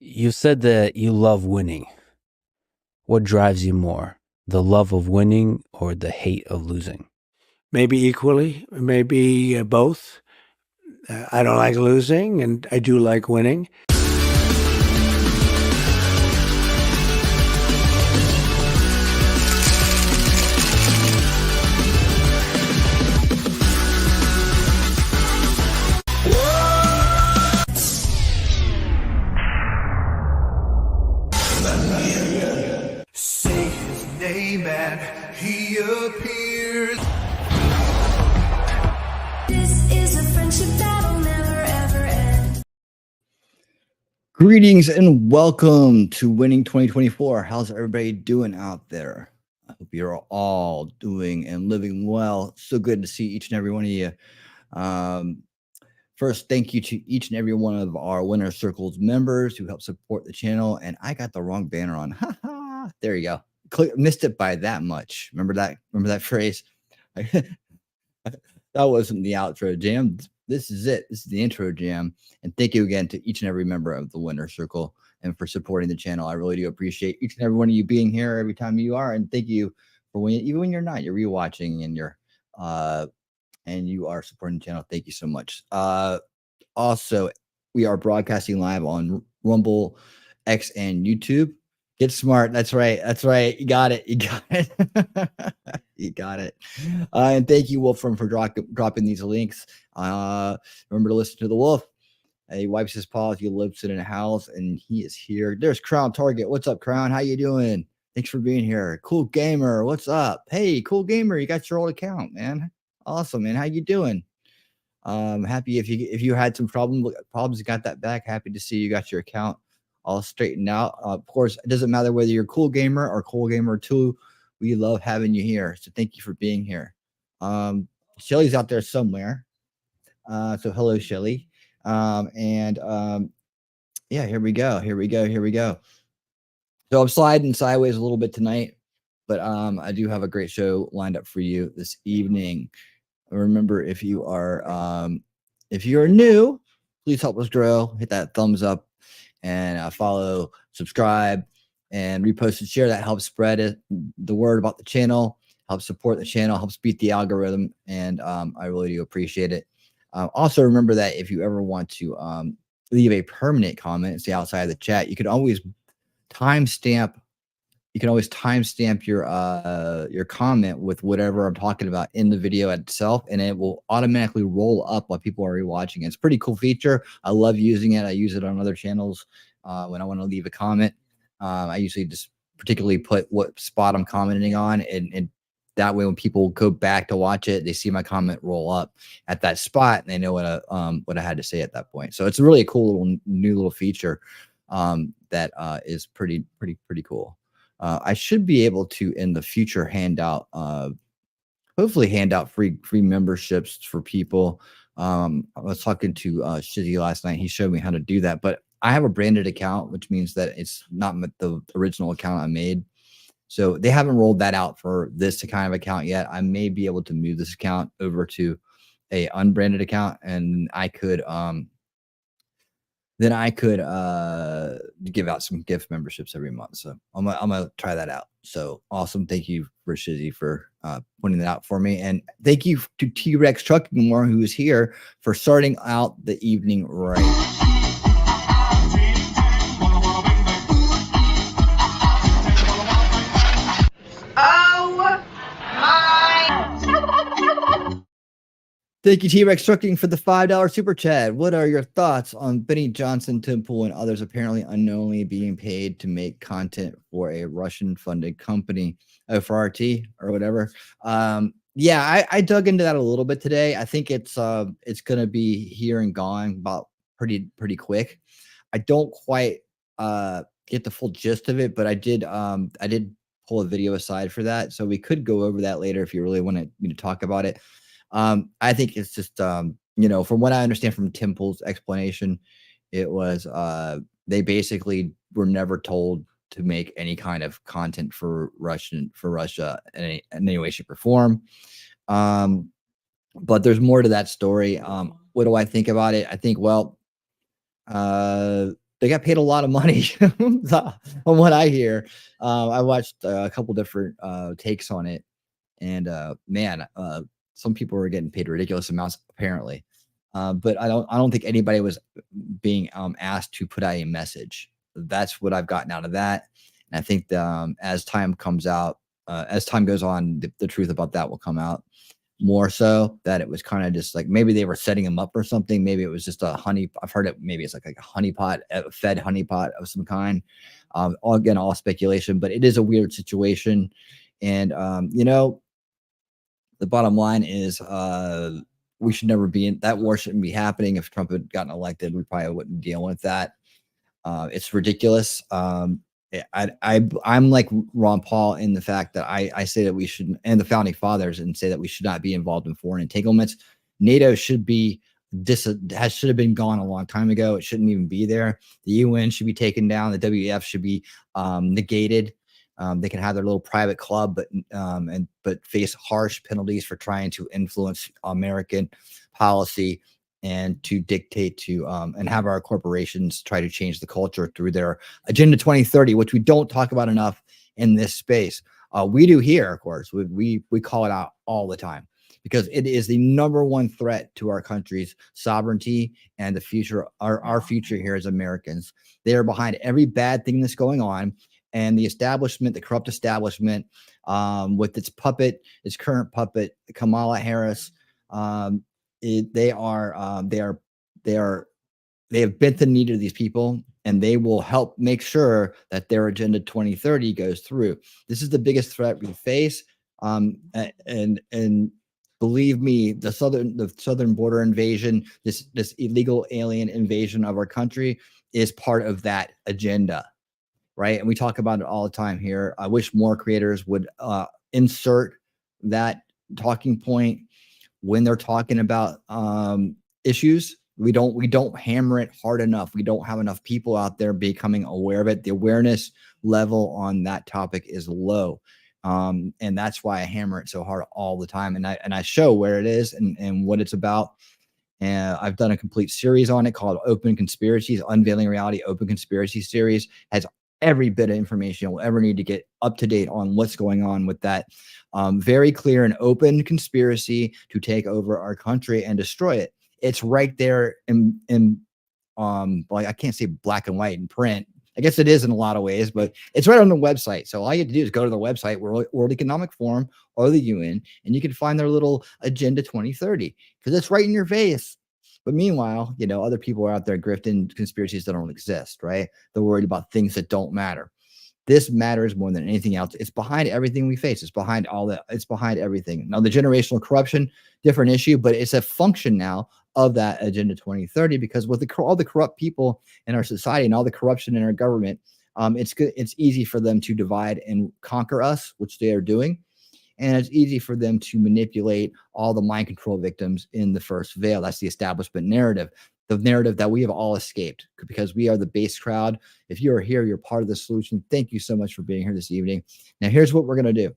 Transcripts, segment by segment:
You said that you love winning. What drives you more, the love of winning or the hate of losing? Maybe equally, maybe both. I don't like losing, and I do like winning. Say his name and he appears. This is a friendship that'll never ever end. Greetings and welcome to Winning 2024. How's everybody doing out there? I hope you're all doing and living well. So good to see each and every one of you. First, thank you to each and every one of our Winner Circles members who help support the channel. And I got the wrong banner on. There you go. Missed it by that much. Remember that? Remember that phrase? That wasn't the outro jam. This is it. This is the intro jam. And thank you again to each and every member of the Winner Circle and for supporting the channel. I really do appreciate each and every one of you being here every time you are. And thank you for even when you're not, you're rewatching and you are supporting the channel. Thank you so much. Also, we are broadcasting live on Rumble, X, and YouTube. Get smart. That's right. That's right. You got it. You got it. You got it. And thank you, Wolfram, for dropping these links. Remember to listen to the Wolf. He wipes his paws. He lives in a house, and he is here. There's Crown Target. What's up, Crown? How you doing? Thanks for being here. Cool Gamer. What's up? Hey, Cool Gamer. You got your old account, man. Awesome, man. How you doing? Happy if you had some problems, you got that back. Happy to see you got your account all straightened out. Of course, it doesn't matter whether you're Cool Gamer or Cool Gamer 2. We love having you here. So thank you for being here. Shelly's out there somewhere. So hello, Shelly. Yeah, here we go. Here we go. So I'm sliding sideways a little bit tonight, but I do have a great show lined up for you this evening. Remember, if you are new, please help us grow. Hit that thumbs up and follow, subscribe, and repost and share. That helps spread the word about the channel, helps support the channel, helps beat the algorithm, and I really do appreciate it. Also, remember that if you ever want to leave a permanent comment, say outside of the chat, you can always timestamp. You can always timestamp your comment with whatever I'm talking about in the video itself, and it will automatically roll up while people are rewatching. It's a pretty cool feature. I love using it. I use it on other channels when I want to leave a comment. I usually just particularly put what spot I'm commenting on, and that way when people go back to watch it, they see my comment roll up at that spot, and they know what I had to say at that point. So it's really a cool new little feature that is pretty cool. I should be able to in the future hopefully hand out free memberships for people. I was talking to Shizzy last night. He showed me how to do that, but I have a branded account, which means that it's not the original account I made. So they haven't rolled that out for this kind of account yet. I may be able to move this account over to a unbranded account, and I could then I could give out some gift memberships every month. So I'm gonna try that out. So awesome. Thank you for Shizzy for pointing that out for me. And thank you to T-Rex Trucking More, who is here for starting out the evening right. Thank you, T-Rex Trucking, for the $5 super chat. What are your thoughts on Benny Johnson, Tim Pool, and others apparently unknowingly being paid to make content for a Russian-funded company, for RT or whatever? Yeah, I dug into that a little bit today. I think it's going to be here and gone about pretty quick. I don't quite get the full gist of it, but I did pull a video aside for that, so we could go over that later if you really wanted me to talk about it. I think it's just, from what I understand from Tim Pool's explanation, it was they basically were never told to make any kind of content for Russia in any way, shape, or form. But there's more to that story. What do I think about it? I think, well, they got paid a lot of money from what I hear. I watched a couple different takes on it, and man, some people were getting paid ridiculous amounts apparently. But I don't think anybody was being asked to put out a message. That's what I've gotten out of that. And I think as time comes out, as time goes on, the truth about that will come out more, so that it was kind of just like maybe they were setting him up or something. Maybe it was just a honey. I've heard it. Maybe it's like a honeypot, a fed honeypot of some kind. All speculation, but it is a weird situation. And the bottom line is we should never be in that war. Shouldn't be happening. If Trump had gotten elected, we probably wouldn't deal with that. It's ridiculous. I'm like Ron Paul in the fact that I say that we should, and the founding fathers, and say that we should not be involved in foreign entanglements. NATO should have been gone a long time ago. It shouldn't even be there. The UN should be taken down. The WEF should be negated. They can have their little private club, but face harsh penalties for trying to influence American policy and to dictate to and have our corporations try to change the culture through their Agenda 2030, which we don't talk about enough in this space. We do here, of course. We call it out all the time because it is the #1 threat to our country's sovereignty and the future, our future here as Americans. They are behind every bad thing that's going on. And the establishment, the corrupt establishment, with its current puppet, Kamala Harris, they have bent the knee to these people, and they will help make sure that their Agenda 2030 goes through. This is the biggest threat we face, and believe me, the southern border invasion, this illegal alien invasion of our country, is part of that agenda. Right. And we talk about it all the time here. I wish more creators would insert that talking point when they're talking about issues. We don't hammer it hard enough. We don't have enough people out there becoming aware of it. The awareness level on that topic is low. And that's why I hammer it so hard all the time. And I show where it is and what it's about. And I've done a complete series on it called Open Conspiracies, Unveiling Reality Open Conspiracy Series. Has every bit of information you'll ever need to get up to date on what's going on with that very clear and open conspiracy to take over our country and destroy it. It's right there in like, I can't say black and white in print. I guess it is in a lot of ways, but it's right on the website. So all you have to do is go to the website, World Economic Forum or the UN, and you can find their little Agenda 2030 because it's right in your face. But meanwhile, other people are out there grifting conspiracies that don't exist, right? They're worried about things that don't matter. This matters more than anything else. It's behind everything we face. It's behind all that. It's behind everything. Now, the generational corruption, different issue, but it's a function now of that Agenda 2030 because with all the corrupt people in our society and all the corruption in our government, it's easy for them to divide and conquer us, which they are doing. And it's easy for them to manipulate all the mind control victims in the first veil. That's the establishment narrative, the narrative that we have all escaped because we are the base crowd. If you are here, you're part of the solution. Thank you so much for being here this evening. Now, here's what we're going to do.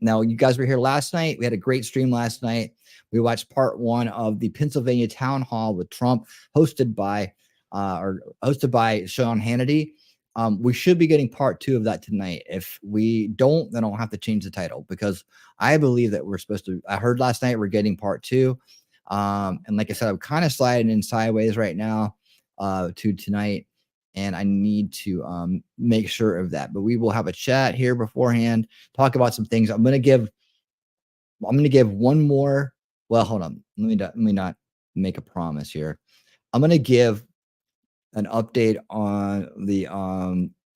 Now, you guys were here last night. We had a great stream last night. We watched part 1 of the Pennsylvania town hall with Trump, hosted by Sean Hannity. We should be getting part 2 of that tonight. If we don't, then I'll have to change the title because I believe that we're supposed to. I heard last night we're getting part 2. And like I said, I'm kind of sliding in sideways right now to tonight. And I need to make sure of that. But we will have a chat here beforehand, talk about some things. I'm going to give one more. Well, hold on. Let me not make a promise here. I'm going to give an update on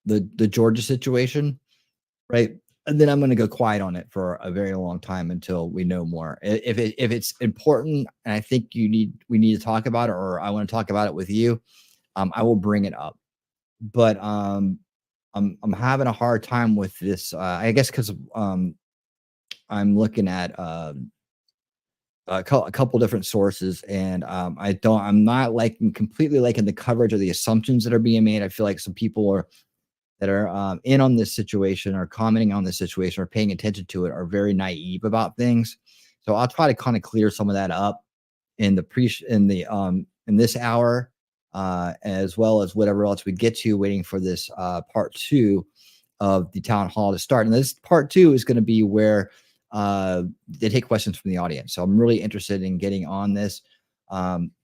the Georgia situation, right? And then I'm going to go quiet on it for a very long time until we know more. If it's important and I think we need to talk about it, or I want to talk about it with you, I will bring it up. But I'm having a hard time with this. I guess because I'm looking at a couple different sources, and I'm not completely liking the coverage of the assumptions that are being made. I feel like some people that are in on this situation or commenting on this situation or paying attention to it are very naive about things. So I'll try to kind of clear some of that up in this hour. as well as whatever else we get to, waiting for this part 2 of the town hall to start. And this part 2 is going to be where they take questions from the audience. So I'm really interested in getting on this.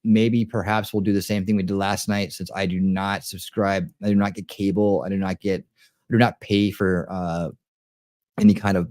Maybe perhaps we'll do the same thing we did last night, since I do not subscribe. I do not get cable. I do not pay for any kind of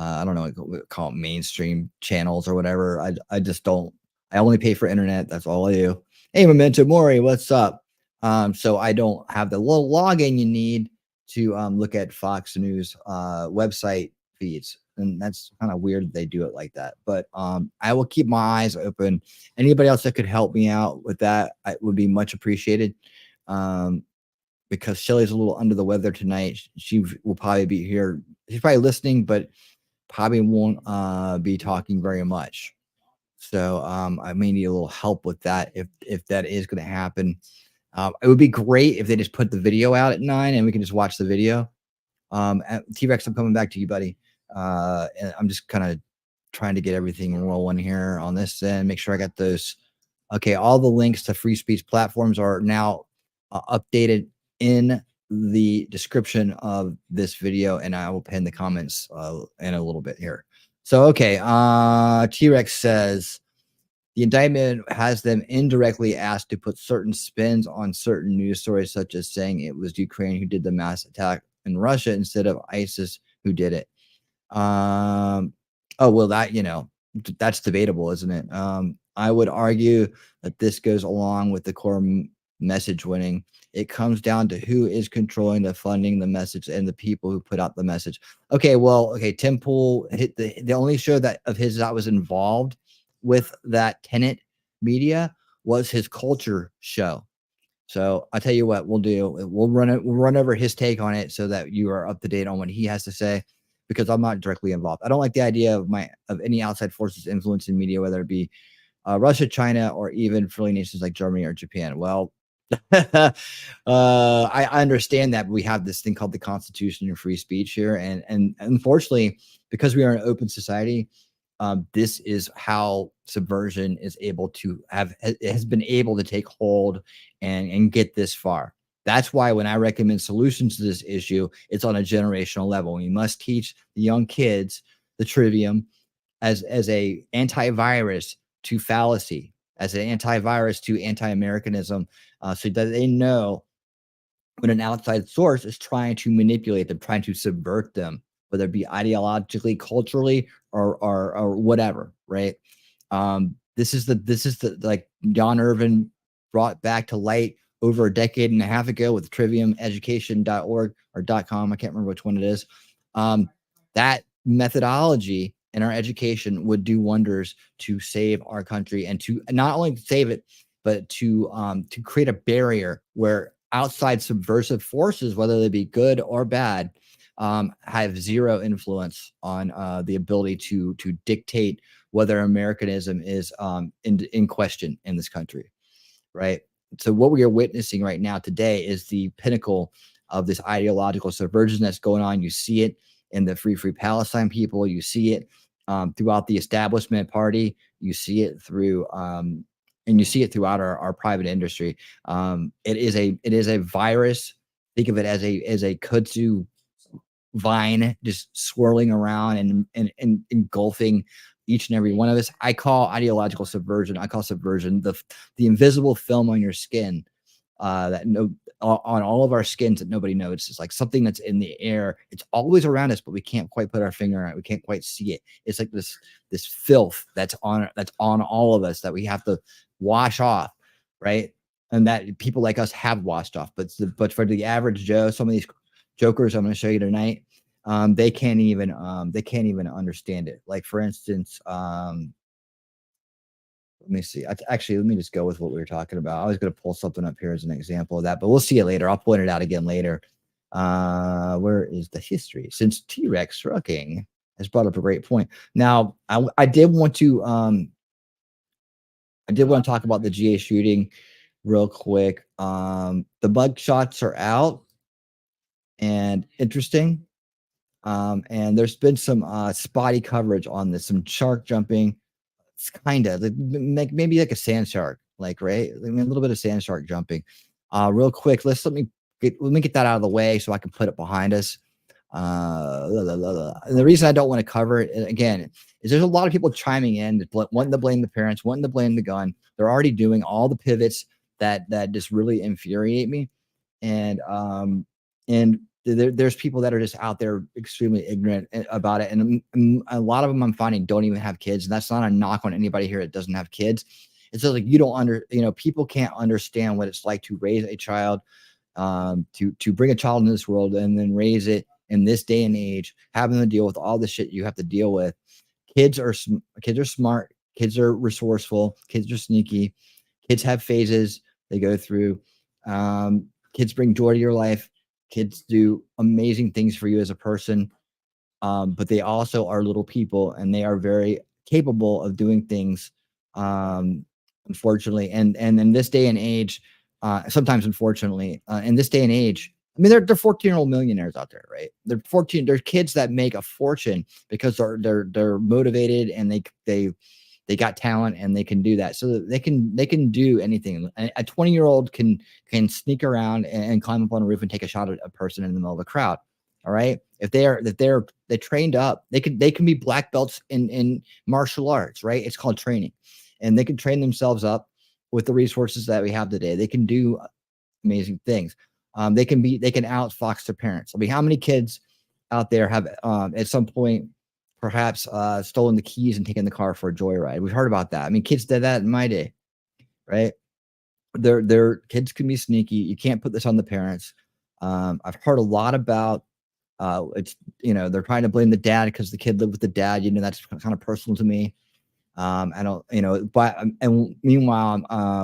I don't know what we call it, mainstream channels or whatever. I just don't. I only pay for internet. That's all I do. Hey, Memento Mori, what's up? So I don't have the little login you need to look at Fox News website feeds, and that's kind of weird they do it like that. But I will keep my eyes open. Anybody else that could help me out with that, it would be much appreciated. Because Shelly's a little under the weather tonight. She will probably be here. She's probably listening, but probably won't be talking very much. So I may need a little help with that if that is going to happen. It would be great if they just put the video out at 9 and we can just watch the video. T-Rex, I'm coming back to you, buddy. And I'm just kind of trying to get everything rolling here on this end. Make sure I got those. Okay, all the links to free speech platforms are now updated in the description of this video, and I will pin the comments in a little bit here. So, okay, T-Rex says the indictment has them indirectly asked to put certain spins on certain news stories, such as saying it was Ukraine who did the mass attack in Russia instead of ISIS who did it. Oh, well, that, that's debatable, isn't it? I would argue that this goes along with the core message winning. It comes down to who is controlling the funding, the message, and the people who put out the message. Okay, well, okay, Tim Pool hit the only show that of his that was involved with that Tenet Media was his culture show. So I'll tell you what we'll do. We'll run over his take on it so that you are up to date on what he has to say, because I'm not directly involved. I don't like the idea of any outside forces influencing media, whether it be Russia, China, or even friendly nations like Germany or Japan. Well, I understand that we have this thing called the Constitution and free speech here, and unfortunately, because we are an open society, this is how subversion is able to has been able to take hold and get this far. That's why when I recommend solutions to this issue, it's on a generational level. We must teach the young kids the trivium as a antivirus to fallacy, as an antivirus to anti-Americanism, so that they know when an outside source is trying to manipulate them, trying to subvert them, whether it be ideologically, culturally, or whatever, right? This is the like John Irvin brought back to light over a decade and a half ago with triviumeducation.org or .com. I can't remember which one it is. That methodology in our education would do wonders to save our country, and to not only save it, but to create a barrier where outside subversive forces, whether they be good or bad, have zero influence on the ability to dictate whether Americanism is in question in this country, right? So what we are witnessing right now today is the pinnacle of this ideological subversion that's going on. You see it in the Free Palestine people. You see it throughout the establishment party. You see it through and you see it throughout our private industry. It is a virus. Think of it as a kudzu vine just swirling around and engulfing each and every one of us. I call ideological subversion. I call subversion the invisible film on your skin that on all of our skins that nobody notices, like something that's in the air. It's always around us, but we can't quite put our finger on it. We can't quite see it. It's like this filth that's on all of us that we have to wash off, right? And that people like us have washed off. But for the average Joe, some of these jokers I'm going to show you tonight, they can't even understand it. Like, for instance, let me see. Actually, let me just go with what we were talking about. I was going to pull something up here as an example of that, but we'll see it later. I'll point it out again later. Where is the history? Since T-Rex trucking has brought up a great point. Now, I did want to talk about the GA shooting real quick. The mug shots are out and interesting. And there's been some spotty coverage on this, some shark jumping. It's kind of maybe like a sand shark, like, right? I mean, a little bit of sand shark jumping. Real quick, let me get that out of the way so I can put it behind us. And the reason I don't want to cover it again is there's a lot of people chiming in, wanting to blame the parents, wanting to blame the gun. They're already doing all the pivots that just really infuriate me. And there's people that are just out there extremely ignorant about it. And a lot of them I'm finding don't even have kids. And that's not a knock on anybody here that doesn't have kids. It's just like, you don't people can't understand what it's like to raise a child, to bring a child into this world and then raise it in this day and age, having to deal with all the shit you have to deal with. Kids are smart. Kids are resourceful. Kids are sneaky. Kids have phases they go through. Kids bring joy to your life. Kids do amazing things for you as a person. But they also are little people, and they are very capable of doing things. Unfortunately, and in this day and age, sometimes unfortunately, in this day and age, I mean, they're 14-year-old millionaires out there, right? They're kids that make a fortune because they're motivated, and they got talent, and they can do that. So they can do anything. A 20-year-old can sneak around and climb up on a roof and take a shot at a person in the middle of a crowd. All right. If they're trained up, they can be black belts in martial arts, right? It's called training, and they can train themselves up with the resources that we have today. They can do amazing things. They can outfox their parents. I mean, how many kids out there have at some point perhaps stolen the keys and taken the car for a joyride? We've heard about that. I mean, kids did that in my day, right? Their kids can be sneaky. You can't put this on the parents. I've heard a lot about they're trying to blame the dad because the kid lived with the dad. That's kind of personal to me. I don't, but and meanwhile,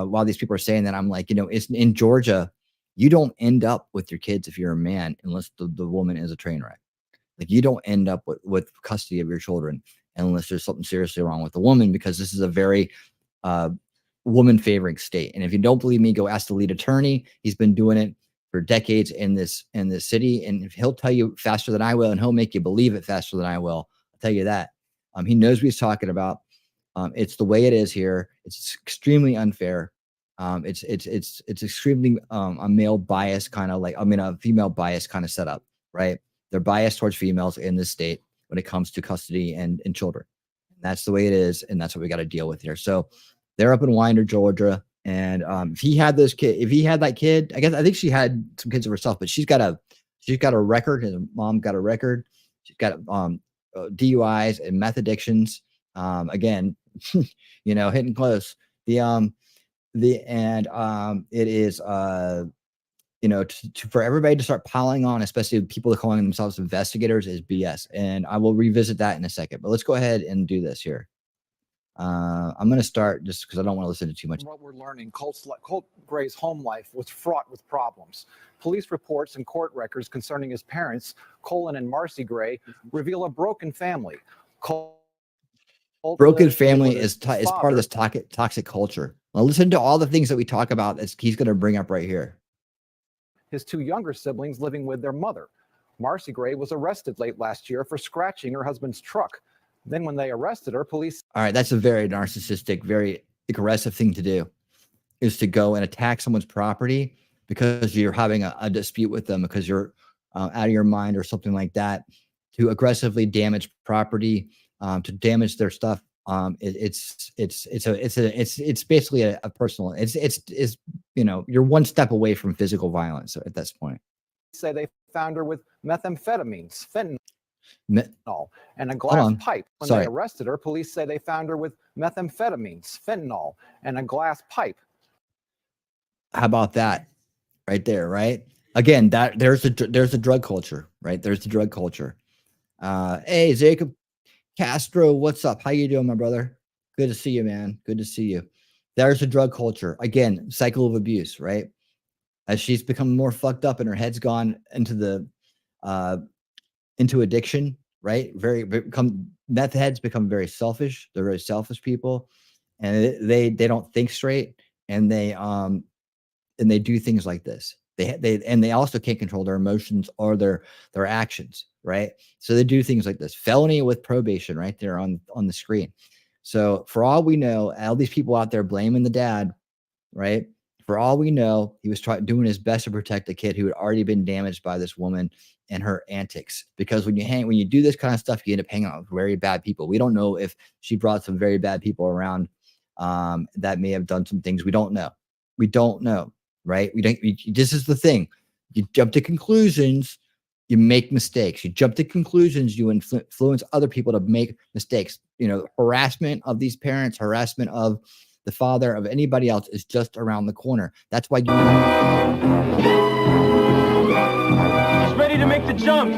while these people are saying that, I'm like, it's in Georgia, you don't end up with your kids if you're a man unless the woman is a train wreck. Like, you don't end up with custody of your children unless there's something seriously wrong with the woman, because this is a very woman favoring state. And if you don't believe me, go ask the lead attorney. He's been doing it for decades in this city, and he'll tell you faster than I will, and he'll make you believe it faster than I will. I'll tell you that. He knows what he's talking about. It's the way it is here. It's extremely unfair. It's extremely a male bias kind of a female bias kind of setup, right? They're biased towards females in this state when it comes to custody and children. That's the way it is, and that's what we got to deal with here. So they're up in Winder, Georgia, and if he had that kid, I think she had some kids of herself, but she's got a record. His mom got a record. She's got DUIs and meth addictions. Again, hitting close. It is for everybody to start piling on, especially people calling themselves investigators, is BS. And I will revisit that in a second, but let's go ahead and do this here. I'm going to start just because I don't want to listen to too much. What we're learning, Colt Gray's home life was fraught with problems. Police reports and court records concerning his parents, Colin and Marcy Gray, reveal a broken family. Broken family is part of this toxic culture. Now listen to all the things that we talk about that he's going to bring up right here. His two younger siblings living with their mother. Marcy Gray was arrested late last year for scratching her husband's truck. Then when they arrested her, police... All right, that's a very narcissistic, very aggressive thing to do, is to go and attack someone's property because you're having a dispute with them, because you're out of your mind or something like that, to aggressively damage property, to damage their stuff. It's basically a personal, it's you're one step away from physical violence at this point. Say they found her with methamphetamines, fentanyl, and a glass pipe. When they arrested her, police say they found her with methamphetamines, fentanyl, and a glass pipe. How about that right there, right? Again, there's a drug culture, right? There's the drug culture. Hey, Jacob Castro, what's up? How you doing, my brother? Good to see you, man. Good to see you. There's a drug culture. Again, cycle of abuse, right? As she's become more fucked up and her head's gone into addiction, right? Meth heads become very selfish. They're very selfish people, and they don't think straight, and they do things like this. They also can't control their emotions or their actions, right? So they do things like this. Felony with probation right there on the screen. So for all we know, all these people out there blaming the dad, right? For all we know, he was doing his best to protect a kid who had already been damaged by this woman and her antics. Because when you do this kind of stuff, you end up hanging out with very bad people. We don't know if she brought some very bad people around that may have done some things. We don't know. We don't know, right? This is the thing. You jump to conclusions, you make mistakes. You jump to conclusions, you influence other people to make mistakes. You know, harassment of these parents, harassment of the father, of anybody else is just around the corner. That's why He's ready to make the jump.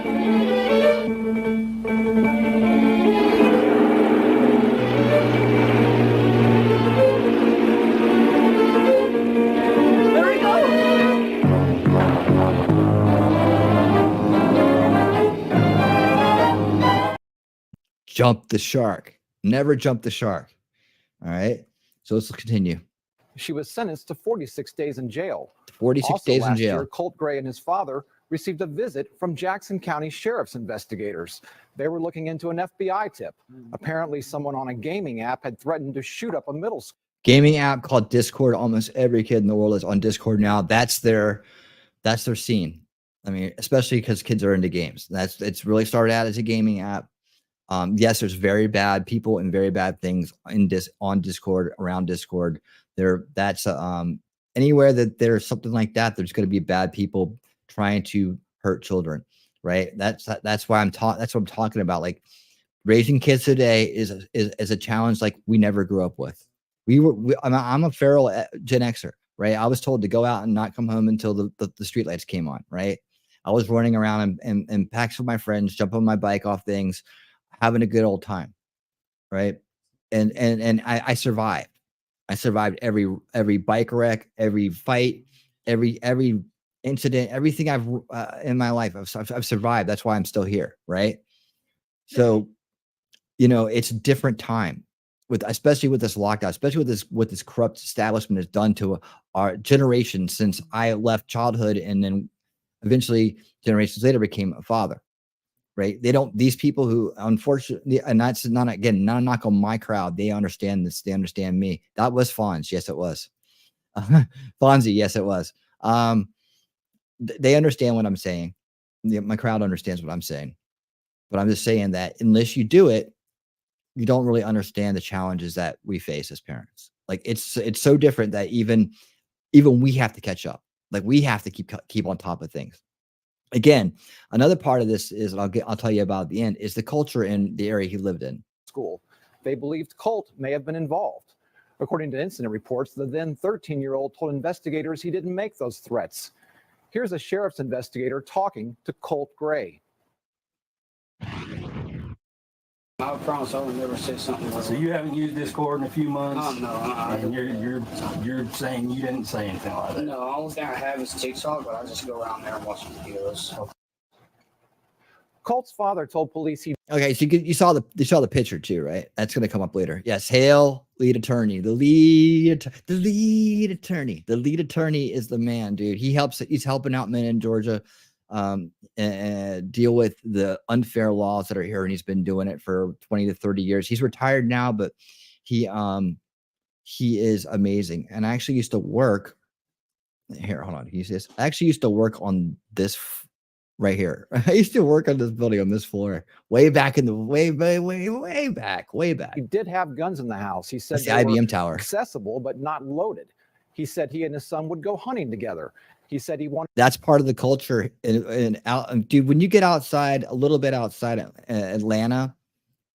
There he goes. Jump the shark. Never jump the shark. All right. So let's continue. She was sentenced to 46 days in jail. 46 Also, days in last jail. year, Colt Gray and his father received a visit from Jackson County Sheriff's investigators. They were looking into an FBI tip. Apparently, someone on a gaming app had threatened to shoot up a middle school. Gaming app called Discord. Almost every kid in the world is on Discord now. That's their scene. I mean, especially because kids are into games. It's really started out as a gaming app. Yes, there's very bad people and very bad things on Discord, around Discord. That's anywhere that there's something like that, there's going to be bad people trying to hurt children, right? That's why that's what I'm talking about. Raising kids today is a challenge like we never grew up with. I'm a feral Gen Xer, right? I was told to go out and not come home until the streetlights came on, right? I was running around and packs with my friends, jump on my bike off things, having a good old time, right? And I survived. I survived every bike wreck, every fight, every incident, everything I've in my life. I've survived. That's why I'm still here, right? So, it's a different time especially with this lockdown, especially with this corrupt establishment has done to our generation since I left childhood, and then eventually generations later became a father. Right? These people who, unfortunately, and that's not a knock on my crowd. They understand this. They understand me. That was Fonz. Yes, it was. Fonzie. Yes, it was. They understand what I'm saying. My crowd understands what I'm saying. But I'm just saying that unless you do it, you don't really understand the challenges that we face as parents. It's so different that even we have to catch up. We have to keep on top of things. Again, another part of this is, and I'll tell you about at the end, is the culture in the area he lived in. School. They believed Colt may have been involved. According to incident reports, the then 13-year-old told investigators he didn't make those threats. Here's a sheriff's investigator talking to Colt Gray. I promise I will never say something like that. So you haven't used Discord in a few months? No. And you're saying you didn't say anything like that? No, the only thing I have is TikTok, but I just go around there and watch videos. Colt's father told police he... Okay, so you saw the picture too, right? That's going to come up later. Yes, hail lead attorney. The lead attorney. The lead attorney is the man, dude. He's helping out men in Georgia and deal with the unfair laws that are here, and he's been doing it for 20 to 30 years. He's retired now, but he is amazing. And I actually used to work here. Hold on. I actually used to work on this right here. I used to work on this building on this floor way back in the way back. He did have guns in the house. He said the IBM tower, accessible but not loaded. He said he and his son would go hunting together. He said he wanted... That's part of the culture. Dude, when you get outside, a little bit outside Atlanta,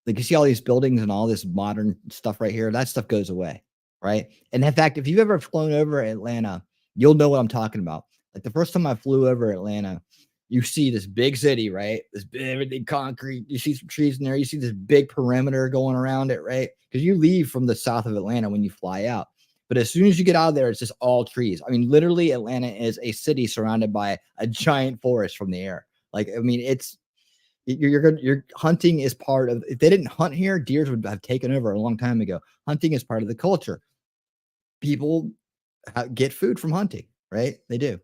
you see all these buildings and all this modern stuff right here, that stuff goes away, right? And in fact, if you've ever flown over Atlanta, you'll know what I'm talking about. The first time I flew over Atlanta, you see this big city, right? This big, everything concrete. You see some trees in there. You see this big perimeter going around it, right? Because you leave from the south of Atlanta when you fly out. But as soon as you get out of there, it's just all trees. I mean, literally, Atlanta is a city surrounded by a giant forest from the air. Your hunting is part of. If they didn't hunt here, deers would have taken over a long time ago. Hunting is part of the culture. People get food from hunting, right? They do.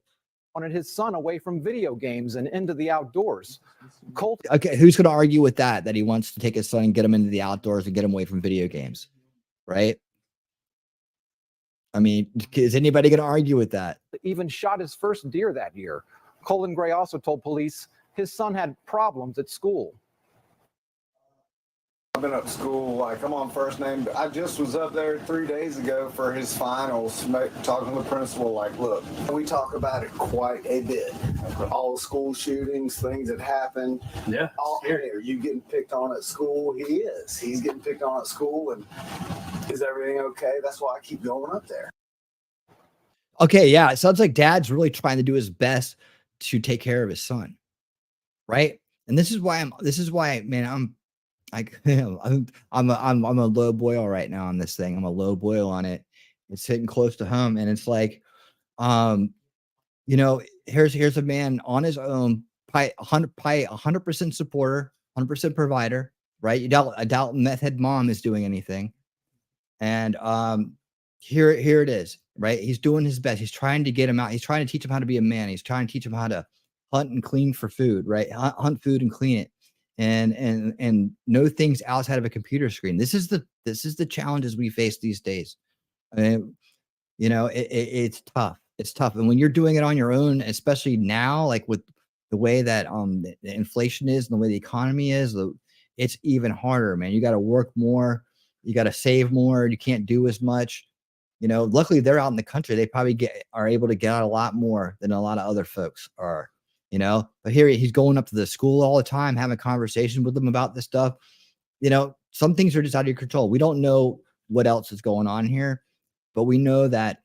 Wanted his son away from video games and into the outdoors. Colt. Okay, who's going to argue with that? That he wants to take his son and get him into the outdoors and get him away from video games, right? I mean, is anybody going to argue with that? Even shot his first deer that year. Colin Gray also told police his son had problems at school. I've been up to school, like I'm on first name. I just was up there 3 days ago for his finals, talking to the principal, like, look, we talk about it quite a bit. All the school shootings, things that happen. Yeah. All here, you getting picked on at school? He is. He's getting picked on at school, and is everything okay? That's why I keep going up there. Okay, yeah, it sounds like dad's really trying to do his best to take care of his son, right? And this is why, man, I'm a low boil right now on this thing. I'm a low boil on it. It's hitting close to home, and it's like, you know, here's a man on his own, probably 100% supporter, 100% provider, right? I doubt meth head mom is doing anything, and here it is, right? He's doing his best. He's trying to get him out. He's trying to teach him how to be a man. He's trying to teach him how to hunt and clean for food, right? Hunt food and clean it. And know things outside of a computer screen. This is the challenges we face these days. And you know, it's tough. It's tough. And when you're doing it on your own, especially now, like with the way that the inflation is and the way the economy is, it's even harder, man. You got to work more, you got to save more, you can't do as much. You know, luckily they're out in the country. They probably are able to get out a lot more than a lot of other folks are. You know, but here he's going up to the school all the time, having a conversation with them about this stuff. You know, some things are just out of your control. We don't know what else is going on here, but we know that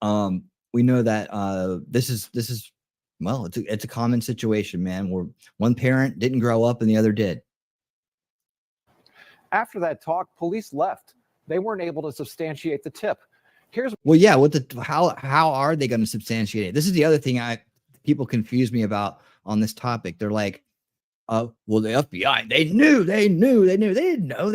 this is well, it's a common situation, man, where one parent didn't grow up and the other did. After that talk, police left. They weren't able to substantiate the tip. Well, yeah, how are they going to substantiate it? This is the other thing people confuse me about on this topic. They're like, well, the FBI, they didn't know.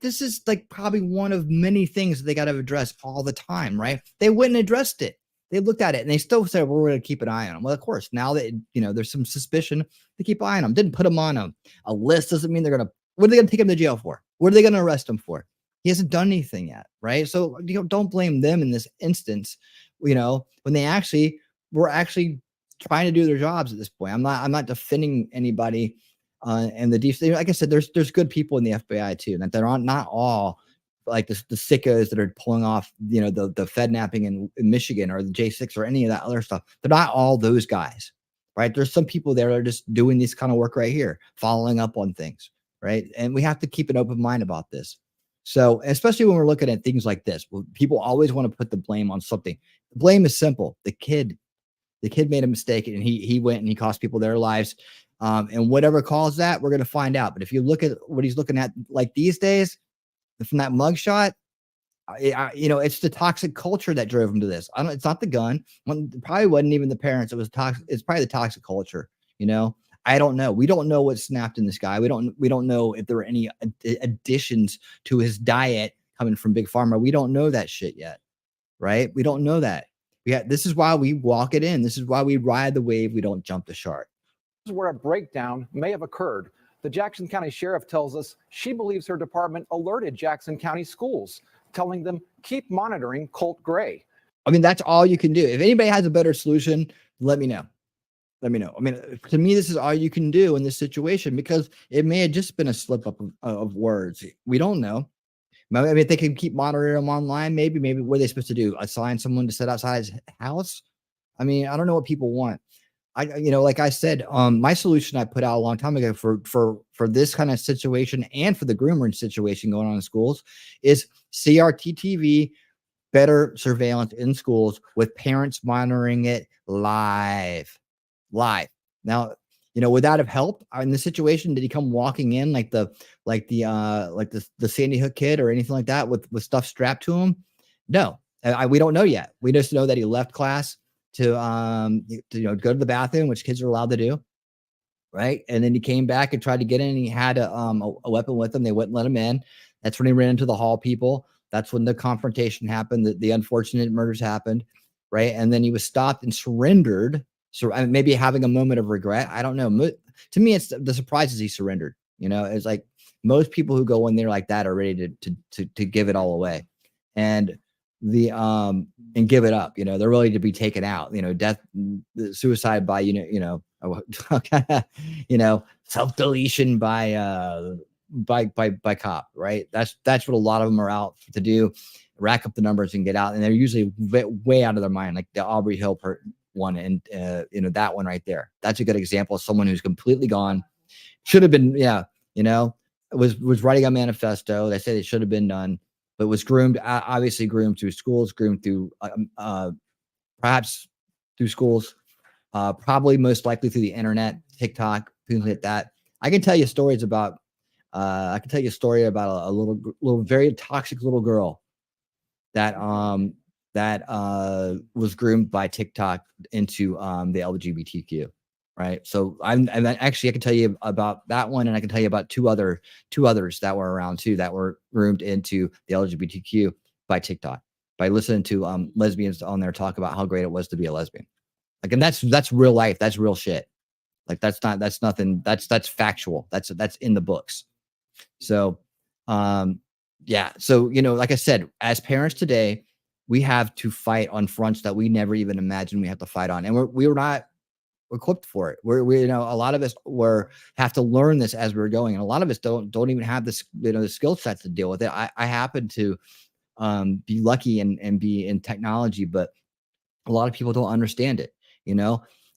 This is like probably one of many things that they got to address all the time, right? They wouldn't addressed it. They looked at it and they still said, well, we're going to keep an eye on them. Well, of course, now that, you know, there's some suspicion, they keep an eye on them. Didn't put them on a list. Doesn't mean what are they going to take him to jail for? What are they going to arrest him for? He hasn't done anything yet, right? So, you know, don't blame them in this instance, you know, when we're actually trying to do their jobs at this point. I'm not defending anybody and the deep state. Like I said, there's good people in the FBI too, and they're not all like the sickos that are pulling off, you know, the Fed napping in Michigan or the J6 or any of that other stuff. They're not all those guys, right? There's some people there that are just doing this kind of work right here, following up on things, right? And we have to keep an open mind about this. So, especially when we're looking at things like this, people always want to put the blame on something. The blame is simple. The kid made a mistake and he went and he cost people their lives. And whatever caused that, we're going to find out. But if you look at what he's looking at, like these days, from that mugshot, you know, it's the toxic culture that drove him to this. It's not the gun. It probably wasn't even the parents. It was toxic. It's probably the toxic culture. You know, I don't know. We don't know what snapped in this guy. We don't know if there were any additions to his diet coming from Big Pharma. We don't know that shit yet, right? We don't know that. This is why we walk it in. This is why we ride the wave. We don't jump the shark. This is where a breakdown may have occurred. The Jackson County Sheriff tells us she believes her department alerted Jackson County schools, telling them keep monitoring Colt Gray. I mean, that's all you can do. If anybody has a better solution, let me know. Let me know. I mean, to me, this is all you can do in this situation because it may have just been a slip up of words. We don't know. I mean, if they can keep monitoring them online, maybe what are they supposed to do? Assign someone to sit outside his house? I mean, I don't know what people want. You know, like I said, my solution I put out a long time ago for this kind of situation and for the groomer situation going on in schools is CRT TV, better surveillance in schools with parents monitoring it live. Now, you know, would that have helped in the situation? Did he come walking in like the Sandy Hook kid or anything like that with stuff strapped to him? No, we don't know yet. We just know that he left class to you know, go to the bathroom, which kids are allowed to do, right? And then he came back and tried to get in. And he had a weapon with him. They wouldn't let him in. That's when he ran into the hall people. That's when the confrontation happened. The unfortunate murders happened, right? And then he was stopped and surrendered. So maybe having a moment of regret. I don't know. To me, it's the surprise is he surrendered. You know, it's like most people who go in there like that are ready to give it all away. And and give it up. They're ready to be taken out. Death, suicide by self-deletion by cop, right? That's what a lot of them are out to do, rack up the numbers and get out. And they're usually way out of their mind, like the Aubrey Hill one, and that one right there. That's a good example of someone who's completely gone. Should have been, was writing a manifesto. They said it should have been done, but was groomed, obviously groomed through schools, groomed through perhaps through schools, probably most likely through the internet, TikTok, things like that. I can tell you stories about. I can tell you a story about a little very toxic little girl that was groomed by TikTok into the LGBTQ. Right. So I'm actually, I can tell you about that one, and I can tell you about two others that were around too, that were groomed into the LGBTQ by TikTok, by listening to lesbians on there talk about how great it was to be a lesbian. Like, and that's real life. That's real shit. Like, that's nothing. That's factual. That's in the books. So, yeah. So, like I said, as parents today, we have to fight on fronts that we never even imagined we have to fight on. And we're not equipped for it. We a lot of us have to learn this as we're going. And a lot of us don't even have this, the skill sets to deal with it. I happen to be lucky and be in technology, but a lot of people don't understand it.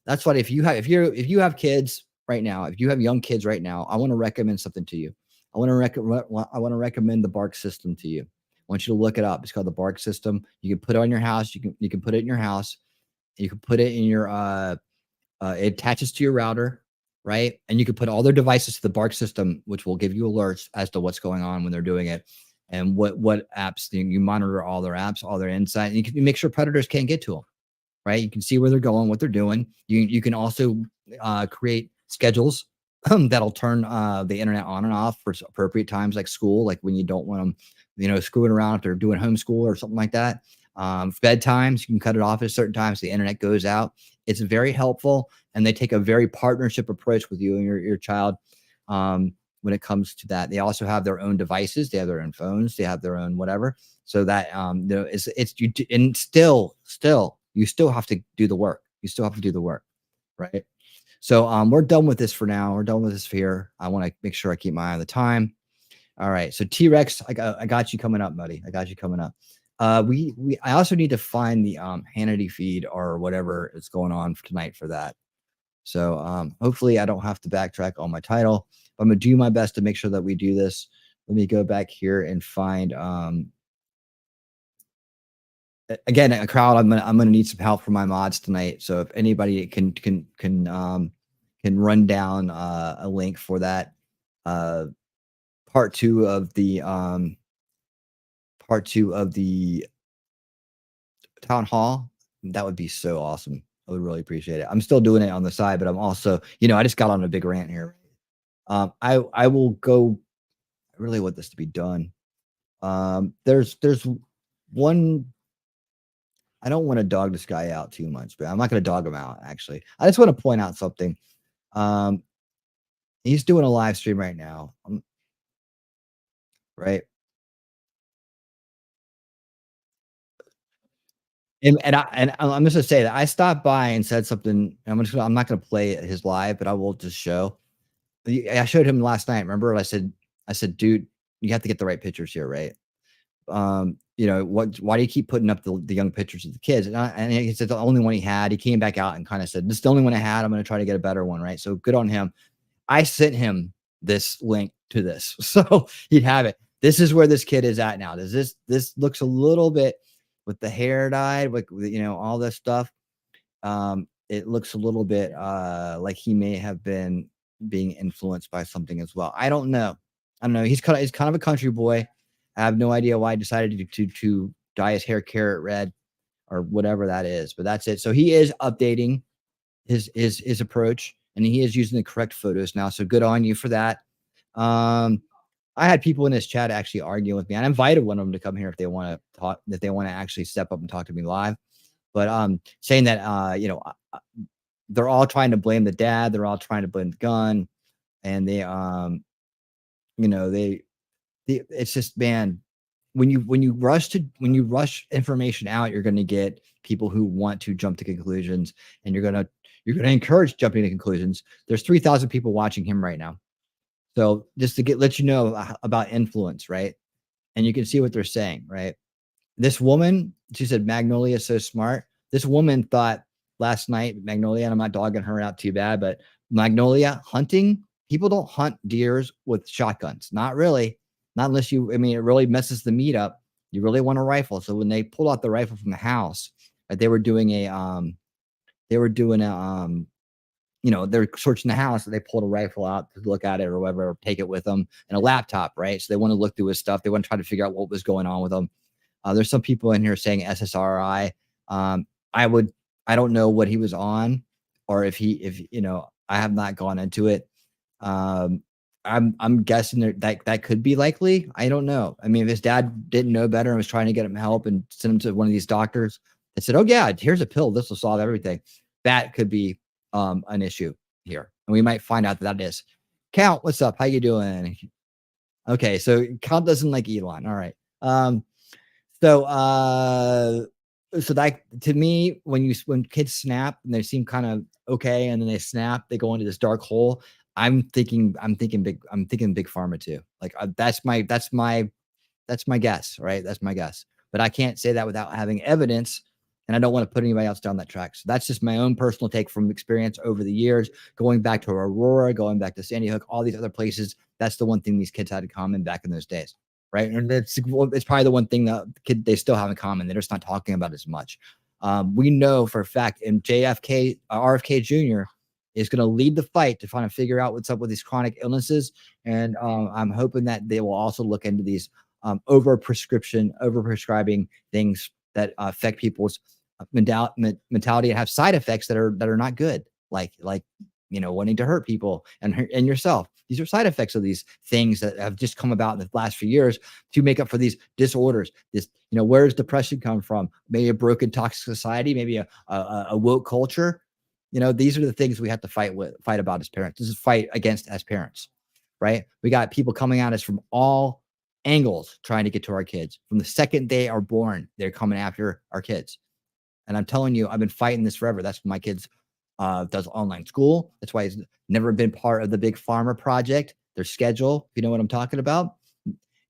That's why if you have kids right now, if you have young kids right now, I want to recommend something to you. I want to recommend the Bark system to you. I want you to look it up. It's called the Bark system. You can put it on your house. You can put it in your house. You can put it in your it attaches to your router, right? And you can put all their devices to the Bark system, which will give you alerts as to what's going on when they're doing it, and what apps. You monitor all their apps, all their insight, and you can make sure predators can't get to them, right? You can see where they're going, what they're doing. You can also create schedules that'll turn the internet on and off for appropriate times, like school, like when you don't want them, screwing around if they're doing homeschool or something like that. Bedtimes, you can cut it off at certain times. The internet goes out. It's very helpful, and they take a very partnership approach with you and your child when it comes to that. They also have their own devices. They have their own phones. They have their own whatever. So that and still you still have to do the work. You still have to do the work, right? So we're done with this for now. We're done with this here. I want to make sure I keep my eye on the time. All right. So T-Rex, I got you coming up, buddy. I got you coming up. I also need to find the Hannity feed or whatever is going on for tonight for that. So hopefully I don't have to backtrack on my title. But I'm gonna do my best to make sure that we do this. Let me go back here and find again, a crowd. I'm gonna need some help from my mods tonight. So if anybody can run down a link for that part two of the town hall, that would be so awesome. I would really appreciate it. I'm still doing it on the side, but I'm also, I just got on a big rant here. I will go. I really want this to be done. There's one. I don't want to dog this guy out too much, but I'm not going to dog him out. Actually, I just want to point out something. He's doing a live stream right now. Right. And I'm just gonna say that I stopped by and said something. I'm not gonna play his live, but I will just show. I showed him last night. Remember, I said, dude, you have to get the right pictures here, right? Why do you keep putting up the young pictures of the kids? And he said the only one he had. He came back out and kind of said, this is the only one I had. I'm gonna try to get a better one, right? So good on him. I sent him this link to this, so he'd have it. This is where this kid is at now. This looks a little bit with the hair dyed, with all this stuff. It looks a little bit like he may have been being influenced by something as well. I don't know. He's kind of a country boy. I have no idea why he decided to dye his hair carrot red or whatever that is, but that's it. So he is updating his approach, and he is using the correct photos now. So good on you for that. I had people in this chat actually arguing with me. I invited one of them to come here if they want to talk, if they want to actually step up and talk to me live. But saying that they're all trying to blame the dad, they're all trying to blame the gun, and they it's just, man, when you rush information out, you're going to get people who want to jump to conclusions, and you're going to encourage jumping to conclusions. There's 3,000 people watching him right now. So just to let you know about influence, right? And you can see what they're saying, right? This woman, she said, Magnolia is so smart. This woman thought last night, Magnolia, and I'm not dogging her out too bad, but Magnolia hunting, people don't hunt deers with shotguns. Not really. Not unless you, I mean, it really messes the meat up. You really want a rifle. So when they pulled out the rifle from the house, they were doing a, you know, they're searching the house, and they pulled a rifle out to look at it or whatever, or take it with them, and a laptop, right? So they want to look through his stuff. They want to try to figure out what was going on with him. There's some people in here saying SSRI. I don't know what he was on, or if you know, I have not gone into it. I'm guessing that could be likely. I don't know. I mean, if his dad didn't know better and was trying to get him help and send him to one of these doctors that said, "Oh yeah, here's a pill. This will solve everything," that could be an issue here, and we might find out that is. Count, what's up? How you doing? Okay, so Count doesn't like Elon. All right. So that, to me, when kids snap and they seem kind of okay, and then they snap, they go into this dark hole. I'm thinking big pharma too. Like that's my guess, right? That's my guess. But I can't say that without having evidence, and I don't want to put anybody else down that track. So that's just my own personal take from experience over the years, going back to Aurora, going back to Sandy Hook, all these other places. That's the one thing these kids had in common back in those days. Right. And it's probably the one thing that they still have in common. They're just not talking about as much. We know for a fact, and RFK Jr. is going to lead the fight to try to figure out what's up with these chronic illnesses. And I'm hoping that they will also look into these overprescribing things that affect people's mentality and have side effects that are not good. Like, you know, wanting to hurt people and yourself. These are side effects of these things that have just come about in the last few years to make up for these disorders. This, you know, where does depression come from? Maybe a broken, toxic society, maybe a woke culture. You know, these are the things we have to fight about as parents. This is fight against as parents, right? We got people coming at us from all angles trying to get to our kids. From the second they are born, they're coming after our kids. And I'm telling you, I've been fighting this forever. That's my kids does online school. That's why he's never been part of the big pharma project, their schedule, if you know what I'm talking about.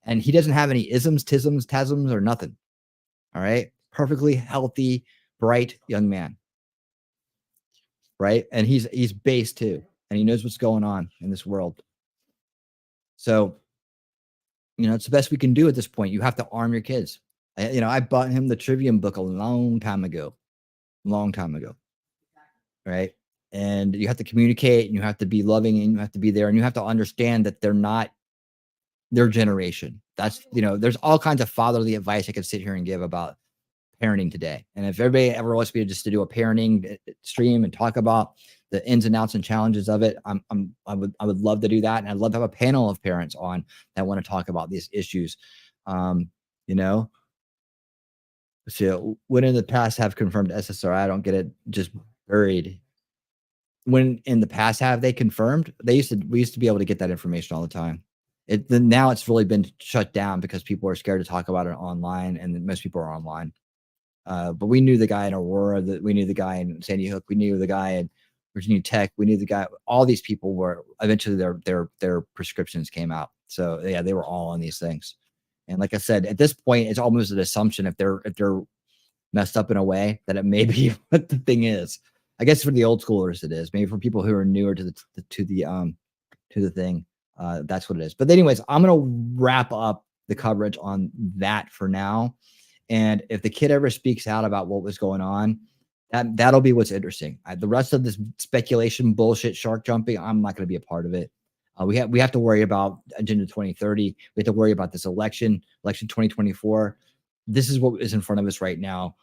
And he doesn't have any isms, tisms, tasms, or nothing. All right. Perfectly healthy, bright young man. Right. And he's based too. And he knows what's going on in this world. So, you know, it's the best we can do at this point. You have to arm your kids. You know, I bought him the Trivium book a long time ago. Right. And you have to communicate, and you have to be loving, and you have to be there, and you have to understand that they're not their generation. That's, you know, there's all kinds of fatherly advice I could sit here and give about parenting today. And if everybody ever wants me to do a parenting stream and talk about the ins and outs and challenges of it, I would love to do that. And I'd love to have a panel of parents on that want to talk about these issues. You know, so when in the past have confirmed SSRI, I don't get it, just buried. When in the past have they confirmed? We used to be able to get that information all the time. Now it's really been shut down because people are scared to talk about it online, and most people are online. But we knew the guy in Aurora, we knew the guy in Sandy Hook, we knew the guy in Virginia Tech, we knew the guy. All these people were eventually their prescriptions came out. So yeah, they were all on these things. And like I said, at this point, it's almost an assumption if they're messed up in a way that it may be what the thing is. I guess for the old schoolers it is. Maybe for people who are newer to the thing, that's what it is. But anyways, I'm gonna wrap up the coverage on that for now. And if the kid ever speaks out about what was going on, that'll be what's interesting. The rest of this speculation bullshit, shark jumping, I'm not going to be a part of it. We have to worry about Agenda 2030. We have to worry about this election 2024. This is what is in front of us right now.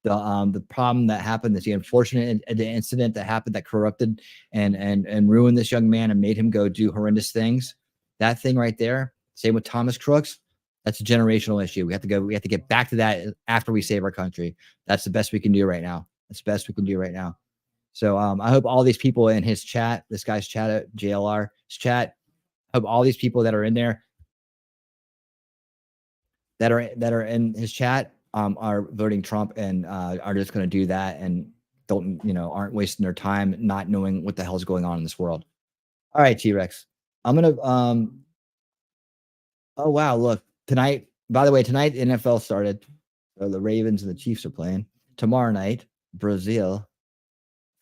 The problem that happened is the unfortunate incident that happened that corrupted and ruined this young man and made him go do horrendous things. That thing right there. Same with Thomas Crooks. That's a generational issue. We have to get back to that after we save our country. That's the best we can do right now. That's the best we can do right now. So I hope all these people in his chat, this guy's chat at JLR's chat, I hope all these people that are in there that are in his chat are voting Trump and are just going to do that and aren't wasting their time not knowing what the hell's going on in this world. All right, T-Rex. I'm gonna oh wow, look, tonight, by the way, tonight the NFL started. So the Ravens and the Chiefs are playing. Tomorrow night, Brazil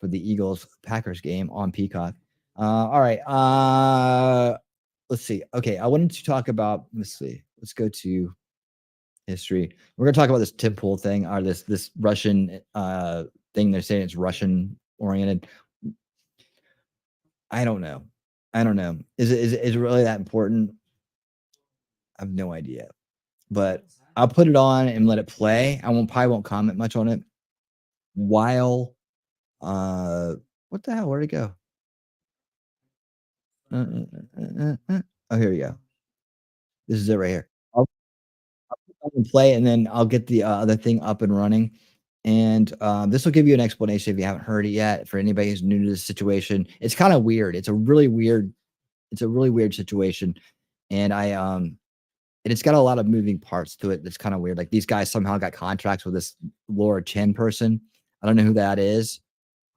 for the Eagles Packers game on Peacock. All right. Let's see. Okay, I wanted to talk about, let's see. Let's go to history. We're gonna talk about this Tim Pool thing, or this Russian thing. They're saying it's Russian oriented. I don't know. Is it really that important? I have no idea. But I'll put it on and let it play. I probably won't comment much on it. While what the hell? Where'd it go? Oh, here we go. This is it right here. I'll put it on and play, and then I'll get the other thing up and running. And this will give you an explanation if you haven't heard it yet. For anybody who's new to this situation, it's kind of weird. It's a really weird situation, and and it's got a lot of moving parts to it. That's kind of weird. Like these guys somehow got contracts with this Laura Chen person. I don't know who that is.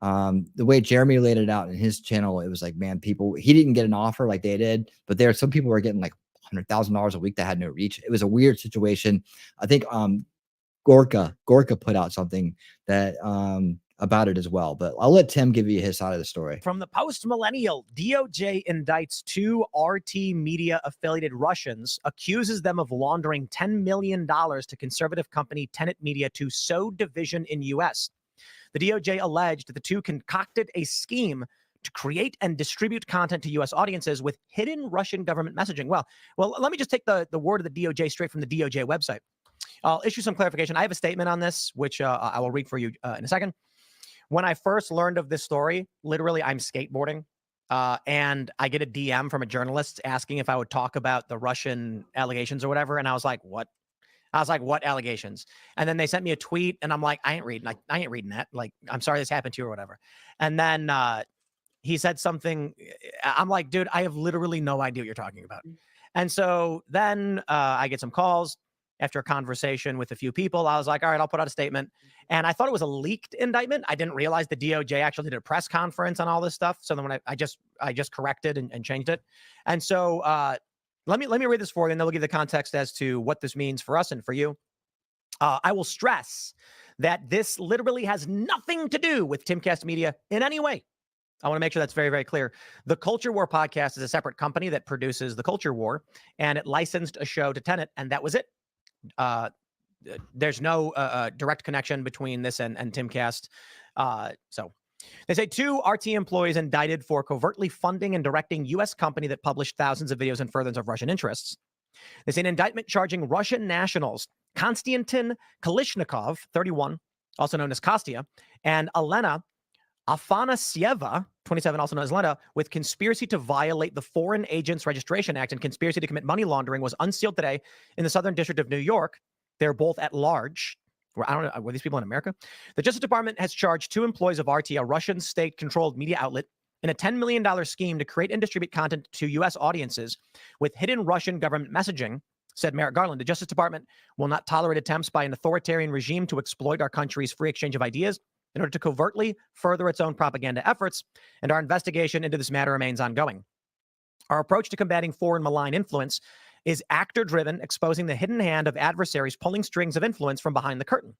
The way Jeremy laid it out in his channel, it was like, man, he didn't get an offer like they did, but some people were getting like $100,000 a week that had no reach. It was a weird situation. I think Gorka put out something that about it as well, but I'll let Tim give you his side of the story. From the post-millennial, DOJ indicts 2 RT media affiliated Russians, accuses them of laundering $10 million to conservative company Tenet Media to sow division in U.S. The DOJ alleged that the two concocted a scheme to create and distribute content to U.S. audiences with hidden Russian government messaging. Well, let me just take the word of the DOJ straight from the DOJ website. I'll issue some clarification. I have a statement on this, which I will read for you in a second. When I first learned of this story, literally, I'm skateboarding, and I get a DM from a journalist asking if I would talk about the Russian allegations or whatever, and I was like, what? What allegations? And then they sent me a tweet, and I'm like, I ain't reading that. Like, I'm sorry this happened to you or whatever. And then he said something. I'm like, dude, I have literally no idea what you're talking about. And so then I get some calls. After a conversation with a few people, I was like, all right, I'll put out a statement. And I thought it was a leaked indictment. I didn't realize the DOJ actually did a press conference on all this stuff. So then when I just corrected and changed it. And so let me read this for you, and then we'll give the context as to what this means for us and for you. I will stress that this literally has nothing to do with Timcast Media in any way. I want to make sure that's very, very clear. The Culture War podcast is a separate company that produces The Culture War, and it licensed a show to Tenet, and that was it. There's no direct connection between this and Timcast. So they say 2 RT employees indicted for covertly funding and directing U.S. company that published thousands of videos in furtherance of Russian interests. They say an indictment charging Russian nationals Konstantin Kalishnikov, 31, also known as Kostya, and Elena Afanasieva, 27, also known as Lena, with conspiracy to violate the Foreign Agents Registration Act and conspiracy to commit money laundering was unsealed today in the Southern District of New York. They're both at large. I don't know, were these people in America? The Justice Department has charged 2 employees of RT, a Russian state-controlled media outlet, in a $10 million scheme to create and distribute content to U.S. audiences with hidden Russian government messaging, said Merrick Garland. The Justice Department will not tolerate attempts by an authoritarian regime to exploit our country's free exchange of ideas in order to covertly further its own propaganda efforts, and our investigation into this matter remains ongoing. Our approach to combating foreign malign influence is actor-driven, exposing the hidden hand of adversaries pulling strings of influence from behind the curtain,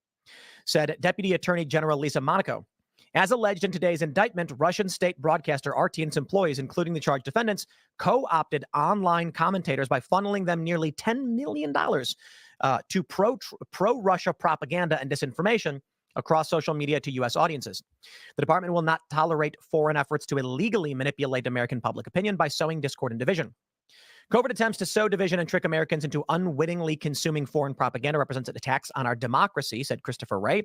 said Deputy Attorney General Lisa Monaco. As alleged in today's indictment, Russian state broadcaster RT and its employees, including the charged defendants, co-opted online commentators by funneling them nearly $10 million to pro-Russia propaganda and disinformation across social media to U.S. audiences. The department will not tolerate foreign efforts to illegally manipulate American public opinion by sowing discord and division. Covert attempts to sow division and trick Americans into unwittingly consuming foreign propaganda represents attacks on our democracy, said Christopher Wray.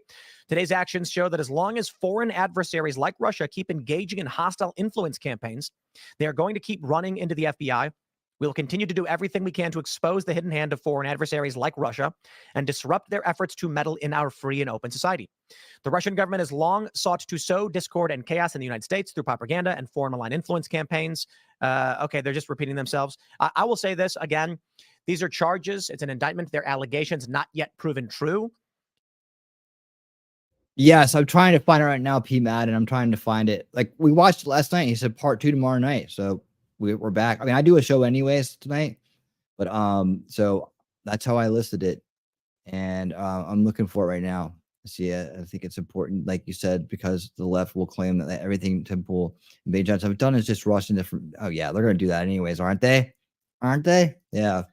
Today's actions show that as long as foreign adversaries like Russia keep engaging in hostile influence campaigns, they are going to keep running into the FBI. We will continue to do everything we can to expose the hidden hand of foreign adversaries like Russia and disrupt their efforts to meddle in our free and open society. The Russian government has long sought to sow discord and chaos in the United States through propaganda and foreign malign influence campaigns. Okay, they're just repeating themselves. I will say this again. These are charges. It's an indictment. They're allegations not yet proven true. Yes, I'm trying to find it right now, PMAD, and I'm trying to find it. Like, we watched it last night. He said part 2 tomorrow night. So we're back. I mean, I do a show anyways tonight, but so that's how I listed it. And I'm looking for it right now. See, I think it's important, like you said, because the left will claim that everything Temple and Bay Judge have done is just rushing different. Oh, yeah, they're going to do that anyways, aren't they? Aren't they? Yeah.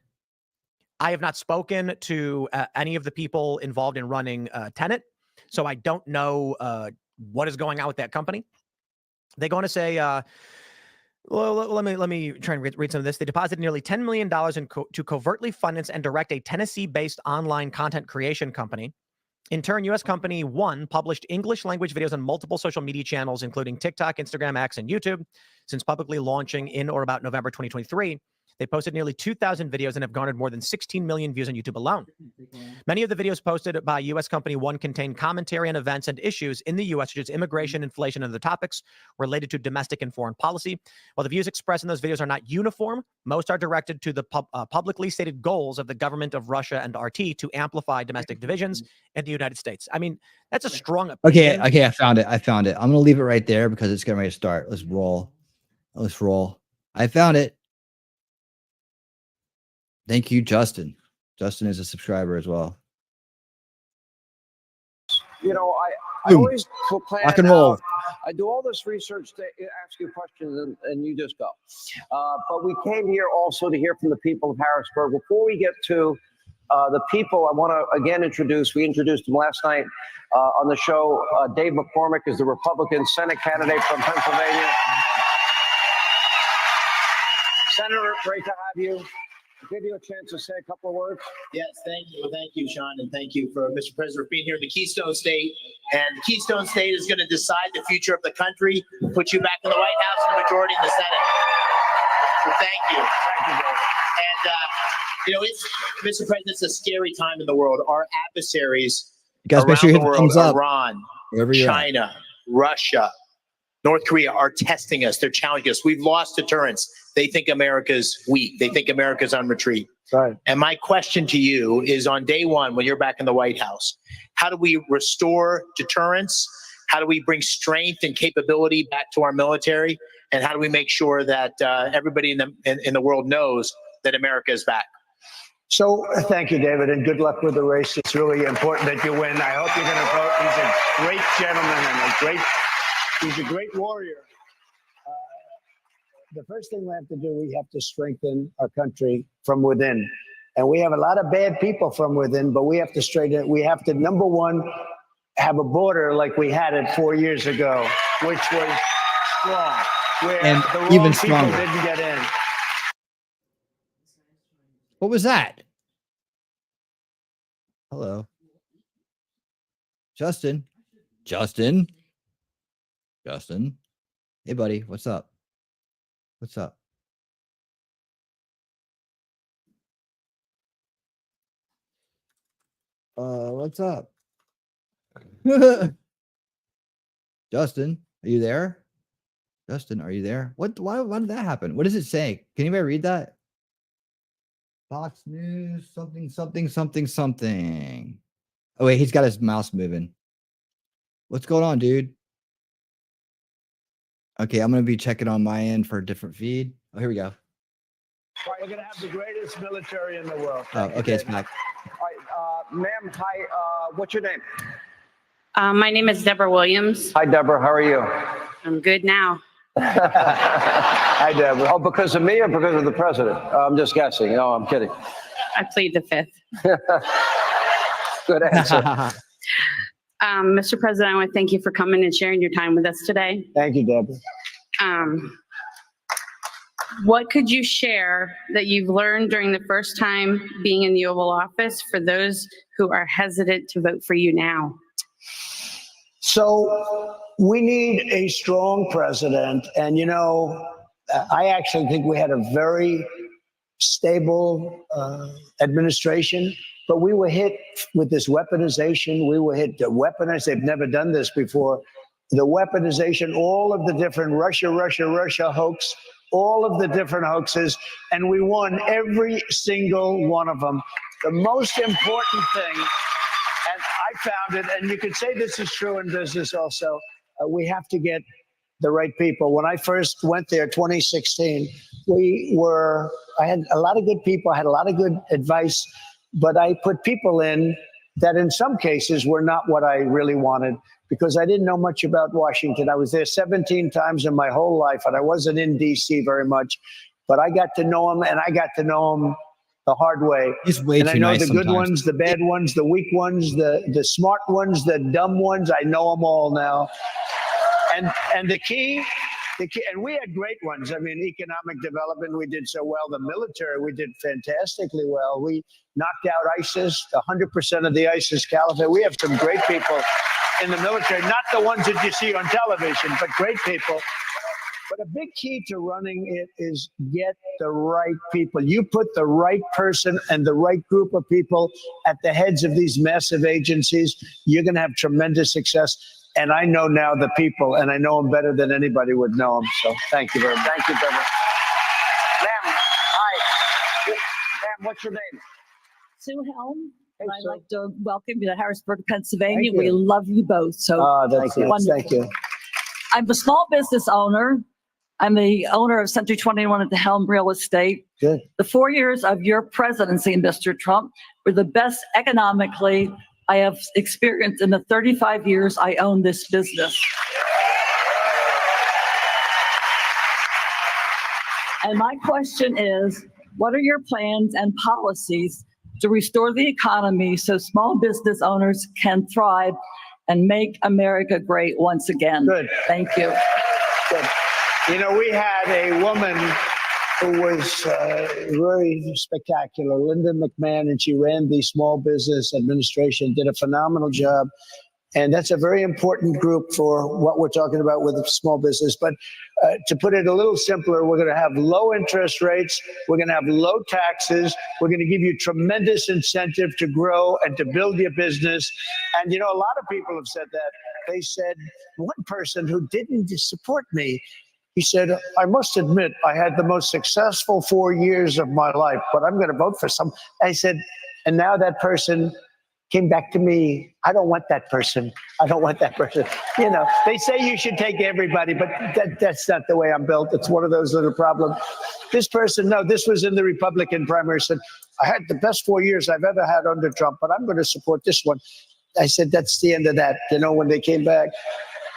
I have not spoken to any of the people involved in running Tenet, so I don't know what is going on with that company. They go on to say, well, let me try and read some of this. They deposited nearly $10 million to covertly finance and direct a Tennessee-based online content creation company. In turn, U.S. company One published English language videos on multiple social media channels, including TikTok, Instagram, X, and YouTube. Since publicly launching in or about November 2023, they posted nearly 2,000 videos and have garnered more than 16 million views on YouTube alone. Many of the videos posted by U.S. company One contain commentary on events and issues in the U.S., such as immigration, inflation, and other topics related to domestic and foreign policy. While the views expressed in those videos are not uniform, most are directed to the publicly stated goals of the government of Russia and RT to amplify domestic divisions in the United States. I mean, that's a strong opinion. Okay, I found it. I'm going to leave it right there because it's getting ready to start. Let's roll. I found it. Thank you, Justin. Justin is a subscriber as well. You know, I Boom. always plan Rock and roll. I do all this research to ask you questions, and you just go. But we came here also to hear from the people of Harrisburg. Before we get to the people, I want to again we introduced him last night on the show. Dave McCormick is the Republican Senate candidate from Pennsylvania. Senator, great to have you. Give you a chance to say a couple of words. Yes, thank you, Sean, and thank you for Mr. President for being here in the Keystone State. And the Keystone State is going to decide the future of the country, put you back in the White House and the majority in the Senate. So thank you. And you know, Mr. President, it's a scary time in the world. Our adversaries Guys, make sure you hit the thumbs up. Iran, Wherever you're China, Russia, North Korea are testing us. They're challenging us. We've lost deterrence. They think America's weak. They think America's on retreat. Right. And my question to you is, on day one, when you're back in the White House, how do we restore deterrence? How do we bring strength and capability back to our military? And how do we make sure that everybody in the world knows that America is back? So thank you, David, and good luck with the race. It's really important that you win. I hope you're going to vote. He's a great gentleman and he's a great warrior. The first thing we have to do, we have to strengthen our country from within. And we have a lot of bad people from within, but we have to straighten it. We have to, number one, have a border like we had it 4 years ago, which was strong, where And the wrong even people stronger. didn't get in. What was that? Hello. Justin. Hey, buddy. What's up? What's up? What's up? Justin, are you there? Justin, are you there? Why did that happen? What does it say? Can anybody read that? Fox News, something. Oh, wait, he's got his mouse moving. What's going on, dude? Okay, I'm going to be checking on my end for a different feed. Oh, here we go. All right, we're going to have the greatest military in the world. Oh, okay, it's back. All right, ma'am, hi, what's your name? My name is Deborah Williams. Hi, Deborah, how are you? I'm good now. Hi, Deborah. Oh, because of me or because of the president? I'm just guessing. No, I'm kidding. I plead the fifth. Good answer. Mr. President, I want to thank you for coming and sharing your time with us today. Thank you, Deborah. What could you share that you've learned during the first time being in the Oval Office for those who are hesitant to vote for you now? So we need a strong president. And, you know, I actually think we had a very stable administration, but we were hit with this weaponization. We were hit to weaponize. They've never done this before. The weaponization, all of the different Russia hoax all of the different hoaxes, and we won every single one of them. The most important thing, and I found it, and you could say this is true in business also, we have to get the right people. When I first went there, 2016, I had a lot of good people, I had a lot of good advice, but I put people in that in some cases were not what I really wanted, because I didn't know much about Washington. I was there 17 times in my whole life, and I wasn't in D.C. very much, but I got to know them, and I got to know them the hard way. He's way and too I know nice the good sometimes. ones, the bad ones, the weak ones, the smart ones, the dumb ones. I know them all now. And the key, and we had great ones. I mean, economic development, we did so well. The military, we did fantastically well. We knocked out ISIS, 100% of the ISIS caliphate. We have some great people in the military, not the ones that you see on television, but great people. But a big key to running it is get the right people. You put the right person and the right group of people at the heads of these massive agencies, you're going to have tremendous success. And I know now the people, and I know them better than anybody would know them. So thank you very much. Thank you, Trevor. Ma'am, hi. Ma'am, what's your name? Sue Helm. Hey, I'd Sue. like to welcome you to Harrisburg, Pennsylvania. Thank you. We love you both. So Thank you. wonderful. Thank you. I'm a small business owner. I'm the owner of Century 21 at the Helm Real Estate. Good. The 4 years of your presidency, Mr. Trump, were the best economically I have experienced in the 35 years I own this business. And my question is, what are your plans and policies to restore the economy so small business owners can thrive and make America great once again? Good. Thank you. Good. You know, we had a woman who was very spectacular, Linda McMahon, and she ran the Small Business Administration, did a phenomenal job. And that's a very important group for what we're talking about with small business. But to put it a little simpler, we're going to have low interest rates. We're going to have low taxes. We're going to give you tremendous incentive to grow and to build your business. And, you know, a lot of people have said that. They said, one person who didn't support me, he said, I must admit, I had the most successful 4 years of my life, but I'm going to vote for some. I said, and now that person came back to me. I don't want that person. I don't want that person. You know, they say you should take everybody, but that's not the way I'm built. It's one of those little problems. This person, no, this was in the Republican primary, said, I had the best 4 years I've ever had under Trump, but I'm going to support this one. I said, that's the end of that, you know, when they came back.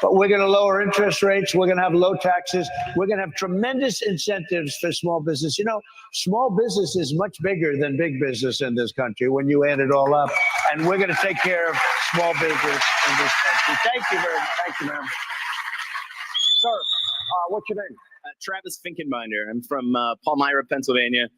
But we're going to lower interest rates. We're going to have low taxes. We're going to have tremendous incentives for small business. You know, small business is much bigger than big business in this country when you add it all up. And we're going to take care of small business in this country. Thank you very much. Thank you, ma'am. Sir, what's your name? Travis Finkenbinder. I'm from Palmyra, Pennsylvania.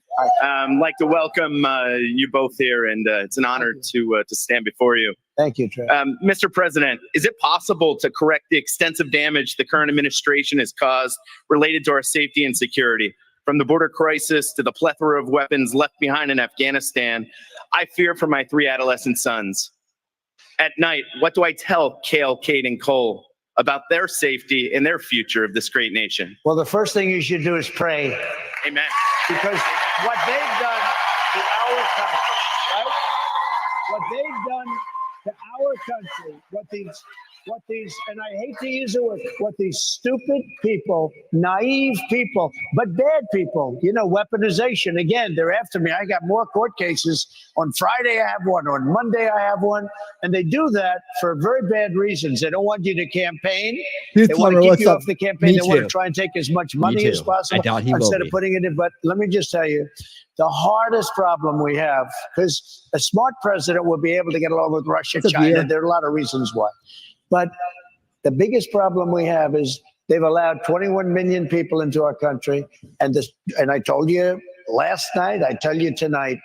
Like to welcome you both here, and it's an honor to stand before you. Thank you, Travis. Mr. President, is it possible to correct the extensive damage the current administration has caused related to our safety and security? From the border crisis to the plethora of weapons left behind in Afghanistan, I fear for my 3 adolescent sons. At night, what do I tell Kale, Kate, and Cole about their safety and their future of this great nation? Well, the first thing you should do is pray. Amen. Because what they've done to our country, right? What they've done to our country, what these, and I hate to use the word, what these stupid people, naive people, but bad people, you know, weaponization. Again, they're after me. I got more court cases. On Friday, I have one. On Monday, I have one. And they do that for very bad reasons. They don't want you to campaign. They want to keep you off the campaign. They want to try and take as much money as possible instead of putting it in. But let me just tell you, the hardest problem we have, because a smart president will be able to get along with Russia, China. There are a lot of reasons why. But the biggest problem we have is they've allowed 21 million people into our country. And I told you last night, I tell you tonight,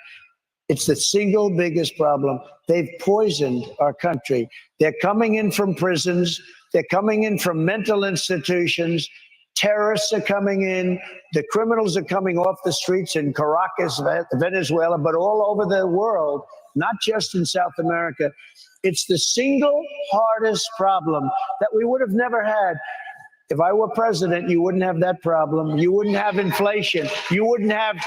it's the single biggest problem. They've poisoned our country. They're coming in from prisons. They're coming in from mental institutions. Terrorists are coming in. The criminals are coming off the streets in Caracas, Venezuela, but all over the world, not just in South America. It's the single hardest problem that we would have never had. If I were president, you wouldn't have that problem. You wouldn't have inflation. You wouldn't have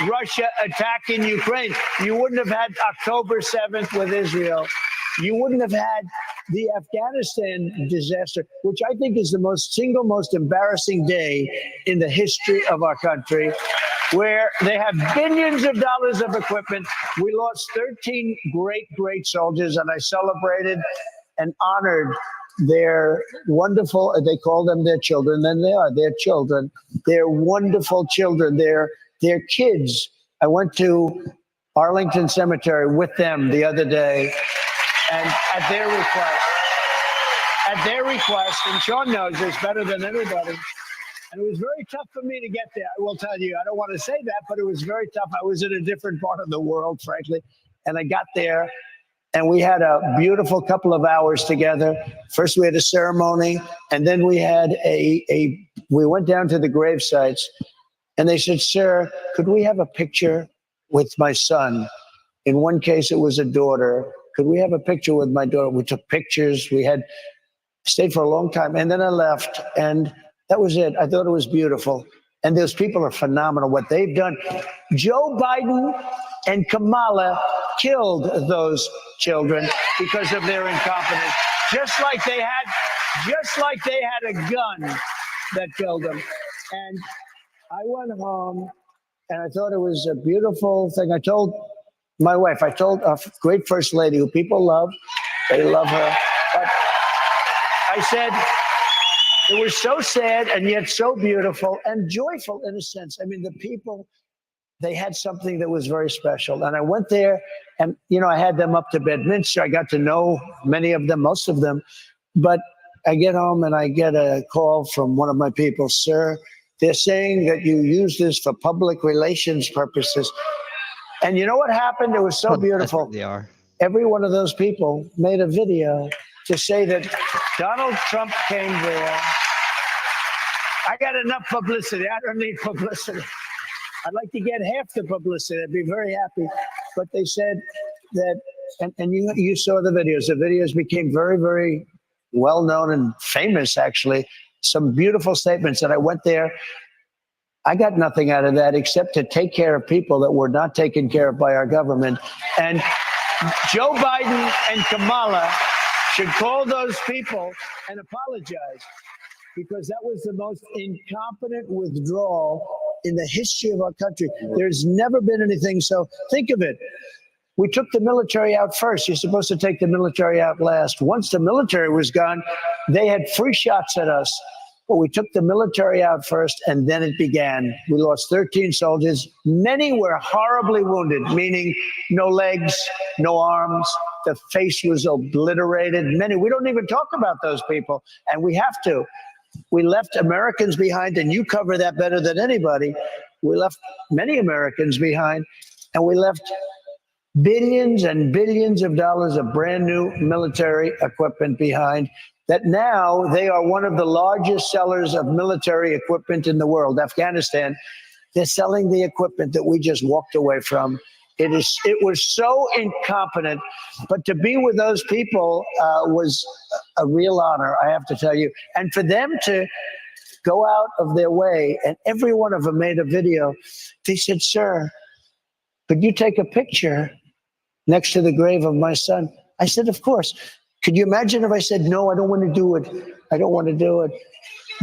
Russia attacking Ukraine. You wouldn't have had October 7th with Israel. You wouldn't have had the Afghanistan disaster, which I think is the single most embarrassing day in the history of our country, where they have billions of dollars of equipment. We lost 13 great soldiers, and I celebrated and honored their wonderful, they call them their children, and they are their children. They're wonderful children. They're kids. I went to Arlington Cemetery with them the other day, and at their request, and Sean knows this better than anybody, and it was very tough for me to get there, I will tell you. I don't want to say that, but it was very tough. I was in a different part of the world, frankly, and I got there, and we had a beautiful couple of hours together. First, we had a ceremony, and then we had we went down to the grave sites, and they said, "Sir, could we have a picture with my son?" In one case, it was a daughter. Could we have a picture with my daughter? We took pictures. We stayed for a long time, and then I left, and that was it. I thought it was beautiful. And those people are phenomenal, what they've done. Joe Biden and Kamala killed those children because of their incompetence, just like they had a gun that killed them. And I went home, and I thought it was a beautiful thing. I told my wife, I told our great first lady, who people love, they love her. But I said, it was so sad and yet so beautiful and joyful in a sense. I mean, the people, they had something that was very special. And I went there, and, I had them up to Bedminster. I got to know many of them, most of them. But I get home and I get a call from one of my people. "Sir, they're saying that you use this for public relations purposes." And you know what happened? It was so beautiful. They are. Every one of those people made a video to say that Donald Trump came there. I got enough publicity. I don't need publicity. I'd like to get half the publicity. I'd be very happy. But they said that, and you saw the videos. The videos became very, very well known and famous, actually. Some beautiful statements. And I went there. I got nothing out of that except to take care of people that were not taken care of by our government. And Joe Biden and Kamala should call those people and apologize, because that was the most incompetent withdrawal in the history of our country. There's never been anything. So think of it. We took the military out first. You're supposed to take the military out last. Once the military was gone, they had free shots at us. But we took the military out first, and then it began. We lost 13 soldiers. Many were horribly wounded, meaning no legs, no arms. The face was obliterated. Many, we don't even talk about those people, and we have to. We left Americans behind, and you cover that better than anybody. We left many Americans behind, and we left billions and billions of dollars of brand new military equipment behind, that now they are one of the largest sellers of military equipment in the world. Afghanistan, they're selling the equipment that we just walked away from. It was so incompetent, but to be with those people was a real honor, I have to tell you. And for them to go out of their way, and every one of them made a video. They said, "Sir, could you take a picture next to the grave of my son?" I said, "Of course." Could you imagine if I said, "No, I don't want to do it. I don't want to do it."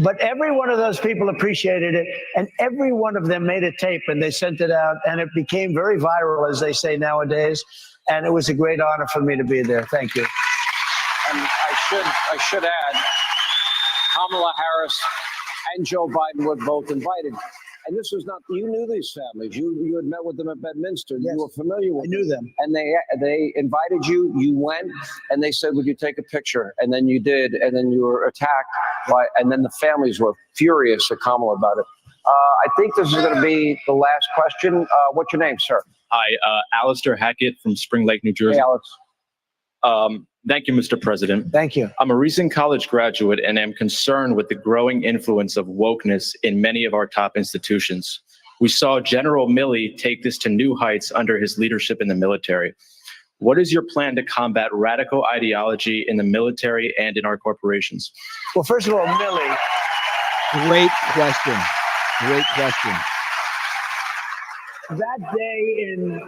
But every one of those people appreciated it, and every one of them made a tape, and they sent it out, and it became very viral, as they say nowadays. And it was a great honor for me to be there. Thank you. And I should add, Kamala Harris and Joe Biden were both invited. And this was not, you knew these families. You had met with them at Bedminster. Yes. You were familiar with them. I knew them. And they invited you. You went, and they said, "Would you take a picture?" And then you did, and then you were attacked and then the families were furious at Kamala about it. I think this is going to be the last question. What's your name, sir? Hi, Alistair Hackett from Spring Lake, New Jersey. Hey, Alex. Thank you, Mr. President. Thank you. I'm a recent college graduate and am concerned with the growing influence of wokeness in many of our top institutions. We saw General Milley take this to new heights under his leadership in the military. What is your plan to combat radical ideology in the military and in our corporations? Well, first of all, Milley, Great question. Great question. That day in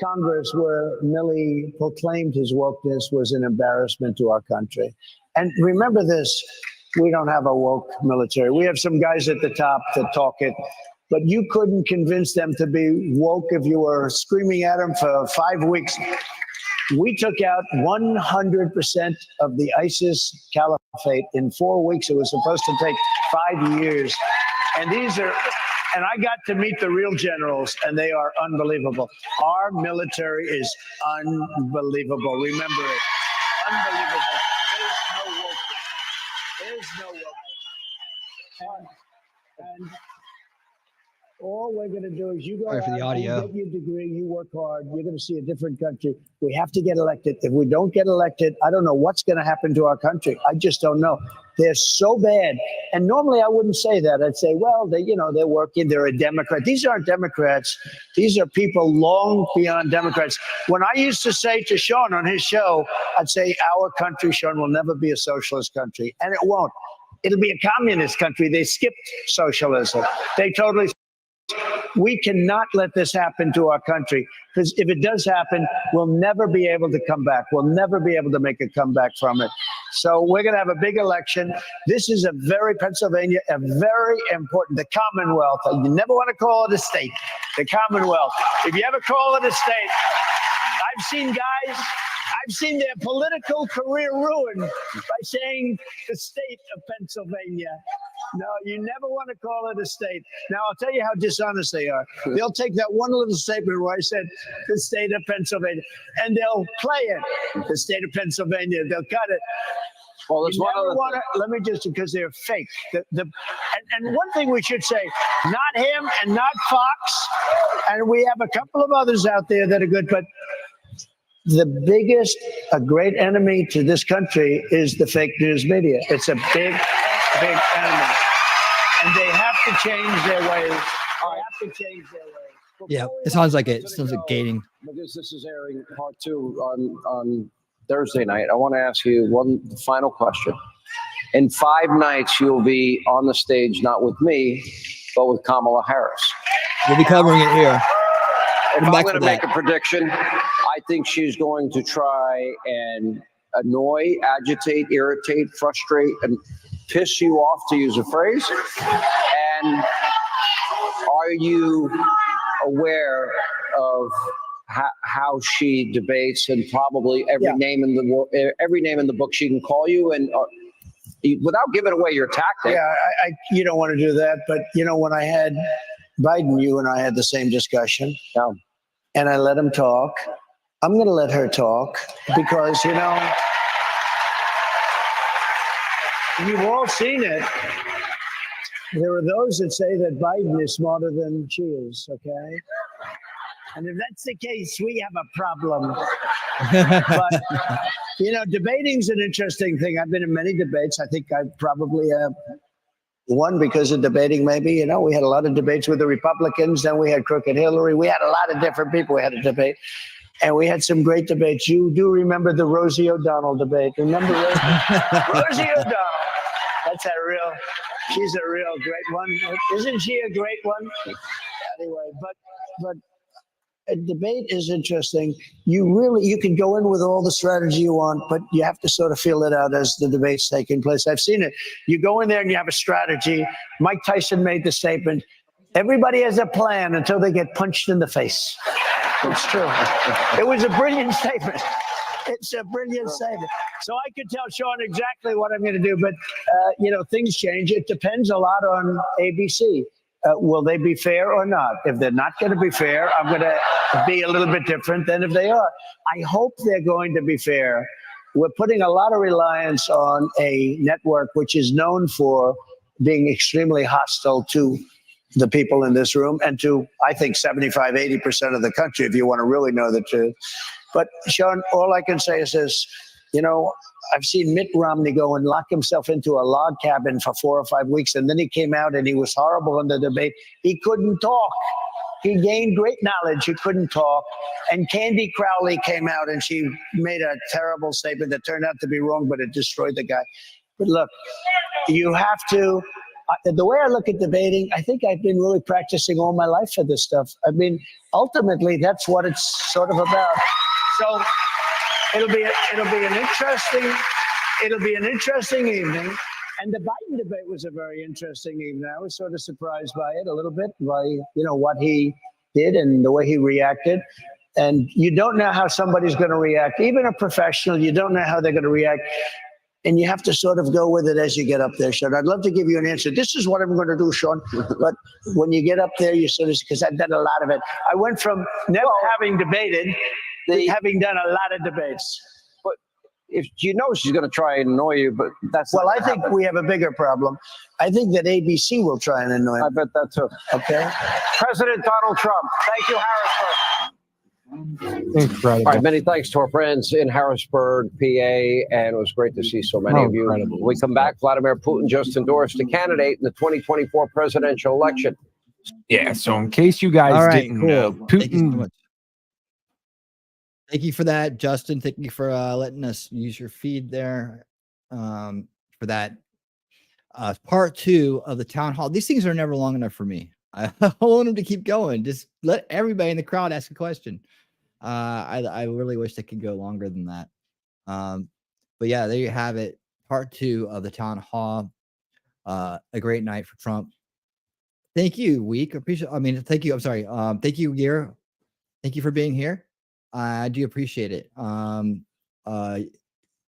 Congress where Milley proclaimed his wokeness was an embarrassment to our country. And remember this, we don't have a woke military. We have some guys at the top that talk it, but you couldn't convince them to be woke if you were screaming at them for 5 weeks. We took out 100% of the ISIS caliphate in 4 weeks. It was supposed to take 5 years. And and I got to meet the real generals, and they are unbelievable. Our military is unbelievable. Remember it. Unbelievable. There's no woke. And all we're going to do is you go out, you get your degree, you work hard, you're going to see a different country. We have to get elected. If we don't get elected, I don't know what's going to happen to our country. I just don't know. They're so bad. And normally I wouldn't say that. I'd say, well, they're working, they're a Democrat. These aren't Democrats. These are people long beyond Democrats. When I used to say to Sean on his show, I'd say, our country, Sean, will never be a socialist country. And it won't. It'll be a communist country. They skipped socialism. They totally. We cannot let this happen to our country, because if it does happen, we'll never be able to come back. We'll never be able to make a comeback from it. So we're going to have a big election. This is Pennsylvania, a very important, the Commonwealth. You never want to call it a state, the Commonwealth. If you ever call it a state, I've seen their political career ruined by saying the state of Pennsylvania. No, you never want to call it a state. Now, I'll tell you how dishonest they are. They'll take that one little statement where I said the state of Pennsylvania, and they'll play it, the state of Pennsylvania. They'll cut it. Well, there's one other thing. Let me just, because they're fake. And one thing we should say, not him and not Fox, and we have a couple of others out there that are good, but the biggest, a great enemy to this country is the fake news media. It's a big, big enemy. And they have to change their ways. They have to change their ways. Yeah, it sounds like it. It sounds like gating. Because this is airing part 2 on Thursday night, I want to ask you one final question. In 5 nights, you'll be on the stage, not with me, but with Kamala Harris. We'll be covering it here. If I'm going to make a prediction, I think she's going to try and annoy, agitate, irritate, frustrate, and piss you off, to use a phrase. And are you aware of how she debates, and probably every name in the book she can call you, and without giving away your tactic? Yeah, you don't want to do that, but when I had Biden, you and I had the same discussion. Yeah. And I let him talk. I'm going to let her talk because, you've all seen it. There are those that say that Biden is smarter than she is, okay? And if that's the case, we have a problem. But, debating's an interesting thing. I've been in many debates. I think I probably have won because of debating, maybe. We had a lot of debates with the Republicans. Then we had Crooked Hillary. We had a lot of different people we had to debate. And we had some great debates. You do remember the Rosie O'Donnell debate. Remember Rosie O'Donnell? She's a real great one. Isn't she a great one? Anyway, but a debate is interesting. You can go in with all the strategy you want, but you have to sort of feel it out as the debate's taking place. I've seen it. You go in there and you have a strategy. Mike Tyson made the statement, everybody has a plan until they get punched in the face. It's true. It was a brilliant statement. It's a brilliant statement. So I could tell Sean exactly what I'm going to do, but, things change. It depends a lot on ABC. Will they be fair or not? If they're not going to be fair, I'm going to be a little bit different than if they are. I hope they're going to be fair. We're putting a lot of reliance on a network which is known for being extremely hostile to the people in this room and to, I think, 75, 80% of the country, if you want to really know the truth. But, Sean, all I can say is this. I've seen Mitt Romney go and lock himself into a log cabin for 4 or 5 weeks, and then he came out and he was horrible in the debate. He couldn't talk. He gained great knowledge. He couldn't talk. And Candy Crowley came out and she made a terrible statement that turned out to be wrong, but it destroyed the guy. But look, you have to the way I look at debating, I think I've been really practicing all my life for this stuff. I mean, ultimately, that's what it's sort of about. So it'll be an interesting evening. And the Biden debate was a very interesting evening. I was sort of surprised by it a little bit, by what he did and the way he reacted. And you don't know how somebody's going to react. Even a professional, you don't know how they're going to react. And you have to sort of go with it as you get up there, Sean. I'd love to give you an answer. This is what I'm going to do, Sean. But when you get up there, you sort of, because I've done a lot of it. I went from never having debated to having done a lot of debates. But if you know she's going to try and annoy you, but that's well, I think we have a bigger problem. I think that ABC will try and annoy him. I bet that too. Okay. President Donald Trump. Thank you, Harrisburg. Incredible. All right, many thanks to our friends in Harrisburg, PA, and it was great to see so many of you. Incredible. When we come back, Vladimir Putin just endorsed a candidate in the 2024 presidential election. Yeah, so in case you guys All right, didn't cool. know, Thank you so Putin. much. Thank you for that, Justin. Thank you for letting us use your feed there for that part 2 of the town hall. These things are never long enough for me. I want them to keep going. Just let everybody in the crowd ask a question. I really wish they could go longer than that. But yeah, there you have it. Part 2 of the town hall. A great night for Trump. Thank you, Week. Thank you. I'm sorry. Thank you, Gear. Thank you for being here. I do appreciate it.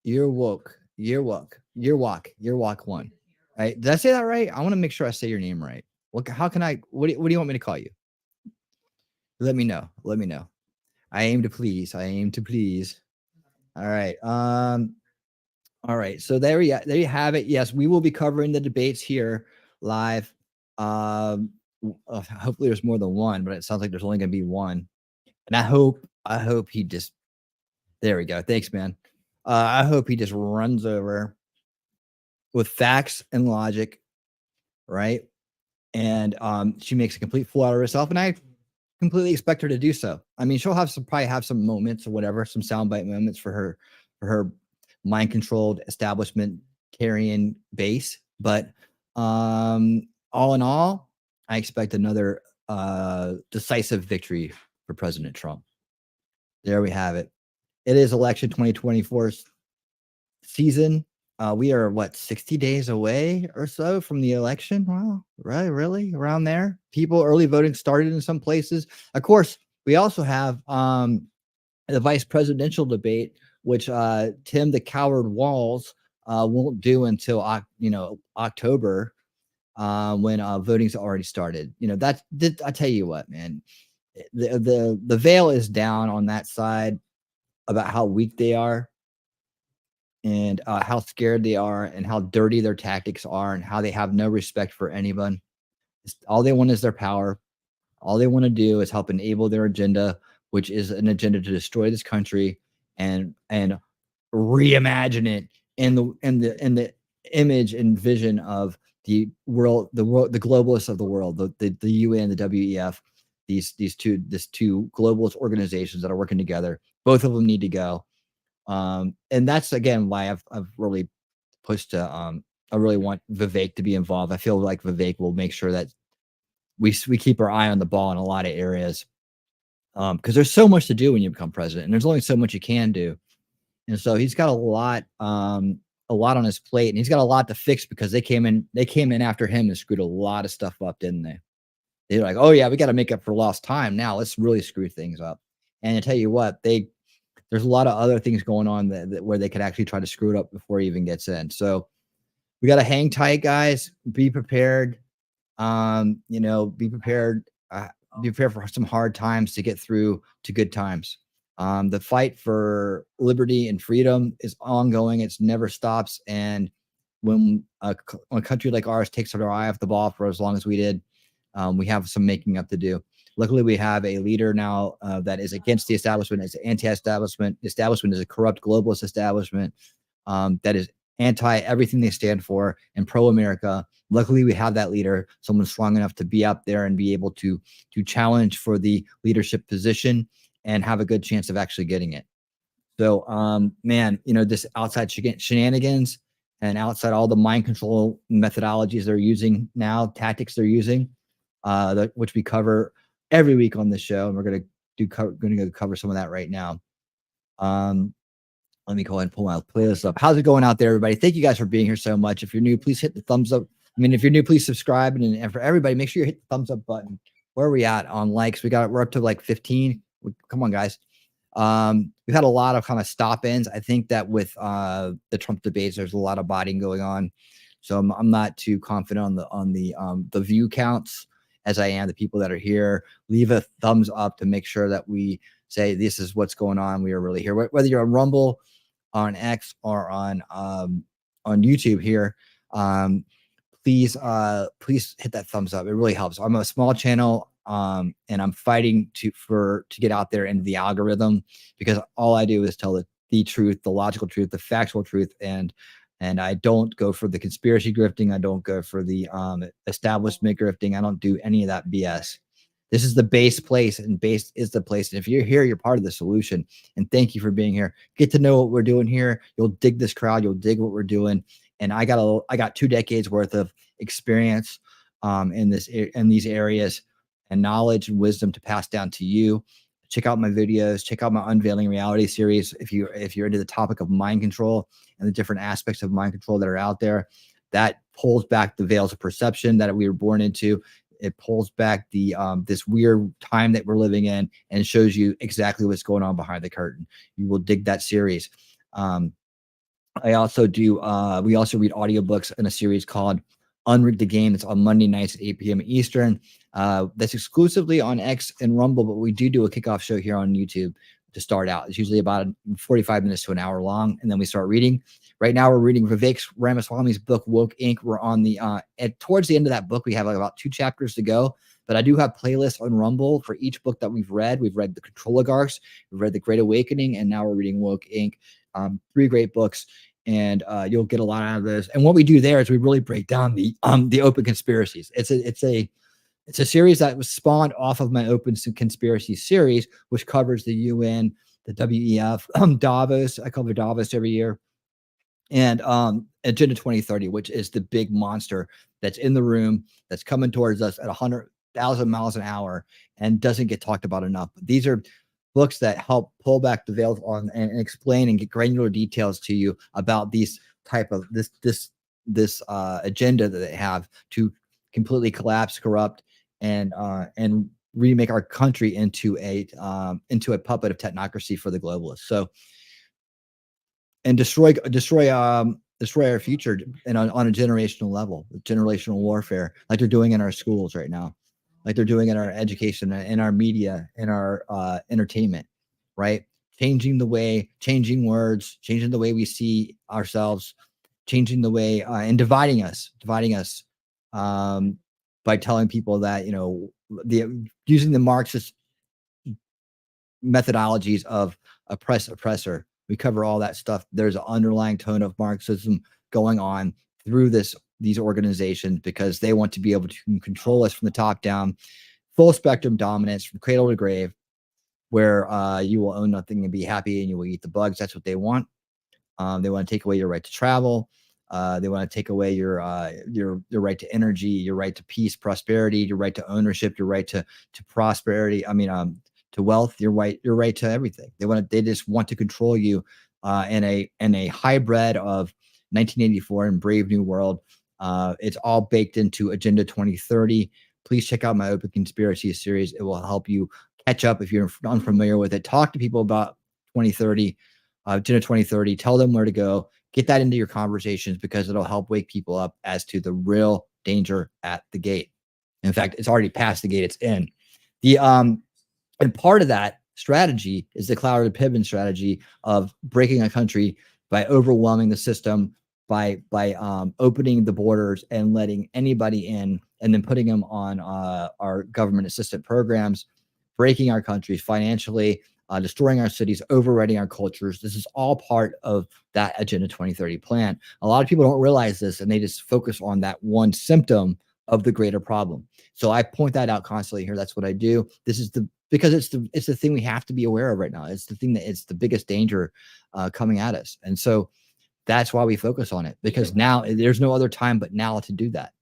You're woke. You're woke. You're walk one. Right? Did I say that right? I want to make sure I say your name right. How can I? What do you want me to call you? Let me know. Let me know. I aim to please. All right. All right. So there you have it. Yes, we will be covering the debates here live. Hopefully there's more than one, but it sounds like there's only going to be one. And I hope he just. There we go. Thanks, man. I hope he just runs over with facts and logic, right? And she makes a complete fool out of herself, and I completely expect her to do so. I mean, she'll probably have some moments or whatever, some soundbite moments for her mind-controlled establishment carrying base. But all in all, I expect another decisive victory for President Trump. There we have it. It is election 2024 season. We are 60 days away or so from the election. Wow, really around there. Early voting started in some places. Of course, we also have the vice presidential debate, which Tim the Coward Walls won't do until October, when voting's already started. I tell you what, man, the veil is down on that side about how weak they are. And how scared they are and how dirty their tactics are and how they have no respect for anyone. All they want is their power. All they want to do is help enable their agenda, which is an agenda to destroy this country and reimagine it in the image and vision of the globalists of the world, the UN, the WEF, these two globalist organizations that are working together. Both of them need to go. And that's again why I've really pushed to I really want Vivek to be involved. I feel like Vivek will make sure that we keep our eye on the ball in a lot of areas, because there's so much to do when you become president, and there's only so much you can do. And so he's got a lot on his plate, and he's got a lot to fix because they came in after him and screwed a lot of stuff up, didn't they? They're like, oh yeah, we got to make up for lost time now. Let's really screw things up. And I tell you what, there's a lot of other things going on where they could actually try to screw it up before he even gets in. So we got to hang tight, guys. Be prepared. Be prepared. Be prepared for some hard times to get through to good times. The fight for liberty and freedom is ongoing. It never stops. And when a country like ours takes their eye off the ball for as long as we did, we have some making up to do. Luckily, we have a leader now that is against the establishment, is anti-establishment. The establishment is a corrupt globalist establishment that is anti everything they stand for and pro-America. Luckily, we have that leader, someone strong enough to be up there and be able to challenge for the leadership position and have a good chance of actually getting it. So, man, this outside shenanigans and outside all the mind control methodologies they're using now, tactics they're using, which we cover every week on the show, and we're going to cover some of that right now. Let me go ahead and pull my playlist up. How's it going out there, everybody? Thank you guys for being here so much. If you're new, please hit the thumbs up. I mean, if you're new, please subscribe, and for everybody, make sure you hit the thumbs up button. Where are we at on likes? We're up to like 15. Come on, guys. We've had a lot of kind of stop-ins. I think that with the Trump debates, there's a lot of botting going on, so I'm not too confident on the view counts as I am the people that are here. Leave a thumbs up to make sure that we say this is what's going on. We are really here. Whether you're on Rumble, on X, or on YouTube here, please hit that thumbs up. It really helps. I'm a small channel. And I'm fighting to get out there into the algorithm, because all I do is tell the truth, the logical truth, the factual truth, and I don't go for the conspiracy grifting. I don't go for the establishment grifting. I don't do any of that BS. This is the base place, and base is the place. And if you're here, you're part of the solution. And thank you for being here. Get to know what we're doing here. You'll dig this crowd. You'll dig what we're doing. And I got 2 decades worth of experience in these areas, and knowledge and wisdom to pass down to you. Check out my videos. Check out my Unveiling reality series if you're into the topic of mind control and the different aspects of mind control that are out there. That pulls back the veils of perception that we were born into. It pulls back the this weird time that we're living in, and shows you exactly what's going on behind the curtain. You will dig that series. I also do. We also read audiobooks in a series called Unrig the Game. It's on Monday nights at 8 p.m. Eastern. That's exclusively on X and Rumble, but we do a kickoff show here on YouTube to start out. It's usually about 45 minutes to an hour long, and then we start reading. Right now, we're reading Vivek Ramaswamy's book, Woke Inc. We're on the towards the end of that book. We have like about 2 chapters to go, but I do have playlists on Rumble for each book that we've read. We've read The Control Oligarchs, we've read The Great Awakening, and now we're reading Woke Inc. 3 great books. And you'll get a lot out of this. And what we do there is we really break down the open conspiracies. It's a series that was spawned off of my open conspiracy series, which covers the UN, the WEF, Davos. I cover Davos every year, and Agenda 2030, which is the big monster that's in the room, that's coming towards us at 100,000 miles an hour and doesn't get talked about enough. These are books that help pull back the veils on and explain and get granular details to you about these type of this agenda that they have to completely collapse, corrupt, and remake our country into a puppet of technocracy for the globalists. So, and destroy our future and on a generational level, generational warfare, like they're doing in our schools right now, like they're doing in our education, in our media, in our entertainment, right? Changing words, changing the way we see ourselves, changing the way and dividing us by telling people that, using the Marxist methodologies of oppressor. We cover all that stuff. There's an underlying tone of Marxism going on through these organizations, because they want to be able to control us from the top down, full spectrum dominance from cradle to grave, where you will own nothing and be happy and you will eat the bugs. That's what they want. They want to take away your right to travel. They want to take away your right to energy, your right to peace, prosperity, your right to ownership, your right to prosperity. To wealth, your right to everything. They just want to control you in a hybrid of 1984 and Brave New World. It's all baked into Agenda 2030. Please check out my Open Conspiracy series. It will help you catch up if you're unfamiliar with it. Talk to people about 2030, Agenda 2030. Tell them where to go. Get that into your conversations, because it'll help wake people up as to the real danger at the gate. In fact, it's already past the gate. It's in. And part of that strategy is the Cloud Piven strategy of breaking a country by overwhelming the system, by opening the borders and letting anybody in, and then putting them on our government assistant programs, breaking our countries financially, destroying our cities, overriding our cultures. This is all part of that Agenda 2030 plan. A lot of people don't realize this, and they just focus on that one symptom of the greater problem. So I point that out constantly here. That's what I do. Because it's the thing we have to be aware of right now. It's the thing it's the biggest danger coming at us. And so That's why we focus on it, because now there's no other time but now to do that.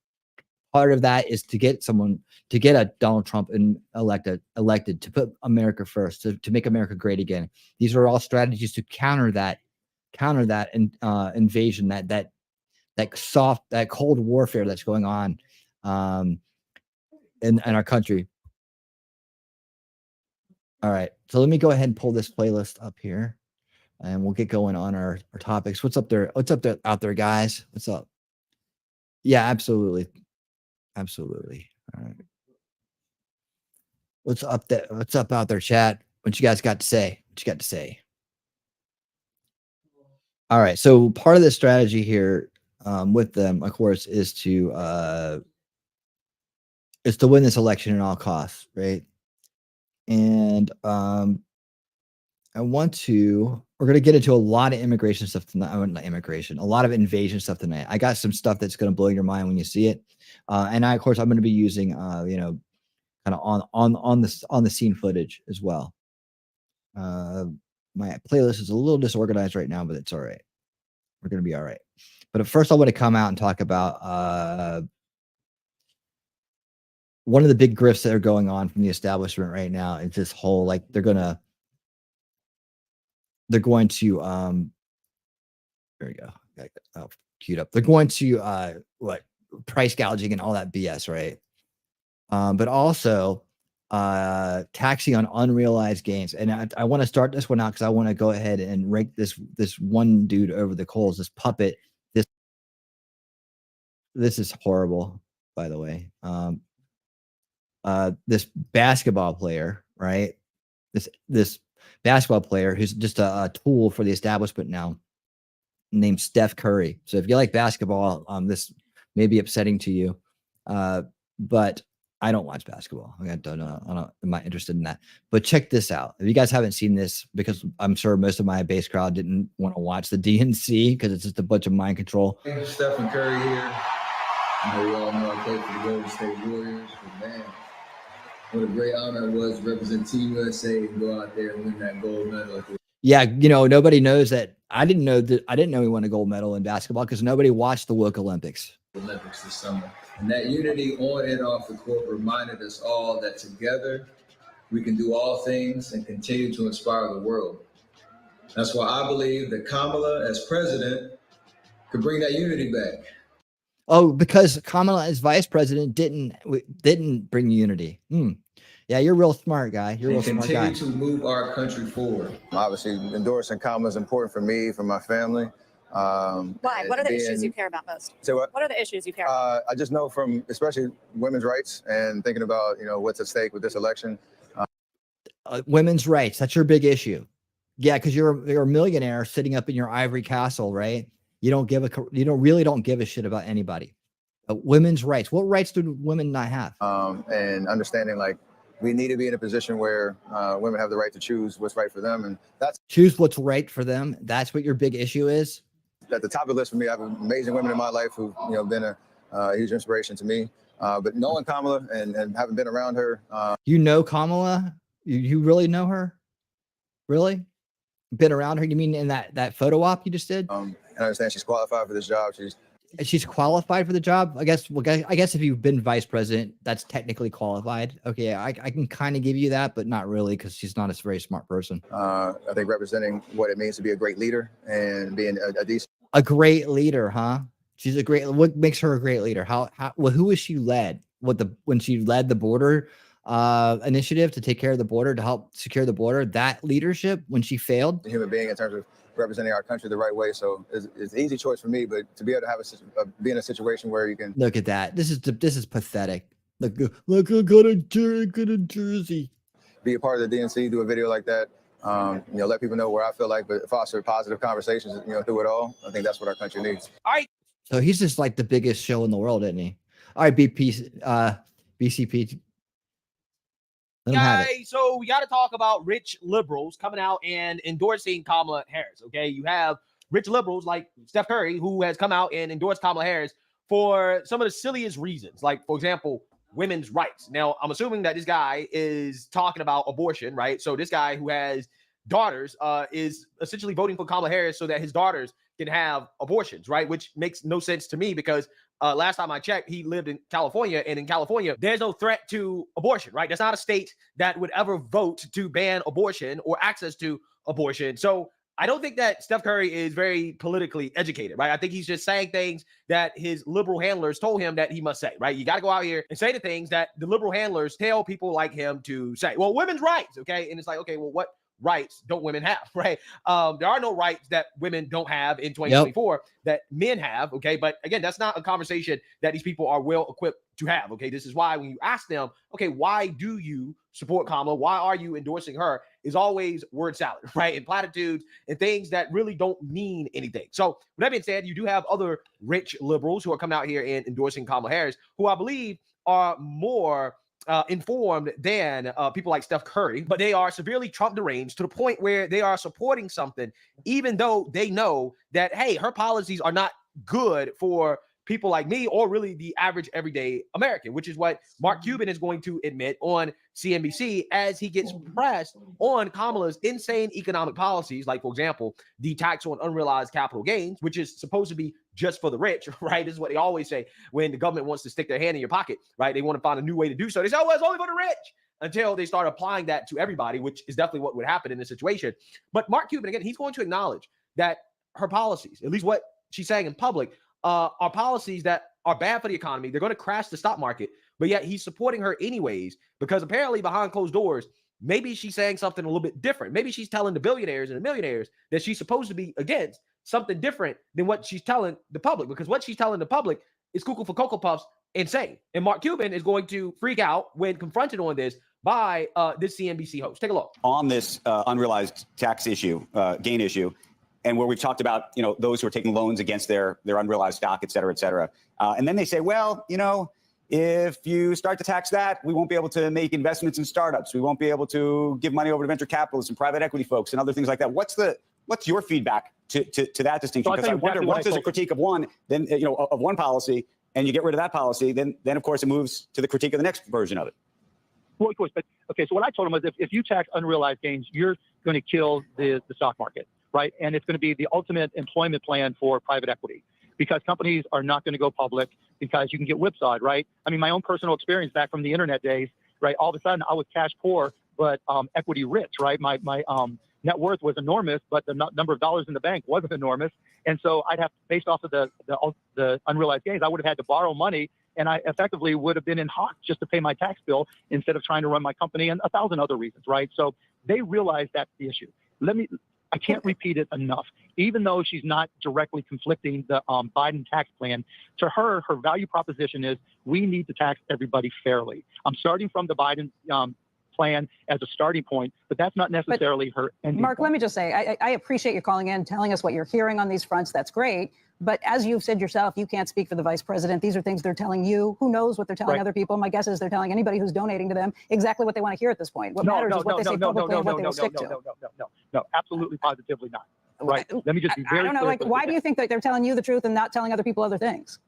Part of that is to get a Donald Trump elected to put America first, to make America great again. These are all strategies to counter that invasion, that cold warfare that's going on in our country. All right, so let me go ahead and pull this playlist up here, and we'll get going on our topics. What's up there? What's up there out there, guys? What's up? Yeah, absolutely. Absolutely. All right. What's up there? What's up out there, chat? What you guys got to say? What you got to say? All right. So part of the strategy here with them, of course, is to win this election at all costs, right? And we're going to get into a lot of immigration stuff tonight. Not immigration, a lot of invasion stuff tonight. I got some stuff that's going to blow your mind when you see it. And of course, I'm going to be using, kind of on the scene footage as well. My playlist is a little disorganized right now, but it's all right. We're going to be all right. But at first, I want to come out and talk about one of the big grifts that are going on from the establishment right now. Is this whole, like, they're going to there we go. Oh, queued up. They're going to price gouging and all that BS, right? But also taxing on unrealized gains. And I want to start this one out because I want to go ahead and rank this one dude over the coals, this puppet. This is horrible, by the way. This basketball player, right? This basketball player who's just a tool for the establishment now, named Steph Curry. So if you like basketball, this may be upsetting to you, but I don't watch basketball. I don't know. I'm not interested in that. But check this out. If you guys haven't seen this, because I'm sure most of my base crowd didn't want to watch the DNC because it's just a bunch of mind control. Stephen Curry here. I know you all know I played for the Golden State Warriors, but man, what a great honor it was to represent Team USA and go out there and win that gold medal. Yeah, nobody knows that. I didn't know he won a gold medal in basketball because nobody watched the Woke Olympics. Olympics this summer. And that unity on and off the court reminded us all that together we can do all things and continue to inspire the world. That's why I believe that Kamala, as president, could bring that unity back. Oh, because Kamala as vice president didn't bring unity. Yeah, you're a real smart guy. You're a real smart guy. Continue to move our country forward. Obviously, endorsing Kamala is important for me, for my family. Why? What are the issues you care about most? Say what? What are the issues you care about? I just know from especially women's rights and thinking about what's at stake with this election. Women's rights, that's your big issue. Yeah, because you're a millionaire sitting up in your ivory castle, right? You don't really give a shit about anybody. Women's rights. What rights do women not have? And understanding like we need to be in a position where women have the right to choose what's right for them, and that's choose what's right for them. That's what your big issue is. At the top of the list for me, I have amazing women in my life who've been a huge inspiration to me. But knowing Kamala and having been around her, Kamala, you really know her, really been around her. You mean in that photo op you just did? And I understand she's qualified for this job. She's qualified for the job. I guess if you've been vice president, that's technically qualified. Okay, I can kind of give you that, but not really because she's not a very smart person. I think representing what it means to be a great leader and being a decent. A great leader, huh? She's a great. What makes her a great leader? Who has she led? When she led the border initiative to take care of the border, to help secure the border, that leadership when she failed. A human being in terms of representing our country the right way. So it's an easy choice for me, but to be able to have be in a situation where you can look at that. This is pathetic. Look, I got a jersey. Be a part of the DNC, do a video like that. Let people know where I feel like, but foster positive conversations, through it all. I think that's what our country needs. All right. So he's just like the biggest show in the world, isn't he? All right, BCP. Okay, so we got to talk about rich liberals coming out and endorsing Kamala Harris. Okay, you have rich liberals like Steph Curry who has come out and endorsed Kamala Harris for some of the silliest reasons, like, for example, women's rights. Now, I'm assuming that this guy is talking about abortion, right? So this guy who has daughters is essentially voting for Kamala Harris so that his daughters can have abortions, right? Which makes no sense to me because last time I checked, he lived in California, and in California, there's no threat to abortion, right? That's not a state that would ever vote to ban abortion or access to abortion. So I don't think that Steph Curry is very politically educated, right? I think he's just saying things that his liberal handlers told him that he must say, right? You got to go out here and say the things that the liberal handlers tell people like him to say. Well, women's rights, okay? And it's like, okay, well, what rights don't women have, right? There are no rights that women don't have in 2024 that men have, okay? But again, that's not a conversation that these people are well equipped to have, okay? This is why when you ask them, okay, why do you support Kamala? Why are you endorsing her? Is always word salad, right? And platitudes and things that really don't mean anything. So with that being said, you do have other rich liberals who are coming out here and endorsing Kamala Harris, who I believe are more informed than people like Steph Curry, but they are severely Trump deranged to the point where they are supporting something, even though they know that, hey, her policies are not good for people like me or really the average everyday American, which is what Mark Cuban is going to admit on CNBC as he gets pressed on Kamala's insane economic policies, like, for example, the tax on unrealized capital gains, which is supposed to be just for the rich, right? This is what they always say when the government wants to stick their hand in your pocket, right? They want to find a new way to do so. They say, oh, well, it's only for the rich, until they start applying that to everybody, which is definitely what would happen in this situation. But Mark Cuban, again, he's going to acknowledge that her policies, at least what she's saying in public, are policies that are bad for the economy. They're going to crash the stock market, but yet he's supporting her anyways, because apparently behind closed doors, maybe she's saying something a little bit different. Maybe she's telling the billionaires and the millionaires that she's supposed to be against something different than what she's telling the public, because what she's telling the public is cuckoo for Cocoa Puffs insane. And Mark Cuban is going to freak out when confronted on this by this CNBC host. Take a look. On this unrealized tax issue, gain issue, and where we've talked about, those who are taking loans against their unrealized stock, et cetera, et cetera. And then they say, well, if you start to tax that, we won't be able to make investments in startups. We won't be able to give money over to venture capitalists and private equity folks and other things like that. What's your feedback to that distinction? Because I wonder, once there's a critique of one, then of one policy, and you get rid of that policy, then of course it moves to the critique of the next version of it. Well, of course, but okay. So what I told him was, if you tax unrealized gains, you're going to kill the stock market, right? And it's going to be the ultimate employment plan for private equity, because companies are not going to go public because you can get whipsawed, right? I mean, my own personal experience back from the internet days, right? All of a sudden, I was cash poor, but equity rich, right? My net worth was enormous, but the number of dollars in the bank wasn't enormous. And so I'd have, based off of the unrealized gains, I would have had to borrow money, and I effectively would have been in hock just to pay my tax bill instead of trying to run my company, and 1,000 other reasons, right? So they realize that's the issue. I can't repeat it enough. Even though she's not directly conflicting the Biden tax plan, to her value proposition is we need to tax everybody fairly. I'm starting from the Biden plan as a starting point, but that's not necessarily her ending Mark, point. let me just say, I appreciate you calling in, telling us what you're hearing on these fronts. That's great. But as you've said yourself, you can't speak for the vice president. These are things they're telling you. Who knows what they're telling other people? My guess is they're telling anybody who's donating to them exactly what they want to hear at this point. What matters is what they say publicly and what they will stick to. No, absolutely, positively not. Right. Let me just be very I don't know. clear. Like, why do you think that they're telling you the truth and not telling other people other things?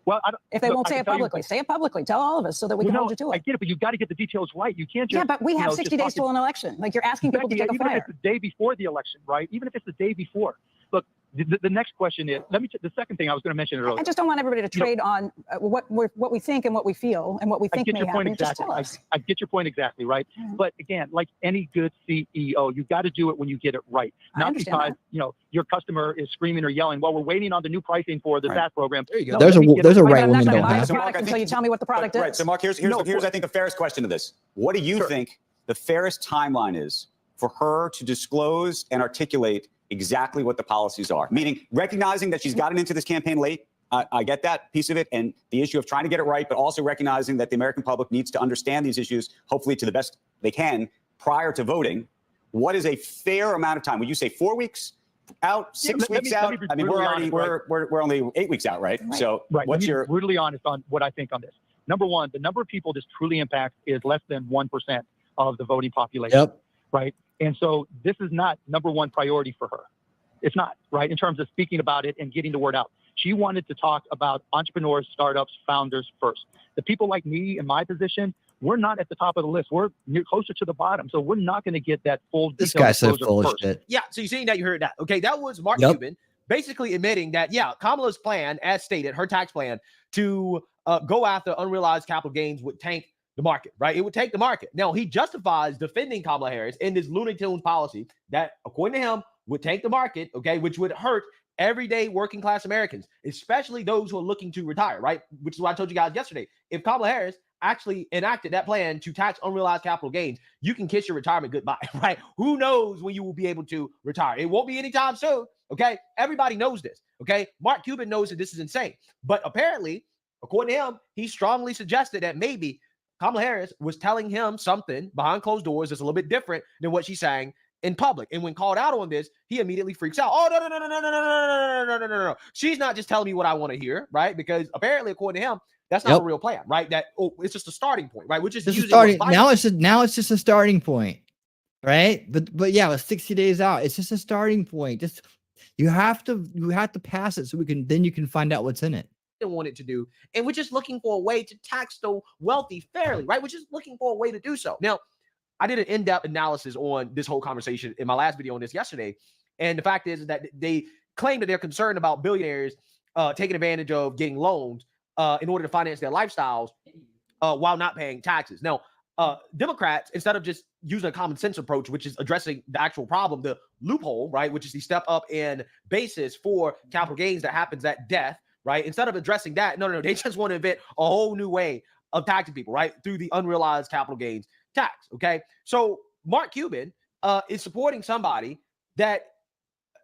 Well, if they won't say it publicly, say it publicly. Tell all of us so that we can hold you to it. I get it, but you've got to get the details right. You can't just. Yeah, but we have 60 days till an election. Like, you're asking people to take a even fire. if it's the day before the election, right? Even if it's the day before. Look, the next question is, the second thing I was going to mention earlier. I just don't want everybody to trade on what we think and what we feel and what we think may happen. Exactly. Just tell us. I get your point exactly, right? But again, like any good CEO, you've got to do it when you get it right. Not because your customer is screaming or yelling, well, we're waiting on the new pricing for the SaaS program. There you go. No, there's a right woman don't buy have. the product until you tell me what the product is. Right. So Mark, here's I think the fairest question to this. What do you think the fairest timeline is for her to disclose and articulate exactly what the policies are? Meaning recognizing that she's gotten into this campaign late. I get that piece of it, and the issue of trying to get it right, but also recognizing that the American public needs to understand these issues, hopefully to the best they can, prior to voting. What is a fair amount of time? Would you say 4 weeks out, 6 weeks out? I mean, we're only 8 weeks out, right? So what's your brutally honest on what I think on this? Number one, the number of people this truly impacts is less than 1% of the voting population. Yep. Right. And so this is not number one priority for her. It's not, right, in terms of speaking about it and getting the word out. She wanted to talk about entrepreneurs, startups, founders first. The people like me in my position, we're not at the top of the list. We're closer to the bottom. So we're not going to get that full. This guy's so full of shit. Yeah. So you're saying that you heard that. Okay. That was Mark Cuban basically admitting that, yeah, Kamala's plan, as stated, her tax plan to go after unrealized capital gains would tank the market, right? It would take the market. Now, he justifies defending Kamala Harris in this Looney Tunes policy that, according to him, would tank the market, okay, which would hurt everyday working class Americans, especially those who are looking to retire, right? Which is what I told you guys yesterday. If Kamala Harris actually enacted that plan to tax unrealized capital gains, you can kiss your retirement goodbye, right? Who knows when you will be able to retire? It won't be anytime soon, okay? Everybody knows this, okay? Mark Cuban knows that this is insane. But apparently, according to him, he strongly suggested that maybe Kamala Harris was telling him something behind closed doors that's a little bit different than what she's saying in public. And when called out on this, he immediately freaks out. Oh, no. She's not just telling me what I want to hear, right? Because apparently, according to him, that's not a real plan, right? That, it's just a starting point, right? Which is starting. Now it's just a starting point, right? But yeah, with 60 days out, it's just a starting point. Just you have to pass it so then you can find out what's in it. Wanted to do, and we're just looking for a way to tax the wealthy fairly, right? We're just looking for a way to do so. Now, I did an in-depth analysis on this whole conversation in my last video on this yesterday, and the fact is that they claim that they're concerned about billionaires taking advantage of getting loans in order to finance their lifestyles while not paying taxes. Now, Democrats, instead of just using a common sense approach, which is addressing the actual problem, the loophole, right, which is the step up in basis for capital gains that happens at death, right? Instead of addressing that, no, they just want to invent a whole new way of taxing people, right? Through the unrealized capital gains tax, okay? So Mark Cuban is supporting somebody that,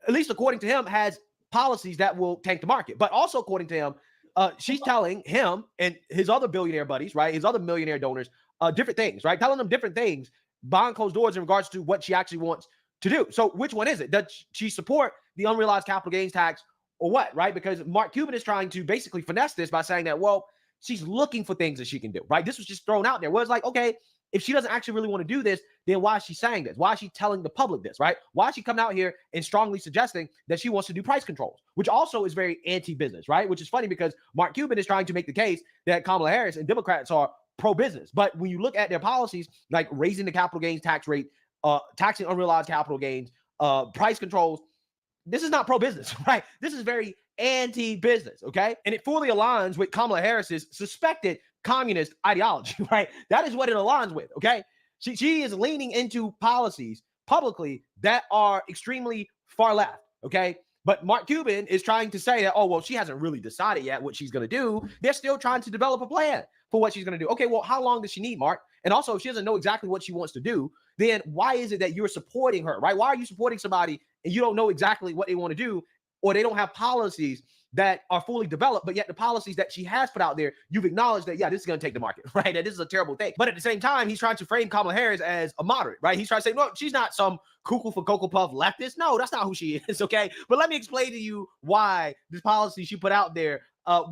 at least according to him, has policies that will tank the market. But also according to him, she's telling him and his other billionaire buddies, right? His other millionaire donors, different things, right? Telling them different things behind closed doors in regards to what she actually wants to do. So which one is it? Does she support the unrealized capital gains tax or what, right? Because Mark Cuban is trying to basically finesse this by saying that, well, she's looking for things that she can do, right? This was just thrown out there. Well, it's like, okay, if she doesn't actually really want to do this, then why is she saying this? Why is she telling the public this, right? Why is she coming out here and strongly suggesting that she wants to do price controls, which also is very anti-business, right? Which is funny because Mark Cuban is trying to make the case that Kamala Harris and Democrats are pro-business. But when you look at their policies, like raising the capital gains tax rate, taxing unrealized capital gains, price controls, this is not pro-business, right? This is very anti-business, okay? And it fully aligns with Kamala Harris's suspected communist ideology, right? That is what it aligns with, okay? She is leaning into policies publicly that are extremely far left, okay? But Mark Cuban is trying to say that, oh, well, she hasn't really decided yet what she's going to do. They're still trying to develop a plan for what she's going to do. Okay, well, how long does she need, Mark? And also, if she doesn't know exactly what she wants to do, then why is it that you're supporting her, right? Why are you supporting somebody and you don't know exactly what they want to do, or they don't have policies that are fully developed, but yet the policies that she has put out there, you've acknowledged that, yeah, this is going to take the market, right? That this is a terrible thing. But at the same time, he's trying to frame Kamala Harris as a moderate, right? He's trying to say, no, she's not some cuckoo for Cocoa Puff leftist. No, that's not who she is, okay? But let me explain to you why this policy she put out there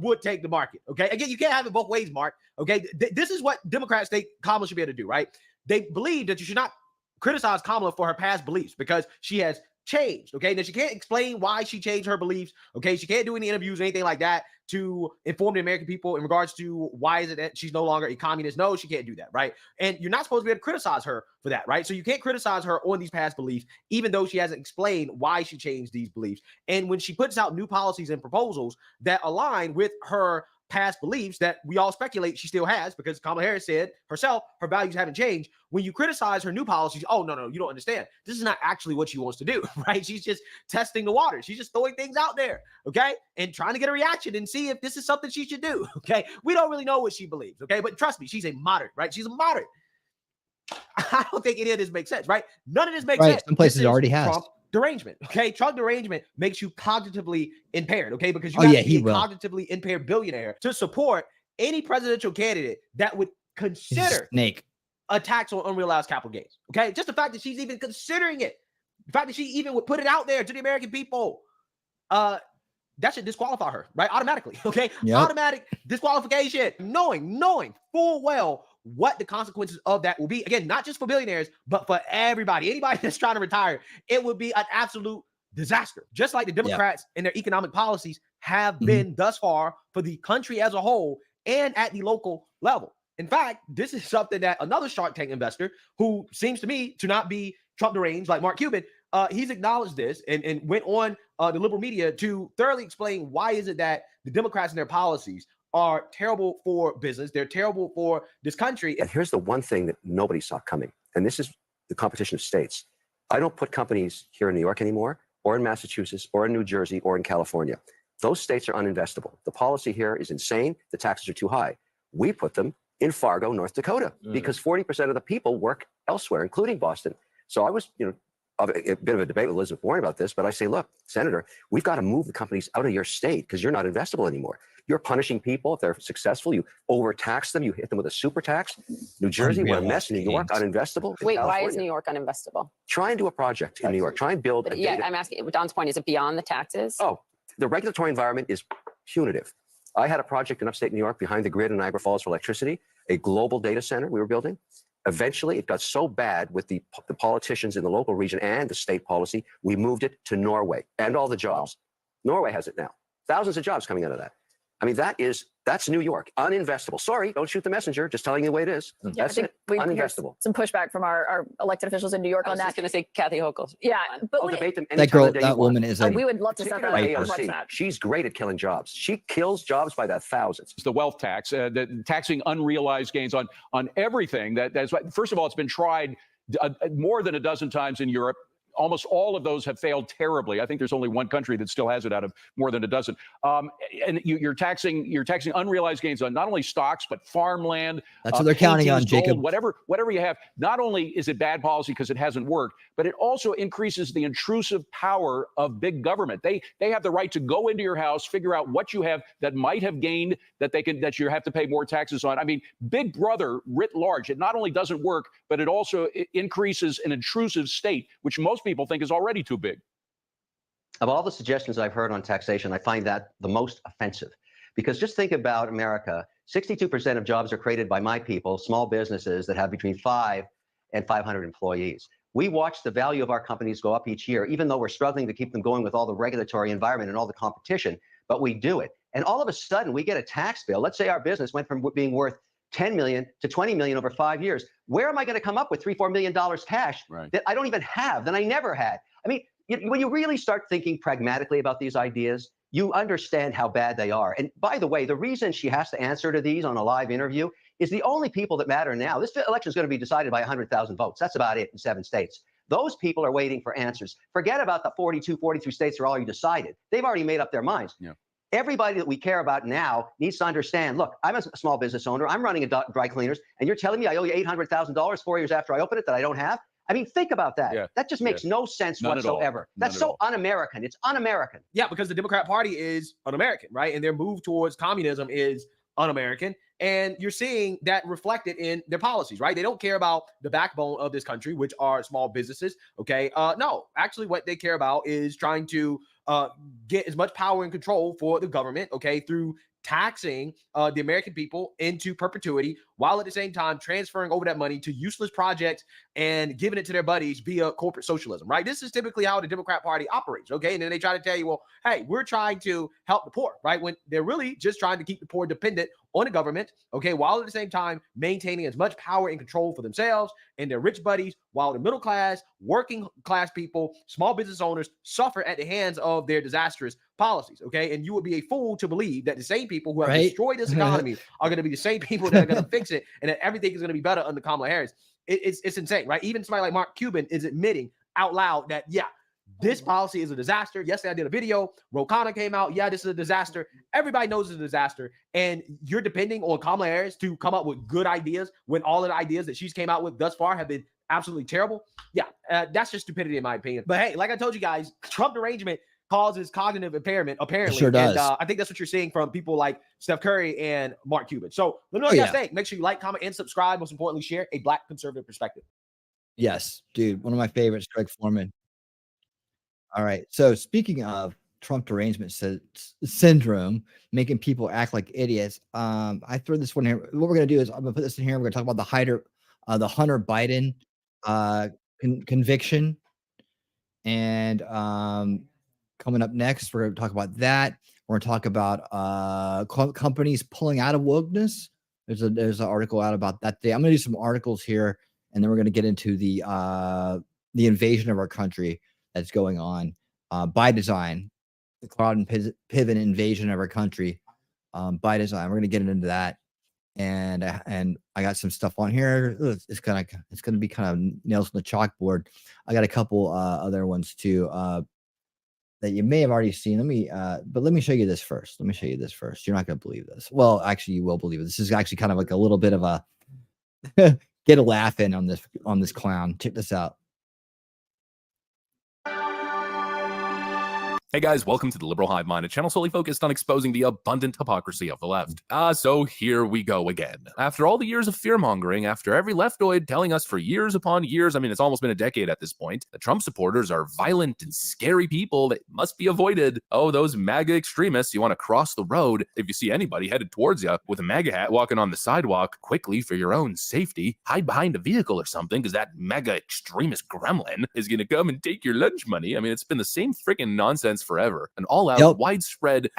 would take the market, okay? Again, you can't have it both ways, Mark, okay? This is what Democrats think Kamala should be able to do, right? They believe that you should not criticize Kamala for her past beliefs because she has changed, okay? Now, she can't explain why she changed her beliefs, okay? She can't do any interviews or anything like that to inform the American people in regards to why is it that she's no longer a communist. No, she can't do that, right? And you're not supposed to be able to criticize her for that, right? So you can't criticize her on these past beliefs, even though she hasn't explained why she changed these beliefs. And when she puts out new policies and proposals that align with her past beliefs that we all speculate she still has, because Kamala Harris said herself, her values haven't changed. When you criticize her new policies, oh, no, you don't understand. This is not actually what she wants to do, right? She's just testing the water. She's just throwing things out there, okay? And trying to get a reaction and see if this is something she should do, okay? We don't really know what she believes, okay? But trust me, she's a moderate, right? She's a moderate. I don't think any of this makes sense, right? None of this makes sense. Some places already has. Trump derangement, okay? Trump derangement makes you cognitively impaired, okay? Because you have to be a cognitively impaired billionaire to support any presidential candidate that would consider a tax on unrealized capital gains, okay? Just the fact that she's even considering it, the fact that she even would put it out there to the American people, that should disqualify her, right? Automatically, okay? Automatic disqualification, knowing full well what the consequences of that will be. Again, not just for billionaires, but for everybody. Anybody that's trying to retire, it would be an absolute disaster. Just like the Democrats and their economic policies have been thus far for the country as a whole and at the local level. In fact, this is something that another Shark Tank investor, who seems to me to not be Trump deranged like Mark Cuban, he's acknowledged this and went on the liberal media to thoroughly explain why is it that the Democrats and their policies are terrible for business. They're terrible for this country. And here's the one thing that nobody saw coming, and this is the competition of states. I don't put companies here in New York anymore, or in Massachusetts, or in New Jersey, or in California. Those states are uninvestable. The policy here is insane. The taxes are too high. We put them in Fargo, North Dakota, because 40% of the people work elsewhere, including Boston. So I was, a bit of a debate with Elizabeth Warren about this, but I say, look, Senator, we've got to move the companies out of your state because you're not investable anymore. You're punishing people if they're successful. You overtax them. You hit them with a super tax. New Jersey, what a mess. New York, uninvestable. Wait, why is California. New York uninvestable? Try and do a project in New York. Try and build a Yeah, data. I'm asking, Don's point, is it beyond the taxes? Oh, the regulatory environment is punitive. I had a project in upstate New York behind the grid in Niagara Falls for electricity, a global data center we were building. Eventually, it got so bad with the politicians in the local region and the state policy, we moved it to Norway and all the jobs. Norway has it now. Thousands of jobs coming out of that. I mean, that's New York, uninvestable. Sorry, don't shoot the messenger. Just telling you the way it is. Yeah, That's it, we hear uninvestable. some pushback from our elected officials in New York I on was that. just going to say Kathy Hochul. Yeah, but when Debate them That anytime girl, of the day you that want. woman is a we would love to set that up. Particularly Let's watch AOC. that. She's great at killing jobs. She kills jobs by the thousands. It's the wealth tax, the taxing unrealized gains on everything. That's first of all, it's been tried more than a dozen times in Europe. Almost all of those have failed terribly. I think there's only one country that still has it out of more than a dozen. And you're taxing unrealized gains on not only stocks but farmland. That's what they're counting on, paintings, Jacob. gold, whatever you have. Not only is it bad policy because it hasn't worked, but it also increases the intrusive power of big government. They have the right to go into your house, figure out what you have that might have gained that you have to pay more taxes on. I mean, Big Brother writ large. It not only doesn't work, but it also increases an intrusive state, which most people think is already too big. Of all the suggestions I've heard on taxation, I find that the most offensive. Because just think about America. 62% of jobs are created by my people, small businesses that have between 5 and 500 employees. We watch the value of our companies go up each year, even though we're struggling to keep them going with all the regulatory environment and all the competition, but we do it. And all of a sudden, we get a tax bill. Let's say our business went from being worth 10 million to 20 million over 5 years. Where am I going to come up with $3-4 million cash that I don't even have, that I never had? I mean, when you really start thinking pragmatically about these ideas, you understand how bad they are. And by the way, the reason she has to answer to these on a live interview is the only people that matter now. This election is going to be decided by 100,000 votes. That's about it in 7 states. Those people are waiting for answers. Forget about the 43 states that are already decided. They've already made up their minds. Yeah. Everybody that we care about now needs to understand, look, I'm a small business owner. I'm running a dry cleaners, and you're telling me I owe you $800,000 4 years after I open it that I don't have? I mean, think about that. Yeah. That just makes no sense whatsoever. That's so un-American. It's un-American. Yeah, because the Democrat Party is un-American, right? And their move towards communism is un-American. And you're seeing that reflected in their policies, right? They don't care about the backbone of this country, which are small businesses, okay? No, actually what they care about is trying to get as much power and control for the government, okay, through taxing the American people into perpetuity, while at the same time transferring over that money to useless projects and giving it to their buddies via corporate socialism, right? This is typically how the Democrat Party operates, okay? And then they try to tell you, well, hey, we're trying to help the poor, right? When they're really just trying to keep the poor dependent on the government, okay, while at the same time maintaining as much power and control for themselves and their rich buddies, while the middle class, working class people, small business owners suffer at the hands of their disastrous policies, okay? And you would be a fool to believe that the same people who have destroyed this economy are going to be the same people that are going to fix it and that everything is going to be better under Kamala Harris. It's insane, right? Even somebody like Mark Cuban is admitting out loud that, yeah, this policy is a disaster. Yesterday I did a video. Ro Khanna came out. Yeah, this is a disaster. Everybody knows it's a disaster. And you're depending on Kamala Harris to come up with good ideas when all of the ideas that she's came out with thus far have been absolutely terrible. Yeah, that's just stupidity in my opinion. But hey, like I told you guys, Trump derangement causes cognitive impairment, apparently. It sure does. And I think that's what you're seeing from people like Steph Curry and Mark Cuban. So let me know what you guys think. Make sure you like, comment, and subscribe. Most importantly, share a Black conservative perspective. Yes, dude. One of my favorites, Greg Foreman. All right. So speaking of Trump derangement syndrome, making people act like idiots, I threw this one here. What we're going to do is I'm going to put this in here. We're going to talk about the Hunter Biden conviction. And coming up next, we're going to talk about that. We're going to talk about companies pulling out of wokeness. There's an article out about that today. I'm going to do some articles here, and then we're going to get into the invasion of our country. that's going on by design, the cloud and pivot invasion of our country by design. We're going to get into that. And I got some stuff on here. It's going to be kind of nails on the chalkboard. I got a couple other ones too that you may have already seen. But let me show you this first. You're not going to believe this. Well, actually, you will believe it. This is actually kind of like a little bit of a get a laugh in on this clown. Check this out. Hey guys, welcome to the Liberal Hive Mind, a channel solely focused on exposing the abundant hypocrisy of the left. So here we go again. After all the years of fear-mongering, after every leftoid telling us for years upon years, I mean, it's almost been a decade at this point, that Trump supporters are violent and scary people that must be avoided. Oh, those MAGA extremists, you want to cross the road. If you see anybody headed towards you with a MAGA hat walking on the sidewalk, quickly, for your own safety, hide behind a vehicle or something, because that MAGA extremist gremlin is going to come and take your lunch money. I mean, it's been the same freaking nonsense forever. An all-out, widespread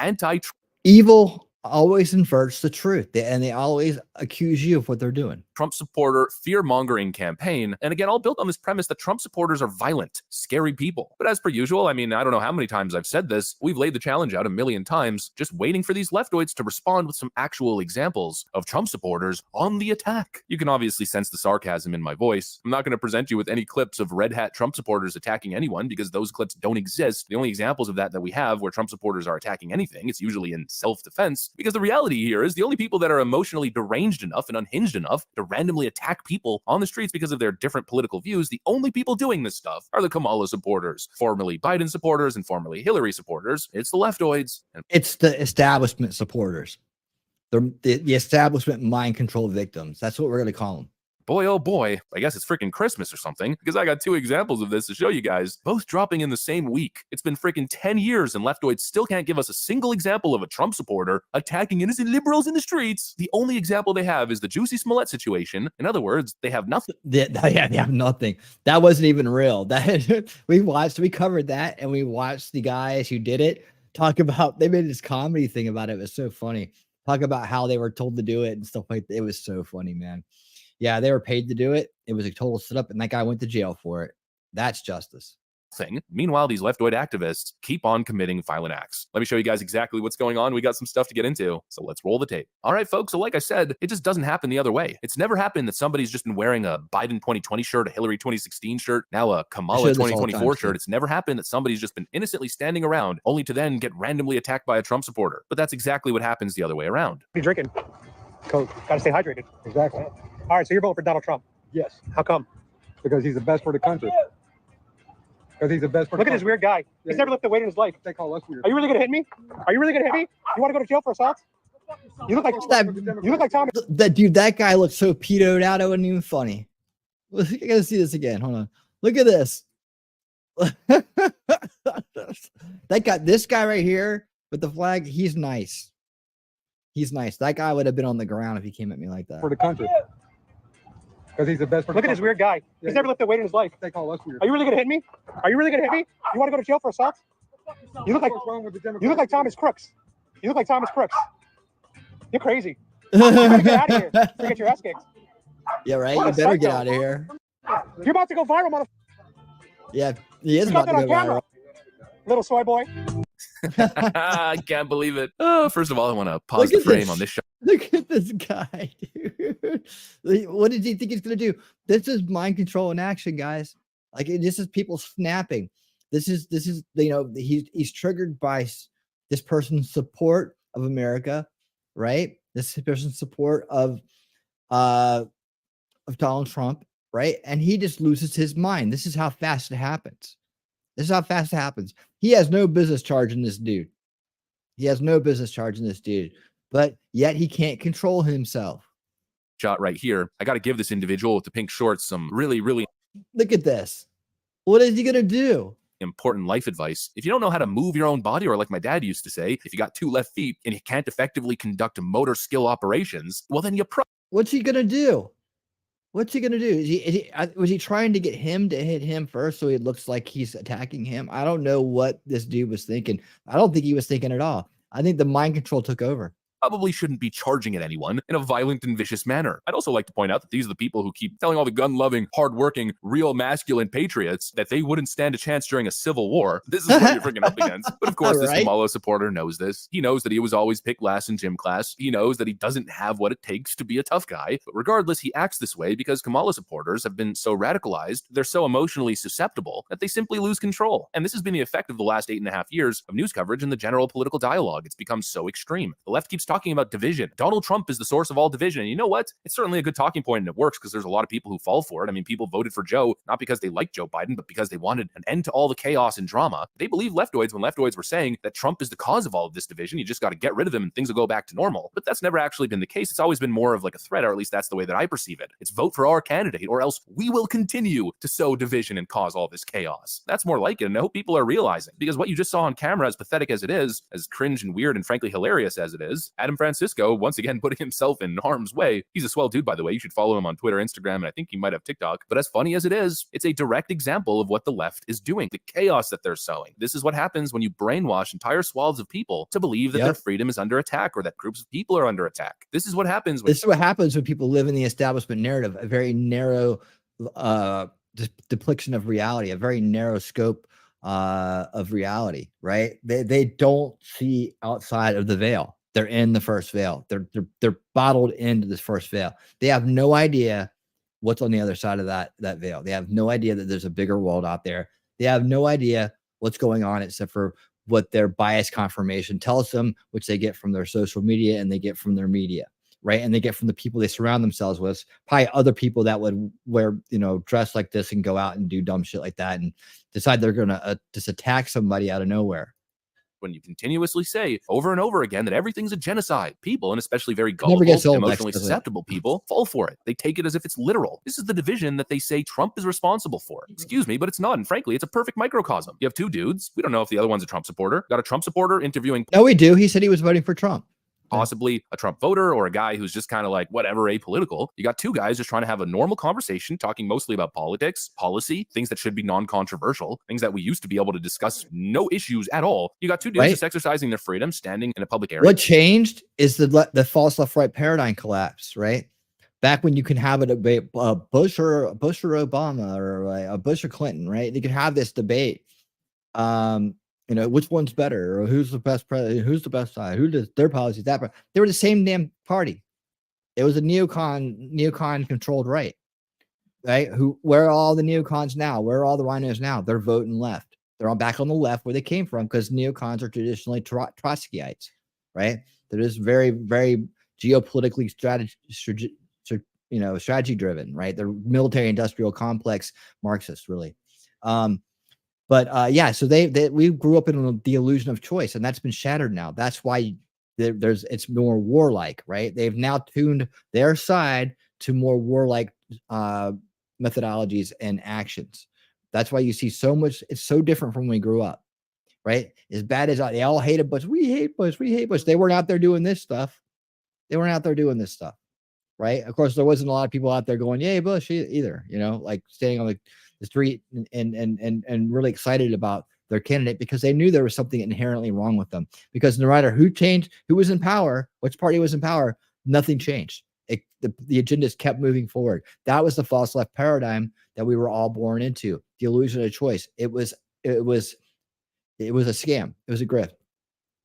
evil always inverts the truth, and they always accuse you of what they're doing. Trump supporter fear-mongering campaign. And again, all built on this premise that Trump supporters are violent, scary people. But as per usual, I mean, I don't know how many times I've said this, we've laid the challenge out a million times, just waiting for these leftoids to respond with some actual examples of Trump supporters on the attack. You can obviously sense the sarcasm in my voice. I'm not going to present you with any clips of red hat Trump supporters attacking anyone, because those clips don't exist. The only examples of that we have where Trump supporters are attacking anything, it's usually in self-defense, because the reality here is the only people that are emotionally deranged enough and unhinged enough to randomly attack people on the streets because of their different political views, the only people doing this stuff are the Kamala supporters, formerly Biden supporters and formerly Hillary supporters. It's the leftoids. It's the establishment supporters. The establishment mind control victims. That's what we're going to call them. Boy, oh boy, I guess it's freaking Christmas or something, because I got two examples of this to show you guys, both dropping in the same week. It's been freaking 10 years and leftoids still can't give us a single example of a Trump supporter attacking innocent liberals in the streets. The only example they have is the Juicy Smollett situation. In other words, they have nothing. They have nothing. That wasn't even real. That we covered that, and we watched the guys who did it talk about, they made this comedy thing about it. It was so funny. Talk about how they were told to do it and stuff like that. It was so funny, man. Yeah, they were paid to do it. It was a total setup, and that guy went to jail for it. That's justice. Meanwhile, these leftoid activists keep on committing violent acts. Let me show you guys exactly what's going on. We got some stuff to get into, so let's roll the tape. All right, folks, so like I said, it just doesn't happen the other way. It's never happened that somebody's just been wearing a Biden 2020 shirt, a Hillary 2016 shirt, now a Kamala 2024 shirt. It's never happened that somebody's just been innocently standing around only to then get randomly attacked by a Trump supporter. But that's exactly what happens the other way around. You're drinking Coke. Got to stay hydrated. Exactly. All right, so you're voting for Donald Trump? Yes. How come? Because he's the best for the country. Because he's the best for the country. Look at this weird guy. He's never lifted a weight in his life. They call us weird. Are you really going to hit me? Are you really going to hit me? You want to go to jail for assault? You look like Tom. That guy looks so pedoed out. It wasn't even funny. I gotta see this again. Hold on. Look at this. This guy right here with the flag, he's nice. He's nice. That guy would have been on the ground if he came at me like that. For the country. Because he's the best. Look at this weird guy. He's never lifted a weight in his life. They call us weird. Are you really going to hit me? Are you really going to hit me? You want to go to jail for assault? You look like Thomas Crooks. You look like Thomas Crooks. You're crazy. You better get out of here. You get your ass kicked. Yeah, right. You better get out of here. You're about to go viral, motherfucker. Yeah, he is about to go viral. Little soy boy. I can't believe it. Oh, first of all, I want to pause the frame on this shot. Look at this guy, dude. What did he think he's going to do? This is mind control in action, guys. Like, this is people snapping. This is, he's triggered by this person's support of America, right? This person's support of Donald Trump, right? And he just loses his mind. This is how fast it happens. This is how fast it happens. He has no business charging this dude. He has no business charging this dude, but yet he can't control himself. Shot right here. I got to give this individual with the pink shorts some really look at this. What is he going to do? Important life advice. If you don't know how to move your own body, or like my dad used to say, if you got two left feet and you can't effectively conduct motor skill operations, well, then what's he going to do? What's he going to do? Was he trying to get him to hit him first so it looks like he's attacking him? I don't know what this dude was thinking. I don't think he was thinking at all. I think the mind control took over. probably shouldn't be charging at anyone in a violent and vicious manner. I'd also like to point out that these are the people who keep telling all the gun-loving, hard-working, real masculine patriots that they wouldn't stand a chance during a civil war. This is what you're freaking up against. But of course, this Right. Kamala supporter knows this. He knows that he was always picked last in gym class. He knows that he doesn't have what it takes to be a tough guy. But regardless, he acts this way because Kamala supporters have been so radicalized, they're so emotionally susceptible that they simply lose control. And this has been the effect of the last 8.5 years of news coverage and the general political dialogue. It's become so extreme. The left keeps talking about division. Donald Trump is the source of all division. And you know what? It's certainly a good talking point and it works because there's a lot of people who fall for it. I mean, people voted for Joe, not because they liked Joe Biden, but because they wanted an end to all the chaos and drama. They believe leftoids when leftoids were saying that Trump is the cause of all of this division. You just got to get rid of him and things will go back to normal. But that's never actually been the case. It's always been more of like a threat, or at least that's the way that I perceive it. It's vote for our candidate or else we will continue to sow division and cause all this chaos. That's more like it. And I hope people are realizing, because what you just saw on camera, as pathetic as it is, as cringe and weird and frankly hilarious as it is, Adam Francisco once again putting himself in harm's way. He's a swell dude, by the way. You should follow him on Twitter, Instagram, and I think he might have TikTok. But as funny as it is, it's a direct example of what the left is doing, the chaos that they're sowing. This is what happens when you brainwash entire swaths of people to believe that their freedom is under attack or that groups of people are under attack. This is what happens. This is what happens when people live in the establishment narrative, a very narrow depiction of reality, a very narrow scope of reality, right? They don't see outside of the veil. They're in the first veil. They're bottled into this first veil. They have no idea what's on the other side of that veil. They have no idea that there's a bigger world out there. They have no idea what's going on except for what their bias confirmation tells them, which they get from their social media and they get from their media, right? And they get from the people they surround themselves with, probably other people that would wear, dress like this and go out and do dumb shit like that and decide they're going to just attack somebody out of nowhere. When you continuously say over and over again that everything's a genocide, people, and especially very gullible, gets old, emotionally susceptible people, fall for it. They take it as if it's literal. This is the division that they say Trump is responsible for. Excuse me, but it's not. And frankly, it's a perfect microcosm. You have two dudes. We don't know if the other one's a Trump supporter. Got a Trump supporter interviewing. No, we do. He said he was voting for Trump. Possibly a Trump voter or a guy who's just kind of like whatever, apolitical. You got two guys just trying to have a normal conversation, talking mostly about politics, policy, things that should be non-controversial, things that we used to be able to discuss, no issues at all. You got two dudes just exercising their freedom, standing in a public area. What changed is the false left-right paradigm collapse, right? Back when you can have a debate, Bush or Obama or a Bush or Clinton, right? You could have this debate. Which one's better or who's the best president, who's the best side, who does their policies, that part. They were the same damn party. It was a neocon controlled right? Where are all the neocons now? Where are all the rhinos now? They're voting left. They're all back on the left where they came from because neocons are traditionally Trotskyites, right? They're just very, very geopolitically strategy driven, right? They're military industrial complex Marxists, really. So we grew up in the illusion of choice, and that's been shattered now. That's why it's more warlike, right? They've now tuned their side to more warlike methodologies and actions. That's why you see so much. It's so different from when we grew up, right? As bad as they all hated Bush, we hate Bush, we hate Bush. They weren't out there doing this stuff. Right? Of course, there wasn't a lot of people out there going, "Yay, Bush!" either. Like standing on the street and really excited about their candidate because they knew there was something inherently wrong with them. Because no matter who was in power, which party was in power, nothing changed. The agendas kept moving forward. That was the false left paradigm that we were all born into. The illusion of choice. It was a scam. It was a grift.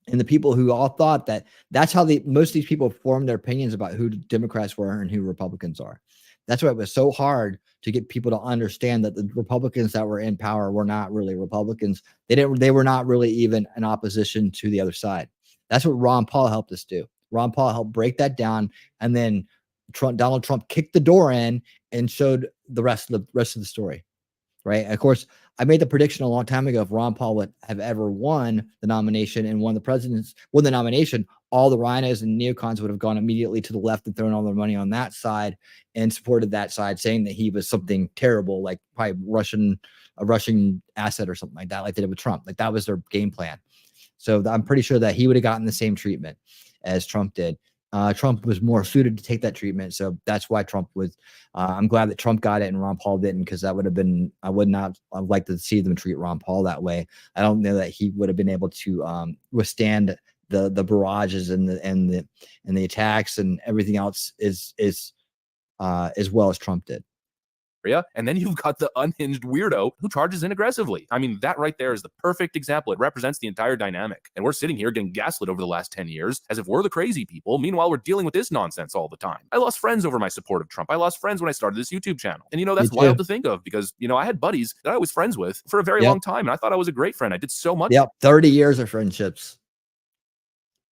And the people who all thought that's how most of these people formed their opinions about who Democrats were and who Republicans are. That's why it was so hard to get people to understand that the Republicans that were in power were not really Republicans. They were not really even an opposition to the other side. That's what Ron Paul helped us do. Ron Paul helped break that down, and then Donald Trump kicked the door in and showed the rest of the story. Right. And of course, I made the prediction a long time ago if Ron Paul would have ever won the nomination and won the nomination, all the rhinos and neocons would have gone immediately to the left and thrown all their money on that side and supported that side, saying that he was something terrible, like probably a Russian asset or something like that, like they did with Trump. Like that was their game plan. So I'm pretty sure that he would have gotten the same treatment as Trump did. Trump was more suited to take that treatment. So that's why Trump was, I'm glad that Trump got it and Ron Paul didn't, because that would have been, I would not have liked to see them treat Ron Paul that way. I don't know that he would have been able to withstand the barrages and the attacks and everything else is as well as Trump did. And then you've got the unhinged weirdo who charges in aggressively. I mean, that right there is the perfect example. It represents the entire dynamic. And we're sitting here getting gaslit over the last 10 years as if we're the crazy people. Meanwhile, we're dealing with this nonsense all the time. I lost friends over my support of Trump. I lost friends when I started this YouTube channel. And, that's wild to think of because, I had buddies that I was friends with for a very long time. And I thought I was a great friend. I did so much. 30 years of friendships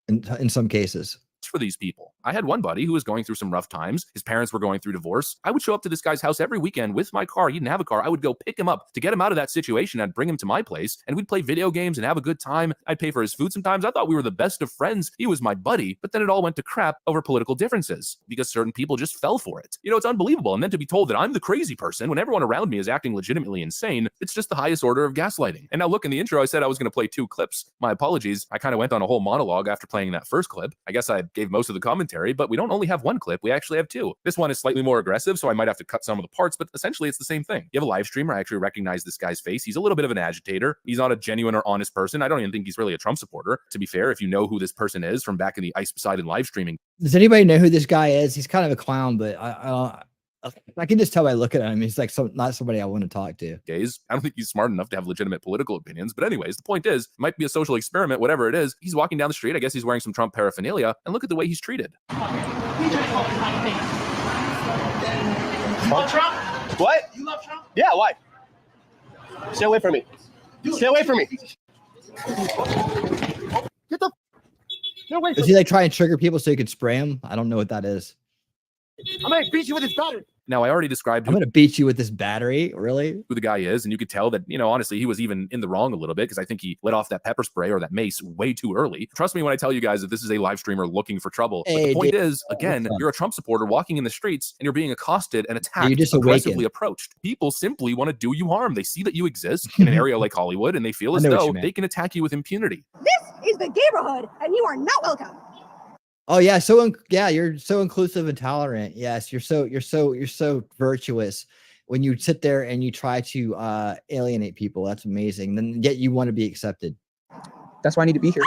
in some cases. For these people. I had one buddy who was going through some rough times. His parents were going through divorce. I would show up to this guy's house every weekend with my car. He didn't have a car. I would go pick him up to get him out of that situation. I'd bring him to my place and we'd play video games and have a good time. I'd pay for his food sometimes. I thought we were the best of friends. He was my buddy, but then it all went to crap over political differences because certain people just fell for it. It's unbelievable. And then to be told that I'm the crazy person when everyone around me is acting legitimately insane, it's just the highest order of gaslighting. And now look, in the intro, I said I was going to play 2 clips. My apologies. I kind of went on a whole monologue after playing that first clip. I guess I gave most of the commentary, but we don't only have 1 clip, we actually have 2. This one is slightly more aggressive, so I might have to cut some of the parts, but essentially it's the same thing. You have a live streamer, I actually recognize this guy's face. He's a little bit of an agitator. He's not a genuine or honest person. I don't even think he's really a Trump supporter. To be fair, if you know who this person is from back in the Ice Poseidon live streaming. Does anybody know who this guy is? He's kind of a clown, but I can just tell by looking at him. He's like not somebody I want to talk to. I don't think he's smart enough to have legitimate political opinions. But anyways, the point is, it might be a social experiment, whatever it is. He's walking down the street. I guess he's wearing some Trump paraphernalia. And look at the way he's treated. Love Trump? What? You love Trump? Yeah, why? Stay away from me. Stay away from me. Get the away from Does he like try and trigger people so he could spray them? I don't know what that is. I'm gonna beat you with this battery. Now, I already described I'm going to beat you with this battery. Really? Who the guy is. And you could tell that, honestly, he was even in the wrong a little bit because I think he let off that pepper spray or that mace way too early. Trust me when I tell you guys that this is a live streamer looking for trouble. But the point is, again, you're a Trump supporter walking in the streets and you're being accosted and attacked, aggressively approached. People simply want to do you harm. They see that you exist in an area like Hollywood and they feel as though they can attack you with impunity. This is the neighborhood and you are not welcome. Oh yeah, you're so inclusive and tolerant. Yes, you're so virtuous when you sit there and you try to alienate people. That's amazing. Then yet you want to be accepted. That's why I need to be here.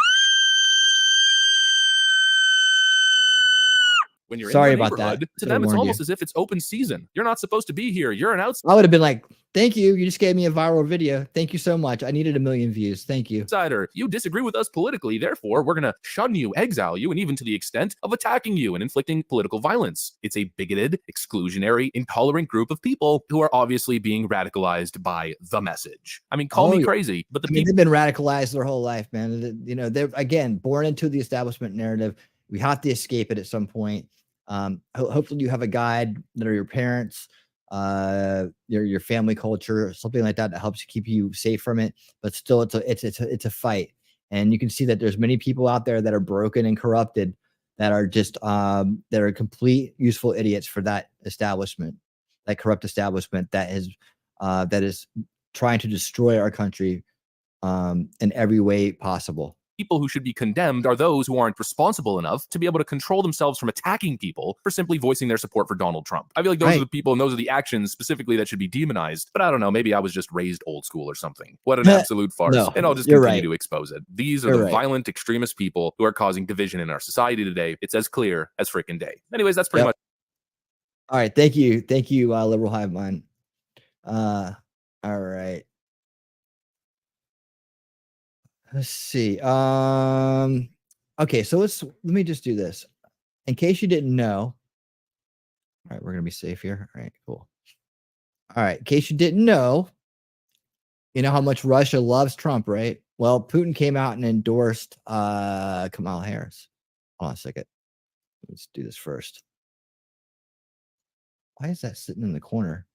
When you're sorry in the about that. To them, it's almost as if it's open season. You're not supposed to be here. You're an outsider. I would have been like, thank you. You just gave me a viral video. Thank you so much. I needed 1 million views. Thank you. Outsider. You disagree with us politically. Therefore, we're going to shun you, exile you, and even to the extent of attacking you and inflicting political violence. It's a bigoted, exclusionary, intolerant group of people who are obviously being radicalized by the message. I mean, call me crazy, but the people they've been radicalized their whole life, man. They're again born into the establishment narrative. We have to escape it at some point. Hopefully you have a guide that are your parents, your family culture, something like that helps keep you safe from it. But still, it's a fight, and you can see that there's many people out there that are broken and corrupted, that are just that are complete useful idiots for that establishment, that corrupt establishment that is trying to destroy our country in every way possible. People who should be condemned are those who aren't responsible enough to be able to control themselves from attacking people for simply voicing their support for Donald Trump. I feel like those are the people and those are the actions specifically that should be demonized. But I don't know, maybe I was just raised old school or something. What an absolute farce. And I'll just continue to expose it. These are the violent extremist people who are causing division in our society today. It's as clear as freaking day. Anyways, that's pretty much. All right. Thank you. Thank you, Liberal Hive Mind. All right. Let's see. Okay, so let me just do this. In case you didn't know. All right, we're gonna be safe here. All right, cool. All right, in case you didn't know, you know how much Russia loves Trump, right? Well, Putin came out and endorsed Kamala Harris. Hold on a second. Let's do this first. Why is that sitting in the corner?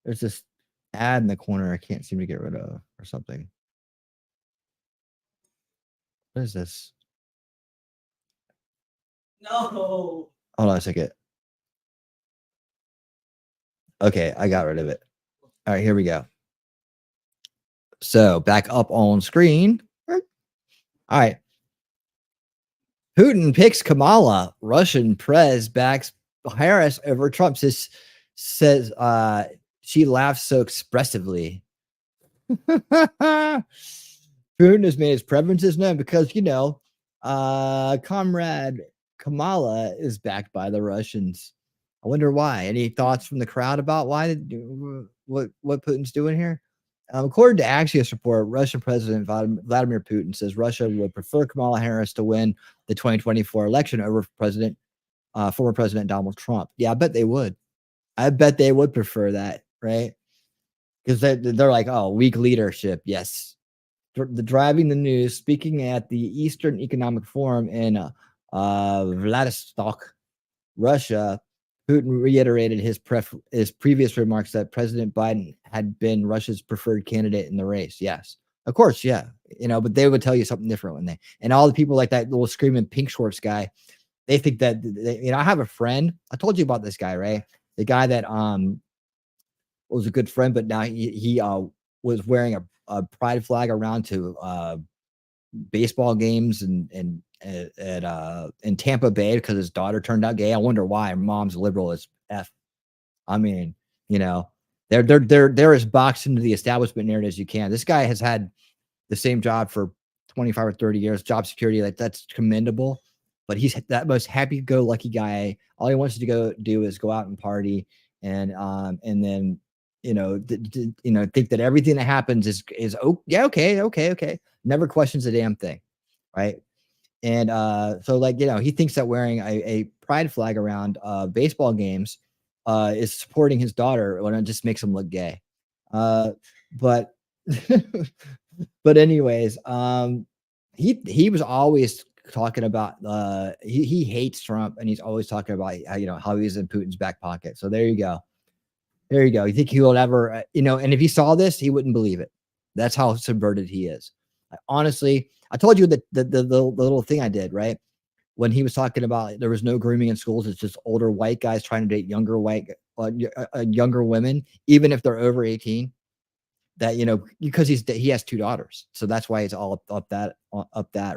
There's this ad in the corner I can't seem to get rid of or something. What is this? No. Hold on a second. Okay, I got rid of it. All right, here we go. So back up on screen. All right. Putin picks Kamala. Russian press backs Harris over Trump. Says she laughs so expressively. Putin has made his preferences known because, Comrade Kamala is backed by the Russians. I wonder why. Any thoughts from the crowd about what Putin's doing here? According to Axios report, Russian President Vladimir Putin says Russia would prefer Kamala Harris to win the 2024 election over former President Donald Trump. Yeah, I bet they would. I bet they would prefer that, right? Because they're like, oh, weak leadership. Yes. Driving the news, speaking at the Eastern Economic Forum in Vladivostok, Russia, Putin reiterated his previous remarks that President Biden had been Russia's preferred candidate in the race. Yes, of course, yeah, but they would tell you something different and all the people like that little screaming pink shorts guy, they think that I have a friend. I told you about this guy, right? The guy that was a good friend, but now he was wearing a pride flag around to baseball games and in Tampa Bay because his daughter turned out gay. I wonder why. Mom's liberal as F. I mean, they're as boxed into the establishment narrative as you can. This guy has had the same job for 25 or 30 years, job security. That's commendable, but he's that most happy-go-lucky guy. All he wants to go do is go out and party and then think that everything that happens is oh yeah, okay. Never questions a damn thing, right? And so he thinks that wearing a pride flag around baseball games is supporting his daughter when it just makes him look gay. But anyways, he was always talking about he hates Trump, and he's always talking about how he's in Putin's back pocket. So there you go. You think he will ever and if he saw this, he wouldn't believe it. That's how subverted he is. Honestly, I told you that the little thing I did, right? When he was talking about there was no grooming in schools, it's just older white guys trying to date younger women, even if they're over 18. That because he has 2 daughters, so that's why he's all up that,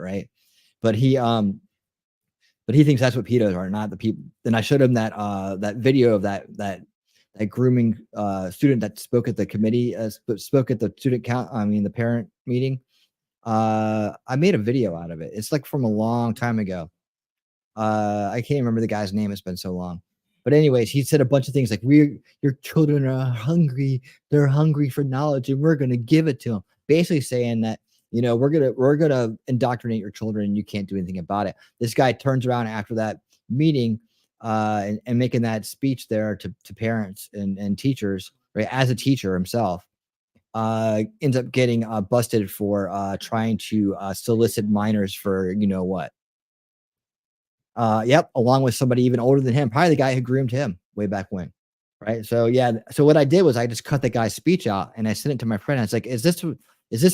right? But he thinks that's what pedos are, not the people. Then I showed him that video of that grooming student that spoke at the committee, spoke at the the parent meeting. I made a video out of it. It's like from a long time ago. I can't remember the guy's name. It's been so long. But anyways, he said a bunch of things like, your children are hungry. They're hungry for knowledge, and we're going to give it to them. Basically saying that, we're going to indoctrinate your children, and you can't do anything about it. This guy turns around after that meeting and making that speech there to parents and teachers, right? As a teacher himself, ends up getting busted for trying to solicit minors for what. Yep, along with somebody even older than him, probably the guy who groomed him way back when, right? So yeah, so what I did was I just cut the guy's speech out and I sent it to my friend. I was like, is this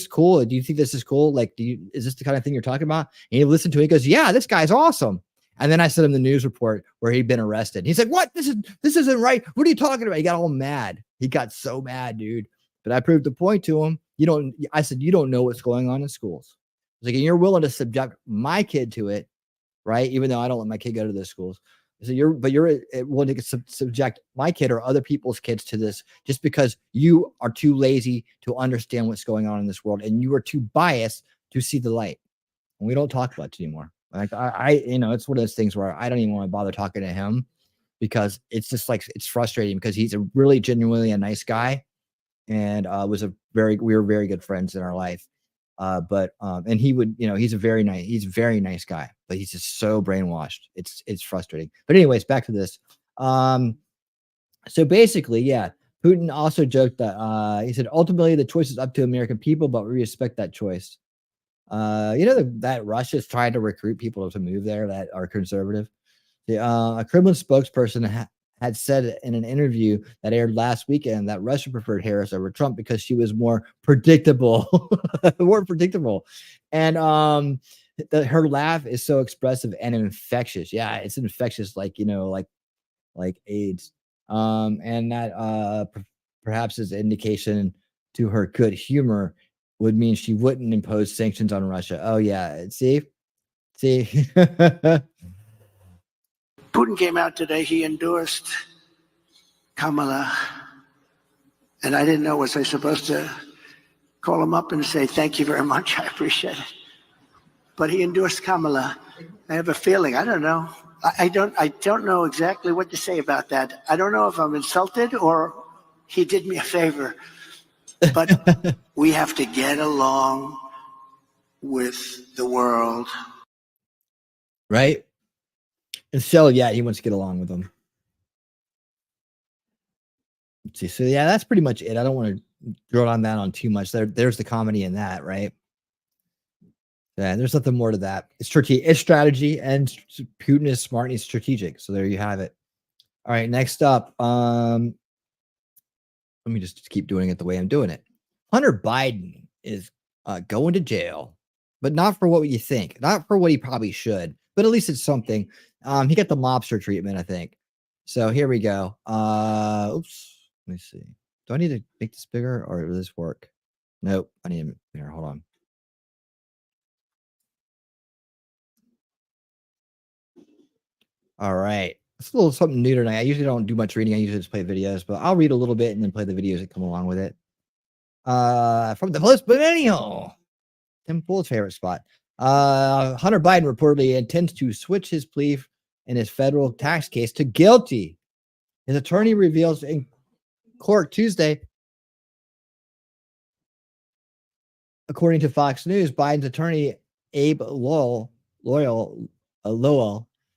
cool? Do you think this is cool? Like, is this the kind of thing you're talking about? And he listened to it. He goes, yeah, this guy's awesome. And then I sent him the news report where he'd been arrested. He's like, what? This isn't right. What are you talking about? He got all mad. He got so mad, dude. But I proved the point to him. I said, you don't know what's going on in schools. I was like, and you're willing to subject my kid to it, right? Even though I don't let my kid go to those schools. So you're willing to subject my kid or other people's kids to this just because you are too lazy to understand what's going on in this world, and you are too biased to see the light. And we don't talk about it anymore. Like it's one of those things where I don't even want to bother talking to him because it's just like, it's frustrating because he's a really genuinely a nice guy. And we were very good friends in our life. And he would, he's a very nice guy, but he's just so brainwashed. It's frustrating. But anyways, back to this. So basically, yeah, Putin also joked that he said, ultimately the choice is up to American people, but we respect that choice. That Russia's trying to recruit people to move there that are conservative. A Kremlin spokesperson had said in an interview that aired last weekend that Russia preferred Harris over Trump because she was more predictable, And her laugh is so expressive and infectious. Yeah, it's infectious, like AIDS. And that perhaps is an indication to her good humor would mean she wouldn't impose sanctions on Russia. Oh yeah, see. Putin came out today. He endorsed Kamala, and I didn't know, was I supposed to call him up and say, thank you very much. I appreciate it. But he endorsed Kamala. I have a feeling. I don't know. I don't know exactly what to say about that. I don't know if I'm insulted or he did me a favor. But we have to get along with the world. Right? And so, yeah, he wants to get along with them. Let's see. So, yeah, that's pretty much it. I don't want to drill on that on too much. There's the comedy in that, right? Yeah, there's nothing more to that. It's strategy, and Putin is smart and he's strategic. So there you have it. All right, next up. Let me just keep doing it the way I'm doing it. Hunter Biden is going to jail, but not for what you think, not for what he probably should, but at least it's something. He got the mobster treatment, I think. So here we go. Oops. Let me see. Do I need to make this bigger or will this work? Nope. I need to here. Hold on. All right. It's a little something new tonight. I usually don't do much reading. I usually just play videos, but I'll read a little bit and then play the videos that come along with it. From the Post Millennial, Tim Pool's favorite spot. Hunter Biden reportedly intends to switch his plea in his federal tax case to guilty. His attorney reveals in court Tuesday. According to Fox News, Biden's attorney Abe Lowell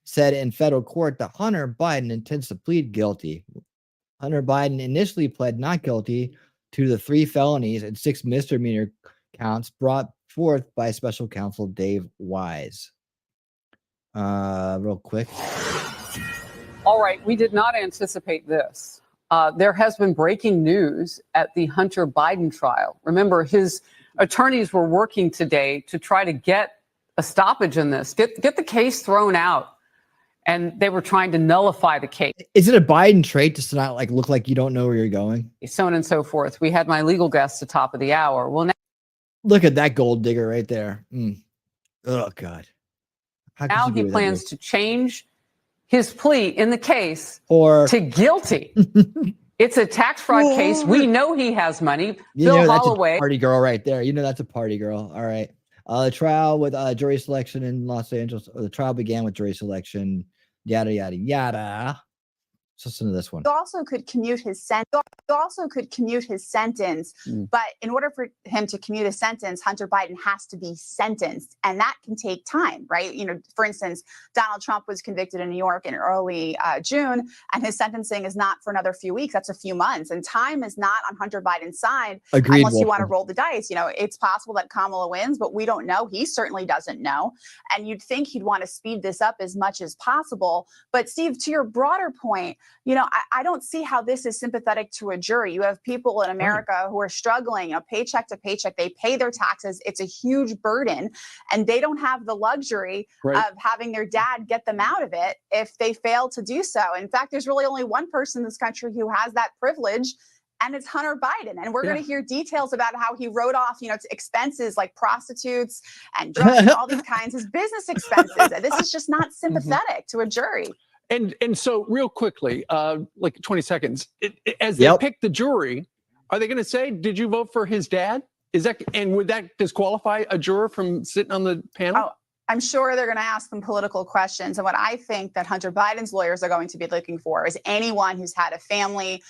said in federal court that Hunter Biden intends to plead guilty. Hunter Biden initially pled not guilty to the 3 felonies and 6 misdemeanor counts brought forth by special counsel Dave Wise. Real quick. All right, we did not anticipate this. There has been breaking news at the Hunter Biden trial. Remember, his attorneys were working today to try to get a stoppage in this, get the case thrown out. And they were trying to nullify the case. Is it a Biden trait just to not like look like you don't know where you're going? So on and so forth. We had my legal guest at the top of the hour. Well, now look at that gold digger right there. Oh, God. Now he plans to change his plea in the case to guilty. It's a tax fraud case. We know he has money. Bill Holloway. That's a party girl right there. You know that's a party girl. All right. The trial with jury selection in Los Angeles. The trial began with jury selection. Yada yada yada. Let's listen to this one. He also could commute his sentence. But in order for him to commute a sentence, Hunter Biden has to be sentenced, and that can take time, right? You know, for instance, Donald Trump was convicted in New York in early June, and his sentencing is not for another few weeks. That's a few months, and time is not on Hunter Biden's side. Agreed, unless you want to roll the dice. You know, it's possible that Kamala wins, but we don't know. He certainly doesn't know, and you'd think he'd want to speed this up as much as possible. But Steve, to your broader point, you know, I don't see how this is sympathetic to a jury. You have people in America who are struggling, you know, paycheck to paycheck. They pay their taxes. It's a huge burden, and they don't have the luxury of having their dad get them out of it if they fail to do so. In fact, there's really only one person in this country who has that privilege, and it's Hunter Biden. And we're going to hear details about how he wrote off, you know, expenses like prostitutes and drugs and all these kinds of business expenses. This is just not sympathetic to a jury. And so real quickly, like 20 seconds, as they pick the jury, are they going to say, did you vote for his dad? Is that, and would that disqualify a juror from sitting on the panel? Oh, I'm sure they're going to ask them political questions. And what I think that Hunter Biden's lawyers are going to be looking for is anyone who's had a family,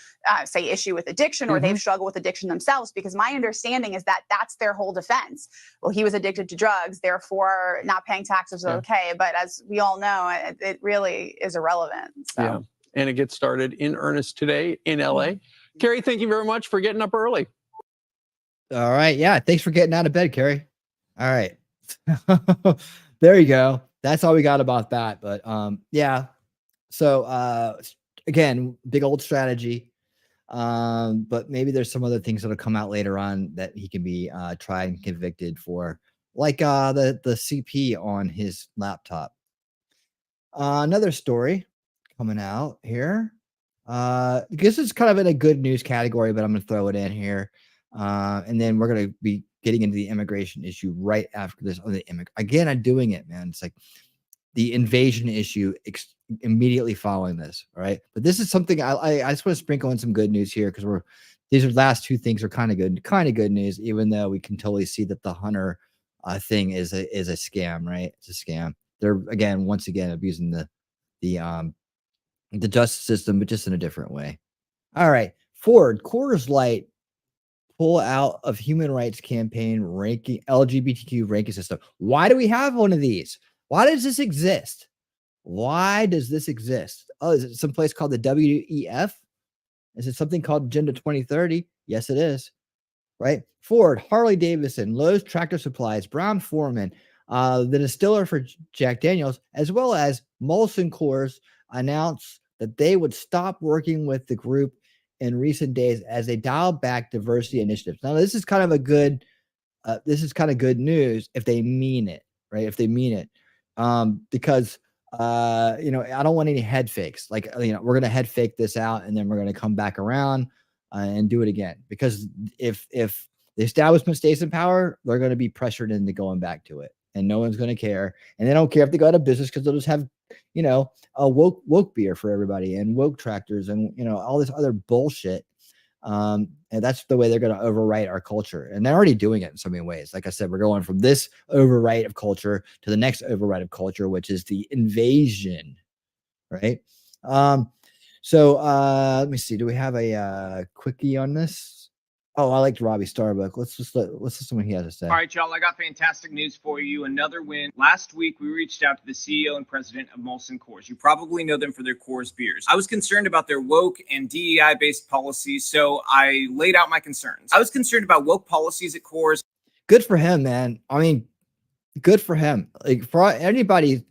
say, issue with addiction, or they've struggled with addiction themselves, because my understanding is that that's their whole defense. Well, he was addicted to drugs, therefore not paying taxes is okay. But as we all know, it really is irrelevant. So. Yeah. And it gets started in earnest today in LA. Carrie, thank you very much for getting up early. All right. Yeah. Thanks for getting out of bed, Carrie. All right. There you go. That's all we got about that. But yeah. So again, big old strategy. But maybe there's some other things that'll come out later on that he can be tried and convicted for, like the CP on his laptop. Another story coming out here. This is kind of in a good news category, but I'm going to throw it in here. And then we're going to be getting into the immigration issue right after this. Again, I'm doing it, man. It's like the invasion issue immediately following this. All right. But this is something I just want to sprinkle in some good news here, because we're these are last two things are kind of good news, even though we can totally see that the Hunter thing is a scam, right? It's a scam. They're once again abusing the justice system, but just in a different way. All right, Ford, Coors Light pull out of human rights campaign ranking LGBTQ ranking system. Why do we have one of these? Why does this exist? Why does this exist? Oh, is it some place called the WEF? Is it something called Agenda 2030? Yes, it is. Right? Ford, Harley Davidson, Lowe's Tractor Supplies, Brown Forman, the distiller for Jack Daniels, as well as Molson Coors announced that they would stop working with the group in recent days as they dial back diversity initiatives. Now, this is kind of good news if they mean it, right? If they mean it, because I don't want any head fakes. Like, we're going to head fake this out and then we're going to come back around and do it again. Because if the establishment stays in power, they're going to be pressured into going back to it, and no one's going to care. And they don't care if they go out of business because they'll just have, a woke beer for everybody and woke tractors and, all this other bullshit. And that's the way they're going to overwrite our culture. And they're already doing it in so many ways. Like I said, we're going from this overwrite of culture to the next overwrite of culture, which is the invasion, right? So let me see. Do we have a quickie on this? Oh, I liked Robbie Starbuck. Let's listen what he has to say. All right, y'all. I got fantastic news for you. Another win. Last week, we reached out to the CEO and president of Molson Coors. You probably know them for their Coors beers. I was concerned about their woke and DEI-based policies, so I laid out my concerns. I was concerned about woke policies at Coors. Good for him, man. I mean, good for him. Like, for anybody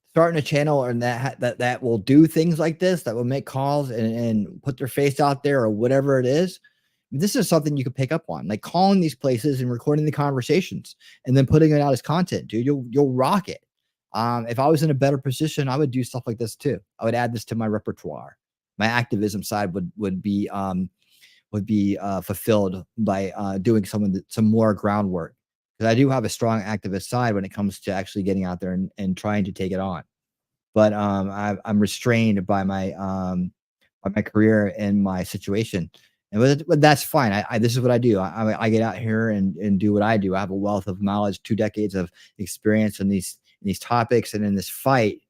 starting a channel and that will do things like this, that will make calls and put their face out there or whatever it is. This is something you could pick up on, like calling these places and recording the conversations and then putting it out as content, dude. You'll rock it. If I was in a better position, I would do stuff like this too. I would add this to my repertoire. My activism side would be fulfilled by doing some more groundwork, because I do have a strong activist side when it comes to actually getting out there and trying to take it on. But I'm restrained by my career and my situation. And but that's fine. This is what I do. I get out here and do what I do. I have a wealth of knowledge, 2 decades of experience in these topics and in this fight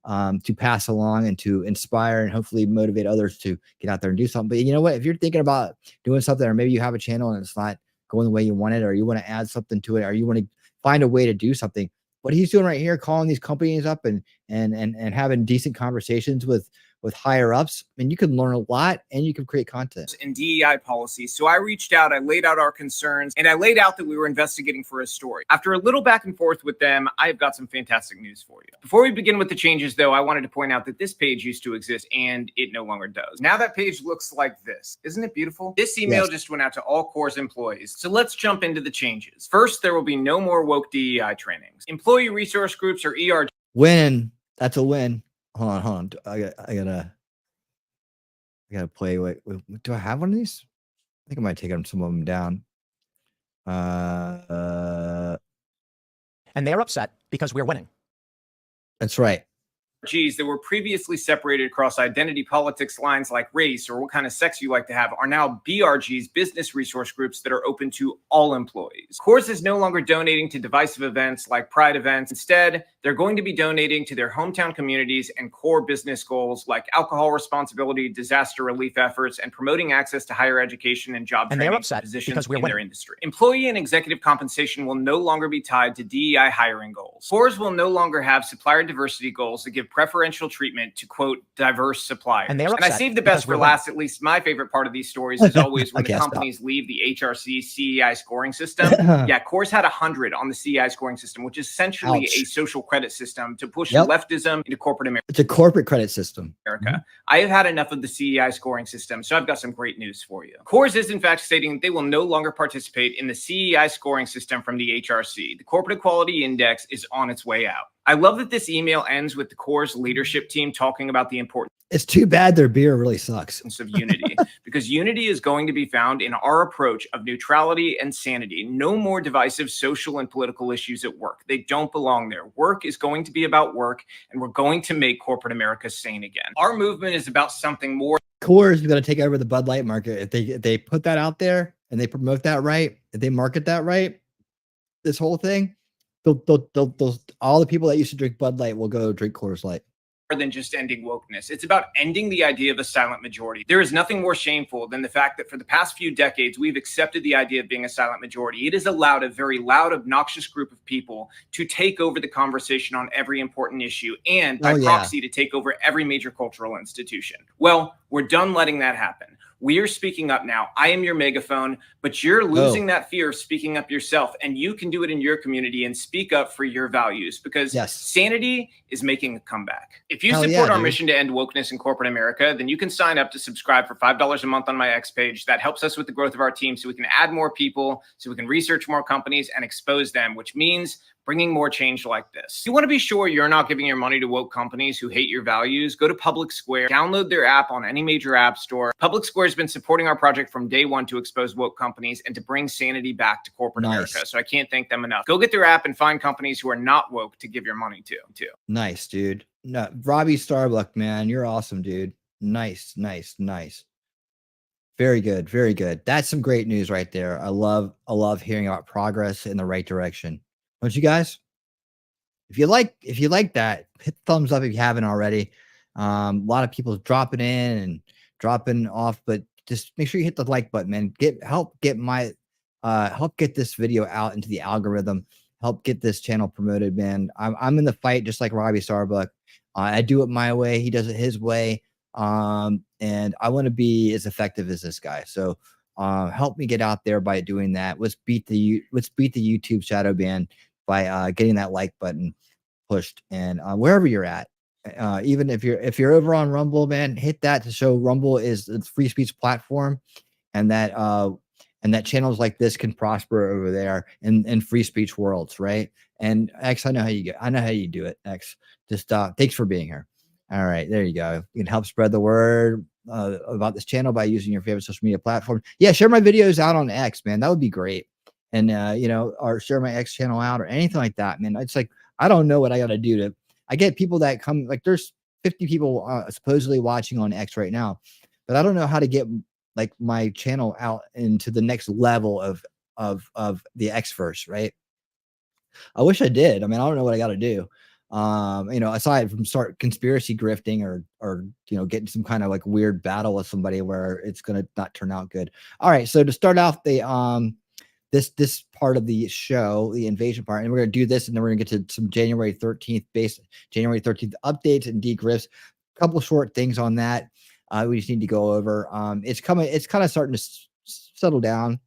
to pass along and to inspire and hopefully motivate others to get out there and do something. But you know what? If you're thinking about doing something, or maybe you have a channel and it's not going the way you want it, or you want to add something to it, or you want to find a way to do something, what he's doing right here, calling these companies up and having decent conversations with higher ups, I mean, you can learn a lot and you can create content. And DEI policies. So I reached out, I laid out our concerns, and I laid out that we were investigating for a story. After a little back and forth with them, I've got some fantastic news for you. Before we begin with the changes, though, I wanted to point out that this page used to exist and it no longer does. Now that page looks like this. Isn't it beautiful? This email just went out to all Coors employees. So let's jump into the changes. First, there will be no more woke DEI trainings. Employee resource groups, or ER. Win. That's a win. Hold on. I gotta play. Wait, do I have one of these? I think I might take some of them down. And they're upset because we're winning. That's right. That were previously separated across identity politics lines like race or what kind of sex you like to have are now BRGs, business resource groups that are open to all employees. Coors is no longer donating to divisive events like pride events. Instead, they're going to be donating to their hometown communities and core business goals like alcohol responsibility, disaster relief efforts, and promoting access to higher education and job training positions in their industry. Employee and executive compensation will no longer be tied to DEI hiring goals. Coors will no longer have supplier diversity goals that give preferential treatment to, quote, diverse suppliers. And I saved the best for last. At least my favorite part of these stories is always when the companies leave the HRC CEI scoring system. Yeah, Coors had 100 on the CEI scoring system, which is essentially a social credit system to push leftism into corporate America. It's a corporate credit system. I have had enough of the CEI scoring system, so I've got some great news for you. Coors is in fact stating that they will no longer participate in the CEI scoring system from the HRC. The Corporate Equality Index is on its way out. I love that this email ends with the Coors leadership team talking about the importance. It's too bad their beer really sucks. Of unity, because unity is going to be found in our approach of neutrality and sanity. No more divisive social and political issues at work. They don't belong there. Work is going to be about work, and we're going to make corporate America sane again. Our movement is about something more. Coors is going to take over the Bud Light market. If they put that out there and they promote that right, if they market that right, this whole thing, they'll all the people that used to drink Bud Light will go drink Coors Light. Than just ending wokeness. It's about ending the idea of a silent majority. There is nothing more shameful than the fact that for the past few decades, we've accepted the idea of being a silent majority. It has allowed a very loud, obnoxious group of people to take over the conversation on every important issue and by proxy to take over every major cultural institution. Well, we're done letting that happen. We are speaking up now. I am your megaphone, but you're losing that fear of speaking up yourself, and you can do it in your community and speak up for your values because sanity is making a comeback. If you support our mission to end wokeness in corporate America, then you can sign up to subscribe for $5 a month on my X page. That helps us with the growth of our team so we can add more people, so we can research more companies and expose them, which means bringing more change like this. You want to be sure you're not giving your money to woke companies who hate your values? Go to Public Square, download their app on any major app store. Public Square has been supporting our project from day one to expose woke companies and to bring sanity back to corporate America. So I can't thank them enough. Go get their app and find companies who are not woke to give your money to. Nice, dude. No, Robbie Starbuck, man, you're awesome, dude. Nice. Very good, very good. That's some great news right there. I love hearing about progress in the right direction. Don't you guys? If you like that, hit thumbs up if you haven't already. A lot of people dropping in and dropping off, but just make sure you hit the like button, man. Help get this video out into the algorithm. Help get this channel promoted, man. I'm in the fight just like Robbie Starbuck. I do it my way. He does it his way. And I want to be as effective as this guy. So help me get out there by doing that. Let's beat the YouTube shadow ban by getting that like button pushed, and wherever you're at, even if you're over on Rumble, man, hit that to show Rumble is a free speech platform, and that channels like this can prosper over there in free speech worlds, right? And X, I know how you do it. X, just thanks for being here. All right, there you go. You can help spread the word about this channel by using your favorite social media platform. Yeah, share my videos out on X, man. That would be great. And or share my X channel out or anything like that, man. It's like I don't know what I got to do I get people that come, like there's 50 people supposedly watching on X right now, but I don't know how to get like my channel out into the next level of the Xverse, right? I wish I did. I mean, I don't know what I got to do. Aside from start conspiracy grifting or getting some kind of like weird battle with somebody where it's going to not turn out good. All right. So to start off the, this part of the show, the invasion part, and we're going to do this, and then we're going to get to some January 13th updates and DeGrifts. A couple short things on that. We just need to go over. It's kind of starting to settle down,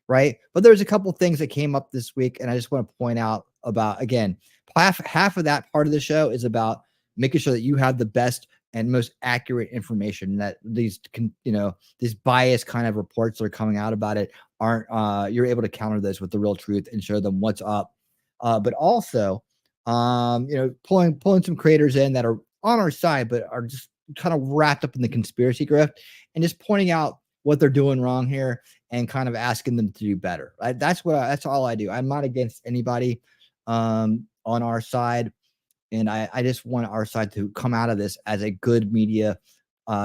right? But there's a couple things that came up this week, and I just want to point out about, again, half of that part of the show is about making sure that you have the best and most accurate information, that these biased kind of reports that are coming out about it aren't, you're able to counter those with the real truth and show them what's up. But also, pulling some creators in that are on our side, but are just kind of wrapped up in the conspiracy grift, and just pointing out what they're doing wrong here and kind of asking them to do better. Right? That's all I do. I'm not against anybody on our side. And I just want our side to come out of this as a good media,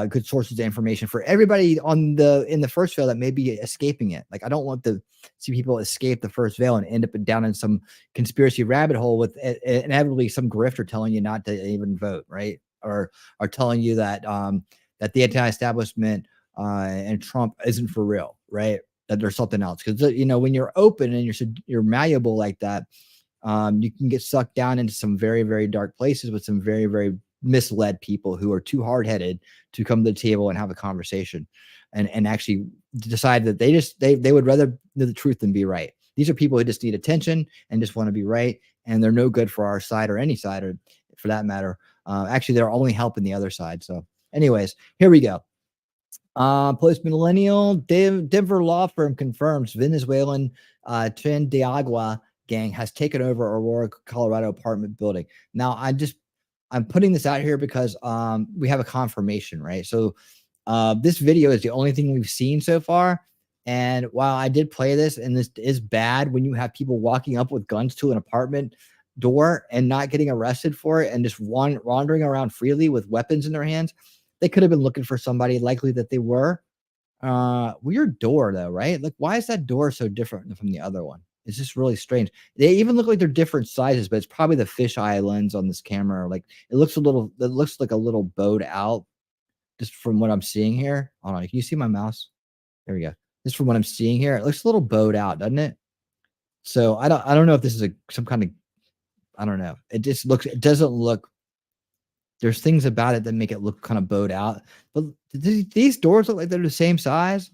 good sources of information for everybody in the first veil that may be escaping it. Like, I don't want to see people escape the first veil and end up down in some conspiracy rabbit hole with inevitably some grifter telling you not to even vote, right? Or telling you that that the anti-establishment and Trump isn't for real, right? That there's something else. Because when you're open and you're malleable like that, you can get sucked down into some very, very dark places with some very, very misled people who are too hard-headed to come to the table and have a conversation and actually decide that they would rather know the truth than be right. These are people who just need attention and just want to be right, and they're no good for our side or any side, or for that matter. Actually, they're only helping the other side. So anyways, here we go. Post-millennial Denver law firm confirms Venezuelan Tren de Agua gang has taken over Aurora, Colorado apartment building. Now, I'm putting this out here because we have a confirmation, right? So this video is the only thing we've seen so far. And while I did play this, and this is bad when you have people walking up with guns to an apartment door and not getting arrested for it and just wandering around freely with weapons in their hands, They could have been looking for somebody, likely that they were. Weird door though, right? Like, why is that door so different from the other one? It's just really strange. They even look like they're different sizes, but it's probably the fisheye lens on this camera. Like, it looks like a little bowed out, just from what I'm seeing here. Hold on, can you see my mouse? There we go. Just from what I'm seeing here, it looks a little bowed out, doesn't it? So I don't know if this is some kind of, I don't know. It doesn't look. There's things about it that make it look kind of bowed out, but these doors look like they're the same size,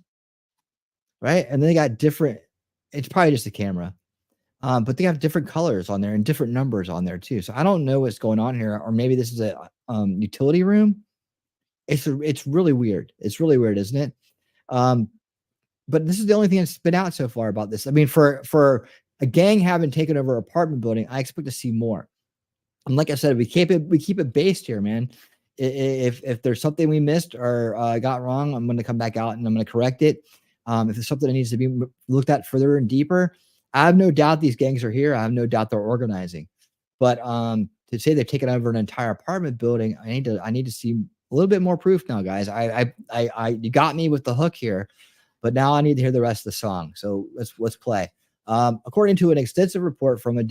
right? And then they got different. It's probably just the camera, but they have different colors on there and different numbers on there too. So I don't know what's going on here, or maybe this is a utility room. It's really weird. It's really weird, isn't it? But this is the only thing that's been out so far about this. I mean, for a gang having taken over an apartment building, I expect to see more. And like I said, we keep it based here, man. If there's something we missed or got wrong, I'm going to come back out and I'm going to correct it. If there's something that needs to be looked at further and deeper, I have no doubt these gangs are here. I have no doubt they're organizing. But to say they're taking over an entire apartment building, I need to see a little bit more proof now, guys. You got me with the hook here, but now I need to hear the rest of the song. So let's play. According to an extensive report from a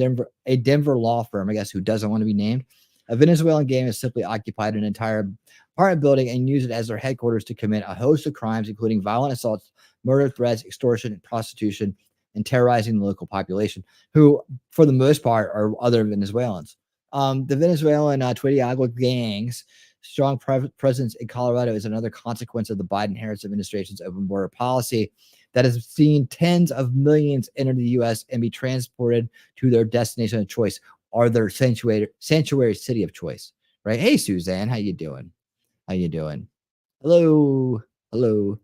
Denver law firm, I guess, who doesn't want to be named, a Venezuelan gang has simply occupied an entire apartment building and used it as their headquarters to commit a host of crimes, including violent assaults, murder threats, extortion, and prostitution, and terrorizing the local population, who, for the most part, are other Venezuelans. The Venezuelan Tuediagua gangs' strong presence in Colorado is another consequence of the Biden-Harris administration's open border policy that has seen tens of millions enter the U.S. and be transported to their destination of choice, or their sanctuary city of choice. Right? Hey, Suzanne, how you doing? How you doing? Hello, hello.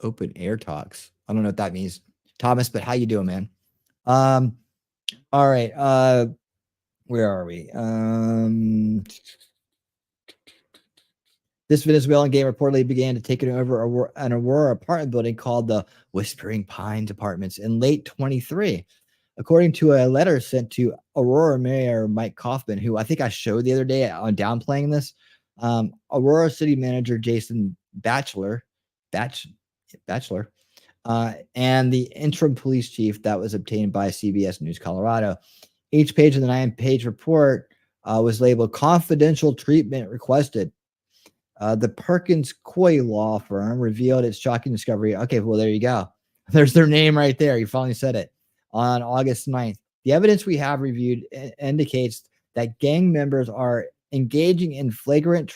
Open air talks. I don't know what that means, Thomas, but how you doing, man? All right. Where are we? This Venezuelan gang reportedly began to take over an Aurora apartment building called the Whispering Pines Apartments in late 23. According to a letter sent to Aurora Mayor Mike Kaufman, who I think I showed the other day on downplaying this, Aurora City Manager Jason Batchelor, and the interim police chief that was obtained by CBS News Colorado. Each page of the 9-page report was labeled confidential treatment requested. The Perkins Coie law firm revealed its shocking discovery. Okay, well, there you go. There's their name right there. You finally said it. On August 9th. The evidence we have reviewed indicates that gang members are engaging in flagrant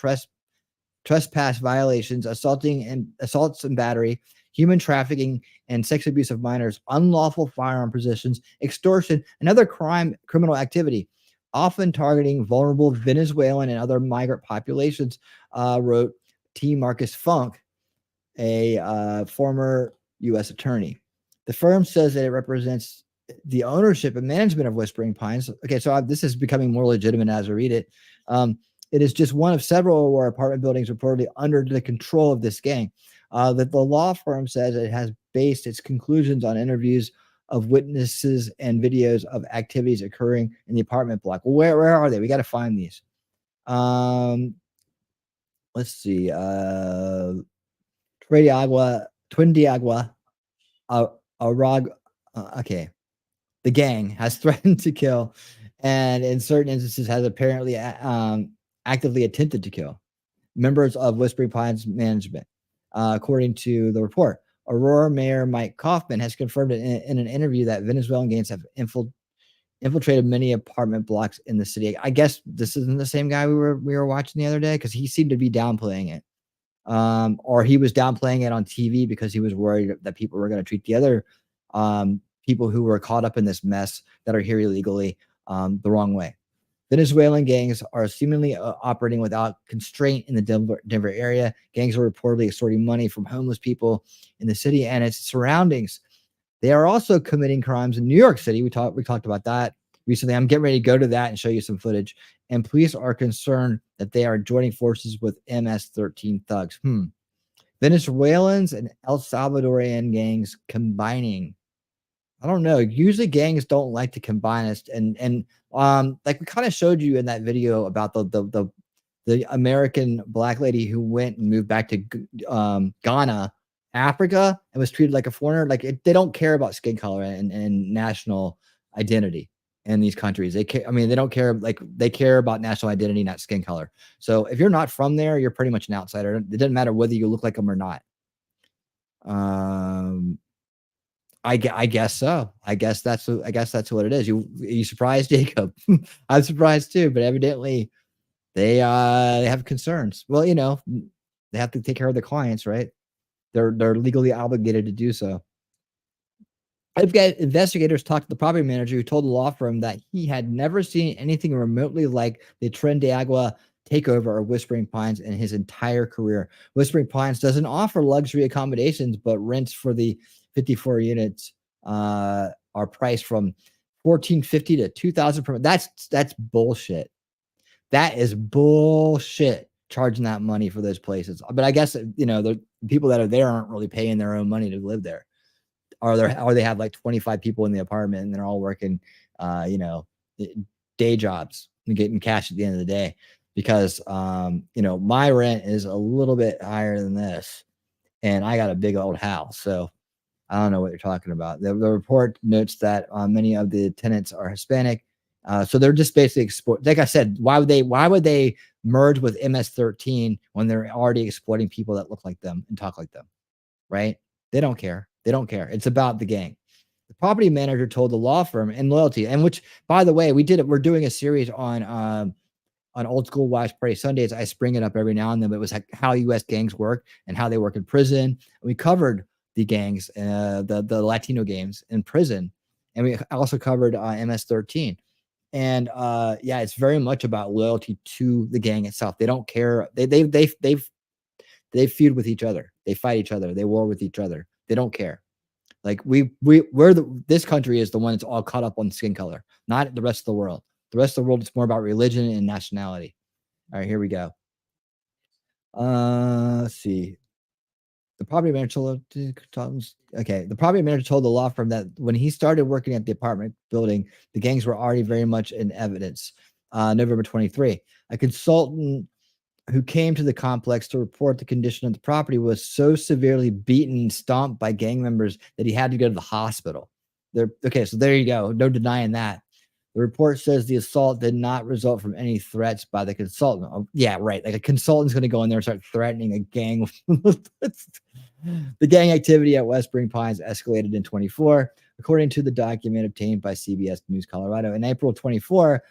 trespass violations, assaults and battery, human trafficking, and sex abuse of minors, unlawful firearm possessions, extortion, and other criminal activity, often targeting vulnerable Venezuelan and other migrant populations, wrote T. Marcus Funk, a former U.S. attorney. The firm says that it represents the ownership and management of Whispering Pines. Okay, so this is becoming more legitimate as I read it. It is just one of several apartment buildings reportedly under the control of this gang. That the law firm says it has based its conclusions on interviews of witnesses and videos of activities occurring in the apartment block. Well, where are they? We got to find these. Let's see. Twin Arag. Okay. The gang has threatened to kill, and in certain instances has apparently actively attempted to kill members of Whispering Pines management, according to the report. Aurora Mayor Mike Kaufman has confirmed in an interview that Venezuelan gangs have infiltrated many apartment blocks in the city. I guess this isn't the same guy we were watching the other day, because he seemed to be downplaying it, or he was downplaying it on TV because he was worried that people were going to treat the other people who were caught up in this mess that are here illegally the wrong way. Venezuelan gangs are seemingly operating without constraint in the Denver area. Gangs are reportedly extorting money from homeless people in the city and its surroundings. They are also committing crimes in New York City. We talked about that recently. I'm getting ready to go to that and show you some footage. And police are concerned that they are joining forces with MS-13 thugs. Venezuelans and El Salvadorian gangs combining. I don't know. Usually gangs don't like to combine us, and like we kind of showed you in that video about the American black lady who went and moved back to Ghana, Africa, and was treated like a foreigner. Like they don't care about skin color and national identity in these countries. They care. I mean, they don't care. Like they care about national identity, not skin color. So if you're not from there, you're pretty much an outsider. It doesn't matter whether you look like them or not. I guess so. I guess that's what it is. You surprised, Jacob? I'm surprised too, but evidently they have concerns. Well, you know, they have to take care of the clients, right? They're legally obligated to do so. I've got investigators talked to the property manager who told the law firm that he had never seen anything remotely like the Tren de Agua takeover of Whispering Pines in his entire career. Whispering Pines doesn't offer luxury accommodations, but rents for the 54 units are priced from $1,450 to $2,000 per month. That's bullshit. That is bullshit, charging that money for those places. But I guess, you know, the people that are there aren't really paying their own money to live there. Or they have like 25 people in the apartment and they're all working, you know, day jobs and getting cash at the end of the day. Because, you know, my rent is a little bit higher than this, and I got a big old house. So I don't know what you're talking about. The report notes that many of the tenants are Hispanic. So they're just basically like I said, why would they merge with MS-13 when they're already exploiting people that look like them and talk like them, right? They don't care. They don't care. It's about the gang. The property manager told the law firm and loyalty, and which, by the way, we're doing a series on Old School Watch Party Sundays. I spring it up every now and then, but it was like how U.S. gangs work and how they work in prison. We covered the gangs, the Latino gangs in prison, and we also covered MS-13. And yeah, it's very much about loyalty to the gang itself. They don't care. They feud with each other. They fight each other. They war with each other. They don't care. Like this country is the one that's all caught up on skin color, not the rest of the world. The rest of the world, it's more about religion and nationality. All right, here we go. Let's see. The property manager told the law firm that when he started working at the apartment building, the gangs were already very much in evidence. November 23, a consultant who came to the complex to report the condition of the property was so severely beaten and stomped by gang members that he had to go to the hospital. Okay, so there you go. No denying that. The report says the assault did not result from any threats by the consultant. Oh, yeah, right. Like a consultant's going to go in there and start threatening a gang. The gang activity at Whispering Pines escalated in 24, according to the document obtained by CBS News Colorado. In April 24,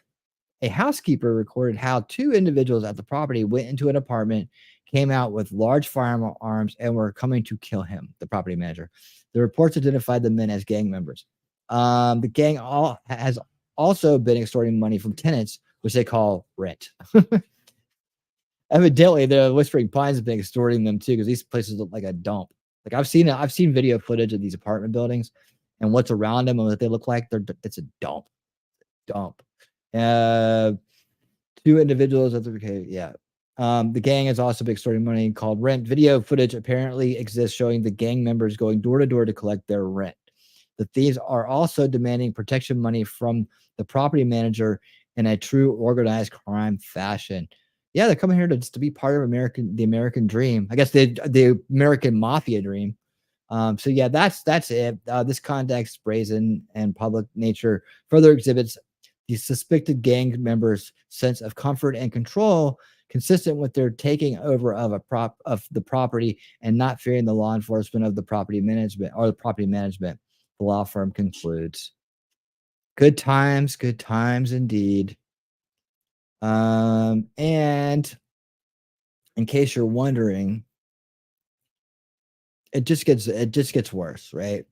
a housekeeper recorded how two individuals at the property went into an apartment, came out with large firearms, and were coming to kill him, the property manager. The reports identified the men as gang members. The gang has also been extorting money from tenants, which they call rent. Evidently, the Whispering Pines have been extorting them too, because these places look like a dump. Like I've seen video footage of these apartment buildings and what's around them and what they look like. It's a dump. Two individuals. Okay, yeah. The gang has also been extorting money called rent. Video footage apparently exists showing the gang members going door to door to collect their rent. The thieves are also demanding protection money from the property manager in a true organized crime fashion. Yeah, they're coming here to be part of the American dream. I guess the American mafia dream. So yeah, that's it. This context, brazen and public nature further exhibits the suspected gang members' sense of comfort and control, consistent with their taking over of the property and not fearing the law enforcement of the property management or the property management. The law firm concludes. Good times indeed. And in case you're wondering, it just gets worse, right?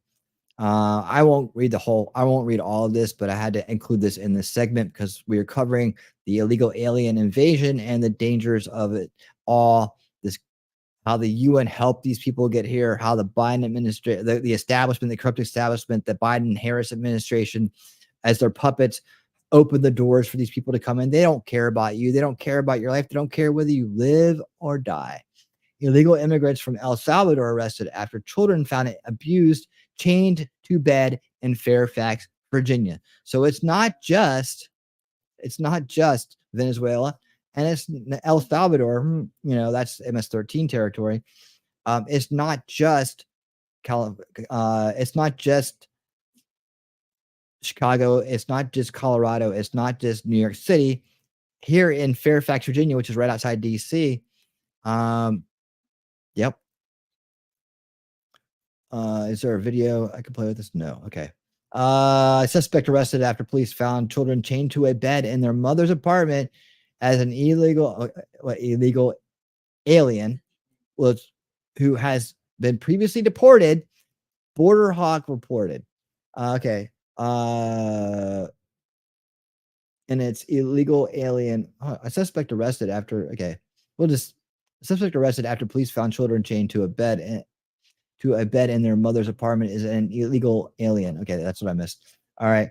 I won't read all of this, but I had to include this in this segment because we are covering the illegal alien invasion and the dangers of it all. How the UN helped these people get here, how the Biden administration, the establishment, the corrupt establishment, the Biden-Harris administration, as their puppets, open the doors for these people to come in. They don't care about you. They don't care about your life. They don't care whether you live or die. Illegal immigrants from El Salvador arrested after children found it abused, chained to bed in Fairfax, Virginia. So it's not just Venezuela, and it's El Salvador. That's MS-13 territory. It's not just it's not just Chicago. It's not just Colorado. It's not just New York City. Here in Fairfax, Virginia, which is right outside DC. Yep. Is there a video I can play with this? No. Okay. Suspect arrested after police found children chained to a bed in their mother's apartment as an illegal alien who has been previously deported. Border Hawk reported. Okay. And it's illegal alien. A suspect arrested after. Okay. Suspect arrested after police found children chained to a bed in their mother's apartment is an illegal alien. Okay, that's what I missed. All right.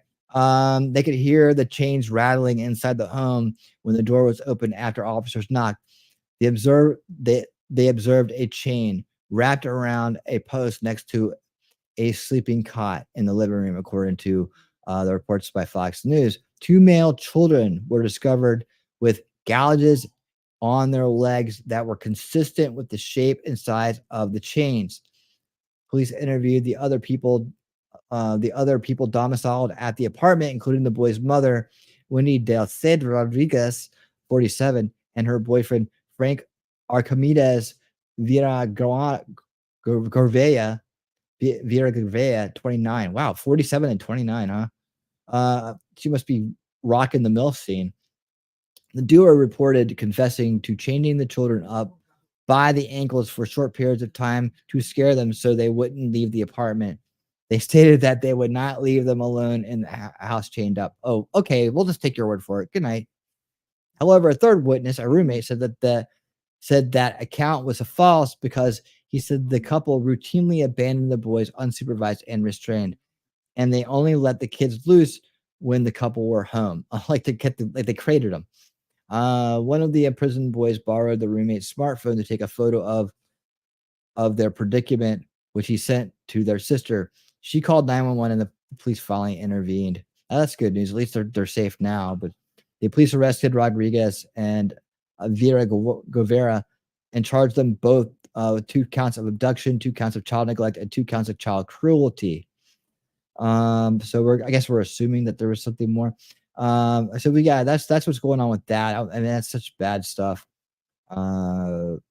They could hear the chains rattling inside the home when the door was opened after officers knocked. They observed a chain wrapped around a post next to a sleeping cot in the living room, according to the reports by Fox News. 2 male children were discovered with gouges on their legs that were consistent with the shape and size of the chains. Police interviewed the other people domiciled at the apartment, including the boy's mother, Wendy Delced Rodriguez, 47, and her boyfriend, Frank Archimedes Vera Gorvea, 29. Wow, 47 and 29, huh? She must be rocking the MILF scene. The duo reported confessing to chaining the children up by the ankles for short periods of time to scare them so they wouldn't leave the apartment. They stated that they would not leave them alone in the house chained up. Oh, okay, we'll just take your word for it. Good night. However, a third witness, a roommate, said that account was false because he said the couple routinely abandoned the boys unsupervised and restrained, and they only let the kids loose when the couple were home. Like they crated them. One of the imprisoned boys borrowed the roommate's smartphone to take a photo of their predicament, which he sent to their sister. She called 911 and the police finally intervened. That's good news. At least they're safe now. But the police arrested Rodriguez and Vera Govera and charged them both with 2 counts of abduction, 2 counts of child neglect, and 2 counts of child cruelty. So I guess we're assuming that there was something more. So that's what's going on with that. I mean, that's such bad stuff. Let's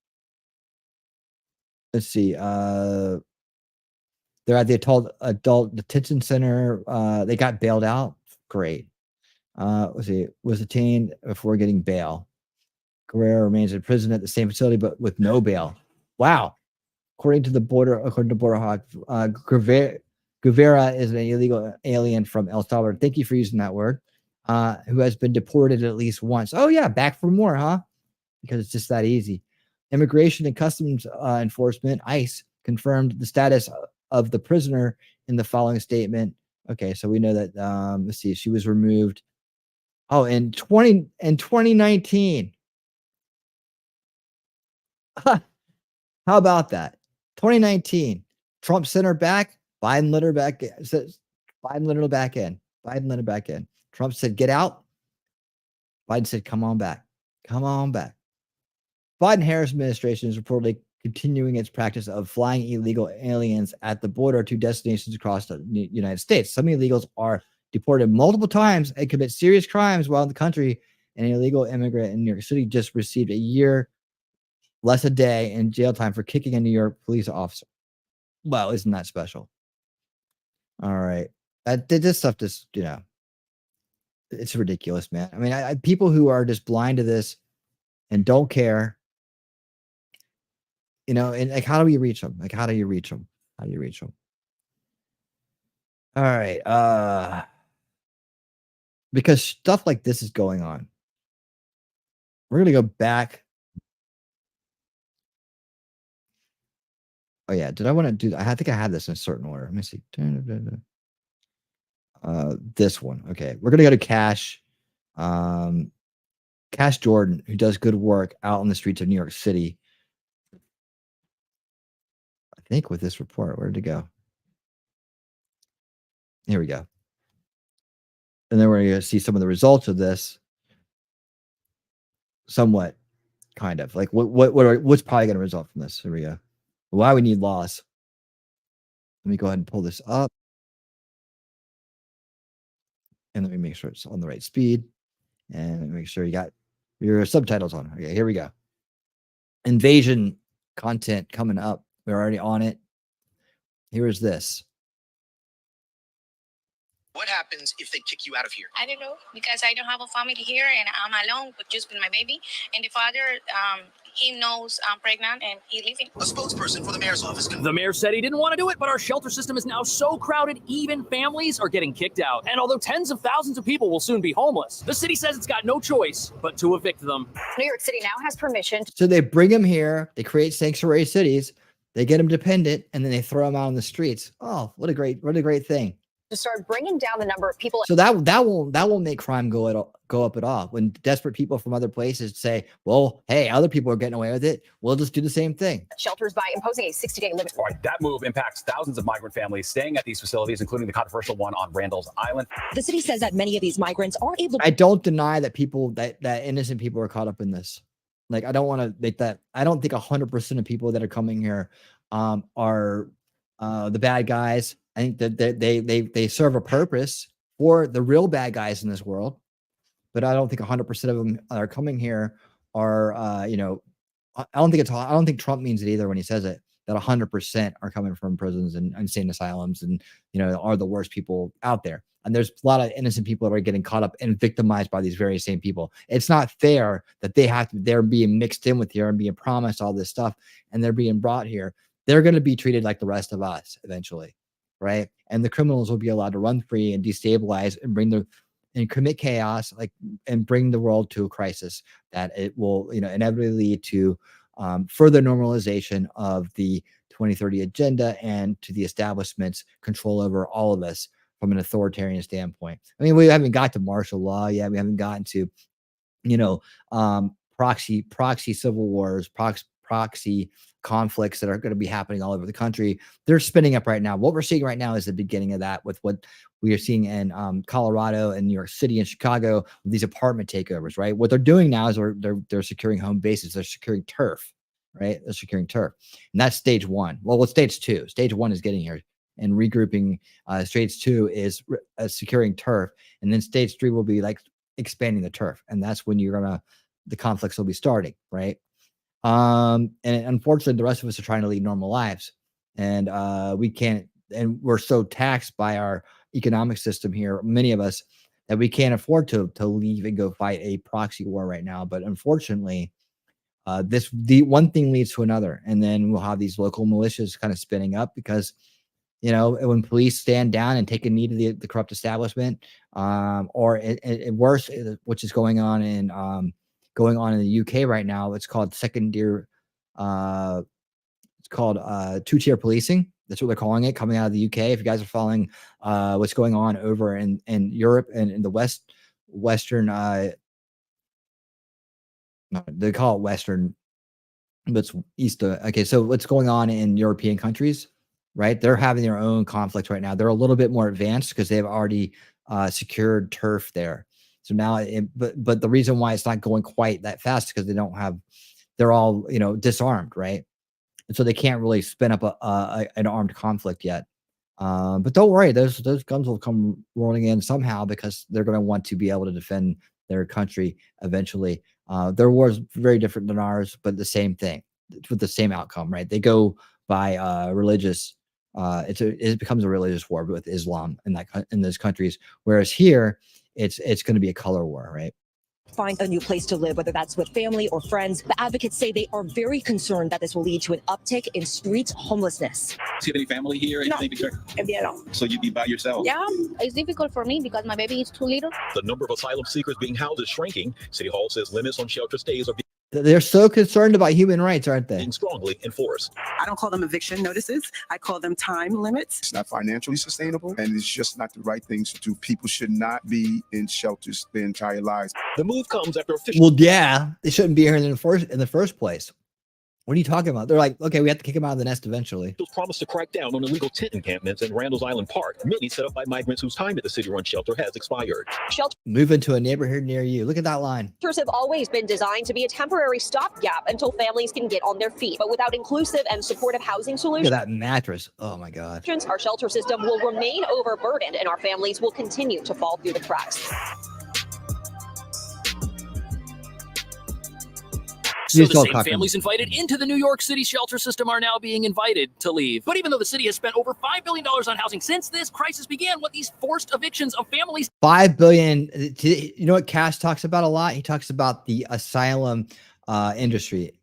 see. They're at the adult detention center. They got bailed out. Great. Let's see. Was detained before getting bail. Guerrero remains in prison at the same facility, but with no bail. Wow. According to Border Hawk, Guevara is an illegal alien from El Salvador. Thank you for using that word. Who has been deported at least once. Oh, yeah, back for more, huh? Because it's just that easy. Immigration and Customs Enforcement, ICE, confirmed the status of the prisoner in the following statement. Okay, so we know that, let's see, she was removed. Oh, in 2019. How about that? 2019. Trump sent her back. Biden let her back. Biden let her back in. Biden let her back in. Trump said, get out. Biden said, come on back. Come on back. Biden-Harris administration is reportedly continuing its practice of flying illegal aliens at the border to destinations across the United States. Some illegals are deported multiple times and commit serious crimes while in the country. An illegal immigrant in New York City just received a year less a day in jail time for kicking a New York police officer. Well, isn't that special? All right. This stuff just, it's ridiculous, man. I mean, people who are just blind to this and don't care, and like, how do we reach them? Like, how do you reach them? How do you reach them? All right. Because stuff like this is going on. We're going to go back. Oh, yeah. Did I want to do that? I think I had this in a certain order. Let me see. This one. Okay. We're going to go to Cash. Cash Jordan, who does good work out on the streets of New York City. I think with this report, where did it go? Here we go. And then we're going to see some of the results of this. Somewhat, kind of like what's probably going to result from this. Here we go. Why we need laws. Let me go ahead and pull this up. And let me make sure it's on the right speed. And let me make sure you got your subtitles on. Okay, here we go. Invasion content coming up. We're already on it. Here is this. What happens if they kick you out of here? I don't know, because I don't have a family here and I'm alone with just with my baby. And the father, he knows I'm pregnant and he's leaving. A spokesperson for the mayor's office. The mayor said he didn't want to do it, but our shelter system is now so crowded, even families are getting kicked out. And although tens of thousands of people will soon be homeless, the city says it's got no choice but to evict them. New York City now has permission. So they bring them here. They create sanctuary cities. They get them dependent, and then they throw them out on the streets. Oh, what a great thing. To start bringing down the number of people. So that won't make crime go up at all. When desperate people from other places say, "Well, hey, other people are getting away with it. We'll just do the same thing." Shelters by imposing a 60-day limit. All right, that move impacts thousands of migrant families staying at these facilities, including the controversial one on Randall's Island. The city says that many of these migrants are able to. I don't deny that that innocent people are caught up in this. Like, I don't want to make that. I don't think 100% of people that are coming here are the bad guys. I think that they serve a purpose for the real bad guys in this world, but I don't think 100% of them that are coming here are, I don't think Trump means it either when he says it, that 100% are coming from prisons and insane asylums and, are the worst people out there. And there's a lot of innocent people that are getting caught up and victimized by these very same people. It's not fair that they're being mixed in with here and being promised all this stuff and they're being brought here. They're going to be treated like the rest of us eventually. Right. And the criminals will be allowed to run free and destabilize and commit chaos, and bring the world to a crisis that it will, inevitably lead to further normalization of the 2030 agenda and to the establishment's control over all of us from an authoritarian standpoint. I mean, we haven't got to martial law yet. We haven't gotten to, proxy civil wars, proxy conflicts that are going to be happening all over the country. They're spinning up right now. What we're seeing right now is the beginning of that with what we are seeing in Colorado and New York City and Chicago with these apartment takeovers, right? What they're doing now is they're securing home bases. They're securing turf, right? They're securing turf. And that's stage one. Well, what's stage two? Stage one is getting here and regrouping. Stage two is securing turf. And then stage three will be like expanding the turf. And that's when the conflicts will be starting, right? And unfortunately, the rest of us are trying to lead normal lives, and we can't. And we're so taxed by our economic system here, many of us, that we can't afford to leave and go fight a proxy war right now. But unfortunately, the one thing leads to another, and then we'll have these local militias kind of spinning up because, when police stand down and take a knee to the corrupt establishment, or worse, which is going on in the UK right now. It's called two-tier policing. That's what they're calling it, coming out of the UK. If you guys are following what's going on over in Europe and in the Western, they call it Western, but it's East. Okay, so what's going on in European countries, right? They're having their own conflict right now. They're a little bit more advanced because they've already secured turf there. So now, but the reason why it's not going quite that fast is because they're all, disarmed, right? And so they can't really spin up an armed conflict yet. But don't worry, those guns will come rolling in somehow because they're going to want to be able to defend their country eventually. Their war is very different than ours, but the same thing with the same outcome, right? They go by religious. It becomes a religious war with Islam in those countries, whereas here, it's going to be a color war, right? Find a new place to live, whether that's with family or friends. The advocates say they are very concerned that this will lead to an uptick in street homelessness. Do you have any family here? No. So you'd be by yourself? Yeah, it's difficult for me because my baby is too little. The number of asylum seekers being housed is shrinking. City Hall says limits on shelter stays are They're so concerned about human rights, aren't they? being strongly enforced. I don't call them eviction notices. I call them time limits. It's not financially sustainable, and it's just not the right things to do. People should not be in shelters their entire lives. The move comes after official. Well, yeah, they shouldn't be here in the first place. What are you talking about? They're like, okay, we have to kick him out of the nest eventually. Promised to crack down on illegal tent encampments in Randall's Island Park, many set up by migrants whose time at the city-run shelter has expired. Move into a neighborhood near you. Look at that line. Shelters have always been designed to be a temporary stopgap until families can get on their feet. But without inclusive and supportive housing Look solutions, at that mattress. Oh my God. our shelter system will remain overburdened and our families will continue to fall through the cracks. So the same families invited into the New York City shelter system are now being invited to leave. But even though the city has spent over $5 billion on housing since this crisis began, what these forced evictions of families... $5 billion. You know what Cash talks about a lot? He talks about the asylum industry.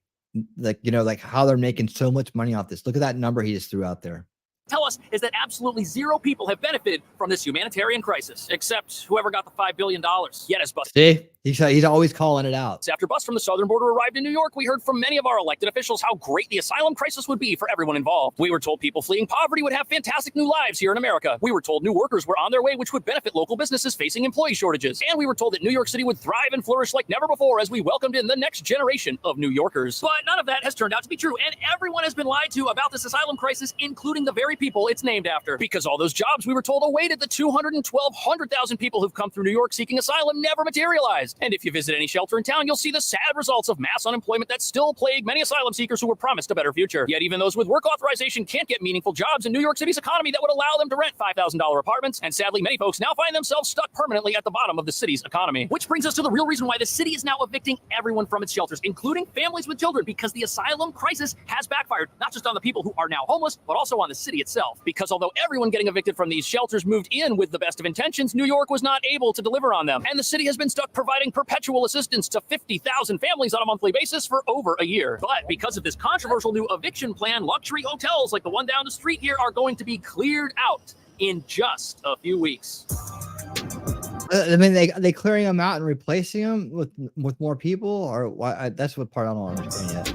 Like, you know, like how they're making so much money off this. Look at that number he just threw out there. Tell us is that absolutely zero people have benefited from this humanitarian crisis, except whoever got the $5 billion. Yet as bus. See, he's always calling it out. After bus from the southern border arrived in New York, we heard from many of our elected officials how great the asylum crisis would be for everyone involved. We were told people fleeing poverty would have fantastic new lives here in America. We were told new workers were on their way, which would benefit local businesses facing employee shortages. And we were told that New York City would thrive and flourish like never before as we welcomed in the next generation of New Yorkers. But none of that has turned out to be true, and everyone has been lied to about this asylum crisis, including the very people it's named after. Because all those jobs we were told awaited the 100,000 people who've come through New York seeking asylum never materialized. And if you visit any shelter in town, you'll see the sad results of mass unemployment that still plague many asylum seekers who were promised a better future. Yet even those with work authorization can't get meaningful jobs in New York City's economy that would allow them to rent $5,000 apartments. And sadly, many folks now find themselves stuck permanently at the bottom of the city's economy. Which brings us to the real reason why the city is now evicting everyone from its shelters, including families with children, because the asylum crisis has backfired, not just on the people who are now homeless, but also on the city itself. Because although everyone getting evicted from these shelters moved in with the best of intentions, New York was not able to deliver on them. And the city has been stuck providing perpetual assistance to 50,000 families on a monthly basis for over a year. But because of this controversial new eviction plan, luxury hotels like the one down the street here are going to be cleared out in just a few weeks. I mean, they clearing them out and replacing them with more people, or why? That's what part I don't understand yet.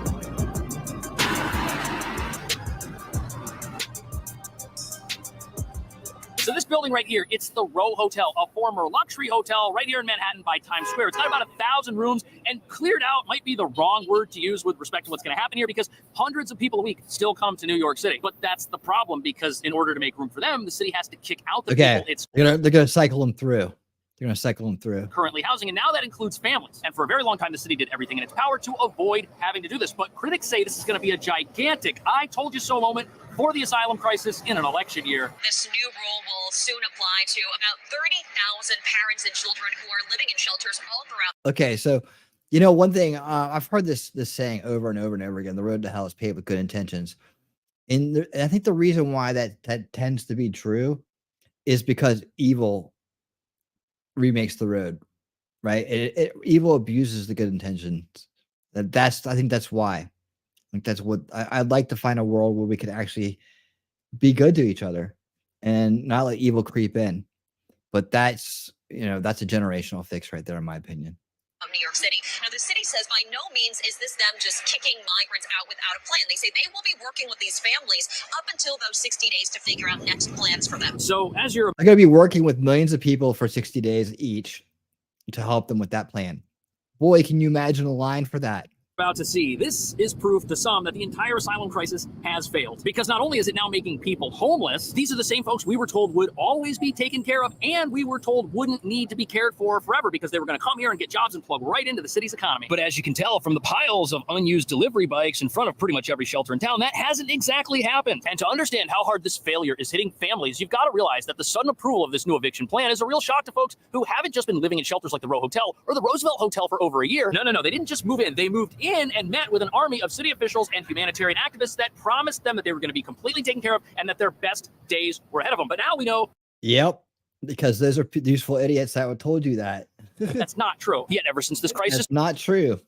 So this building right here, it's the Row Hotel, a former luxury hotel right here in Manhattan by Times Square. It's got about 1,000 rooms, and cleared out might be the wrong word to use with respect to what's going to happen here, because hundreds of people a week still come to New York City. But that's the problem, because in order to make room for them, the city has to kick out the people it's they're gonna cycle them through. They're gonna cycle them through. Currently housing, and now that includes families. And for a very long time, the city did everything in its power to avoid having to do this. But critics say this is going to be a gigantic I told you so moment for the asylum crisis in an election year. This new rule will soon apply to about 30,000 parents and children who are living in shelters all throughout. Okay, so you know one thing I've heard this saying over and over and over again: the road to hell is paved with good intentions. And I think the reason why that tends to be true is because evil remakes the road, right? Evil abuses the good intentions. I think that's why. Like that's what I'd like to find a world where we could actually be good to each other and not let evil creep in. But that's a generational fix right there, in my opinion. New York City. Now, the city says by no means is this them just kicking migrants out without a plan. They say they will be working with these families up until those 60 days to figure out next plans for them. So as you're going to be working with millions of people for 60 days each to help them with that plan. Boy, can you imagine a line for that? About to see, this is proof to some that the entire asylum crisis has failed, because not only is it now making people homeless, these are the same folks we were told would always be taken care of, and we were told wouldn't need to be cared for forever because they were going to come here and get jobs and plug right into the city's economy. But as you can tell from the piles of unused delivery bikes in front of pretty much every shelter in town, that hasn't exactly happened. And to understand how hard this failure is hitting families, you've got to realize that the sudden approval of this new eviction plan is a real shock to folks who haven't just been living in shelters like the Row Hotel or the Roosevelt Hotel for over a year. No, they didn't just move in. They moved in and met with an army of city officials and humanitarian activists that promised them that they were going to be completely taken care of and that their best days were ahead of them. But now we know. Yep, because those are useful idiots that would told you that. That's not true. Yet ever since this crisis. That's not true.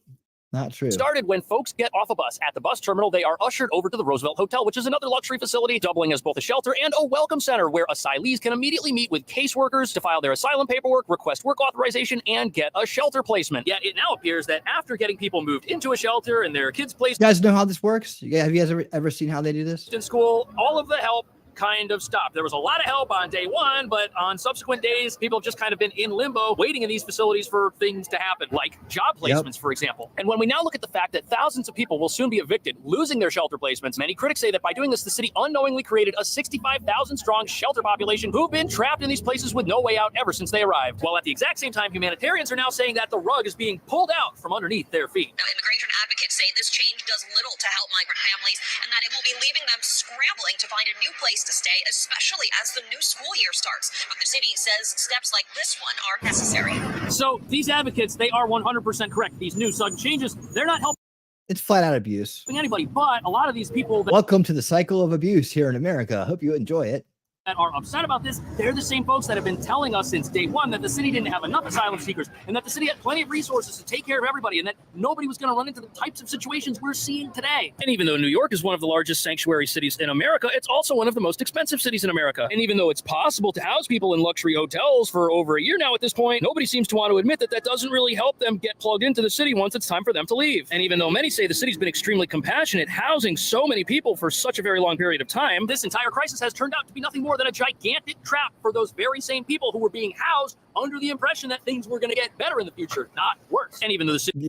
Not true. Started when folks get off a bus at the bus terminal, they are ushered over to the Roosevelt Hotel, which is another luxury facility doubling as both a shelter and a welcome center where asylees can immediately meet with caseworkers to file their asylum paperwork, request work authorization, and get a shelter placement. Yet it now appears that after getting people moved into a shelter and their kids placed, you guys know how this works? Have you guys ever seen how they do this? In school, all of the help kind of stopped. There was a lot of help on day one, but on subsequent days, people have just kind of been in limbo, waiting in these facilities for things to happen, like job placements, for example. And when we now look at the fact that thousands of people will soon be evicted, losing their shelter placements, many critics say that by doing this, the city unknowingly created a 65,000 strong shelter population who've been trapped in these places with no way out ever since they arrived. While at the exact same time, humanitarians are now saying that the rug is being pulled out from underneath their feet. Now, immigration advocates say this change does little to help migrant families and that it will be leaving them scrambling to find a new place to stay, especially as the new school year starts. But the city says steps like this one are necessary. So these advocates, they are 100% correct. These new sudden changes, they're not helping It's flat out abuse. anybody, but a lot of these people that Welcome to the cycle of abuse here in America. Hope you enjoy it. are upset about this, they're the same folks that have been telling us since day one that the city didn't have enough asylum seekers and that the city had plenty of resources to take care of everybody and that nobody was going to run into the types of situations we're seeing today. And even though New York is one of the largest sanctuary cities in America, it's also one of the most expensive cities in America. And even though it's possible to house people in luxury hotels for over a year now at this point, nobody seems to want to admit that that doesn't really help them get plugged into the city once it's time for them to leave. And even though many say the city's been extremely compassionate, housing so many people for such a very long period of time, this entire crisis has turned out to be nothing more than a gigantic trap for those very same people who were being housed under the impression that things were going to get better in the future, not worse. And even though the city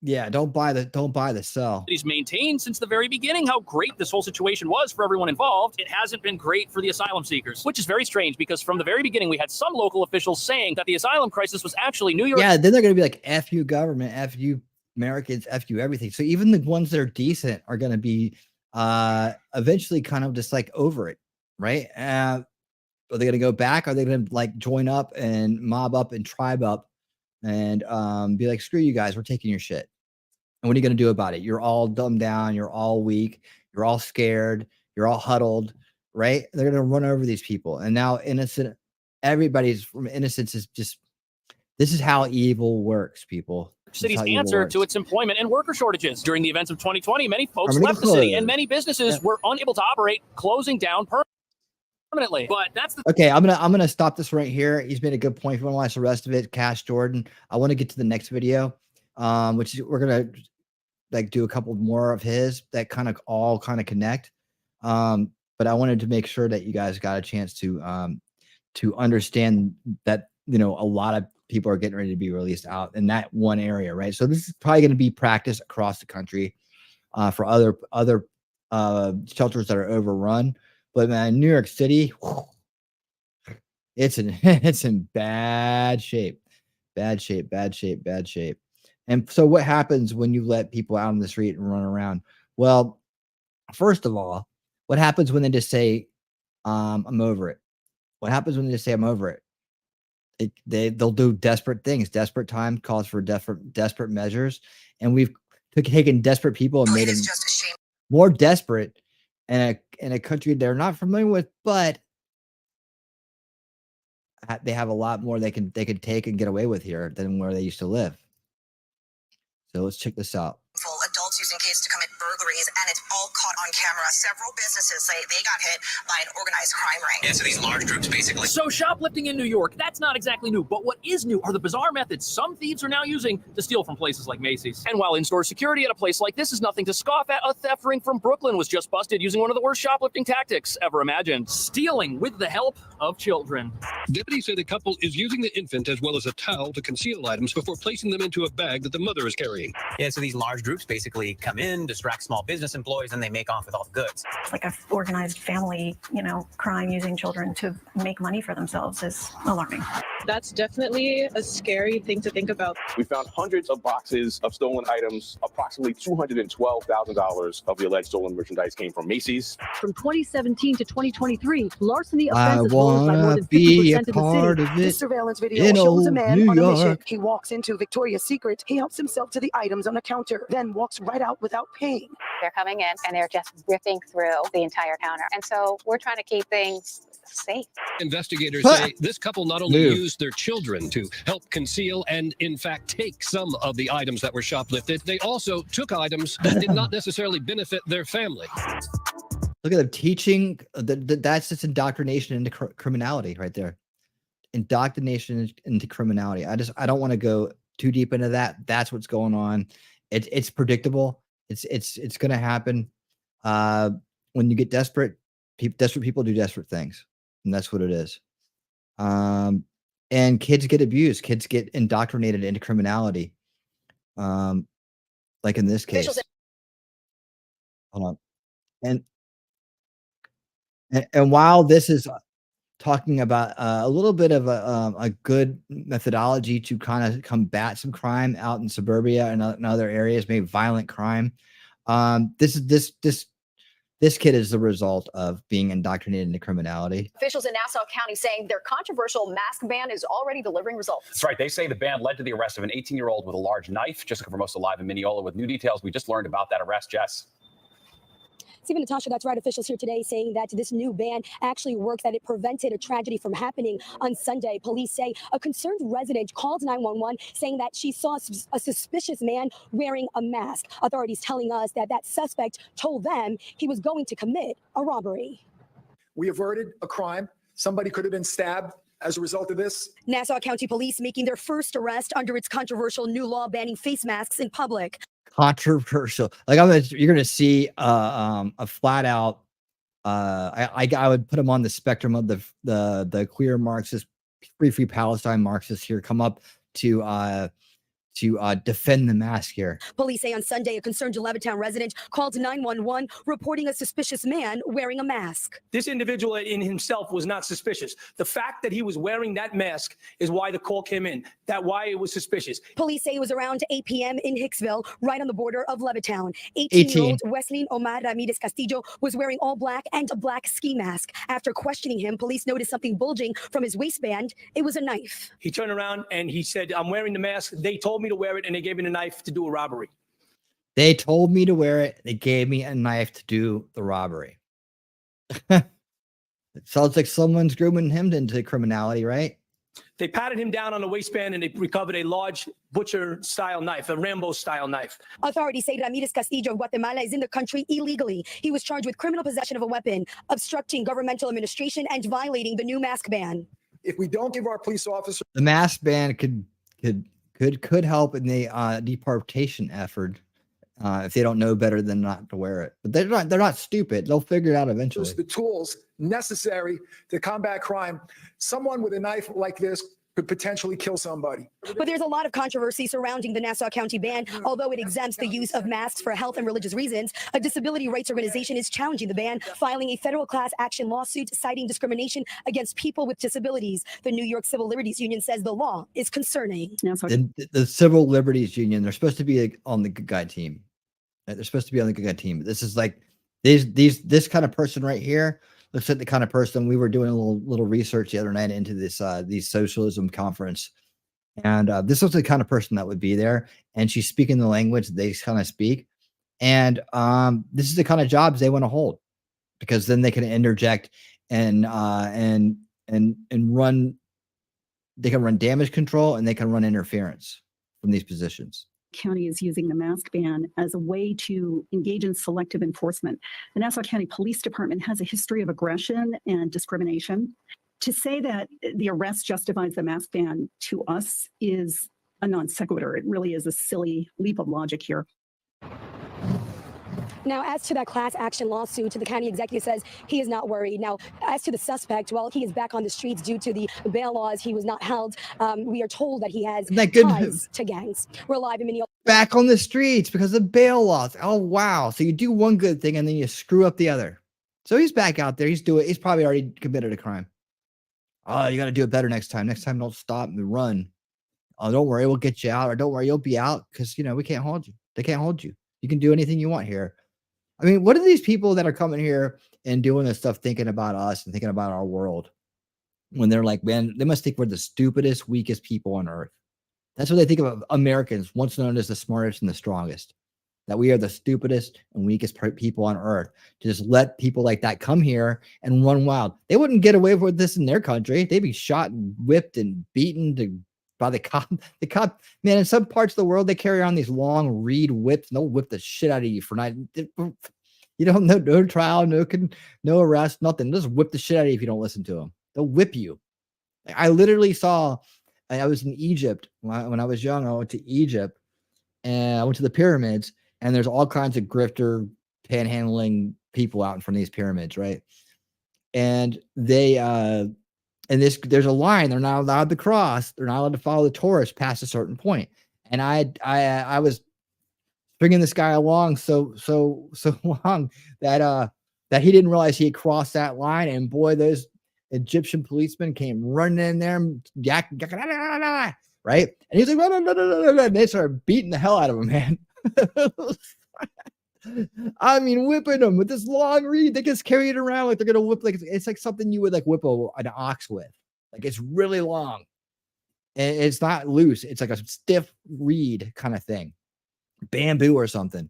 Yeah, don't buy the sell. city's maintained since the very beginning how great this whole situation was for everyone involved, it hasn't been great for the asylum seekers, which is very strange because from the very beginning we had some local officials saying that the asylum crisis was actually New York. Yeah, then they're going to be like, F you government, F you Americans, F you everything. So even the ones that are decent are going to be eventually kind of just like over it, right? Are they going to go back? Are they going to like join up and mob up and tribe up and be like, screw you guys, we're taking your shit. And what are you going to do about it? You're all dumbed down. You're all weak. You're all scared. You're all huddled, right? They're going to run over these people. And now everybody's from innocence is just, this is how evil works, people. City's answer to its employment and worker shortages. During the events of 2020, many folks I'm gonna left the city close. and many businesses were unable to operate, closing down permanently. But that's the Okay, I'm gonna stop this right here. He's made a good point. If you want to watch the rest of it, Cash Jordan. I want to get to the next video, which is we're gonna like do a couple more of his that kind of all kind of connect. But I wanted to make sure that you guys got a chance to understand that a lot of people are getting ready to be released out in that one area, right? So this is probably going to be practice across the country for other shelters that are overrun. But man, New York City, it's in bad shape. And so what happens when you let people out on the street and run around? Well, first of all, what happens when they just say, I'm over it? What happens when they just say, I'm over it? They'll do desperate things. Desperate time calls for desperate measures. And we've taken desperate people and made them more desperate in a country they're not familiar with, but they have a lot more they can take and get away with here than where they used to live. So let's check this out. Adults using kids to commit burglaries, and it's all caught on camera. Several businesses say they got hit by an organized crime ring. Yeah, so these large groups basically. So shoplifting in New York, that's not exactly new, but what is new are the bizarre methods some thieves are now using to steal from places like Macy's. And while in-store security at a place like this is nothing to scoff at, a theft ring from Brooklyn was just busted using one of the worst shoplifting tactics ever imagined: stealing with the help of children. Deputies say the couple is using the infant as well as a towel to conceal items before placing them into a bag that the mother is carrying. Yeah, so these large groups basically come in, distract small business employees, and they make off with all the goods. Like an organized family, crime using children to make money for themselves is alarming. That's definitely a scary thing to think about. We found hundreds of boxes of stolen items. Approximately $212,000 of the alleged stolen merchandise came from Macy's. From 2017 to 2023, larceny I offenses rose by more wanna than 50% be a in the part city. of This it. surveillance video in shows a old man New on a mission. York. He walks into Victoria's Secret. He helps himself to the items on the counter, then walks right out without paying. They're coming in and they're just ripping through the entire counter. And so we're trying to keep things safe. Investigators say this couple not only used their children to help conceal and, in fact, take some of the items that were shoplifted, they also took items that did not necessarily benefit their family. Look at them teaching. That's just indoctrination into criminality right there. Indoctrination into criminality. I don't want to go too deep into that. That's what's going on. It's predictable. It's going to happen. When you get desperate, Desperate people do desperate things, and that's what it is. And kids get abused. Kids get indoctrinated into criminality. Like in this case. Hold on. And while this is talking about a little bit of a good methodology to kind of combat some crime out in suburbia and in other areas, maybe violent crime, this kid is the result of being indoctrinated into criminality. Officials in Nassau County saying their controversial mask ban is already delivering results. That's right. They say the ban led to the arrest of an 18-year-old with a large knife. Jessica Formosa live in Mineola with new details. We just learned about that arrest, Jess. Stephen, Natasha, that's right. Officials here today saying that this new ban actually works, that it prevented a tragedy from happening on Sunday. Police say a concerned resident called 911 saying that she saw a suspicious man wearing a mask. Authorities telling us that that suspect told them he was going to commit a robbery. We averted a crime. Somebody could have been stabbed as a result of this. Nassau County Police making their first arrest under its controversial new law banning face masks in public. Controversial. Like you're gonna see a flat out. I would put them on the spectrum of the queer Marxist, free Palestine Marxists here come up to defend the mask here. Police say on Sunday a concerned Levittown resident called 911 reporting a suspicious man wearing a mask. This individual in himself was not suspicious. The fact that he was wearing that mask is why the call came in. That why it was suspicious. Police say it was around 8 p.m. in Hicksville, right on the border of Levittown. 18-year-old Wesley Omar Ramirez Castillo was wearing all black and a black ski mask. After questioning him, police noticed something bulging from his waistband. It was a knife. He turned around and he said, "I'm wearing the mask. They told me to wear it, and they gave me a knife to do a robbery." They told me to wear it. They gave me a knife to do the robbery. It sounds like someone's grooming him into criminality, right? They patted him down on the waistband and they recovered a large butcher-style knife, a Rambo-style knife. Authorities say Ramirez Castillo of Guatemala is in the country illegally. He was charged with criminal possession of a weapon, obstructing governmental administration, and violating the new mask ban. If we don't give our police officers The mask ban could help in the deportation effort if they don't know better than not to wear it. But they're not stupid. They'll figure it out eventually. the tools necessary to combat crime, someone with a knife like this could potentially kill somebody. But there's a lot of controversy surrounding the Nassau County ban. Although it exempts the use of masks for health and religious reasons, a disability rights organization is challenging the ban, filing a federal class action lawsuit citing discrimination against people with disabilities. The New York Civil Liberties Union says the law is concerning. The Civil Liberties Union, they're supposed to be on the good guy team. They're supposed to be on the good guy team. This is like this kind of person right here looks like the kind of person. We were doing a little research the other night into this socialism conference, and this was the kind of person that would be there. And she's speaking the language that they kind of speak, and this is the kind of jobs they want to hold, because then they can interject and run. They can run damage control and they can run interference from these positions. County is using the mask ban as a way to engage in selective enforcement. The Nassau County Police Department has a history of aggression and discrimination. To say that the arrest justifies the mask ban to us is a non sequitur. It really is a silly leap of logic here. Now, as to that class action lawsuit, the county executive says he is not worried. Now, as to the suspect, well, he is back on the streets due to the bail laws. He was not held. We are told that he has ties to gangs. We're live in Mineola. Back on the streets because of bail laws. Oh, wow. So you do one good thing and then you screw up the other. So he's back out there. He's probably already committed a crime. Oh, you got to do it better next time. Next time, don't stop and run. Oh, don't worry. We'll get you out. Or don't worry. You'll be out because, we can't hold you. They can't hold you. You can do anything you want here. I mean, what are these people that are coming here and doing this stuff thinking about us and thinking about our world when they're like, man, they must think we're the stupidest, weakest people on earth. That's what they think of Americans, once known as the smartest and the strongest, that we are the stupidest and weakest people on earth. To just let people like that come here and run wild. They wouldn't get away with this in their country. They'd be shot and whipped and beaten by the cop. The cop, man, in some parts of the world, they carry on these long reed whips. And they'll whip the shit out of you for not. You don't know, no trial, no arrest, nothing. They'll just whip the shit out of you if you don't listen to them. They'll whip you. I literally saw. I was in Egypt when I was young. I went to Egypt and I went to the pyramids. And there's all kinds of grifter, panhandling people out in front of these pyramids, right? and they and there's a line they're not allowed to cross. They're not allowed to follow the tourists past a certain point. And I was bringing this guy along so long that he didn't realize he had crossed that line. And boy, those Egyptian policemen came running in there, right? And he's like, and they started beating the hell out of him, man. I mean, whipping them with this long reed. They just carry it around like they're gonna whip, like it's like something you would like whip an ox with. Like it's really long, and it's not loose. It's like a stiff reed kind of thing, bamboo or something.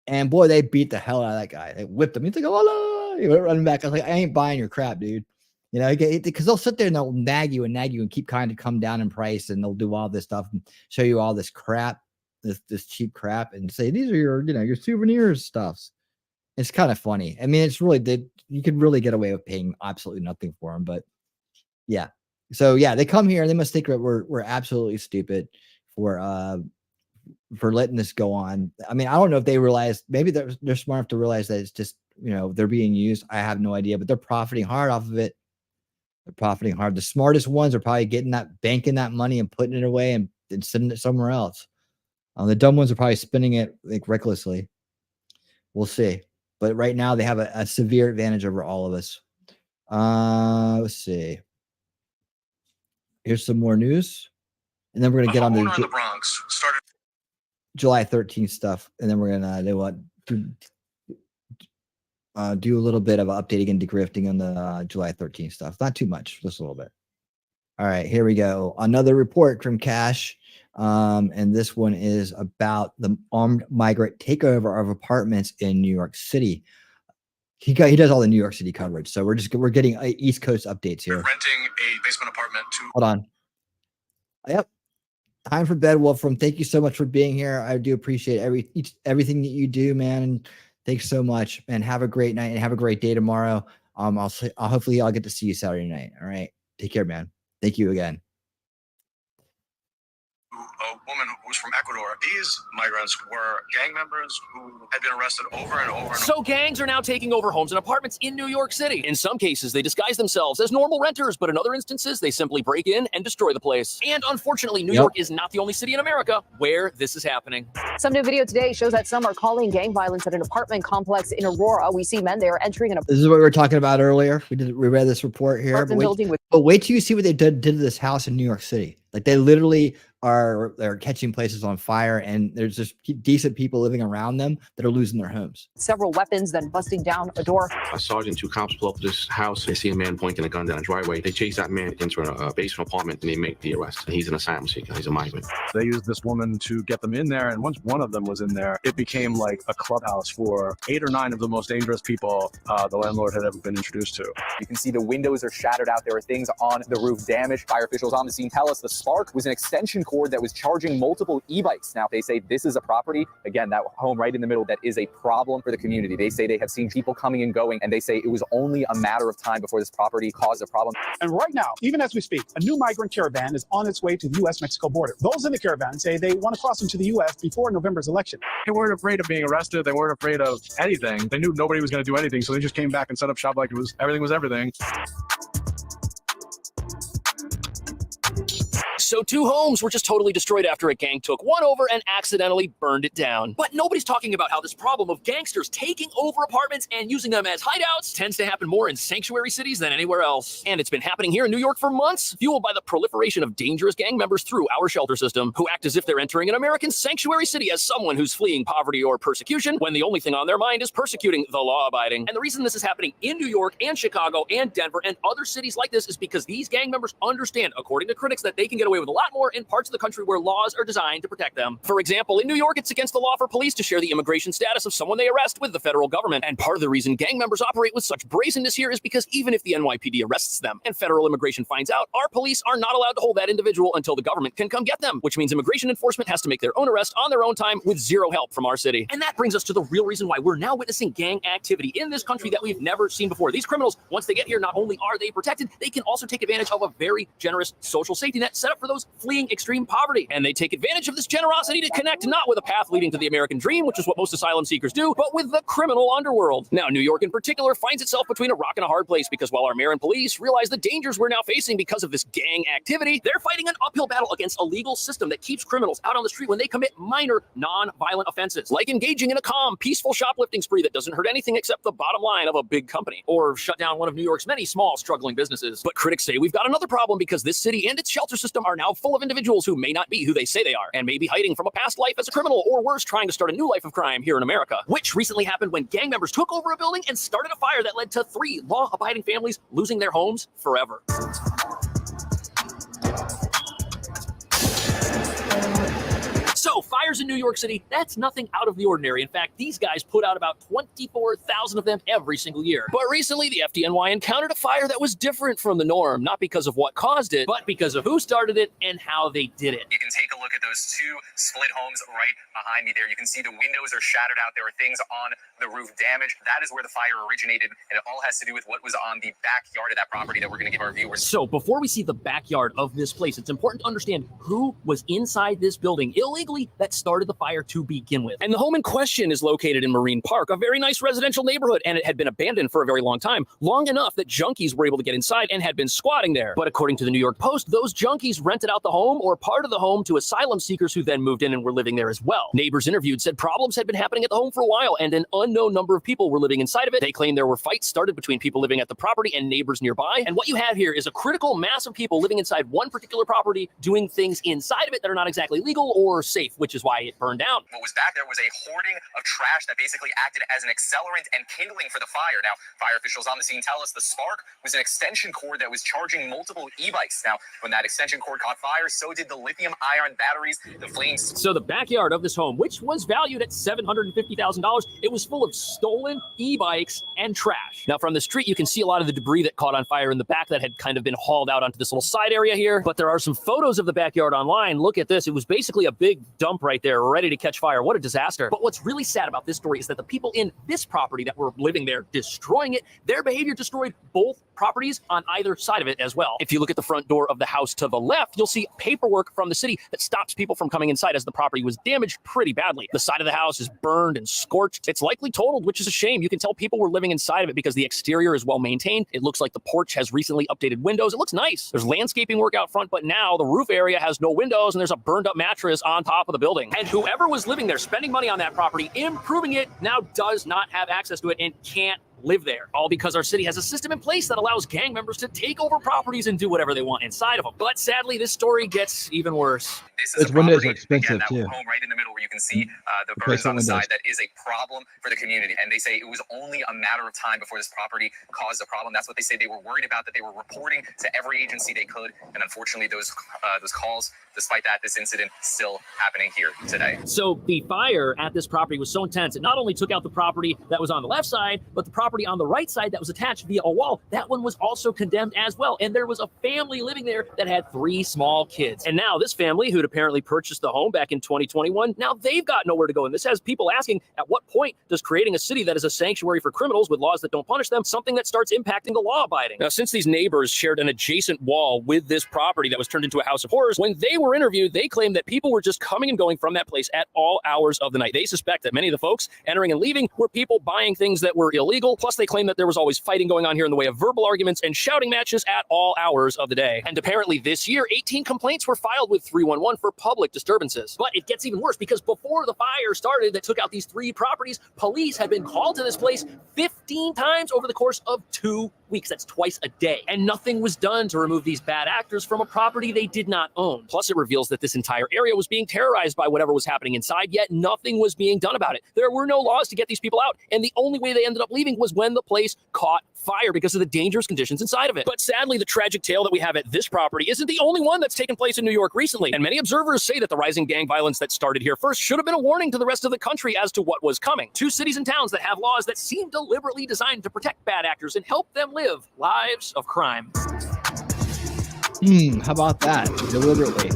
And boy, they beat the hell out of that guy. They whipped him. He's like, oh, he went running back. I was like, I ain't buying your crap, dude. You know, because they'll sit there and they'll nag you and keep kind of come down in price, and they'll do all this stuff and show you all this crap, this cheap crap, and say these are your souvenirs stuffs. It's kind of funny. I mean, it's really you could really get away with paying absolutely nothing for them, but yeah. So yeah, they come here and they must think that we're absolutely stupid for letting this go on. I mean, I don't know if they realize, maybe they're smart enough to realize that it's just, they're being used. I have no idea, but they're profiting hard off of it. They're profiting hard. The smartest ones are probably banking that money and putting it away and sending it somewhere else. The dumb ones are probably spending it like recklessly. We'll see. But right now they have a severe advantage over all of us. Let's see. Here's some more news. And then we're going to get on to the Bronx. Started July 13th stuff. And then we're going to do a little bit of updating and degrifting on the July 13th stuff. Not too much, just a little bit. All right, here we go. Another report from Cash. And this one is about the armed migrant takeover of apartments in New York City. He does all the New York City coverage. So we're getting East Coast updates here. Renting a basement apartment to Hold on. Yep. Time for Bed Wolfram. Thank you so much for being here. I do appreciate everything that you do, man. And thanks so much. And have a great night and have a great day tomorrow. Hopefully I'll get to see you Saturday night. All right. Take care, man. Thank you again. a woman who was from Ecuador. These migrants were gang members who had been arrested over and over. So gangs are now taking over homes and apartments in New York City. In some cases, they disguise themselves as normal renters, but in other instances, they simply break in and destroy the place. And unfortunately, New York is not the only city in America where this is happening. Some new video today shows that some are calling gang violence at an apartment complex in Aurora. We see men there entering an This is what we were talking about earlier. We read this report here. But wait till you see what they did to this house in New York City. Like they literally they're catching places on fire, and there's just decent people living around them that are losing their homes. Several weapons, then busting down a door. A sergeant, 2 cops pull up to this house. They see a man pointing a gun down a driveway. They chase that man into a basement apartment, and they make the arrest. He's an asylum seeker. He's a migrant. They used this woman to get them in there, and once one of them was in there, it became like a clubhouse for 8 or 9 of the most dangerous people the landlord had ever been introduced to. You can see the windows are shattered out. There are things on the roof damaged. Fire officials on the scene tell us the spark was an extension cord that was charging multiple e-bikes. Now, they say this is a property, again, that home right in the middle, that is a problem for the community. They say they have seen people coming and going, and they say it was only a matter of time before this property caused a problem. And right now, even as we speak, a new migrant caravan is on its way to the U.S.-Mexico border. Those in the caravan say they want to cross into the U.S. before November's election. They weren't afraid of being arrested. They weren't afraid of anything. They knew nobody was going to do anything, so they just came back and set up shop like everything was everything. So 2 homes were just totally destroyed after a gang took one over and accidentally burned it down. But nobody's talking about how this problem of gangsters taking over apartments and using them as hideouts tends to happen more in sanctuary cities than anywhere else. And it's been happening here in New York for months, fueled by the proliferation of dangerous gang members through our shelter system, who act as if they're entering an American sanctuary city as someone who's fleeing poverty or persecution, when the only thing on their mind is persecuting the law-abiding. And the reason this is happening in New York and Chicago and Denver and other cities like this is because these gang members understand, according to critics, that they can get away with a lot more in parts of the country where laws are designed to protect them. For example, in New York, it's against the law for police to share the immigration status of someone they arrest with the federal government. And part of the reason gang members operate with such brazenness here is because even if the NYPD arrests them and federal immigration finds out, our police are not allowed to hold that individual until the government can come get them, which means immigration enforcement has to make their own arrest on their own time with zero help from our city. And that brings us to the real reason why we're now witnessing gang activity in this country that we've never seen before. These criminals, once they get here, not only are they protected, they can also take advantage of a very generous social safety net set up for for those fleeing extreme poverty. And they take advantage of this generosity to connect not with a path leading to the American dream, which is what most asylum seekers do, but with the criminal underworld. Now, New York in particular finds itself between a rock and a hard place because while our mayor and police realize the dangers we're now facing because of this gang activity, they're fighting an uphill battle against a legal system that keeps criminals out on the street when they commit minor, non-violent offenses, like engaging in a calm, peaceful shoplifting spree that doesn't hurt anything except the bottom line of a big company, or shut down one of New York's many small, struggling businesses. But critics say we've got another problem because this city and its shelter system are now full of individuals who may not be who they say they are, and may be hiding from a past life as a criminal, or worse, trying to start a new life of crime here in America, which recently happened when gang members took over a building and started a fire that led to 3 law-abiding families losing their homes forever. So, fires in New York City, that's nothing out of the ordinary. In fact, these guys put out about 24,000 of them every single year. But recently, the FDNY encountered a fire that was different from the norm, not because of what caused it, but because of who started it and how they did it. You can take a look at those 2 split homes right behind me there. You can see the windows are shattered out. There are things on the roof damaged. That is where the fire originated, and it all has to do with what was on the backyard of that property that we're going to give our viewers. So before we see the backyard of this place, it's important to understand who was inside this building illegally that started the fire to begin with. And the home in question is located in Marine Park, a very nice residential neighborhood, and it had been abandoned for a very long time, long enough that junkies were able to get inside and had been squatting there. But according to the New York Post, those junkies rented out the home or part of the home to asylum seekers who then moved in and were living there as well. Neighbors interviewed said problems had been happening at the home for a while, and an unknown number of people were living inside of it. They claimed there were fights started between people living at the property and neighbors nearby. And what you have here is a critical mass of people living inside one particular property doing things inside of it that are not exactly legal or safe, which is why it burned down. What was back there was a hoarding of trash that basically acted as an accelerant and kindling for the fire. Now, fire officials on the scene tell us the spark was an extension cord that was charging multiple e-bikes. Now, when that extension cord caught fire, so did the lithium-ion batteries. The flames. So the backyard of this home, which was valued at $750,000, it was full of stolen e-bikes and trash. Now, from the street, you can see a lot of the debris that caught on fire in the back that had kind of been hauled out onto this little side area here. But there are some photos of the backyard online. Look at this. It was basically a big dump right there, ready to catch fire. What a disaster. But what's really sad about this story is that the people in this property that were living there destroying it, their behavior destroyed both properties on either side of it as well. If you look at the front door of the house to the left, you'll see paperwork from the city that stops people from coming inside as the property was damaged pretty badly. The side of the house is burned and scorched. It's likely totaled, which is a shame. You can tell people were living inside of it because the exterior is well maintained. It looks like the porch has recently updated windows. It looks nice. There's landscaping work out front, but now the roof area has no windows and there's a burned up mattress on top of the building. And whoever was living there, spending money on that property, improving it, now does not have access to it and can't live there, all because our city has a system in place that allows gang members to take over properties and do whatever they want inside of them. But sadly, this story gets even worse. Its windows are expensive too. Home right in the middle where you can see the burns on the side. That is a problem for the community. And they say it was only a matter of time before this property caused a problem. That's what they say. They were worried about, that they were reporting to every agency they could. And unfortunately, those calls, despite that, this incident still happening here today. So the fire at this property was so intense, it not only took out the property that was on the left side, but the property on the right side that was attached via a wall, that one was also condemned as well. And there was a family living there that had 3 small kids. And now this family, who'd apparently purchased the home back in 2021, now they've got nowhere to go. And this has people asking, at what point does creating a city that is a sanctuary for criminals with laws that don't punish them something that starts impacting the law abiding? Now, since these neighbors shared an adjacent wall with this property that was turned into a house of horrors, when they were interviewed, they claimed that people were just coming and going from that place at all hours of the night. They suspect that many of the folks entering and leaving were people buying things that were illegal. Plus, they claim that there was always fighting going on here in the way of verbal arguments and shouting matches at all hours of the day. And apparently this year, 18 complaints were filed with 311 for public disturbances. But it gets even worse because before the fire started that took out these 3 properties, police had been called to this place 15 times over the course of 2 weeks. That's twice a day. And nothing was done to remove these bad actors from a property they did not own. Plus, it reveals that this entire area was being terrorized by whatever was happening inside, yet nothing was being done about it. There were no laws to get these people out, and the only way they ended up leaving was when the place caught fire because of the dangerous conditions inside of it. But sadly, the tragic tale that we have at this property isn't the only one that's taken place in New York recently. And many observers say that the rising gang violence that started here first should have been a warning to the rest of the country as to what was coming. 2 cities and towns that have laws that seem deliberately designed to protect bad actors and help them live lives of crime. How about that? Deliberately.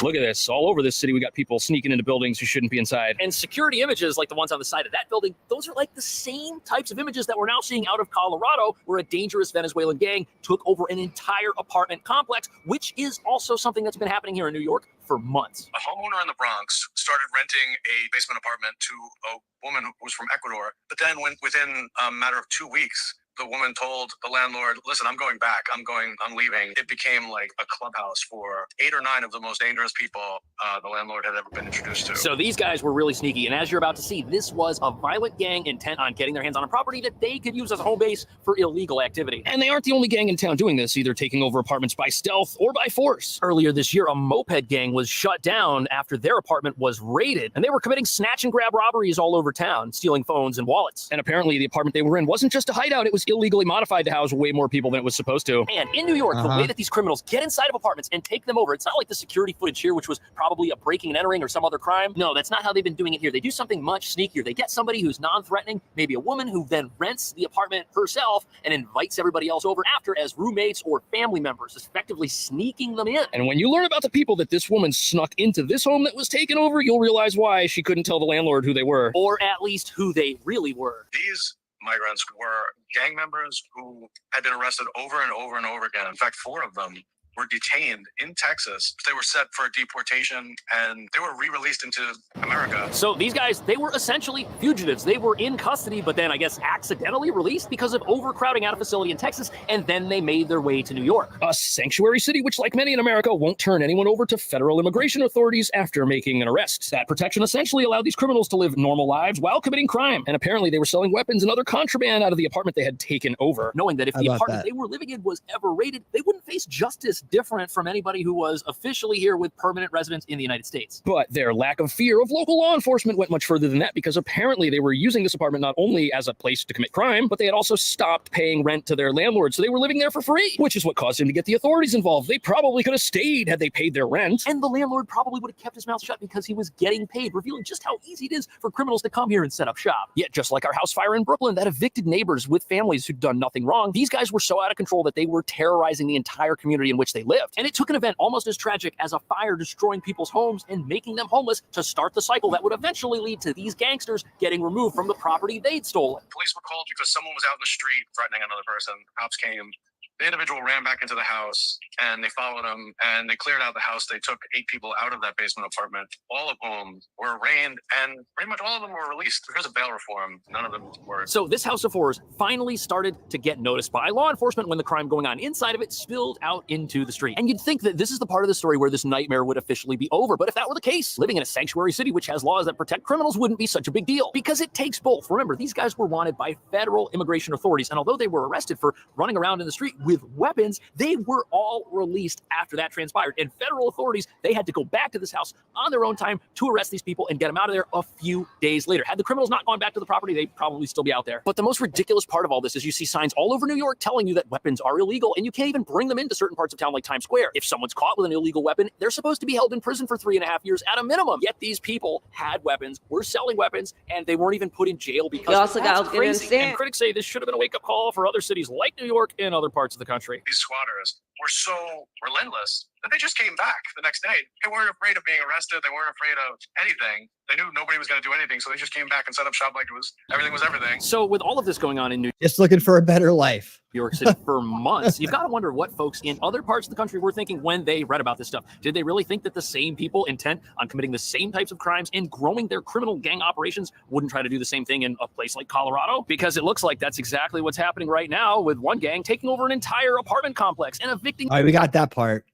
Look at this. All over this city, we got people sneaking into buildings who shouldn't be inside. And security images like the ones on the side of that building, those are like the same types of images that we're now seeing out of Colorado, where a dangerous Venezuelan gang took over an entire apartment complex, which is also something that's been happening here in New York for months. A homeowner in the Bronx started renting a basement apartment to a woman who was from Ecuador, but then within a matter of 2 weeks, the woman told the landlord, listen, I'm going back. I'm leaving. It became like a clubhouse for 8 or 9 of the most dangerous people the landlord had ever been introduced to. So these guys were really sneaky. And as you're about to see, this was a violent gang intent on getting their hands on a property that they could use as a home base for illegal activity. And they aren't the only gang in town doing this, either taking over apartments by stealth or by force. Earlier this year, a moped gang was shut down after their apartment was raided, and they were committing snatch and grab robberies all over town, stealing phones and wallets. And apparently the apartment they were in wasn't just a hideout, it was illegally modified to house way more people than it was supposed to. And in New York, the way that these criminals get inside of apartments and take them over, it's not like the security footage here, which was probably a breaking and entering or some other crime. No, that's not how they've been doing it here. They do something much sneakier. They get somebody who's non-threatening, maybe a woman who then rents the apartment herself and invites everybody else over after as roommates or family members, effectively sneaking them in. And when you learn about the people that this woman snuck into this home that was taken over, you'll realize why she couldn't tell the landlord who they were. Or at least who they really were. These migrants were gang members who had been arrested over and over and over again. In fact, 4 of them were detained in Texas. They were set for deportation and they were re-released into America. So these guys, they were essentially fugitives. They were in custody, but then I guess accidentally released because of overcrowding at a facility in Texas, and then they made their way to New York. A sanctuary city which, like many in America, won't turn anyone over to federal immigration authorities after making an arrest. That protection essentially allowed these criminals to live normal lives while committing crime. And apparently they were selling weapons and other contraband out of the apartment they had taken over, knowing that if the apartment they were living in was ever raided, they wouldn't face justice different from anybody who was officially here with permanent residence in the United States. But their lack of fear of local law enforcement went much further than that, because apparently they were using this apartment not only as a place to commit crime, but they had also stopped paying rent to their landlord, so they were living there for free, which is what caused him to get the authorities involved. They probably could have stayed had they paid their rent, and the landlord probably would have kept his mouth shut because he was getting paid, revealing just how easy it is for criminals to come here and set up shop. Yet just like our house fire in Brooklyn that evicted neighbors with families who'd done nothing wrong, these guys were so out of control that they were terrorizing the entire community in which they lived. And it took an event almost as tragic as a fire destroying people's homes and making them homeless to start the cycle that would eventually lead to these gangsters getting removed from the property they'd stolen. Police were called because someone was out in the street threatening another person. Cops came. The individual ran back into the house and they followed him and they cleared out the house. They took 8 people out of that basement apartment, all of whom were arraigned, and pretty much all of them were released because of bail reform. None of them were. So this house of horrors finally started to get noticed by law enforcement when the crime going on inside of it spilled out into the street. And you'd think that this is the part of the story where this nightmare would officially be over. But if that were the case, living in a sanctuary city which has laws that protect criminals wouldn't be such a big deal, because it takes both. Remember, these guys were wanted by federal immigration authorities, and although they were arrested for running around in the street with weapons, they were all released after that transpired. And federal authorities, they had to go back to this house on their own time to arrest these people and get them out of there a few days later. Had the criminals not gone back to the property, they'd probably still be out there. But the most ridiculous part of all this is you see signs all over New York telling you that weapons are illegal, and you can't even bring them into certain parts of town like Times Square. If someone's caught with an illegal weapon, they're supposed to be held in prison for 3.5 years at a minimum. Yet these people had weapons, were selling weapons, and they weren't even put in jail because also that's got crazy. And critics say this should have been a wake-up call for other cities like New York and other parts of the country. These squatters were so relentless that they just came back the next day. They weren't afraid of being arrested. They weren't afraid of anything. They knew nobody was going to do anything, so they just came back and set up shop like everything was everything. So with all of this going on in New Just looking for a better life. York City for months, you've got to wonder what folks in other parts of the country were thinking when they read about this stuff. Did they really think that the same people intent on committing the same types of crimes and growing their criminal gang operations wouldn't try to do the same thing in a place like Colorado? Because it looks like that's exactly what's happening right now, with one gang taking over an entire apartment complex and evicting. All right, we got that part.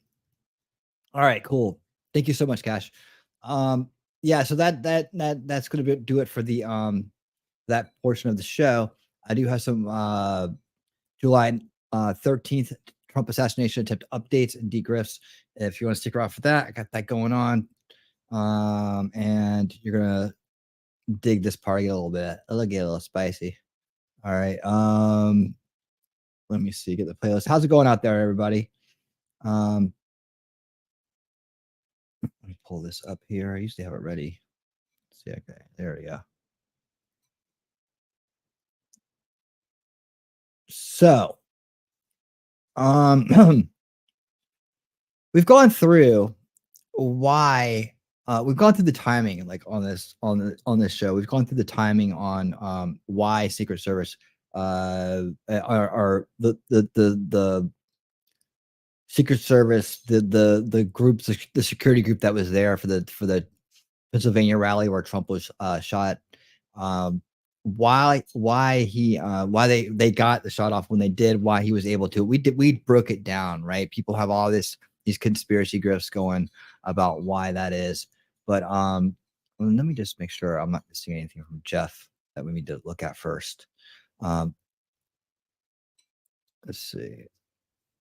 All right, cool. Thank you so much, Cash. Yeah, so that's going to do it for the that portion of the show. I do have some July 13th Trump assassination attempt updates and DeGrifts. If you want to stick around for that, I got that going on. And you're gonna dig this part a little bit. It'll get a little spicy. All right. Let me see. Get the playlist. How's it going out there, everybody? Let me pull this up here. I used to have it ready. Let's see. Okay, there we go. So, we've gone through why we've gone through the timing, like on this show. We've gone through the timing on why Secret Service are the Secret Service, the groups, the security group that was there for the Pennsylvania rally where Trump was shot. Why they got the shot off when they did, why he was able to. We broke it down, right? People have all these conspiracy grifts going about why that is. But let me just make sure I'm not missing anything from Jeff that we need to look at first. Let's see.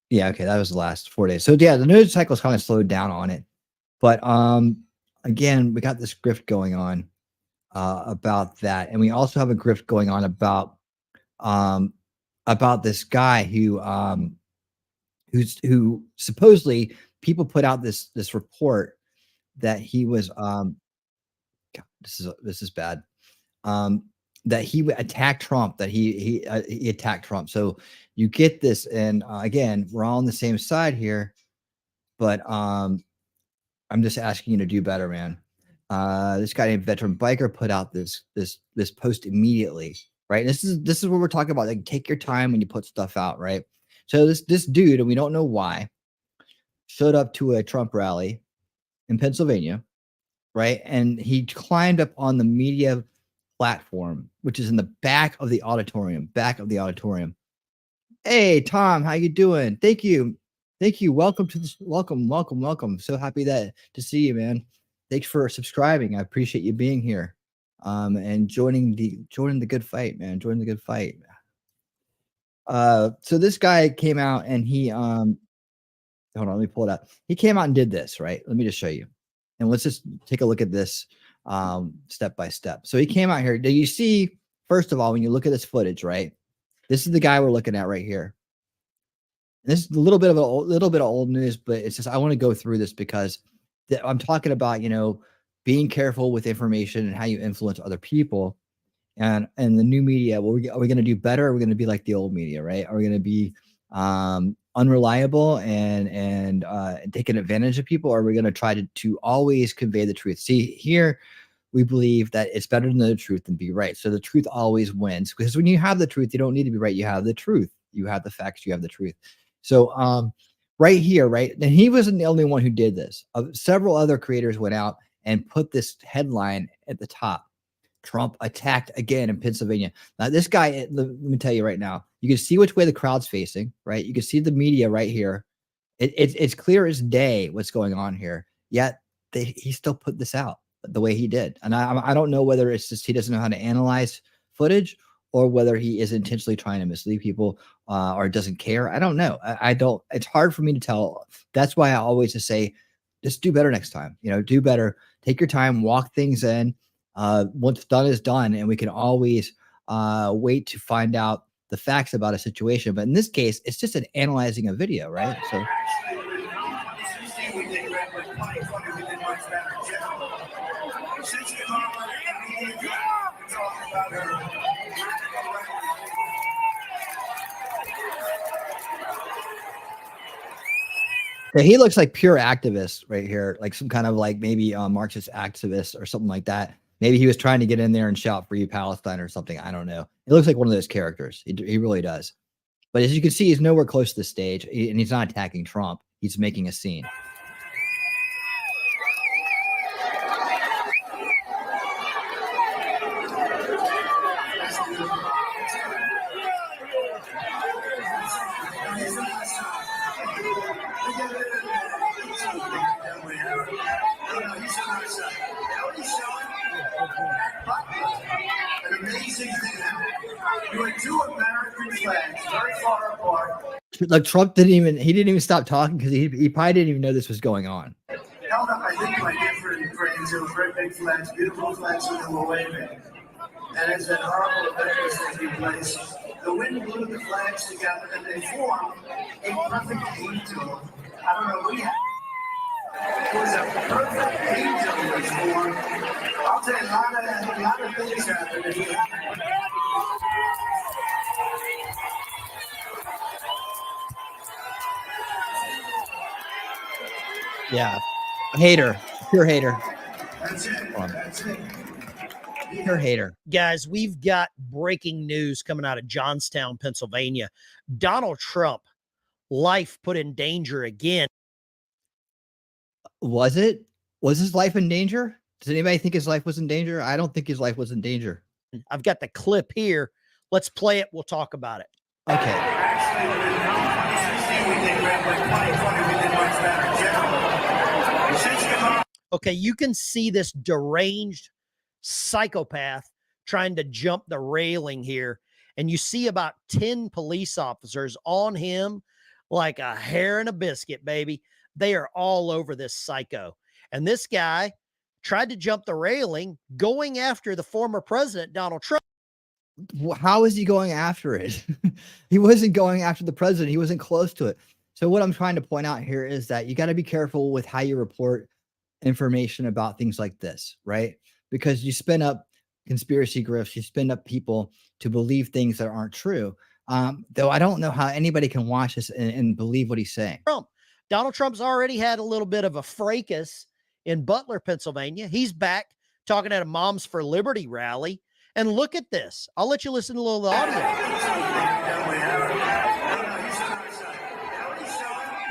Yeah, okay, that was the last 4 days. So yeah, the news cycle is kind of slowed down on it. But again, we got this grift going on about that, and we also have a grift going on about this guy who supposedly people put out this report that he was God, this is bad. That he attacked Trump, that he attacked Trump. So you get this, and again, we're all on the same side here, but I'm just asking you to do better, man. This guy named Veteran Biker put out this post immediately, right? This is what we're talking about. Like, take your time when you put stuff out, right? So this dude, and we don't know why, showed up to a Trump rally in Pennsylvania, right? And he climbed up on the media platform, which is in the back of the auditorium. Hey, Tom, how you doing? Thank you. Welcome to this. Welcome. So happy to see you, man. Thanks for subscribing. I appreciate you being here, and joining the good fight, man. Joining the good fight. So this guy came out and he hold on, let me pull it up. He came out and did this, right? Let me just show you, and let's just take a look at this step by step. So he came out here. Do you see? First of all, when you look at this footage, right? This is the guy we're looking at right here. This is a little bit of old news, but it's just I want to go through this because I'm talking about, being careful with information and how you influence other people, and the new media. Well, are we going to do better? Or are we going to be like the old media, right? Are we going to be unreliable and taking advantage of people? Or are we going to try to always convey the truth? See, here we believe that it's better to know the truth than be right. So the truth always wins, because when you have the truth, you don't need to be right. You have the truth. You have the facts. You have the truth. So right here, right? And he wasn't the only one who did this. Several other creators went out and put this headline at the top: Trump attacked again in Pennsylvania. Now, this guy, let me tell you right now, you can see which way the crowd's facing, right? You can see the media right here. It's clear as day what's going on here. Yet he still put this out the way he did. And I don't know whether it's just he doesn't know how to analyze footage, or whether he is intentionally trying to mislead people, or doesn't care. I don't know. I don't. It's hard for me to tell. That's why I always just say, just do better next time. Do better. Take your time. Walk things in. What's done is done, and we can always wait to find out the facts about a situation. But in this case, it's just an analyzing a video, right? So. Yeah, he looks like pure activist right here, like some kind of like maybe Marxist activist or something like that. Maybe he was trying to get in there and shout "Free Palestine" or something. I don't know. It looks like one of those characters. He really does. But as you can see, he's nowhere close to the stage, and he's not attacking Trump. He's making a scene. Like Trump didn't even stop talking because he probably didn't even know this was going on. Held up, I think, by different cranes. There were great big flags, beautiful flags that were waving. And as that horrible event was taking place, the wind blew the flags together and they formed a perfect angel. I don't know, it was a perfect angel that was formed. I'll tell you, a lot of things happened. If you Yeah. Hater, pure hater. That's it. That's it. Pure hater. Guys, we've got breaking news coming out of Johnstown, Pennsylvania. Donald Trump, life put in danger again. Was it? Was his life in danger? Does anybody think his life was in danger? I don't think his life was in danger. I've got the clip here. Let's play it. We'll talk about it. Okay. Okay, you can see this deranged psychopath trying to jump the railing here. And you see about 10 police officers on him like a hair in a biscuit, baby. They are all over this psycho. And this guy tried to jump the railing going after the former president, Donald Trump. How is he going after it? He wasn't going after the president. He wasn't close to it. So what I'm trying to point out here is that you got to be careful with how you report information about things like this, right? Because you spin up conspiracy grifts, you spin up people to believe things that aren't true. Though I don't know how anybody can watch this and believe what he's saying. Donald Trump's already had a little bit of a fracas in Butler, Pennsylvania. He's back talking at a Moms for Liberty rally. And look at this. I'll let you listen to a little of the audio.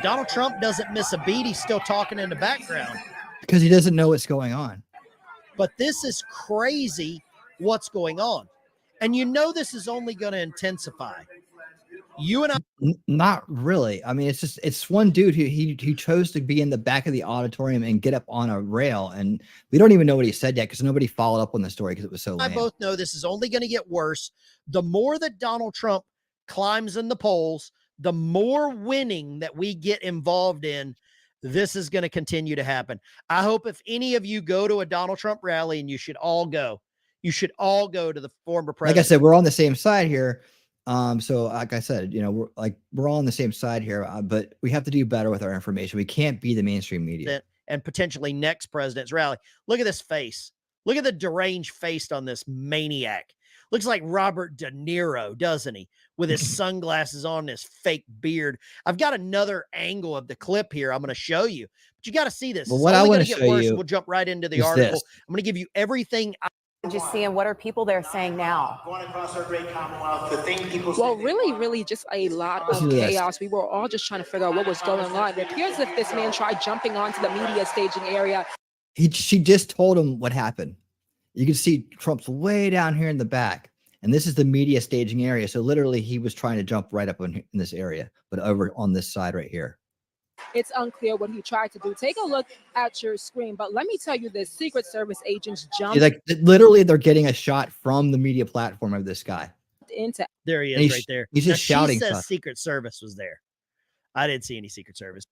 Donald Trump doesn't miss a beat. He's still talking in the background. Because he doesn't know what's going on. But this is crazy what's going on. And you know this is only going to intensify. You and I... Not really. I mean, it's one dude who he chose to be in the back of the auditorium and get up on a rail. And we don't even know what he said yet because nobody followed up on the story because it was so lame. I both know this is only going to get worse. The more that Donald Trump climbs in the polls, the more winning that we get involved in, this is going to continue to happen. I hope if any of you go to a Donald Trump rally, and you should all go, to the former president. Like I said, we're on the same side here. So like I said, you know, we're all on the same side here, but we have to do better with our information. We can't be the mainstream media. And potentially next president's rally. Look at this face. Look at the deranged face on this maniac. Looks like Robert De Niro, doesn't he? With his sunglasses on, his fake beard. I've got another angle of the clip here I'm going to show you. But you got to see this. Well, what I want to show you, we'll jump right into the article. This. I'm going to give you everything. Just seeing what are people there saying now? Going across our great Commonwealth, the thing people Well, really, just a lot of chaos. We were all just trying to figure out what was going on. It appears as if this man tried jumping onto the media staging area. She just told him what happened. You can see Trump's way down here in the back, and this is the media staging area. So literally, he was trying to jump right up in this area, but over on this side right here. It's unclear what he tried to do. Take a look at your screen. But let me tell you this, Secret Service agents jumped. Like literally, they're getting a shot from the media platform of this guy. Into there he is right there. He's just shouting she says stuff. Secret Service was there. I didn't see any Secret Service.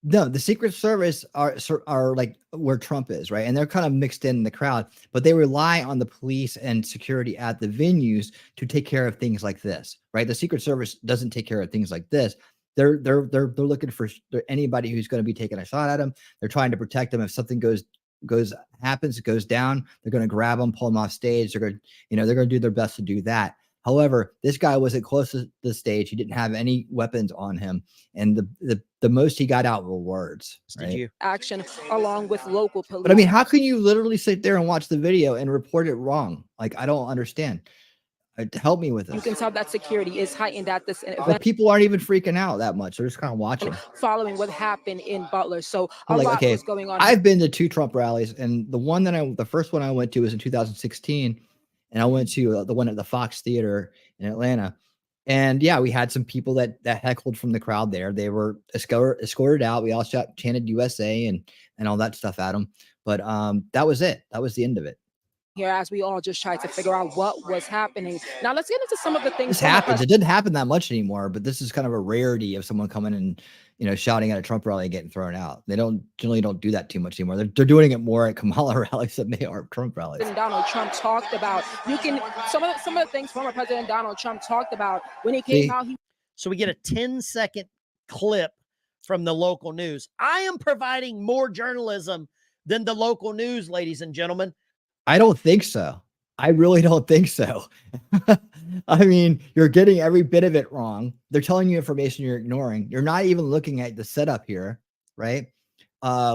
No, the Secret Service are like where Trump is, right? And they're kind of mixed in the crowd, but they rely on the police and security at the venues to take care of things like this, right? The Secret Service doesn't take care of things like this. They're looking for anybody who's going to be taking a shot at them. They're trying to protect them. If something goes down, they're going to grab them, pull them off stage. They're going to do their best to do that. However, this guy wasn't close to the stage. He didn't have any weapons on him, and the most he got out were words. Right? Did you action along with local police? But I mean, how can you literally sit there and watch the video and report it wrong? Like, I don't understand. Help me with this. You can tell that security is heightened at this event. But people aren't even freaking out that much. They're just kind of watching. Following what happened in Butler. So a lot was going on. I've been to 2 Trump rallies, and the first one I went to was in 2016, and I went to the one at the Fox Theater in Atlanta. And yeah, we had some people that heckled from the crowd there. They were escorted out. We all chanted USA and all that stuff at them. But that was it. That was the end of it. Here, as we all just tried to figure out what was happening. Now let's get into some of the things. This happens. It didn't happen that much anymore, but this is kind of a rarity of someone coming and shouting at a Trump rally and getting thrown out. They generally don't do that too much anymore. They're doing it more at Kamala rallies than they are Trump rallies. Donald Trump talked about some of the things former President Donald Trump talked about when he came out. So we get a 10-second clip from the local news. I am providing more journalism than the local news, ladies and gentlemen. I don't think so. I really don't think so. I mean, you're getting every bit of it wrong. They're telling you information you're ignoring. You're not even looking at the setup here, right?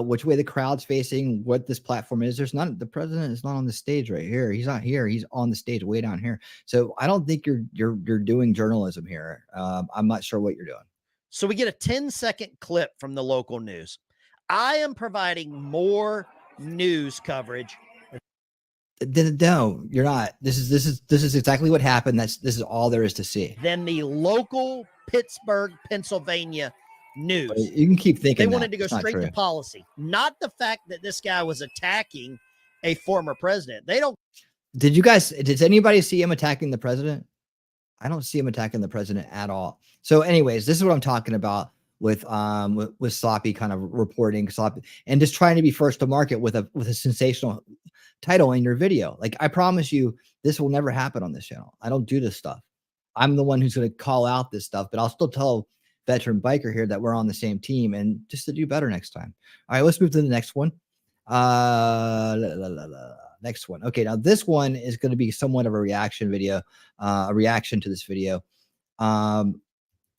which way the crowd's facing, what this platform is. There's not, the president is not on the stage right here. He's not here. He's on the stage way down here. So I don't think you're doing journalism here. I'm not sure what you're doing. So we get a 10-second clip from the local news. I am providing more news coverage. No, you're not. This is exactly what happened. This is all there is to see. Than the local Pittsburgh, Pennsylvania news. But you can keep thinking they wanted to go It's not straight true. to policy, not the fact that this guy was attacking a former president. They don't. Did anybody see him attacking the president? I don't see him attacking the president at all. So anyways, this is what I'm talking about with sloppy kind of reporting, sloppy, and just trying to be first to market with a sensational title in your video. Like, I promise you, this will never happen on this channel. I don't do this stuff. I'm the one who's going to call out this stuff, but I'll still tell veteran biker here that we're on the same team and just to do better next time. All right, let's move to the next one. Next one. Okay, now this one is going to be somewhat of a reaction video, a reaction to this video.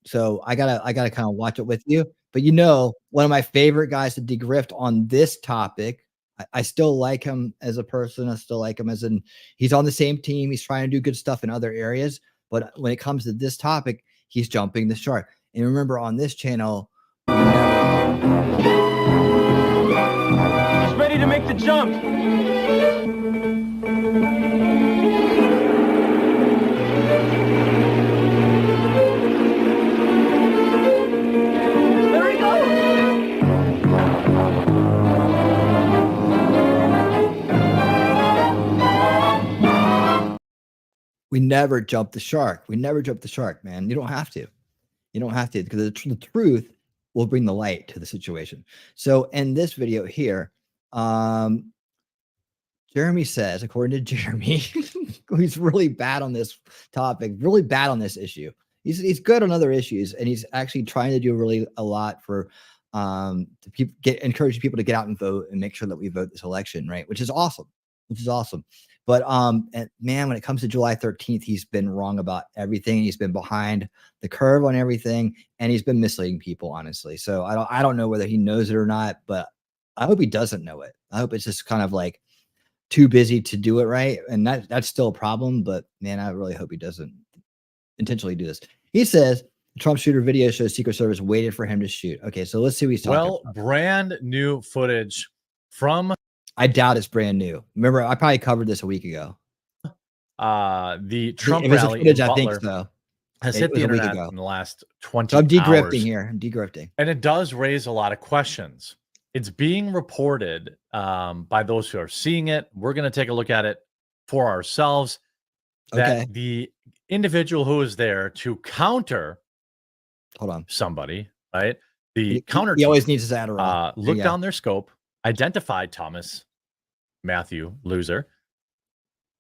So I gotta kind of watch it with you. But you know, one of my favorite guys to degrift on this topic. I still like him as a person. I still like him as he's on the same team. He's trying to do good stuff in other areas. But when it comes to this topic, he's jumping the shark. And remember, on this channel, he's ready to make the jump. There he goes. we never jump the shark. We never jump the shark, man. You don't have to. You don't have to, because the truth will bring the light to the situation. So in this video here, Jeremy says, according to Jeremy, who's really bad on this topic, really bad on this issue. He's good on other issues, and he's actually trying to do really a lot for encourage people to get out and vote and make sure that we vote this election, right? Which is awesome. But and man, when it comes to July 13th, he's been wrong about everything. He's been behind the curve on everything, and he's been misleading people, honestly. So I don't know whether he knows it or not, but I hope he doesn't know it. I hope it's just kind of like too busy to do it right, and that's still a problem. But man, I really hope he doesn't intentionally do this. He says the Trump shooter video shows Secret Service waited for him to shoot. Okay, so let's see what he's talking about. Brand new footage from. I doubt it's brand new. Remember, I probably covered this a week ago. The Trump footage, rally in Butler I think so. has hit the internet in the last 20 So I'm degrifting hours. here. I'm degrifting. And it does raise a lot of questions. It's being reported by those who are seeing it. We're going to take a look at it for ourselves. That the individual who is there to counter somebody, right? The counter he always needs his Adderall. Look down their scope, identified Thomas Matthew Loser,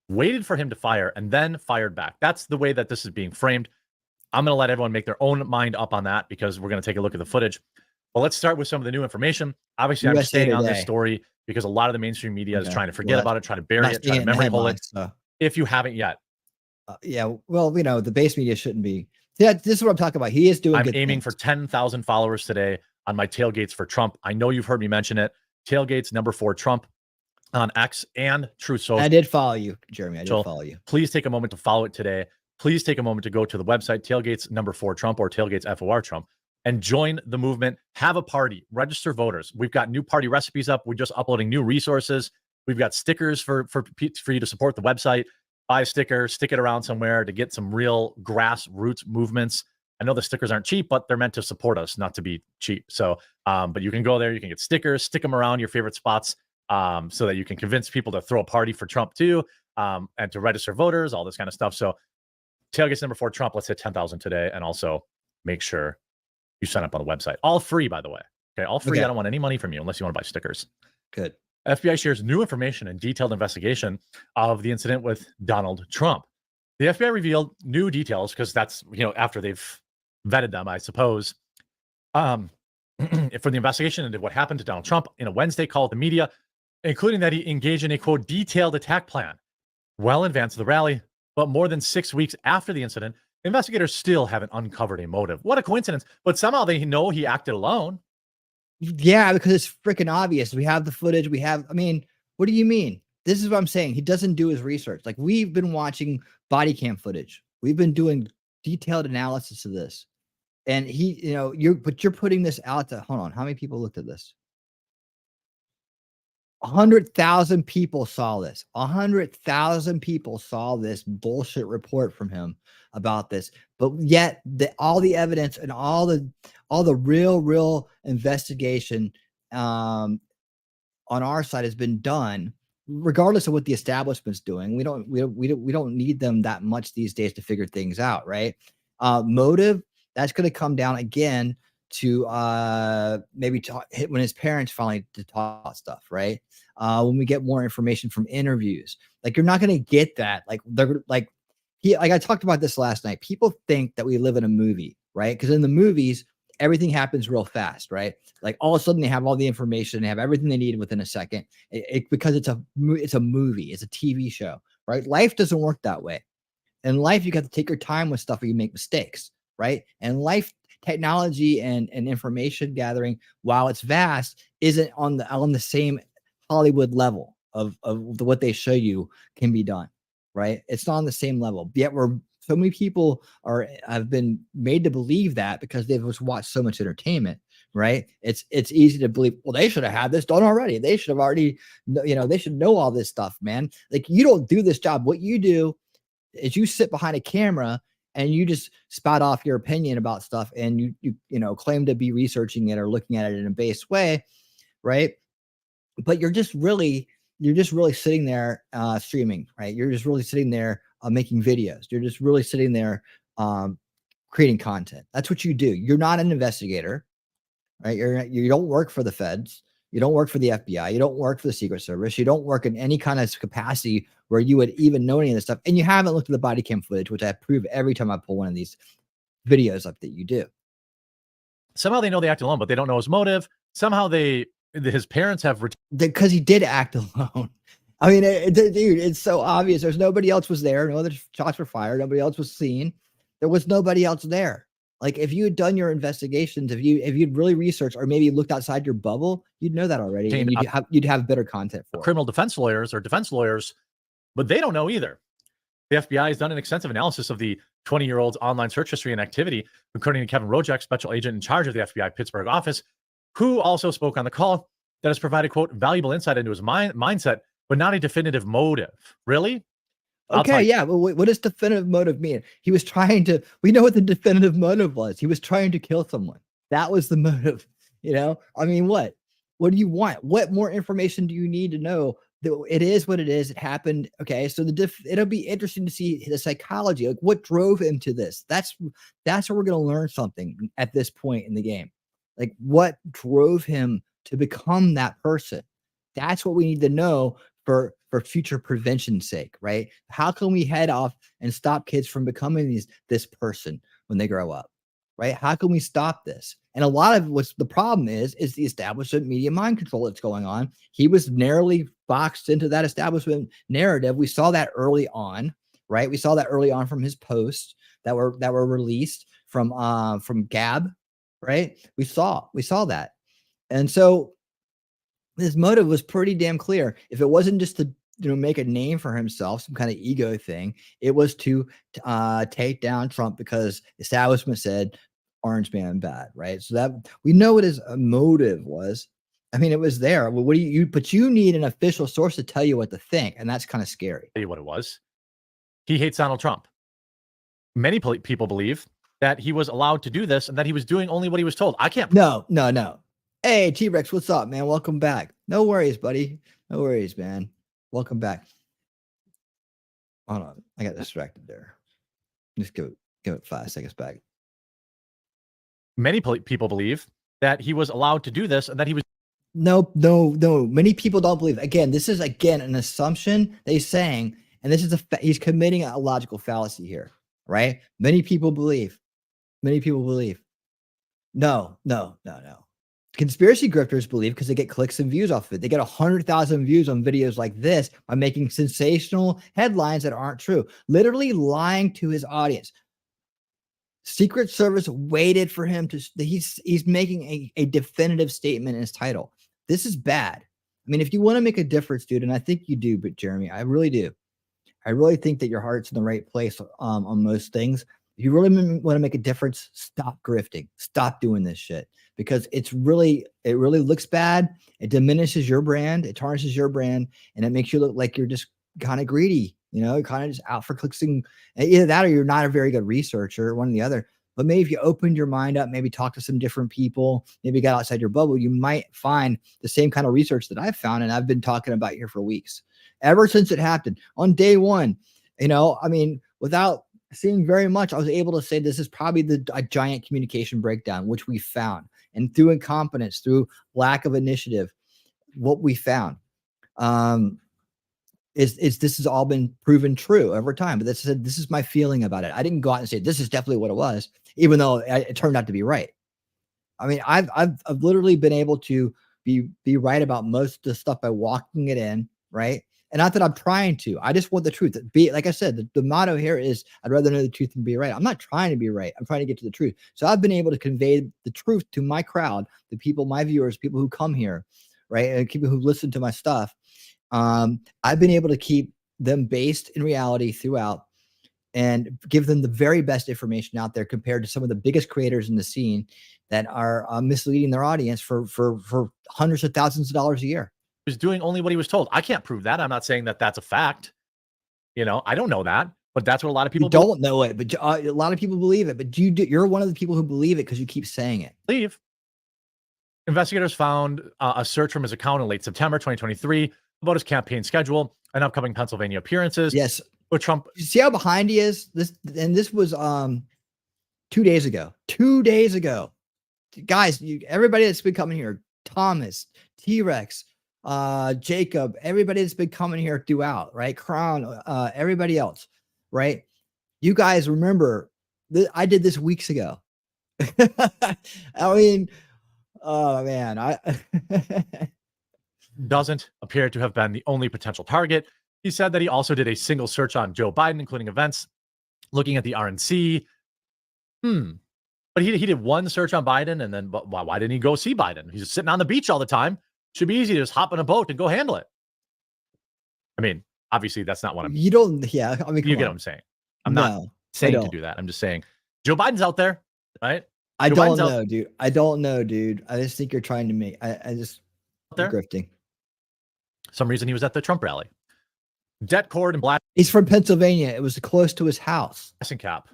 waited for him to fire, and then fired back. That's the way that this is being framed. I'm going to let everyone make their own mind up on that, because we're going to take a look at the footage. But let's start with some of the new information. Obviously, I'm staying on this story because a lot of the mainstream media is trying to forget about it, trying to bury it, trying to memory hole it. If you haven't yet. Yeah, well, you know, the base media shouldn't be. Yeah, this is what I'm talking about. He is doing I'm good aiming things. for 10,000 followers today on my Tailgates for Trump. I know you've heard me mention it. Tailgates #4 Trump on X and Truth Social. I did follow you, Jeremy. I did follow you. Please take a moment to follow it today. Please take a moment to go to the website, Tailgates #4 Trump or Tailgates FOR Trump, and join the movement. Have a party. Register voters. We've got new party recipes up. We're just uploading new resources. We've got stickers for you to support the website. Buy a sticker, stick it around somewhere to get some real grassroots movements. I know the stickers aren't cheap, but they're meant to support us, not to be cheap. So, but you can go there, you can get stickers, stick them around your favorite spots, so that you can convince people to throw a party for Trump too, and to register voters, all this kind of stuff. So Tailgates #4 Trump, let's hit 10,000 today. And also make sure you sign up on the website. All free, by the way. Okay, all free. I don't want any money from you unless you want to buy stickers. Good. FBI shares new information and detailed investigation of the incident with Donald Trump. The FBI revealed new details because that's, after they've vetted them, I suppose, for the investigation into what happened to Donald Trump in a Wednesday call with the media, including that he engaged in a, quote, detailed attack plan well in advance of the rally. But more than 6 weeks after the incident, investigators still haven't uncovered a motive. What a coincidence. But somehow they know he acted alone. Yeah, because it's freaking obvious. We have the footage. I mean, what do you mean? This is what I'm saying. He doesn't do his research. Like, we've been watching body cam footage. We've been doing detailed analysis of this. And you're putting this out to, hold on. How many people looked at this? 100,000 people saw this. 100,000 people saw this bullshit report from him about this. But yet all the evidence and all the real investigation on our side has been done, regardless of what the establishment's doing. We don't need them that much these days to figure things out, right? Motive, that's going to come down again to maybe hit when his parents finally taught stuff, right? When we get more information from interviews, like, you're not going to get that. Like, I talked about this last night. People think that we live in a movie, right? Because in the movies, everything happens real fast, right? Like, all of a sudden they have all the information, they have everything they need within a second. Because it's a movie, it's a TV show, right? Life doesn't work that way. In life, you got to take your time with stuff, or you make mistakes, right? And life, technology and information gathering, while it's vast, isn't on the same Hollywood level of what they show you can be done, right? It's not on the same level. Yet so many people have been made to believe that because they've just watched so much entertainment, right? It's easy to believe, well, they should have had this done already. They should have already, they should know all this stuff, man. Like, you don't do this job. What you do is you sit behind a camera and you just spout off your opinion about stuff, and you claim to be researching it or looking at it in a base way, right? But you're just really sitting there streaming, right? You're just really sitting there making videos. You're just really sitting there creating content. That's what you do. You're not an investigator, right? You don't work for the feds. You don't work for the FBI. You don't work for the Secret Service. You don't work in any kind of capacity where you would even know any of this stuff. And you haven't looked at the body cam footage, which I prove every time I pull one of these videos up that you do. Somehow they know they act alone, but they don't know his motive. Somehow his parents have because he did act alone. I mean, dude, it's so obvious. There's nobody else was there. No other shots were fired. Nobody else was seen. There was nobody else there. Like, if you had done your investigations, if you'd really researched or maybe looked outside your bubble, you'd know that already. And you'd have better content for criminal defense lawyers or defense lawyers, but they don't know either. The FBI has done an extensive analysis of the 20-year-old's online search history and activity, according to Kevin Rojek, special agent in charge of the FBI Pittsburgh office, who also spoke on the call, that has provided, quote, valuable insight into his mindset, but not a definitive motive. Really? Okay, yeah. Well, what does definitive motive mean? He was we know what the definitive motive was. He was trying to kill someone. That was the motive. I mean, what do you want? What more information do you need to know? It is what it is. It happened. Okay. So it'll be interesting to see the psychology, like what drove him to this. That's where we're going to learn something at this point in the game. Like, what drove him to become that person? That's what we need to know for future prevention's sake, right? How can we head off and stop kids from becoming this person when they grow up, right? How can we stop this? And a lot of what's the problem is the establishment media mind control that's going on. He was narrowly boxed into that establishment narrative. We saw that early on, right? We saw that early on from his posts that were released from Gab, right? We saw that. And so his motive was pretty damn clear. If it wasn't just to make a name for himself, some kind of ego thing, it was to take down Trump because establishment said orange man bad, right? So that we know what his motive was. I mean, it was there. Well, but you need an official source to tell you what to think, and that's kind of scary. Tell you what it was. He hates Donald Trump. Many people believe that he was allowed to do this and that he was doing only what he was told. I can't. No. Hey, T-Rex, what's up, man? Welcome back. No worries, buddy. No worries, man. Welcome back. Hold on. I got distracted there. Just give it 5 seconds back. Many people believe that he was allowed to do this and that he was. No. Many people don't believe. Again, this is an assumption they're saying, and this is he's committing a logical fallacy here, right? Many people believe. No. Conspiracy grifters believe because they get clicks and views off of it. They get 100,000 views on videos like this by making sensational headlines that aren't true, literally lying to his audience. Secret Service waited for him to. He's making a definitive statement in his title. This is bad. I mean, if you want to make a difference, dude, and I think you do, but Jeremy, I really do. I really think that your heart's in the right place on most things. If you really want to make a difference, stop grifting. Stop doing this shit, because it really looks bad. It diminishes your brand. It tarnishes your brand, and it makes you look like you're just kind of greedy. You know, kind of just out for clicking. Either that or you're not a very good researcher, one or the other. But maybe if you opened your mind up, maybe talk to some different people, maybe get outside your bubble, you might find the same kind of research that I've found and I've been talking about here for weeks. Ever since it happened on day one, you know, I mean, without seeing very much, I was able to say this is probably a giant communication breakdown, which we found. And through incompetence, through lack of initiative, what we found is this has all been proven true over time. But this is my feeling about it. I didn't go out and say this is definitely what it was, even though it turned out to be right. I mean, I've literally been able to be right about most of the stuff by walking it in, right? And not that I'm trying to. I just want the truth. Like I said, the motto here is I'd rather know the truth than be right. I'm not trying to be right. I'm trying to get to the truth. So I've been able to convey the truth to my crowd, the people, my viewers, people who come here, right? And people who listen to my stuff. I've been able to keep them based in reality throughout and give them the very best information out there compared to some of the biggest creators in the scene that are misleading their audience for hundreds of thousands of dollars a year. He was doing only what he was told. I can't prove that. I'm not saying that that's a fact. You know, I don't know that, but that's what a lot of people don't know it, but a lot of people believe it. But you're one of the people who believe it because you keep saying it. Believe. Investigators found a search from his account in late September 2023 about his campaign schedule and upcoming Pennsylvania appearances. Yes. With Trump. You see how behind he is? This was 2 days ago. 2 days ago. Guys, everybody that's been coming here, Thomas, T-Rex, Jacob, everybody that's been coming here throughout, right? Crown, everybody else, right? You guys remember I did this weeks ago. I mean, oh man, doesn't appear to have been the only potential target. He said that he also did a single search on Joe Biden, including events, looking at the RNC. But he did one search on Biden, and then why didn't he go see Biden? He's sitting on the beach all the time. Should be easy to just hop in a boat and go handle it. I mean, obviously that's not what I'm. You don't. Yeah, I mean, you get what I'm saying. I'm not saying to do that. I'm just saying Joe Biden's out there, right? I don't know, dude. I don't know, dude. I just think you're trying to make. I just grifting. Some reason he was at the Trump rally. Debt cord and black. He's from Pennsylvania. It was close to his house. Cap.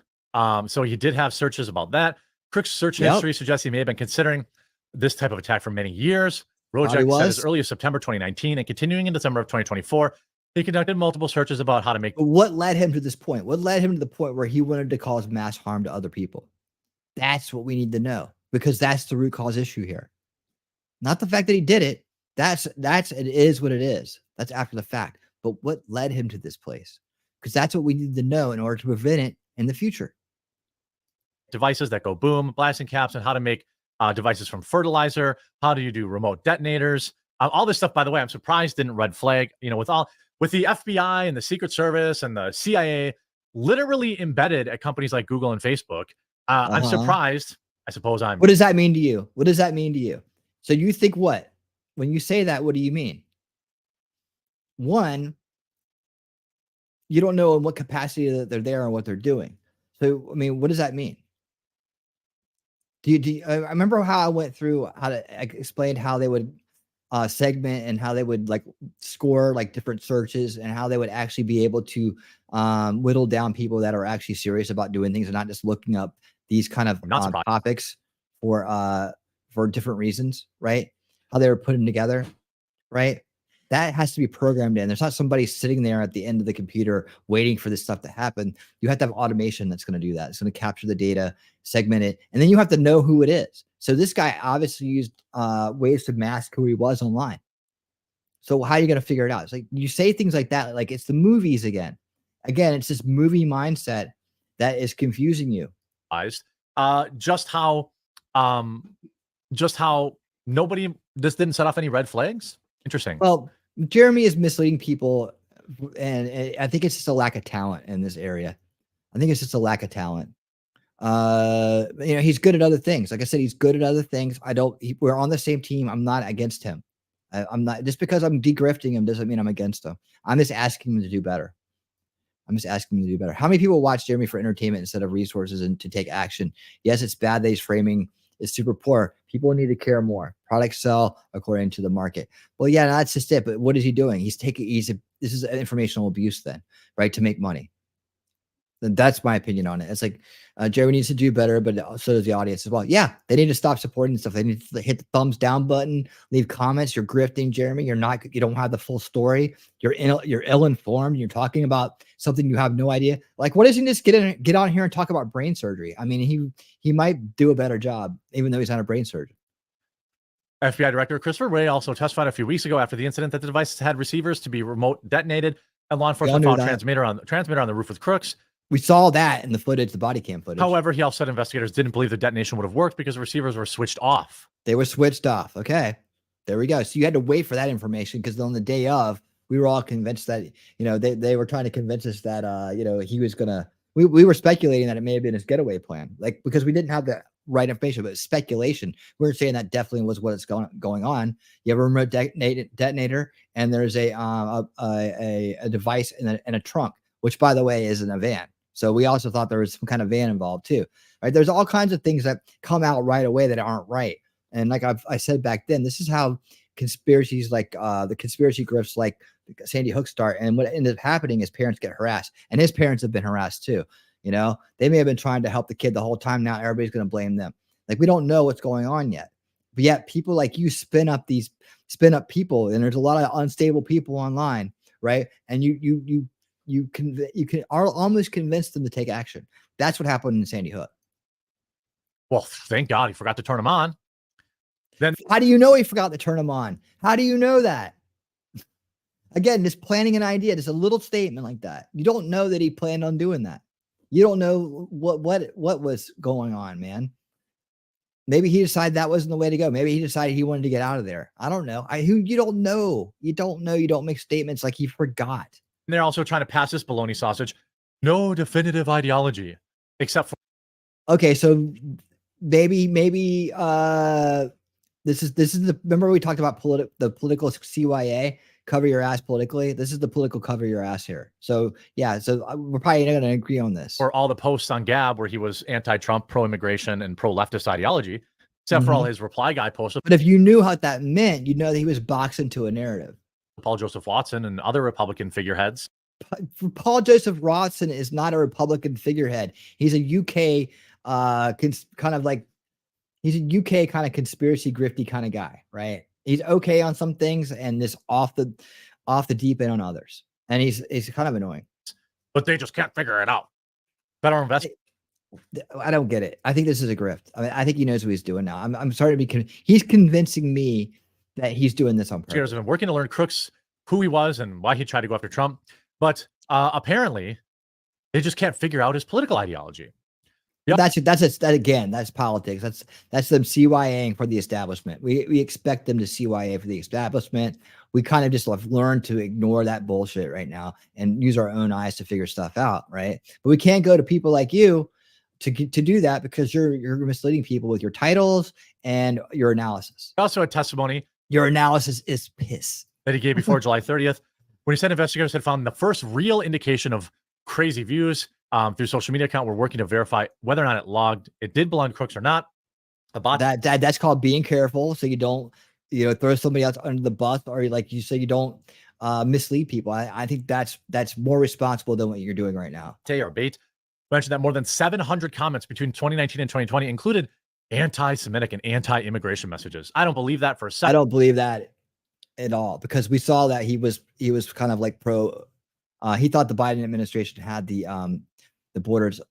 So he did have searches about that. Crick's search history suggests he may have been considering this type of attack for many years. Rojek said as early as September 2019 and continuing in December of 2024, he conducted multiple searches about how to make. But what led him to this point? What led him to the point where he wanted to cause mass harm to other people? That's what we need to know, because that's the root cause issue here. Not the fact that he did it. It is what it is. That's after the fact. But what led him to this place? Because that's what we need to know in order to prevent it in the future. Devices that go boom, blasting caps, and how to make devices from fertilizer. How do you do remote detonators? All this stuff, by the way, I'm surprised didn't red flag. You know, with the FBI and the Secret Service and the CIA literally embedded at companies like Google and Facebook. I'm surprised. I suppose I'm. What does that mean to you? What does that mean to you? So you think what? When you say that, what do you mean? One, you don't know in what capacity that they're there and what they're doing. So, I mean, what does that mean? I remember how I went through how to explain how they would segment and how they would like score like different searches and how they would actually be able to whittle down people that are actually serious about doing things and not just looking up these kind of topics for different reasons, right? How they were put them together, right? That has to be programmed in. There's not somebody sitting there at the end of the computer waiting for this stuff to happen. You have to have automation that's going to do that. It's going to capture the data, segment it, and then you have to know who it is. So this guy obviously used ways to mask who he was online. So how are you going to figure it out? It's like you say things like that, like it's the movies again. Again, it's this movie mindset that is confusing you. Just how nobody, this didn't set off any red flags. Interesting. Well, Jeremy is misleading people, and I think it's just a lack of talent in this area. I think it's just a lack of talent. He's good at other things. Like I said, he's good at other things. We're on the same team. I'm not against him. I'm not, just because I'm degrifting him doesn't mean I'm against him. I'm just asking him to do better. How many people watch Jeremy for entertainment instead of resources and to take action? Yes, it's bad that he's framing is super poor. People need to care more. Products sell according to the market. Well, yeah, that's just it. But what is he doing? This is informational abuse then, right? To make money. Then that's my opinion on it. It's like Jeremy needs to do better, but so does the audience as well. Yeah, they need to stop supporting stuff. They need to hit the thumbs down button, leave comments. You're grifting, Jeremy. You don't have the full story. You're ill-informed. You're talking about something you have no idea. Like, what doesn't he just get on here and talk about brain surgery? I mean, he might do a better job, even though he's not a brain surgeon. FBI Director Christopher Wray also testified a few weeks ago after the incident that the devices had receivers to be remote detonated, and law enforcement found transmitter on the roof with crooks. We saw that in the footage, the body cam footage. However, he also said investigators didn't believe the detonation would have worked because the receivers were switched off. They were switched off. Okay, there we go. So you had to wait for that information because on the day of, we were all convinced that, they were trying to convince us that, he was going to, we were speculating that it may have been his getaway plan, like, because we didn't have the right information, but speculation. We weren't saying that definitely was what's going on. You have a remote detonator, and there's a device in a trunk, which, by the way, is in a van. So we also thought there was some kind of van involved too, right? There's all kinds of things that come out right away that aren't right. And like I said back then, this is how conspiracies like the conspiracy grifts like Sandy Hook start. And what ended up happening is parents get harassed, and his parents have been harassed too. They may have been trying to help the kid the whole time. Now everybody's going to blame them. Like, we don't know what's going on yet. But yet people like you spin up people, and there's a lot of unstable people online, right? And you can almost convince them to take action. That's what happened in Sandy Hook. Well, thank God he forgot to turn them on. Then how do you know he forgot to turn them on? How do you know that? Again, just planning an idea, just a little statement like that. You don't know that he planned on doing that. You don't know what was going on, man. Maybe he decided that wasn't the way to go. Maybe he decided he wanted to get out of there. I don't know. You don't know. You don't know. You don't make statements like he forgot. And they're also trying to pass this bologna sausage. No definitive ideology, except for. Okay, so maybe this is the, remember we talked about the political CYA, cover your ass politically. This is the political cover your ass here. So yeah, so we're probably not going to agree on this. Or all the posts on Gab where he was anti-Trump, pro-immigration, and pro-leftist ideology, except for all his reply guy posts. But if you knew what that meant, you'd know that he was boxed into a narrative. Paul Joseph Watson and other Republican figureheads. Paul Joseph Watson is not a Republican figurehead. He's a UK he's a UK kind of conspiracy grifty kind of guy, right? He's okay on some things and this off the deep end on others. And he's kind of annoying. But they just can't figure it out. Better invest. I don't get it. I think this is a grift. I mean, I think he knows what he's doing now. I'm sorry to be he's convincing me that he's doing this on purpose. Have been working to learn Crooks who he was and why he tried to go after Trump. But apparently, they just can't figure out his political ideology. Yep. That's politics. That's them CYAing for the establishment. We expect them to CYA for the establishment. We kind of just have learned to ignore that bullshit right now and use our own eyes to figure stuff out, right? But we can't go to people like you to do that because you're misleading people with your titles and your analysis. Also, a testimony. Your analysis is piss. That he gave before July 30th, when he said investigators had found the first real indication of crazy views through social media account. We're working to verify whether or not it logged. It did belong to Crooks or not. That's called being careful, so you don't throw somebody else under the bus, or like you say, you don't mislead people. I think that's more responsible than what you're doing right now. Or bait mentioned that more than 700 comments between 2019 and 2020 included anti-Semitic and anti-immigration messages. I don't believe that for a second. I don't believe that at all, because we saw that he was kind of like pro. He thought the Biden administration had the borders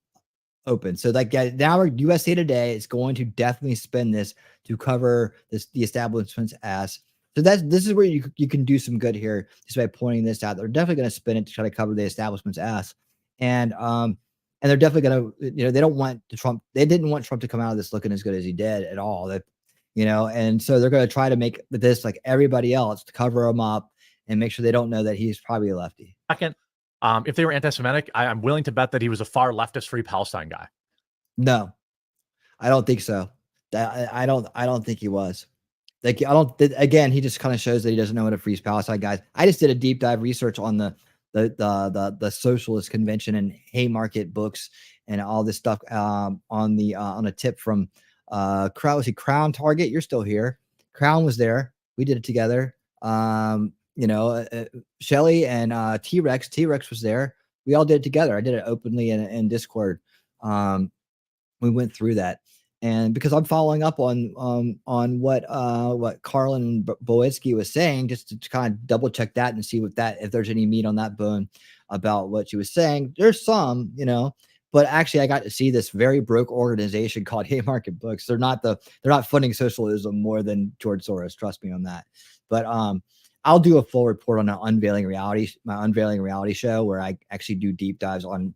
open. So like now USA Today is going to definitely spin this to cover the establishment's ass. So this is where you can do some good here just by pointing this out. They're definitely going to spin it to try to cover the establishment's ass. And they're definitely going to, they don't want they didn't want Trump to come out of this looking as good as he did at all. And so they're going to try to make this like everybody else to cover him up and make sure they don't know that he's probably a lefty. Second, if they were anti-Semitic, I'm willing to bet that he was a far leftist Free Palestine guy. No, I don't think so. I don't think he was. Like, I don't. Again, he just kind of shows that he doesn't know how to freeze Palestine, guys. I just did a deep dive research on the socialist convention and Haymarket books and all this stuff on a tip from Crown Target. You're still here. Crown was there. We did it together. Shelly and T-Rex was there. We all did it together. I did it openly in Discord. We went through that. And because I'm following up on what Carlin Boetsky was saying, just to kind of double check that and see if there's any meat on that bone about what she was saying. There's some, but actually I got to see this very broke organization called Haymarket Books. They're not funding socialism more than George Soros. Trust me on that. But I'll do a full report on my Unveiling reality show where I actually do deep dives on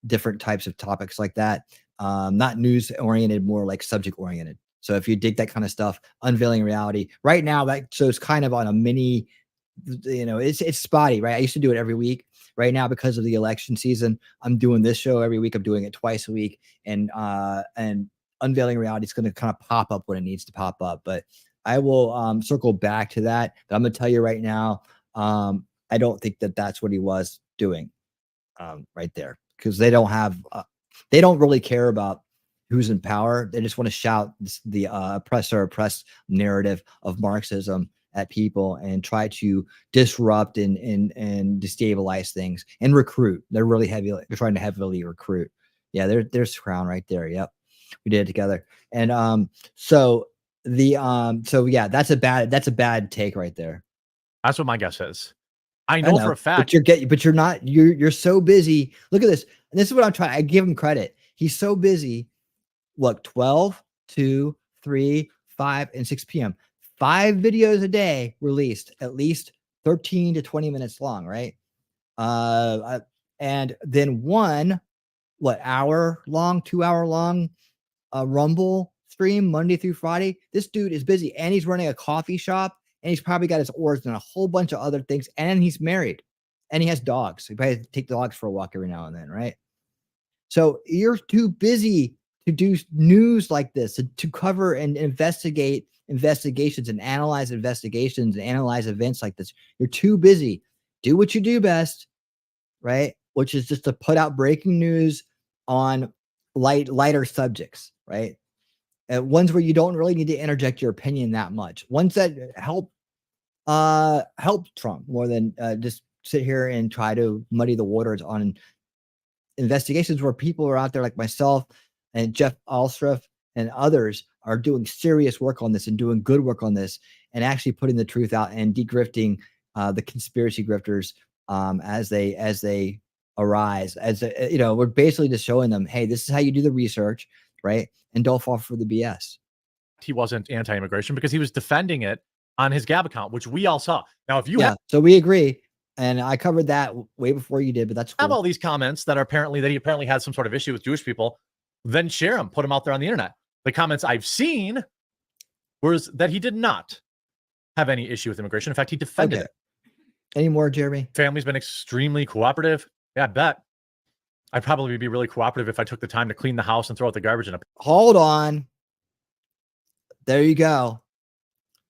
different types of topics like that. Not news oriented, more like subject oriented. So if you dig that kind of stuff, Unveiling Reality right now, that show's kind of on a mini, it's spotty, right? I used to do it every week. Right now, because of the election season, I'm doing this show every week. I'm doing it twice a week, and Unveiling Reality is going to kind of pop up when it needs to pop up. But I will circle back to that. But I'm going to tell you right now, I don't think that's what he was doing right there, because they don't really care about who's in power. They just want to shout the oppressed narrative of Marxism at people and try to disrupt and destabilize things and recruit. They're trying to heavily recruit. Yeah, there's Crown right there. Yep, we did it together. And so yeah, that's a bad take right there. That's what my guess is. I know for a fact. But you're so busy. Look at this. And this is what I'm trying. I give him credit. He's so busy. Look, 12, 2, 3, 5, and 6 p.m. 5 videos a day released, at least 13 to 20 minutes long, right? And then one, 2-hour long Rumble stream Monday through Friday. This dude is busy, and he's running a coffee shop, and he's probably got his orders and a whole bunch of other things, and he's married, and he has dogs. So he probably take the dogs for a walk every now and then, right? So you're too busy to do news like this, to cover and investigate investigations and analyze investigations and analyze events like this. You're too busy. Do what you do best, right? Which is just to put out breaking news on lighter subjects, right? Ones where you don't really need to interject your opinion that much. Ones that help Trump more than just sit here and try to muddy the waters on investigations where people are out there like myself and Jeff Alstroff and others are doing serious work on this and doing good work on this and actually putting the truth out and degrifting the conspiracy grifters as they arise. We're basically just showing them, hey, this is how you do the research, right? And don't fall for the BS. He wasn't anti-immigration because he was defending it on his Gab account, which we all saw. Now, if you so we agree. And I covered that way before you did, but that's cool. Have all these comments that he apparently had some sort of issue with Jewish people, then share them, put them out there on the internet. The comments I've seen was that he did not have any issue with immigration. In fact, he defended it. Any more, Jeremy? Family's been extremely cooperative. Yeah, I bet. I'd probably be really cooperative if I took the time to clean the house and throw out the garbage in a. Hold on. There you go.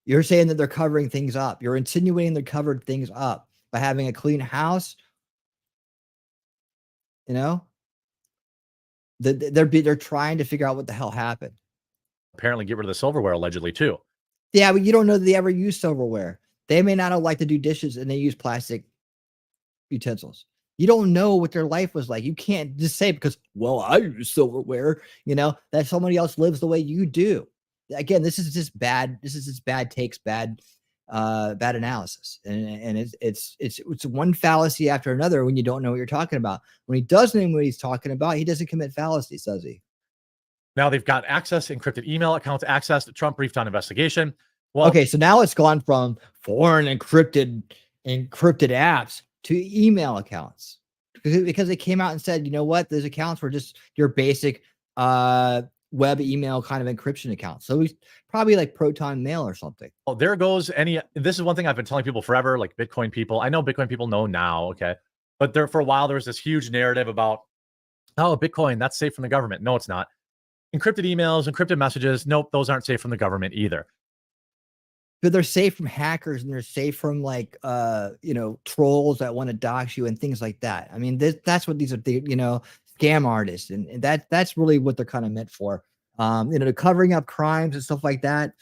You're saying that they're covering things up. You're insinuating they covered things up by having a clean house. They're trying to figure out what the hell happened. Apparently get rid of the silverware allegedly too. Yeah, but you don't know that they ever use silverware. They may not have liked to do dishes and they use plastic utensils. You don't know what their life was like. You can't just say because, well, I use silverware, that somebody else lives the way you do. Again, this is just bad. This is just bad takes, bad analysis. And it's one fallacy after another when you don't know what you're talking about. When he does know what he's talking about, he doesn't commit fallacies, does he? Now they've got access, encrypted email accounts, access to Trump briefed on investigation. Well, okay, so now it's gone from foreign encrypted apps to email accounts because they came out and said, you know what, those accounts were just your basic web email kind of encryption accounts. So we probably like Proton Mail or something. Well, there goes this is one thing I've been telling people forever, like Bitcoin people. I know Bitcoin people know now, okay, but for a while there was this huge narrative about Oh, Bitcoin, that's safe from the government. No, it's not. Encrypted emails, encrypted messages. Nope, those aren't safe from the government either. But they're safe from hackers and they're safe from like trolls that want to dox you and things like that. I mean, that's what these are, scam artists, and that's really what they're kind of meant for. The covering up crimes and stuff like that.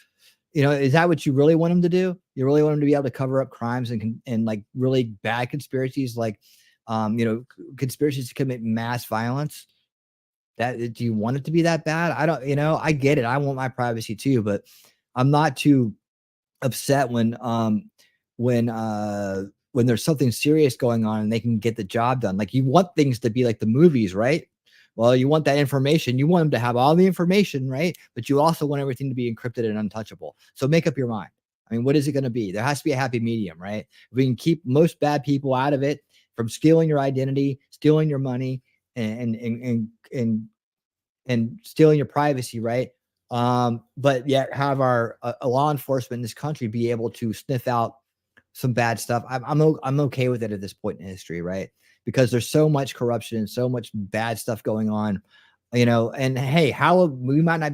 Is that what you really want them to do? You really want them to be able to cover up crimes and like really bad conspiracies, like conspiracies to commit mass violence? Do you want it to be that bad? I don't, I get it. I want my privacy too, but I'm not too upset when there's something serious going on and they can get the job done. Like, you want things to be like the movies, right? Well, you want that information. You want them to have all the information, right? But you also want everything to be encrypted and untouchable. So make up your mind. I mean, what is it going to be? There has to be a happy medium, right? If we can keep most bad people out of it, from stealing your identity, stealing your money, and stealing your privacy, right? But yet have our law enforcement in this country be able to sniff out some bad stuff. I'm okay with it at this point in history, right? Because there's so much corruption and so much bad stuff going on, and hey, we might not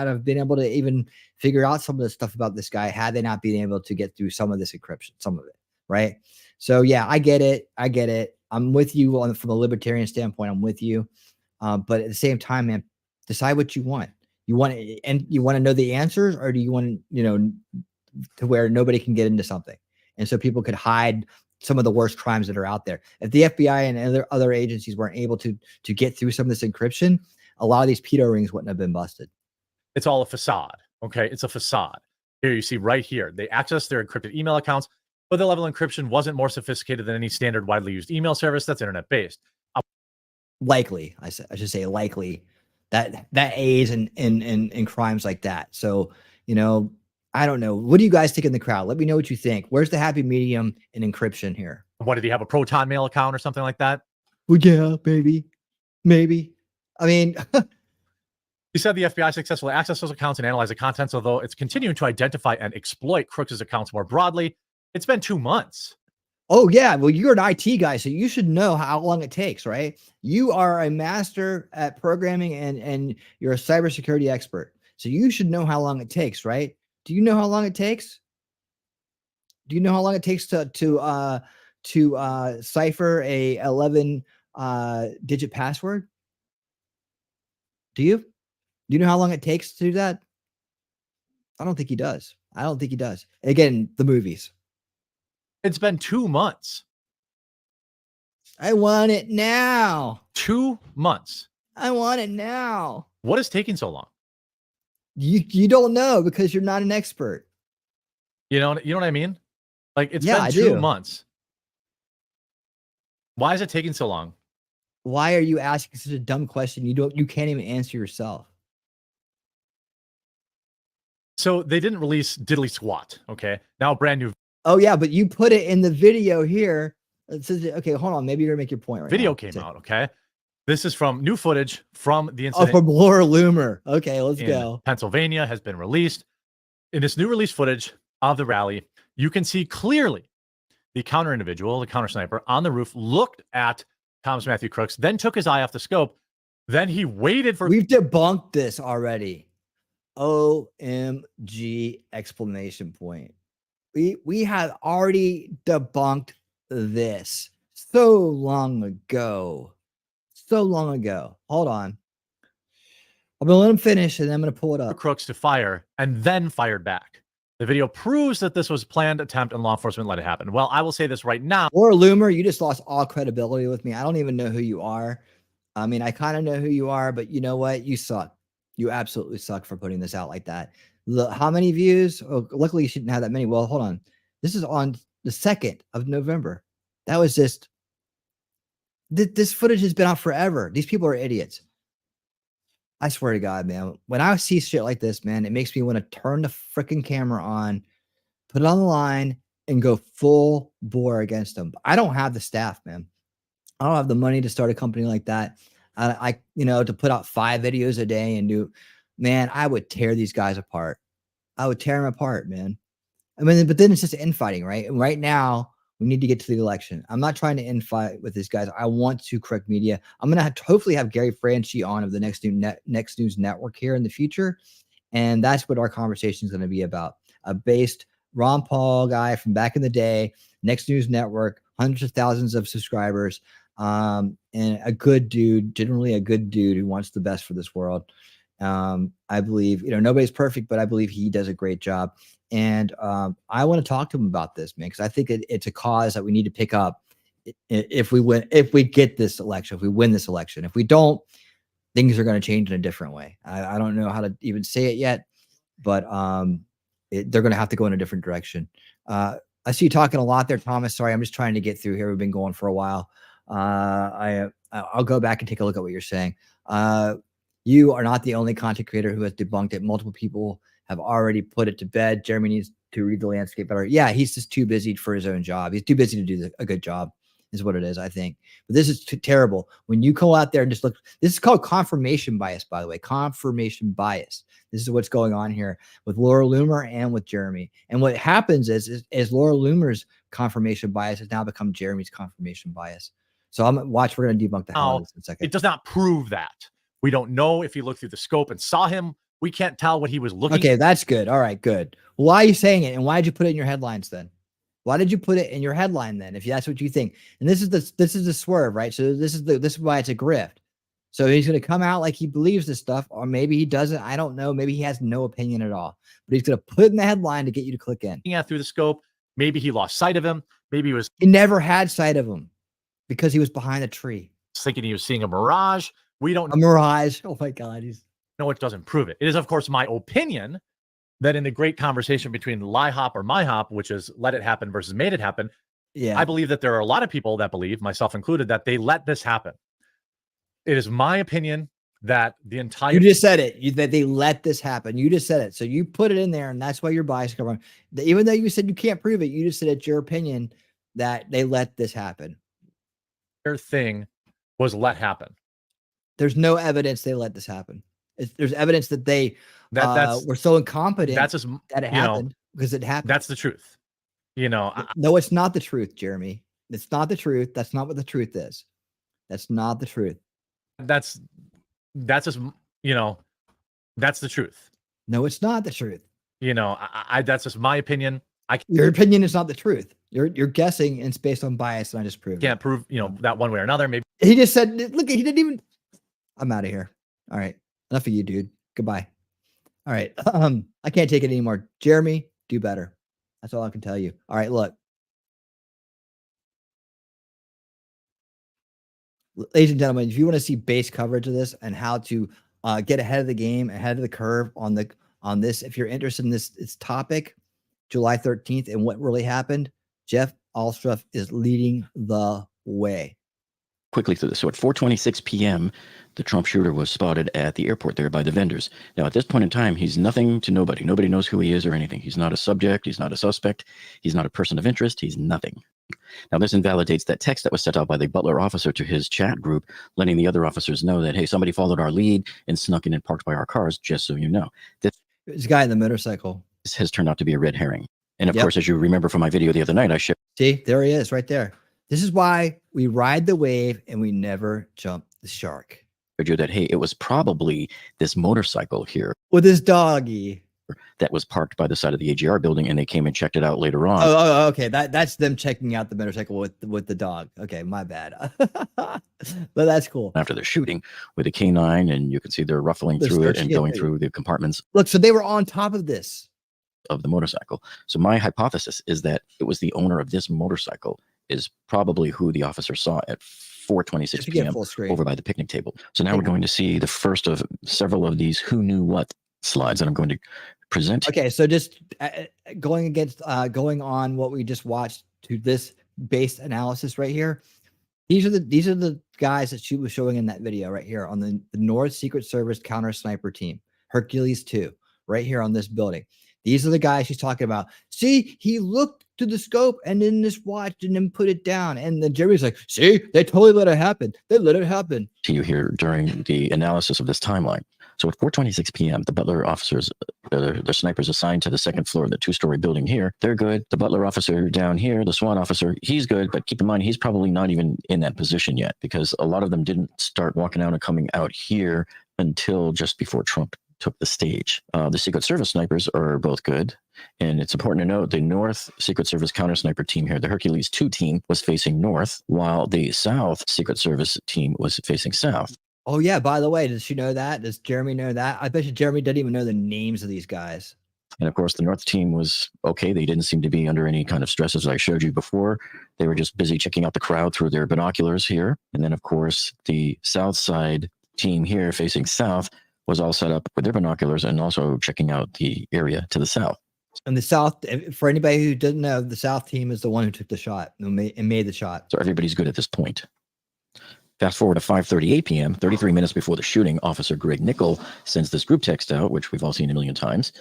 have been able to even figure out some of the stuff about this guy had they not been able to get through some of this encryption, some of it, right? So yeah, I get it. I'm with you from a libertarian standpoint. I'm with you. But at the same time, man, decide what you want. You want to know the answers, or do you want, to where nobody can get into something? And so people could hide some of the worst crimes that are out there. If the FBI and other agencies weren't able to get through some of this encryption, a lot of these pedo rings wouldn't have been busted. It's all a facade. Okay. It's a facade. Here you see right here, they access their encrypted email accounts, but the level of encryption wasn't more sophisticated than any standard widely used email service that's internet based. Likely, I should say likely that aids in crimes like that. So, I don't know. What do you guys think in the crowd? Let me know what you think. Where's the happy medium in encryption here? What, did he have a Proton Mail account or something like that? Well, yeah, maybe. I mean, he said the FBI successfully accessed those accounts and analyzed the contents, although it's continuing to identify and exploit Crooks' accounts more broadly. It's been 2 months. Oh, yeah. Well, you're an IT guy, so you should know how long it takes, right? You are a master at programming and you're a cybersecurity expert. So you should know how long it takes, right? Do you know how long it takes? Do you know how long it takes to cipher a 11 digit password? Do you? Do you know how long it takes to do that? I don't think he does. Again, the movies. It's been 2 months. I want it now. 2 months. I want it now. What is taking so long? You don't know because you're not an expert. You know what I mean? Like, it's been 2 months. Why is it taking so long? Why are you asking such a dumb question? You can't even answer yourself. So they didn't release diddly squat. Okay. Now brand new. Oh yeah, but you put it in the video here. It says, okay, hold on. Maybe you're gonna make your point right video now. Came out. Okay. This is from new footage from the incident. Oh, from Laura Loomer. Okay, let's go. Pennsylvania has been released. In this new release footage of the rally, you can see clearly the counter individual, the counter sniper on the roof, looked at Thomas Matthew Crooks, then took his eye off the scope. Then he waited for. We've debunked this already. OMG! Exclamation point. We have already debunked this so long ago. Hold on. I'm gonna let him finish and then I'm gonna pull it up. Crooks to fire and then fired back. The video proves that this was a planned attempt and law enforcement let it happen. Well, I will say this right now. Laura Loomer, you just lost all credibility with me. I don't even know who you are. I mean, I kind of know who you are, but you know what? You suck. You absolutely suck for putting this out like that. Look, how many views? Oh, luckily you shouldn't have that many. Well, hold on. This is on the 2nd of November. That was just, this footage has been out forever. These people are idiots. I swear to God, man, when I see shit like this, man, it makes me want to turn the freaking camera on, put it on the line, and go full bore against them. I don't have the staff, man. I don't have the money to start a company like that. I to put out 5 videos a day and do, man, I would tear these guys apart. I would tear them apart, man. I mean, but then it's just infighting, right? And right now, We need to get to the election. I'm not trying to infight with these guys. I want to correct media. I'm going to hopefully have Gary Franchi on of the Next News Network here in the future. And that's what our conversation is going to be about. A based Ron Paul guy from back in the day, Next News Network, hundreds of thousands of subscribers, and a good dude, generally a good dude who wants the best for this world. I believe, nobody's perfect, but I believe he does a great job. And I want to talk to him about this, man, because I think it's a cause that we need to pick up if we get this election, if we win this election. If we don't, things are going to change in a different way. I don't know how to even say it yet, but they're going to have to go in a different direction. I see you talking a lot there, Thomas. Sorry, I'm just trying to get through here. We've been going for a while. I'll go back and take a look at what you're saying. You are not the only content creator who has debunked it. Multiple people have already put it to bed. Jeremy needs to read the landscape better. Yeah, he's just too busy for his own job. He's too busy to do a good job, is what it is, I think. But this is terrible. When you go out there and just look, this is called confirmation bias, by the way, confirmation bias. This is what's going on here with Laura Loomer and with Jeremy. And what happens is Laura Loomer's confirmation bias has now become Jeremy's confirmation bias. So we're going to debunk the hell out of this in a second. It does not prove that. We don't know if he looked through the scope and saw him. We can't tell what he was looking. Okay, that's good. All right, good. Why are you saying it? And why did you put it in your headlines then? Why did you put it in your headline then? If that's what you think. And this is the swerve, right? So this is why it's a grift. So he's going to come out like he believes this stuff, or maybe he doesn't. I don't know. Maybe he has no opinion at all. But he's going to put it in the headline to get you to click in. Yeah, through the scope. Maybe he lost sight of him. Maybe he never had sight of him because he was behind a tree. Thinking he was seeing a mirage. We don't a mirage. Oh my God. No, it doesn't prove it. It is, of course, my opinion that in the great conversation between lie hop or my hop, which is let it happen versus made it happen. Yeah. I believe that there are a lot of people that believe, myself included, that they let this happen. It is my opinion that the entire... You just said it, that they let this happen. You just said it. So you put it in there, and that's why your bias come on. Even though you said you can't prove it, you just said it's your opinion that they let this happen. Their thing was let happen. There's no evidence they let this happen. There's evidence that they were so incompetent that it happened because it happened. That's the truth. No, it's not the truth, Jeremy. It's not the truth. That's not what the truth is. That's not the truth. That's just, that's the truth. No, it's not the truth. That's just my opinion. Your opinion is not the truth. You're guessing, and it's based on bias, and I just proved can't prove, that one way or another. Maybe he just said, look, he didn't even. I'm out of here. All right. Enough of you, dude. Goodbye. All right. I can't take it anymore. Jeremy, do better. That's all I can tell you. All right, look. Ladies and gentlemen, if you want to see base coverage of this and how to get ahead of the game, ahead of the curve on this, if you're interested in this topic, July 13th and what really happened, Jeff Alstruff is leading the way. Quickly through this. So at 4:26 p.m., the Trump shooter was spotted at the airport there by the vendors. Now, at this point in time, he's nothing to nobody. Nobody knows who he is or anything. He's not a subject. He's not a suspect. He's not a person of interest. He's nothing. Now, this invalidates that text that was sent out by the Butler officer to his chat group, letting the other officers know that, hey, somebody followed our lead and snuck in and parked by our cars, just so you know. This guy in the motorcycle. This has turned out to be a red herring. And of course, as you remember from my video the other night, I shared. See, there he is right there. This is why we ride the wave and we never jump the shark. You that, hey, it was probably this motorcycle here with his doggy that was parked by the side of the AGR building, and they came and checked it out later on. Oh, okay. That's them checking out the motorcycle with the dog. Okay, my bad. But that's cool. After the shooting with a canine, and you can see they're ruffling through it and going through the compartments. Look, so they were on top of this. Of the motorcycle. So my hypothesis is that it was the owner of this motorcycle is probably who the officer saw at 4:26 p.m. over by the picnic table. So now we're going to see the first of several of these who knew what slides that I'm going to present. Okay, so just going on what we just watched to this base analysis right here. These are the guys that she was showing in that video right here on the North Secret Service counter sniper team, Hercules 2, right here on this building. These are the guys she's talking about. See, he looked to the scope and then just watched and then put it down. And then Jeremy's like, see, they totally let it happen. They let it happen. To you here during the analysis of this timeline. So at 4:26 p.m., the Butler officers, the snipers assigned to the second floor of the 2-story building here, they're good. The Butler officer down here, the SWAT officer, he's good. But keep in mind, he's probably not even in that position yet, because a lot of them didn't start walking out and coming out here until just before Trump took the stage. The Secret Service snipers are both good. And it's important to note the North Secret Service counter sniper team here, the Hercules 2 team, was facing north, while the South Secret Service team was facing south. Oh, yeah. By the way, does she know that? Does Jeremy know that? I bet you Jeremy doesn't even know the names of these guys. And of course, the North team was okay. They didn't seem to be under any kind of stress, as I showed you before. They were just busy checking out the crowd through their binoculars here. And then, of course, the South side team here facing south was all set up with their binoculars and also checking out the area to the south. And the South, for anybody who doesn't know, the South team is the one who took the shot and made the shot. So everybody's good at this point. Fast forward to 5:38 p.m., 33 minutes before the shooting, Officer Greg Nickel sends this group text out, which we've all seen a million times.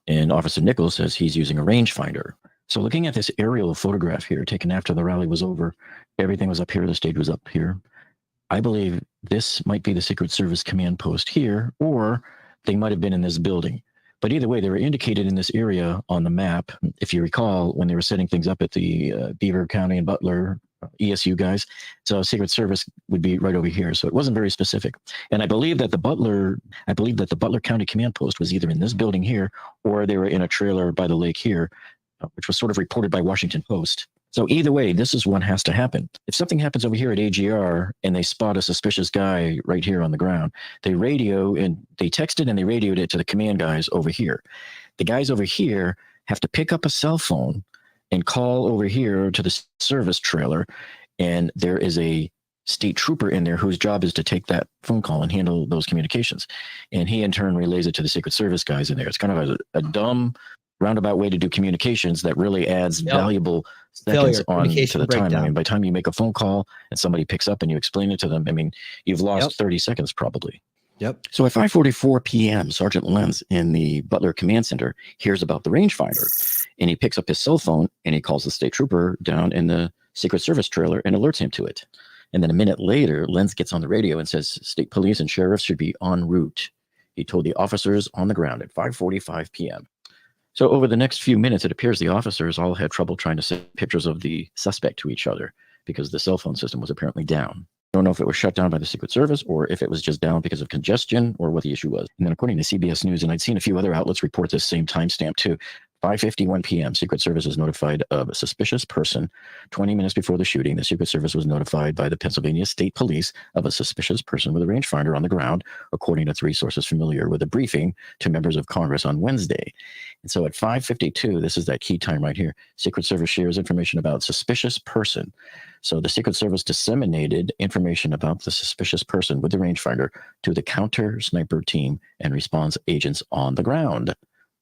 And Officer Nickel says he's using a rangefinder. So looking at this aerial photograph here, taken after the rally was over, everything was up here, the stage was up here. I believe this might be the Secret Service command post here, or they might have been in this building. But either way, they were indicated in this area on the map. If you recall, when they were setting things up at the Beaver County and Butler ESU guys, so Secret Service would be right over here. So it wasn't very specific. And I believe that the Butler County command post was either in this building here, or they were in a trailer by the lake here, which was sort of reported by Washington Post. So either way, this is what has to happen. If something happens over here at AGR and they spot a suspicious guy right here on the ground, they radio and they texted and they radioed it to the command guys over here. The guys over here have to pick up a cell phone and call over here to the service trailer. And there is a state trooper in there whose job is to take that phone call and handle those communications. And he in turn relays it to the Secret Service guys in there. It's kind of a dumb roundabout way to do communications that really adds valuable seconds on to the time. I mean, by the time you make a phone call and somebody picks up and you explain it to them, I mean, you've lost 30 seconds probably. Yep. So at 5:44 p.m., Sergeant Lenz in the Butler Command Center hears about the rangefinder, and he picks up his cell phone and he calls the state trooper down in the Secret Service trailer and alerts him to it. And then a minute later, Lenz gets on the radio and says state police and sheriffs should be en route. He told the officers on the ground at 5:45 p.m. So over the next few minutes, it appears the officers all had trouble trying to send pictures of the suspect to each other because the cell phone system was apparently down. I don't know if it was shut down by the Secret Service or if it was just down because of congestion or what the issue was. And then according to CBS News, and I'd seen a few other outlets report this same timestamp too, 5:51 p.m., Secret Service is notified of a suspicious person. 20 minutes before the shooting, the Secret Service was notified by the Pennsylvania State Police of a suspicious person with a rangefinder on the ground, according to 3 sources familiar with a briefing to members of Congress on Wednesday. And so at 5:52, this is that key time right here, Secret Service shares information about suspicious person. So the Secret Service disseminated information about the suspicious person with the rangefinder to the counter sniper team and response agents on the ground,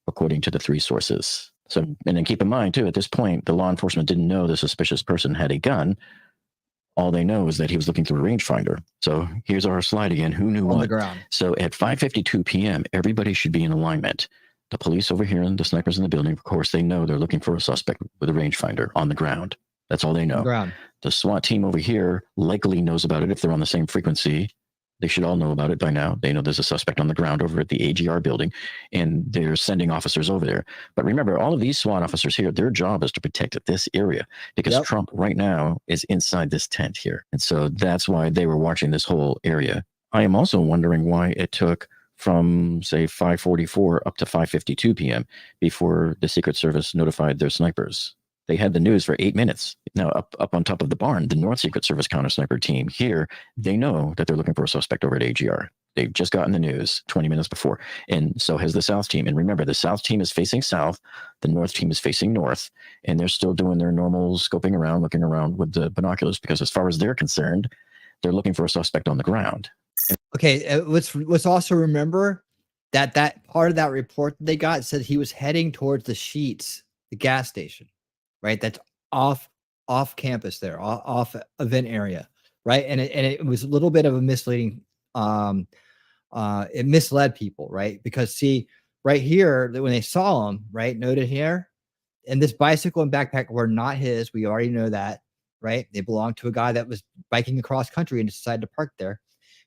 according to the 3 sources. So, and then keep in mind too, at this point, the law enforcement didn't know the suspicious person had a gun. All they know is that he was looking through a rangefinder. So here's our slide again. Who knew On what? the ground. So at 5:52 p.m., everybody should be in alignment. The police over here and the snipers in the building, of course, they know they're looking for a suspect with a rangefinder on the ground. That's all they know. Ground. The SWAT team over here likely knows about it if they're on the same frequency. They should all know about it by now. They know there's a suspect on the ground over at the AGR building, and they're sending officers over there. But remember, all of these SWAT officers here, their job is to protect this area because Trump right now is inside this tent here. And so that's why they were watching this whole area. I am also wondering why it took from, say, 5:44 up to 5:52 p.m. before the Secret Service notified their snipers. They had the news for 8 minutes. Now, up on top of the barn, the North Secret Service counter sniper team here, they know that they're looking for a suspect over at AGR. They've just gotten the news 20 minutes before. And so has the South team. And remember, the South team is facing south. The North team is facing north. And they're still doing their normal scoping around, looking around with the binoculars, because as far as they're concerned, they're looking for a suspect on the ground. Okay, let's also remember that part of that report that they got said he was heading towards the Sheets, the gas station, right? That's off campus there, off event area, right? And it was a little bit of a misleading. It misled people, right? Because see, right here, when they saw him, right, noted here, and this bicycle and backpack were not his. We already know that, right? They belonged to a guy that was biking across country and decided to park there.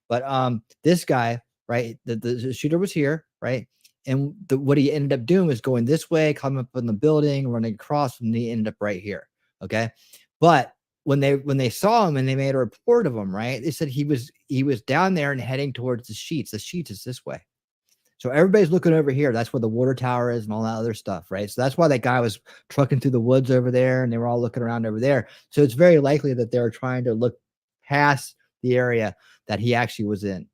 But this guy right? The shooter was here, right? And what he ended up doing was going this way, coming up in the building, running across, and he ended up right here. Okay. But when they saw him and they made a report of him, right? They said he was down there and heading towards the sheets. The sheets is this way. So everybody's looking over here. That's where the water tower is and all that other stuff, right? So that's why that guy was trucking through the woods over there, and they were all looking around over there. So it's very likely that they were trying to look past the area that he actually was in.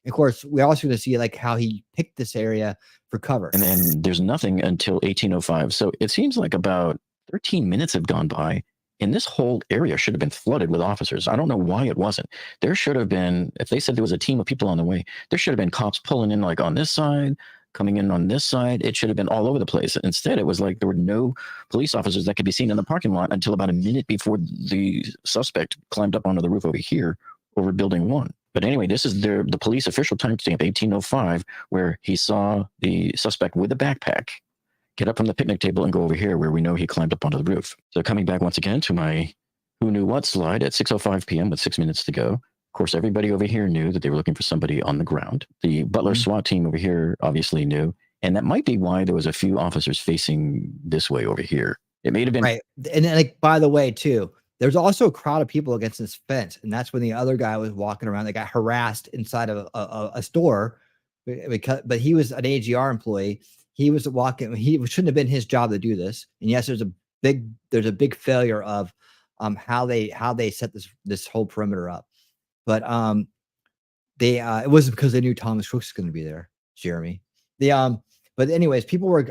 Of course, we're also going to see like how he picked this area for cover. And then there's nothing until 1805. So it seems like about 13 minutes have gone by, and this whole area should have been flooded with officers. I don't know why it wasn't. There should have been, if they said there was a team of people on the way, there should have been cops pulling in like on this side, coming in on this side. It should have been all over the place. Instead, it was like there were no police officers that could be seen in the parking lot until about a minute before the suspect climbed up onto the roof over here over building 1. But anyway, this is the police official timestamp, 1805, where he saw the suspect with a backpack get up from the picnic table and go over here where we know he climbed up onto the roof. So coming back once again to my who knew what slide at 6:05 p.m. with 6 minutes to go. Of course, everybody over here knew that they were looking for somebody on the ground. The Butler SWAT team over here obviously knew. And that might be why there was a few officers facing this way over here. It may have been. Right. And then, like, by the way, too, there's also a crowd of people against this fence. And that's when the other guy was walking around. They got harassed inside of a store but he was an AGR employee. He was walking. He shouldn't have been his job to do this. And yes, there's a big failure of how they set this whole perimeter up. But it wasn't because they knew Thomas Crooks was going to be there, Jeremy. But anyways, people were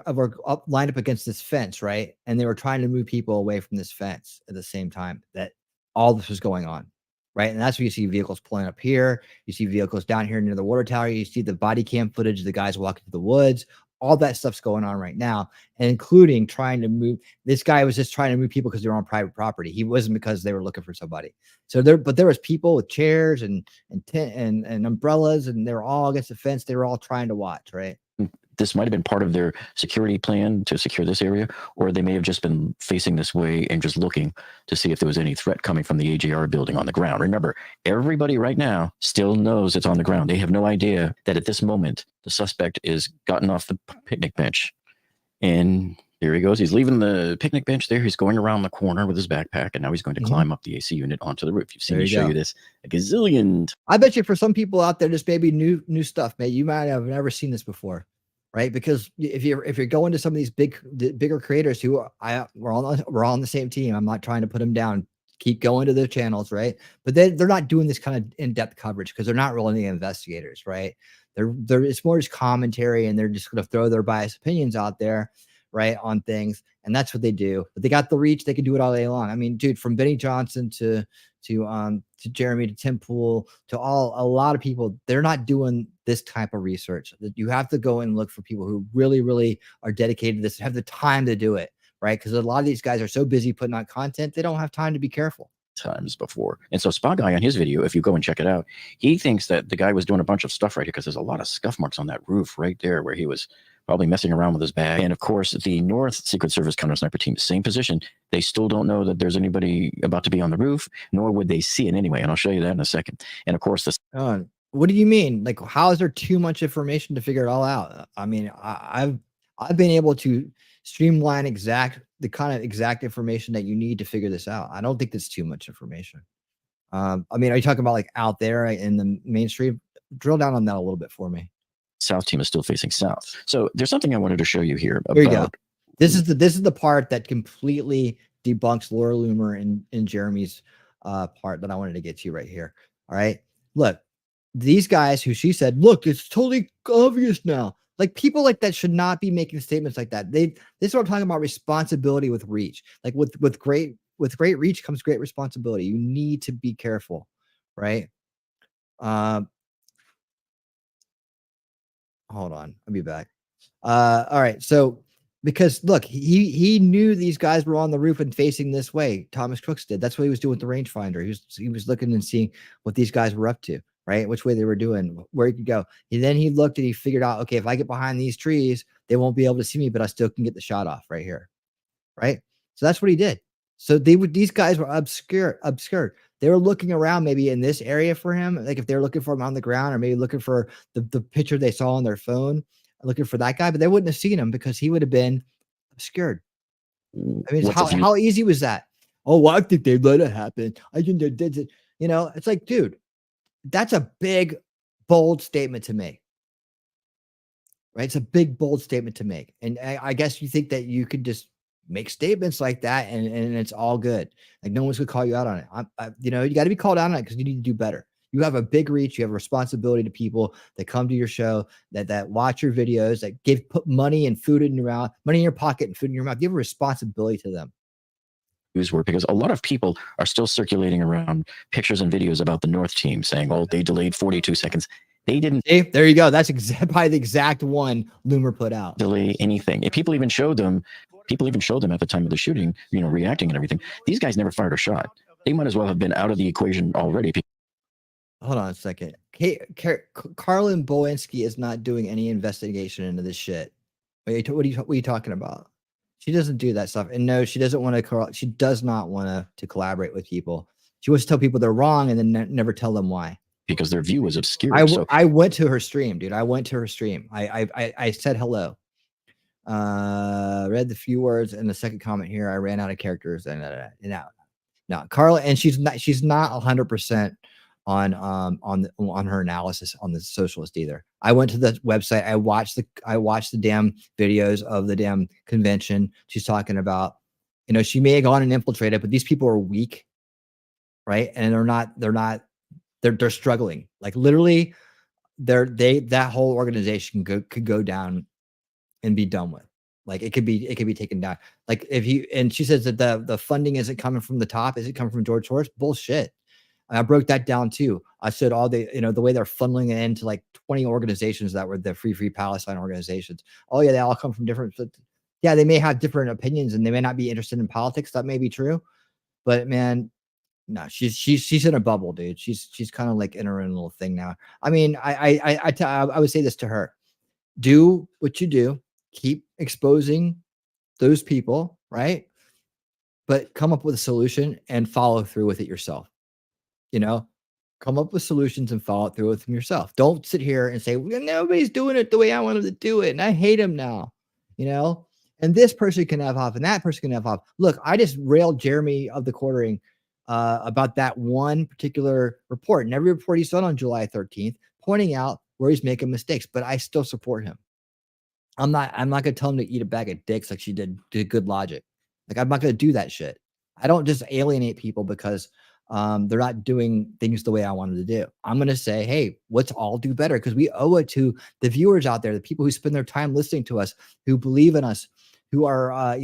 lined up against this fence, right? And they were trying to move people away from this fence at the same time that all this was going on, right? And that's where you see vehicles pulling up here. You see vehicles down here near the water tower. You see the body cam footage of the guys walking through the woods. All that stuff's going on right now, and including trying to move. This guy was just trying to move people because they were on private property. He wasn't because they were looking for somebody. So there was people with chairs and umbrellas, and they were all against the fence. They were all trying to watch, right? This might have been part of their security plan to secure this area, or they may have just been facing this way and just looking to see if there was any threat coming from the AGR building on the ground. Remember, everybody right now still knows it's on the ground. They have no idea that at this moment, the suspect is gotten off the picnic bench. And there he goes. He's leaving the picnic bench there. He's going around the corner with his backpack, and now he's going to climb up the AC unit onto the roof. You've seen me show you this a gazillion. I bet you for some people out there, this may be new stuff, man. You might have never seen this before. Right, because if you're going to some of these bigger creators who we're all on the same team. I'm not trying to put them down. Keep going to their channels, right? But they're not doing this kind of in-depth coverage because they're not really investigators, right? They're it's more just commentary, and they're just going to throw their biased opinions out there, right, on things, and that's what they do. But they got the reach; they can do it all day long. I mean, dude, from Benny Johnson to Jeremy to Tim Pool to a lot of people, they're not doing this type of research. You have to go and look for people who really, really are dedicated to this, have the time to do it, right? Because a lot of these guys are so busy putting out content, they don't have time to be careful. Times before. And so Spot Guy on his video, if you go and check it out, he thinks that the guy was doing a bunch of stuff right here because there's a lot of scuff marks on that roof right there where he was probably messing around with his bag. And of course, the North Secret Service counter sniper team, same position. They still don't know that there's anybody about to be on the roof, nor would they see it anyway. And I'll show you that in a second. And of course, this. What do you mean? Like, how is there too much information to figure it all out? I mean, I've been able to streamline the kind of exact information that you need to figure this out. I don't think that's too much information. I mean, are you talking about like out there in the mainstream? Drill down on that a little bit for me. South team is still facing south. So there's something I wanted to show you here. Here you go. This is the part that completely debunks Laura Loomer and Jeremy's part that I wanted to get to right here. All right. Look, these guys who she said, look, it's totally obvious now. Like, people like that should not be making statements like that. This is what I'm talking about, responsibility with reach. Like with great reach comes great responsibility. You need to be careful, right? Hold on, I'll be back. All right, so because look, he knew these guys were on the roof and facing this way. Thomas Crooks did. That's what he was doing with the rangefinder. He was looking and seeing what these guys were up to, right? Which way they were doing, where he could go. And then he looked and he figured out, okay, if I get behind these trees, they won't be able to see me, but I still can get the shot off right here, right? So that's what he did. So these guys were obscured. they were looking around maybe in this area for him. Like if they're looking for him on the ground, or maybe looking for the picture they saw on their phone, looking for that guy, but they wouldn't have seen him because he would have been obscured. I mean, how easy was that? Oh, well, I think they'd let it happen. I think they did it. You know, it's like, dude, that's a big, bold statement to make. Right? It's a big, bold statement to make. And I guess you think that you could just make statements like that and it's all good. Like no one's gonna call you out on it. You know, you got to be called out on it because you need to do better. You have a big reach. You have a responsibility to people that come to your show, that watch your videos, that put money and food in your mouth, money in your pocket and food in your mouth. You have a responsibility to them. Were because a lot of people are still circulating around pictures and videos about the North team saying, oh, they delayed 42 seconds. They didn't. See, there you go. That's probably the exact one Loomer put out. Delay anything. If people even showed them at the time of the shooting, you know, reacting and everything. These guys never fired a shot. They might as well have been out of the equation already. Hold on a second. Carlin Bowenski is not doing any investigation into this shit. What are you talking about? She doesn't do that stuff. And no, she doesn't want to. She does not want to collaborate with people. She wants to tell people they're wrong and then never tell them why. Because their view was obscure. I went to her stream, dude. I went to her stream. I said hello. Read the few words in the second comment here. I ran out of characters and no, Carla, and she's not 100% on her analysis on the socialist either. I went to the website. I watched the damn videos of the damn convention. She's talking about, you know, she may have gone and infiltrated, but these people are weak, right? And they're struggling. Like literally, that whole organization could go down and be done with. Like it could be taken down. Like and she says that the funding isn't coming from the top. Is it coming from George Soros? Bullshit. And I broke that down too. I said the way they're funneling it into like 20 organizations that were the Free Palestine organizations. Oh yeah, they all come from different. Yeah, they may have different opinions and they may not be interested in politics. That may be true, but man, no, she's in a bubble, dude. She's kind of like in her own little thing now. I mean, I would say this to her: do what you do, keep exposing those people, right? But come up with a solution and follow through with it yourself. You know, come up with solutions and follow through with them yourself. Don't sit here and say, well, nobody's doing it the way I want them to do it, and I hate them now. You know, and this person can have off, and that person can have off. Look, I just railed Jeremy of the Quartering about that one particular report, and every report he's done on July 13th, pointing out where he's making mistakes, but I still support him. I'm not going to tell him to eat a bag of dicks like she did Good Logic. Like, I'm not going to do that shit. I don't just alienate people because they're not doing things the way I wanted to do. I'm going to say, hey, let's all do better, because we owe it to the viewers out there, the people who spend their time listening to us, who believe in us, who are,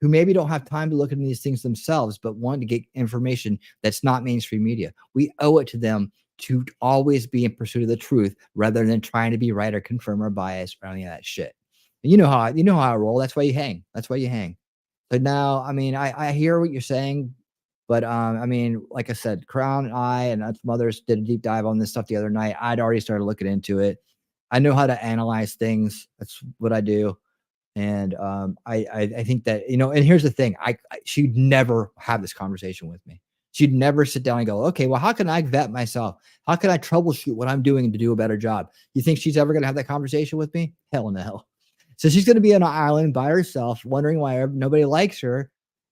who maybe don't have time to look into these things themselves, but want to get information that's not mainstream media. We owe it to them to always be in pursuit of the truth rather than trying to be right or confirm our bias or any of that shit. And you know how I roll. That's why you hang. But now, I mean, I hear what you're saying, but I mean, like I said, Crown and I and some others did a deep dive on this stuff the other night. I'd already started looking into it. I know how to analyze things. That's what I do. And I think that, and here's the thing, she'd never have this conversation with me. She'd never sit down and go, okay, well, how can I vet myself? How can I troubleshoot what I'm doing to do a better job? You think she's ever going to have that conversation with me? Hell no. So she's going to be on an island by herself, wondering why nobody likes her.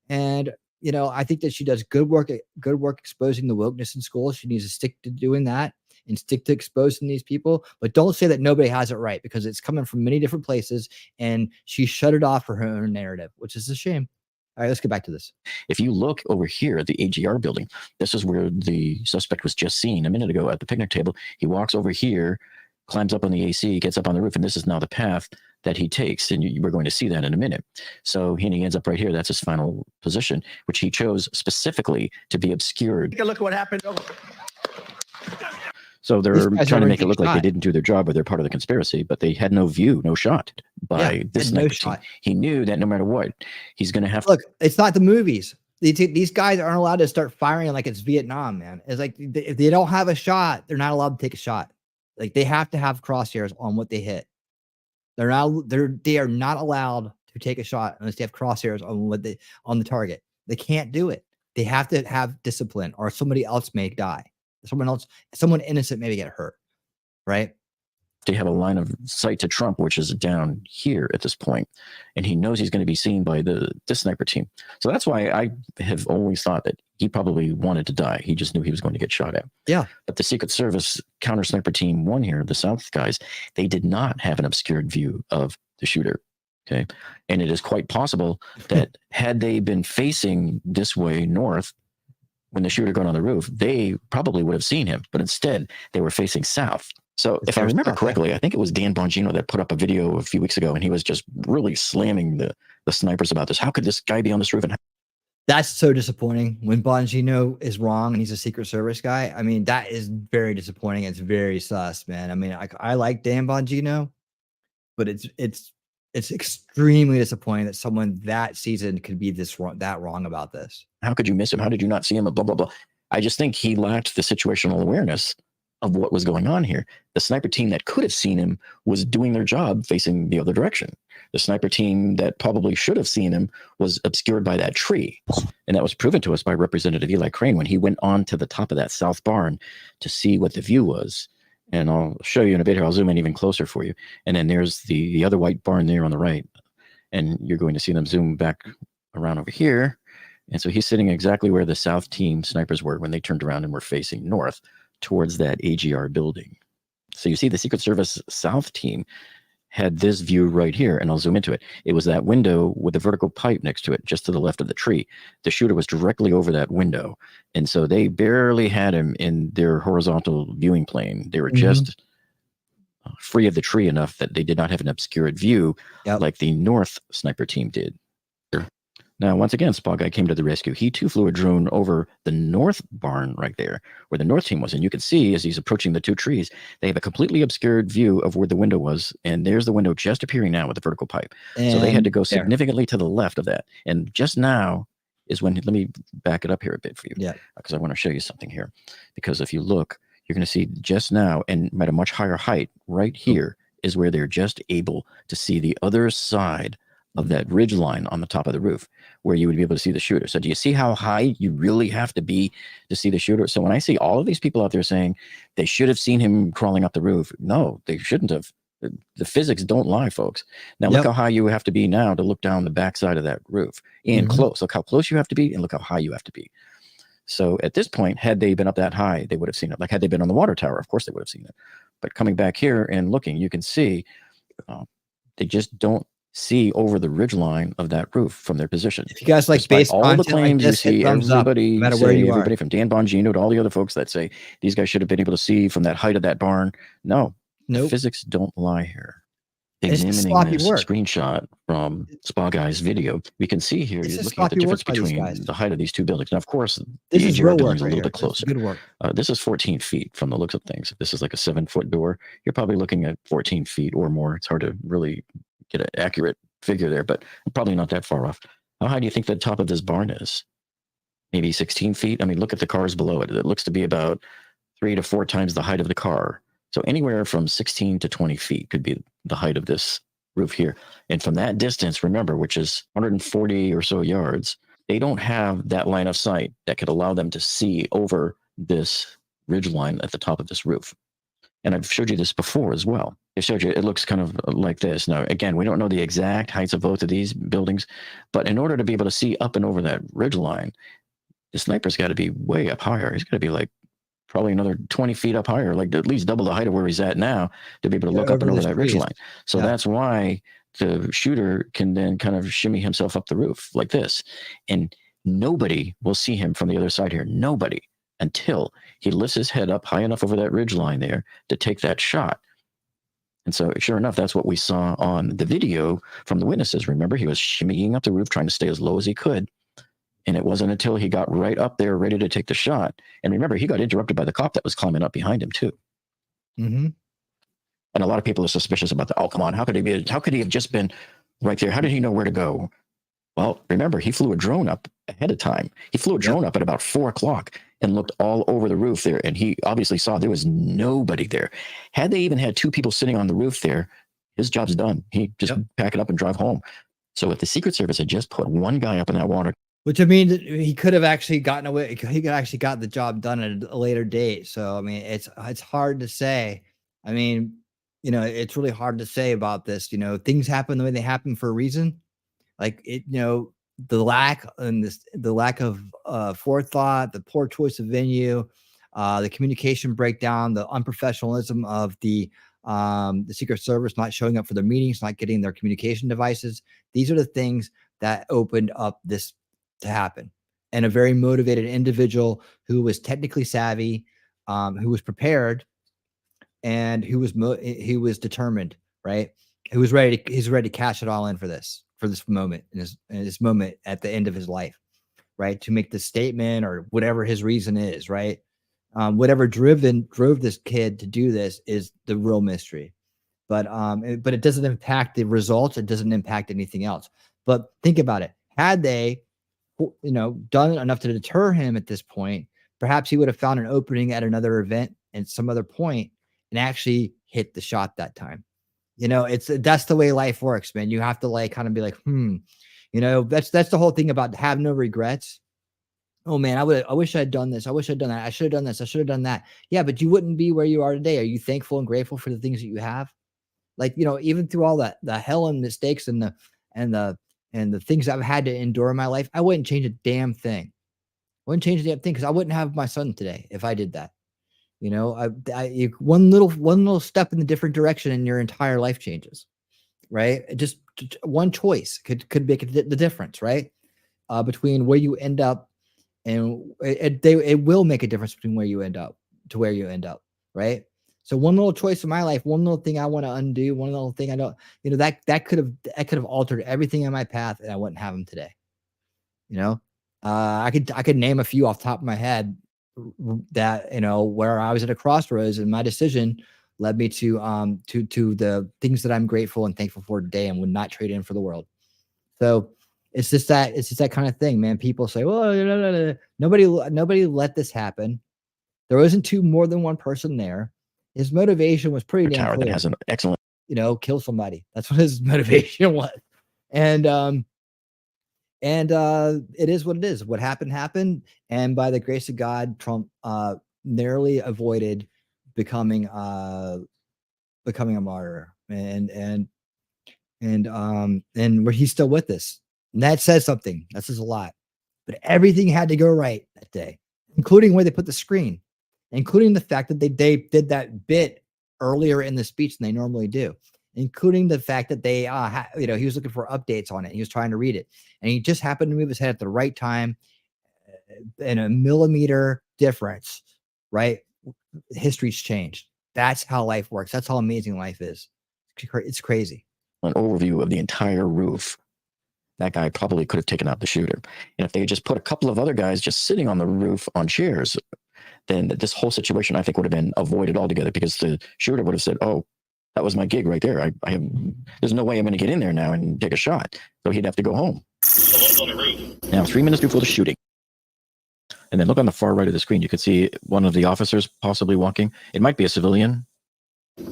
And, I think that she does good work exposing the wokeness in school. She needs to stick to doing that and stick to exposing these people. But don't say that nobody has it right, because it's coming from many different places. And she shut it off for her own narrative, which is a shame. All right, let's get back to this. If you look over here at the AGR building, this is where the suspect was just seen a minute ago at the picnic table. He walks over here, climbs up on the AC, gets up on the roof, and this is now the path that he takes. And we're going to see that in a minute. So he ends up right here. That's his final position, which he chose specifically to be obscured. Take a look at what happened. So they're trying to make it look like they didn't do their job or they're part of the conspiracy, but they had no shot by this sniper team. He knew that no matter what, he's going to have. Look, it's not the movies. These guys aren't allowed to start firing like it's Vietnam, man. It's like if they don't have a shot, they're not allowed to take a shot. Like they have to have crosshairs on what they hit. They are not allowed to take a shot unless they have crosshairs on on the target. They can't do it. They have to have discipline, or somebody else may die. Someone innocent may get hurt, right? They have a line of sight to Trump, which is down here at this point, and he knows he's going to be seen by the sniper team. So that's why I have always thought that he probably wanted to die. He just knew he was going to get shot at. Yeah. But the Secret Service counter sniper team 1 here, the South guys, they did not have an obscured view of the shooter. Okay. And it is quite possible that had they been facing this way north, when the shooter got on the roof, they probably would have seen him. But instead, they were facing south. So if I remember correctly, I think it was Dan Bongino that put up a video a few weeks ago, and he was just really slamming the snipers about this. How could this guy be on this roof? And that's so disappointing when Bongino is wrong and he's a Secret Service guy. I mean, that is very disappointing. It's very sus, man. I mean, I like Dan Bongino, but it's extremely disappointing that someone that seasoned could be that wrong about this. How could you miss him? How did you not see him? Blah, blah, blah. I just think he lacked the situational awareness of what was going on here. The sniper team that could have seen him was doing their job facing the other direction. The sniper team that probably should have seen him was obscured by that tree. And that was proven to us by Representative Eli Crane when he went on to the top of that south barn to see what the view was. And I'll show you in a bit here. I'll zoom in even closer for you. And then there's the other white barn there on the right. And you're going to see them zoom back around over here. And so he's sitting exactly where the South team snipers were when they turned around and were facing north towards that AGR building. So you see the Secret Service South team had this view right here, and I'll zoom into it. It was that window with the vertical pipe next to it, just to the left of the tree. The shooter was directly over that window. And so they barely had him in their horizontal viewing plane. They were just free of the tree enough that they did not have an obscured view like the North sniper team did. Now, once again, Spa Guy came to the rescue. He too flew a drone over the north barn right there, where the north team was. And you can see as he's approaching the two trees, they have a completely obscured view of where the window was. And there's the window just appearing now with the vertical pipe. So they had to go significantly to the left of that. And just now is when, let me back it up here a bit for you. Yeah. Because I want to show you something here. Because if you look, you're going to see just now, and at a much higher height, right here is where they're just able to see the other side of that ridge line on the top of the roof, where you would be able to see the shooter. So do you see how high you really have to be to see the shooter? So when I see all of these people out there saying they should have seen him crawling up the roof, no, they shouldn't have. The physics don't lie, folks. Now look how high you have to be now to look down the backside of that roof, and close. Look how close you have to be, and look how high you have to be. So at this point, had they been up that high, they would have seen it. Like had they been on the water tower, of course they would have seen it. But coming back here and looking, you can see they just don't see over the ridge line of that roof from their position. If you guys like base all the claims, you see everybody, no matter where you everybody from Dan Bongino to all the other folks that say these guys should have been able to see from that height of that barn. No, physics don't lie here. Examining this screenshot from Spa Guy's video, we can see here, you're looking at the difference between the height of these two buildings. Now, of course, the AGR building is a little bit closer. Good work. This is 14 feet from the looks of things. If this is like a 7-foot door, you're probably looking at 14 feet or more. It's hard to really get an accurate figure there, but probably not that far off. How high do you think the top of this barn is? Maybe 16 feet? I mean, look at the cars below it. It looks to be about 3 to 4 times the height of the car. So anywhere from 16 to 20 feet could be the height of this roof here. And from that distance, remember, which is 140 or so yards, they don't have that line of sight that could allow them to see over this ridge line at the top of this roof. And I've showed you this before as well. I showed you, it looks kind of like this. Now, again, we don't know the exact heights of both of these buildings, but in order to be able to see up and over that ridge line, the sniper's got to be way up higher. He's got to be like probably another 20 feet up higher, like at least double the height of where he's at now to be able to look up and over that ridge line. So that's why the shooter can then kind of shimmy himself up the roof like this. And nobody will see him from the other side here. Nobody. Until he lifts his head up high enough over that ridge line there to take that shot. And so sure enough, that's what we saw on the video from the witnesses. Remember, he was shimmying up the roof, trying to stay as low as he could. And it wasn't until he got right up there ready to take the shot. And remember, he got interrupted by the cop that was climbing up behind him too. And a lot of people are suspicious about the, oh, come on, how could he have just been right there? How did he know where to go? Well, remember, he flew a drone up ahead of time. He flew a drone up at about 4 o'clock and looked all over the roof there. And he obviously saw there was nobody there. Had they even had 2 people sitting on the roof there, his job's done. He just pack it up and drive home. So if the Secret Service had just put 1 guy up in that water Which I mean, he could have actually gotten away. He could actually got the job done at a later date. So I mean, it's hard to say. I mean, you know, it's really hard to say about this. You know, things happen the way they happen for a reason. Like it, you know, the lack of forethought, the poor choice of venue, the communication breakdown, the unprofessionalism of the Secret Service not showing up for their meetings, not getting their communication devices. These are the things that opened up this to happen. And a very motivated individual who was technically savvy, who was prepared, and who was determined, right? Who was ready. He's ready to cash it all in for this moment, in this moment at the end of his life, right? To make this statement or whatever his reason is, right? Whatever drove this kid to do this is the real mystery. But it doesn't impact the results. It doesn't impact anything else. But think about it. Had they, you know, done enough to deter him at this point, perhaps he would have found an opening at another event at some other point and actually hit the shot that time. You know, that's the way life works, man. You have to like kind of be like, you know, that's the whole thing about have no regrets. Oh man, I wish I'd done this. I wish I'd done that. I should have done this. I should have done that. Yeah, but you wouldn't be where you are today. Are you thankful and grateful for the things that you have? Like, you know, even through all the hell and mistakes and the things I've had to endure in my life, I wouldn't change a damn thing. I wouldn't change a damn thing because I wouldn't have my son today if I did that. You know, one little step in the different direction and your entire life changes, right? Just one choice could make the difference, right? Between where you end up, and it will make a difference between where you end up to where you end up, right? So one little choice in my life, one little thing I want to undo, one little thing I don't, you know, that could have altered everything in my path, and I wouldn't have them today. You know, I could name a few off the top of my head that, you know, where I was at a crossroads and my decision led me to the things that I'm grateful and thankful for today and would not trade in for the world. So it's just that kind of thing, man. People say, well, nobody let this happen. There wasn't more than one person there. His motivation was pretty damn clear. That has an excellent, you know, kill somebody. That's what his motivation was. And it is what it is. What happened. And by the grace of God, Trump narrowly avoided becoming a martyr. And where he's still with us. And that says something. That says a lot. But everything had to go right that day, including where they put the screen, including the fact that they did that bit earlier in the speech than they normally do, including the fact that they, you know, he was looking for updates on it. He was trying to read it, and he just happened to move his head at the right time, in a millimeter difference, right? History's changed. That's how life works. That's how amazing life is. It's crazy. An overview of the entire roof. That guy probably could have taken out the shooter. And if they just put a couple of other guys just sitting on the roof on chairs, then this whole situation, I think, would have been avoided altogether, because the shooter would have said, oh, that was my gig right there. There's no way I'm going to get in there now and take a shot. So he'd have to go home. Now, 3 minutes before the shooting. And then look on the far right of the screen. You could see one of the officers possibly walking. It might be a civilian. See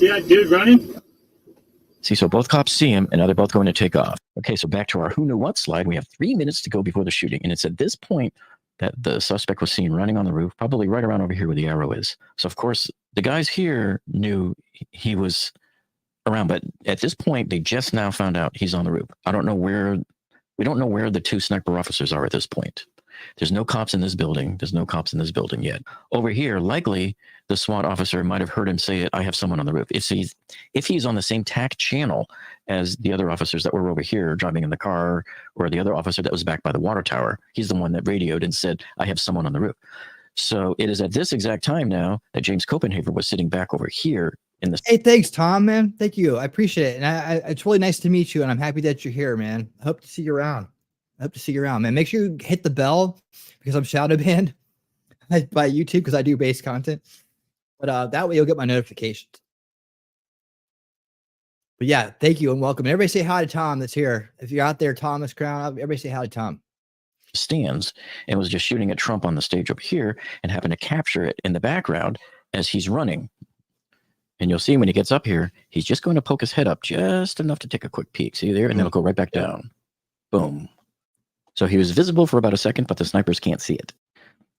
that dude running? See, so both cops see him, and now they're both going to take off. Okay, so back to our who knew what slide. We have 3 minutes to go before the shooting. And it's at this point that the suspect was seen running on the roof, probably right around over here where the arrow is. So, of course, the guys here knew he was around. But at this point, they just now found out he's on the roof. We don't know where the two sniper officers are at this point. There's no cops in this building. There's no cops in this building yet. Over here, likely the SWAT officer might have heard him say it. I have someone on the roof. If he's on the same TAC channel as the other officers that were over here driving in the car, or the other officer that was back by the water tower, he's the one that radioed and said, I have someone on the roof. So it is at this exact time now that James Copenhaver was sitting back over here in the. Hey, thanks, Tom, man. Thank you. I appreciate it. And it's really nice to meet you. And I'm happy that you're here, man. I hope to see you around. Man. Make sure you hit the bell, because I'm shadow banned by YouTube because I do base content. But that way you'll get my notifications. But yeah, thank you and welcome. Everybody say hi to Tom that's here. If you're out there, Thomas Crown, everybody say hi to Tom. Stands and was just shooting at Trump on the stage over here and happened to capture it in the background as he's running. And you'll see when he gets up here, he's just going to poke his head up just enough to take a quick peek. See there? And then it'll go right back down. Boom. So he was visible for about a second, but the snipers can't see it.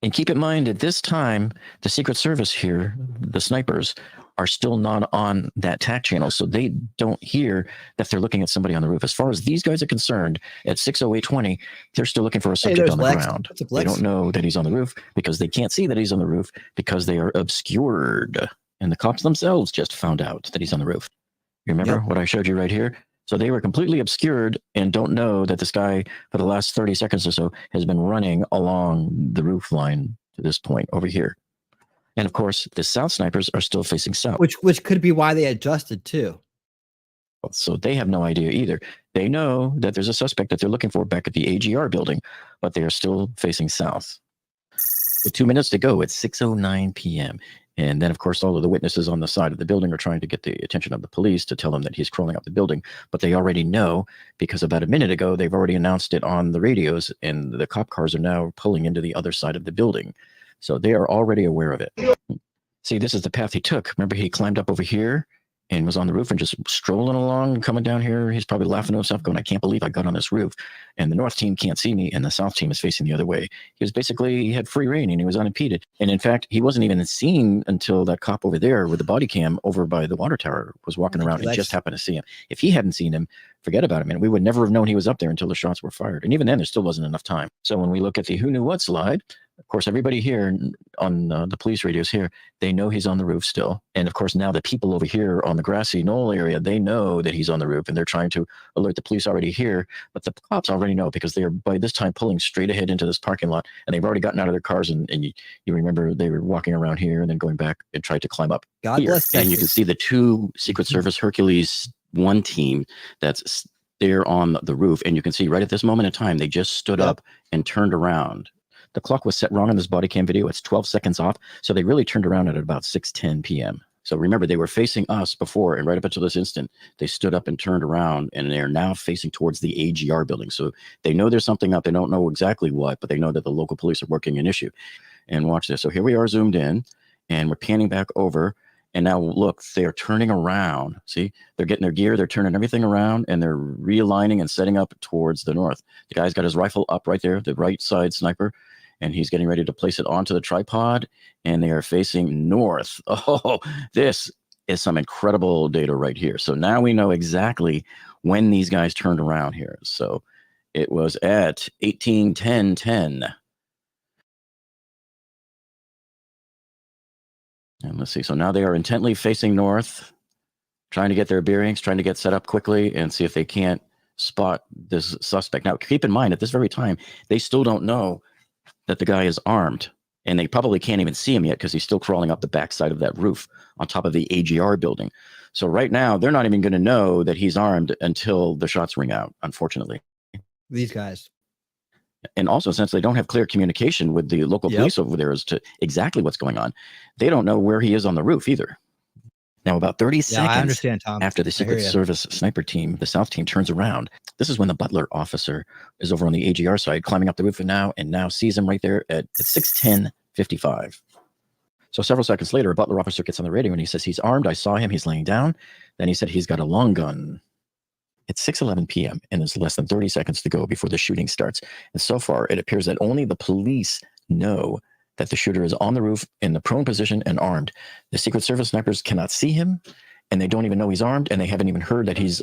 And keep in mind, at this time, the Secret Service here, the snipers, are still not on that TAC channel, so they don't hear that they're looking at somebody on the roof. As far as these guys are concerned, at 6:08:20, they're still looking for a subject on the ground. They don't know that he's on the roof because they can't see that he's on the roof because they are obscured. And the cops themselves just found out that he's on the roof. You remember what I showed you right here? So they were completely obscured and don't know that this guy, for the last 30 seconds or so, has been running along the roof line to this point over here. And of course, the south snipers are still facing south. Which could be why they adjusted too. So they have no idea either. They know that there's a suspect that they're looking for back at the AGR building, but they are still facing south. With 2 minutes to go, it's 6:09 p.m. And then, of course, all of the witnesses on the side of the building are trying to get the attention of the police to tell them that he's crawling up the building. But they already know, because about a minute ago, they've already announced it on the radios, and the cop cars are now pulling into the other side of the building. So they are already aware of it. See, this is the path he took. Remember, he climbed up over here and was on the roof and just strolling along, coming down here. He's probably laughing to himself, going, I can't believe I got on this roof. And the north team can't see me, and the south team is facing the other way. He had free reign, and he was unimpeded. And in fact, he wasn't even seen until that cop over there with the body cam over by the water tower was walking around and just happened to see him. If he hadn't seen him, forget about it, man. We would never have known he was up there until the shots were fired. And even then, there still wasn't enough time. So when we look at the who knew what slide, of course, everybody here on the police radios here, they know he's on the roof still. And of course, now the people over here on the grassy knoll area, they know that he's on the roof, and they're trying to alert the police already here. But the cops already know because they are by this time pulling straight ahead into this parking lot, and they've already gotten out of their cars. And you remember they were walking around here and then going back and tried to climb up here. And you can see the two Secret Service Hercules 1 team that's there on the roof. And you can see right at this moment in time, they just stood up and turned around. The clock was set wrong on this body cam video. It's 12 seconds off. So they really turned around at about 6:10 p.m. So remember, they were facing us before, and right up until this instant, they stood up and turned around, and they're now facing towards the AGR building. So they know there's something up. They don't know exactly what, but they know that the local police are working an issue. And watch this. So here we are zoomed in, and we're panning back over. And now look, they're turning around. See, they're getting their gear. They're turning everything around, and they're realigning and setting up towards the north. The guy's got his rifle up right there, the right side sniper. And he's getting ready to place it onto the tripod, and they are facing north. Oh, this is some incredible data right here. So now we know exactly when these guys turned around here. So it was at 18:10:10. And let's see. So now they are intently facing north, trying to get their bearings, trying to get set up quickly and see if they can't spot this suspect. Now, keep in mind, at this very time, they still don't know that the guy is armed, and they probably can't even see him yet because he's still crawling up the backside of that roof on top of the AGR building. So right now, they're not even going to know that he's armed until the shots ring out, unfortunately. These guys. And also, since they don't have clear communication with the local police over there as to exactly what's going on, they don't know where he is on the roof either. Now, about 30 seconds after the Secret Service sniper team, the South team, turns around, this is when the Butler officer is over on the AGR side, climbing up the roof and now sees him right there at 6:10:55. So several seconds later, a Butler officer gets on the radio and he says, he's armed. I saw him. He's laying down. Then he said he's got a long gun. It's 6:11 p.m. and there's less than 30 seconds to go before the shooting starts. And so far, it appears that only the police know that the shooter is on the roof in the prone position and armed. The Secret Service snipers cannot see him, and they don't even know he's armed, and they haven't even heard that he's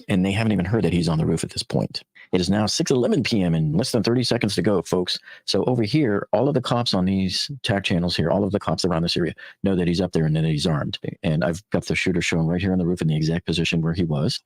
on the roof at this point. It is now 6:11 p.m. and less than 30 seconds to go, folks. So over here, all of the cops on these TAC channels here, all of the cops around this area know that he's up there and that he's armed. And I've got the shooter shown right here on the roof in the exact position where he was.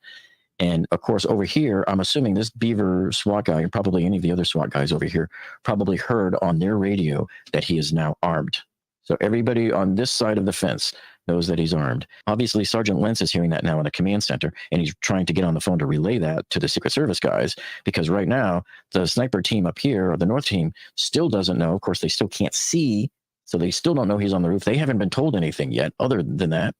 And of course, over here, I'm assuming this Beaver SWAT guy, and probably any of the other SWAT guys over here, probably heard on their radio that he is now armed. So everybody on this side of the fence knows that he's armed. Obviously, Sergeant Lentz is hearing that now in the command center, and he's trying to get on the phone to relay that to the Secret Service guys, because right now, the sniper team up here, or the North team, still doesn't know. Of course, they still can't see, so they still don't know he's on the roof. They haven't been told anything yet other than that,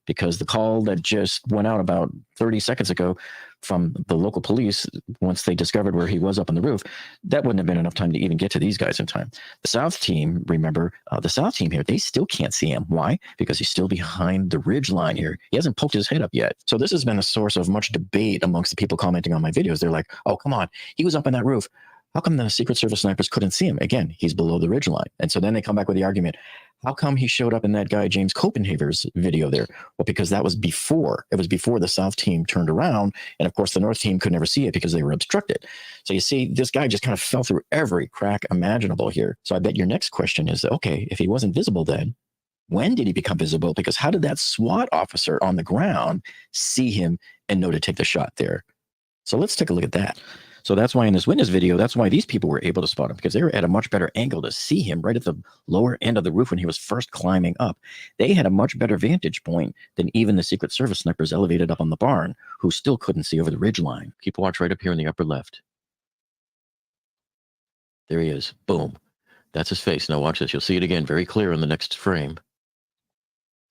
because the call that just went out about 30 seconds ago from the local police, once they discovered where he was up on the roof, that wouldn't have been enough time to even get to these guys in time. The South team, remember, the South team here, they still can't see him. Why? Because he's still behind the ridge line here. He hasn't poked his head up yet. So this has been a source of much debate amongst the people commenting on my videos. They're like, oh, come on, he was up on that roof. How come the Secret Service snipers couldn't see him? Again, he's below the ridge line. And so then they come back with the argument, how come he showed up in that guy James Copenhaver's video there? Well, because that was before. It was before the South team turned around. And of course, the North team could never see it because they were obstructed. So you see, this guy just kind of fell through every crack imaginable here. So I bet your next question is, okay, if he wasn't visible then, when did he become visible? Because how did that SWAT officer on the ground see him and know to take the shot there? So let's take a look at that. So that's why in this witness video, that's why these people were able to spot him, because they were at a much better angle to see him right at the lower end of the roof when he was first climbing up. They had a much better vantage point than even the Secret Service snipers elevated up on the barn, who still couldn't see over the ridge line. Keep watch right up here in the upper left. There he is. Boom. That's his face. Now watch this. You'll see it again very clear in the next frame.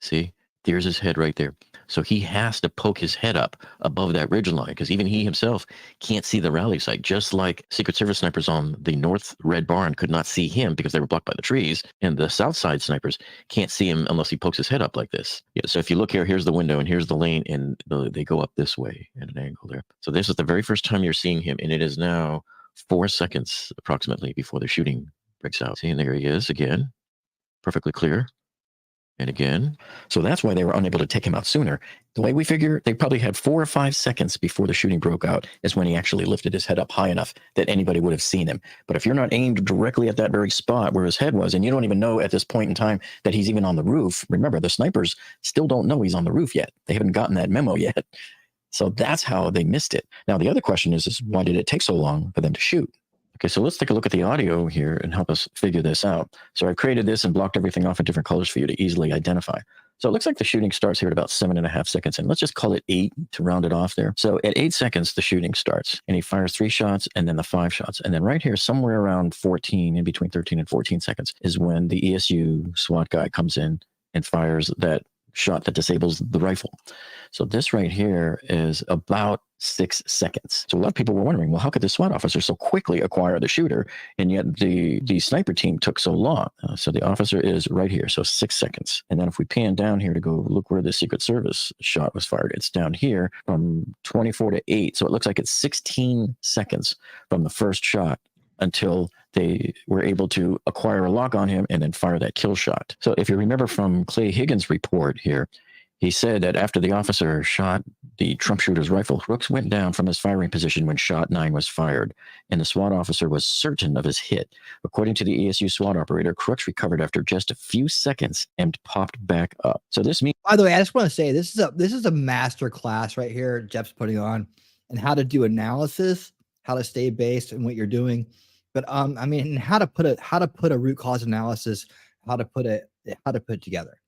See? There's his head right there. So he has to poke his head up above that ridge line because even he himself can't see the rally site, just like Secret Service snipers on the north red barn could not see him because they were blocked by the trees. And the south side snipers can't see him unless he pokes his head up like this. Yeah, so if you look here, here's the window and here's the lane, and they go up this way at an angle there. So this is the very first time you're seeing him, and it is now 4 seconds approximately before the shooting breaks out. See, and there he is again, perfectly clear. And again. So that's why they were unable to take him out sooner. The way we figure, they probably had 4 or 5 seconds before the shooting broke out is when he actually lifted his head up high enough that anybody would have seen him. But if you're not aimed directly at that very spot where his head was, and you don't even know at this point in time that he's even on the roof, remember, the snipers still don't know he's on the roof yet. They haven't gotten that memo yet. So that's how they missed it. Now, the other question is why did it take so long for them to shoot? Okay, so let's take a look at the audio here and help us figure this out. So I created this and blocked everything off in different colors for you to easily identify. So it looks like the shooting starts here at about 7.5 seconds. And let's just call it 8 to round it off there. So at 8 seconds, the shooting starts. And he fires 3 shots and then the 5 shots. And then right here, somewhere around 14, in between 13 and 14 seconds, is when the ESU SWAT guy comes in and fires that shot that disables the rifle. So this right here is about 6 seconds. So a lot of people were wondering, well, how could the SWAT officer so quickly acquire the shooter, and yet the sniper team took so long? So the officer is right here, so 6 seconds. And then if we pan down here to go look where the Secret Service shot was fired, it's down here from 24 to 8. So it looks like it's 16 seconds from the first shot until they were able to acquire a lock on him and then fire that kill shot. So if you remember from Clay Higgins' report here, he said that after the officer shot the Trump shooter's rifle, Crooks went down from his firing position when shot 9 was fired, and the SWAT officer was certain of his hit. According to the ESU SWAT operator, Crooks recovered after just a few seconds and popped back up. So this means, by the way, I just want to say this is a master class right here Jeff's putting on, and how to do analysis, how to stay based in what you're doing. But I mean, how to put a root cause analysis, how to put it together,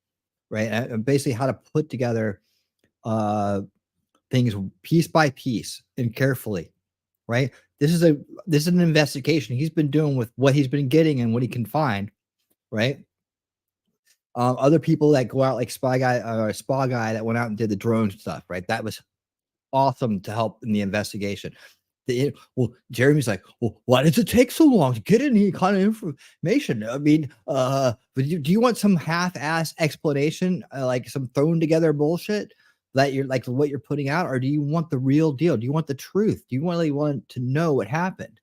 right? And basically, how to put together things piece by piece and carefully, right? This is an investigation he's been doing with what he's been getting and what he can find, right? Other people that go out like Spa Guy that went out and did the drone stuff, right? That was awesome to help in the investigation. Well, Jeremy's like, well, why does it take so long to get any kind of information? I mean, but do you want some half-ass explanation, like some thrown together bullshit that you're like what you're putting out, or do you want the real deal? Do you want the truth? Do you really want to know what happened?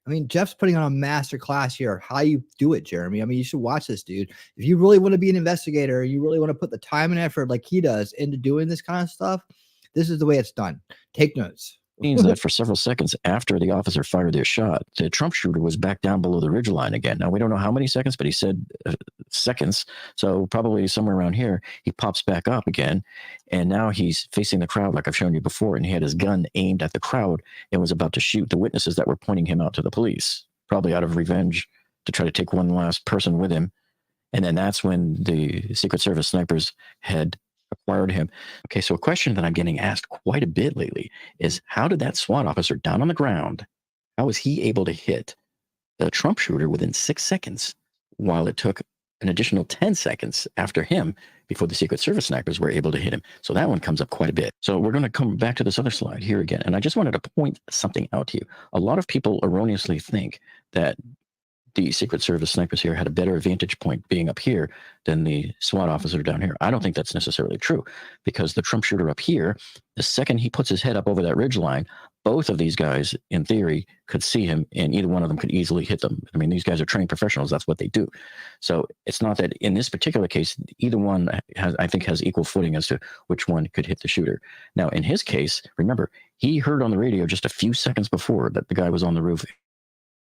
I mean, Jeff's putting on a master class here, how you do it, Jeremy. I mean, you should watch this, dude. If you really want to be an investigator, you really want to put the time and effort like he does into doing this kind of stuff, this is the way it's done. Take notes. Means that for several seconds after the officer fired their shot, the Trump shooter was back down below the ridgeline again. Now, we don't know how many seconds, but he said seconds. So probably somewhere around here, he pops back up again. And now he's facing the crowd like I've shown you before. And he had his gun aimed at the crowd and was about to shoot the witnesses that were pointing him out to the police, probably out of revenge to try to take one last person with him. And then that's when the Secret Service snipers had acquired him. Okay, so a question that I'm getting asked quite a bit lately is, how did that SWAT officer down on the ground, how was he able to hit the Trump shooter within 6 seconds while it took an additional 10 seconds after him before the Secret Service snipers were able to hit him. So that one comes up quite a bit. So we're going to come back to this other slide here again. And I just wanted to point something out to you. A lot of people erroneously think that the Secret Service snipers here had a better vantage point being up here than the SWAT officer down here. I don't think that's necessarily true, because the Trump shooter up here, the second he puts his head up over that ridge line, both of these guys, in theory, could see him, and either one of them could easily hit them. I mean, these guys are trained professionals. That's what they do. So it's not that in this particular case, either one has, I think, has equal footing as to which one could hit the shooter. Now, in his case, remember, he heard on the radio just a few seconds before that the guy was on the roof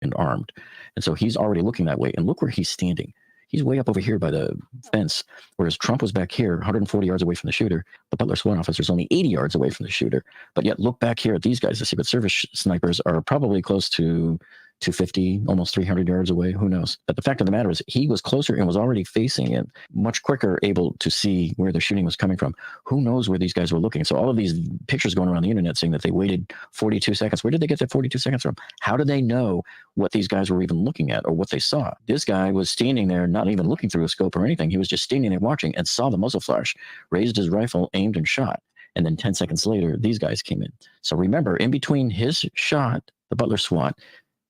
and armed. And so he's already looking that way. And look where he's standing. He's way up over here by the fence, whereas Trump was back here 140 yards away from the shooter. The Butler SWAT officer is only 80 yards away from the shooter. But yet look back here at these guys. The Secret Service snipers are probably close to 250, almost 300 yards away. Who knows? But the fact of the matter is he was closer and was already facing it, much quicker able to see where the shooting was coming from. Who knows where these guys were looking? So all of these pictures going around the internet saying that they waited 42 seconds. Where did they get that 42 seconds from? How did they know what these guys were even looking at or what they saw? This guy was standing there, not even looking through a scope or anything. He was just standing there watching and saw the muzzle flash, raised his rifle, aimed and shot. And then 10 seconds later, these guys came in. So remember, in between his shot, the Butler SWAT,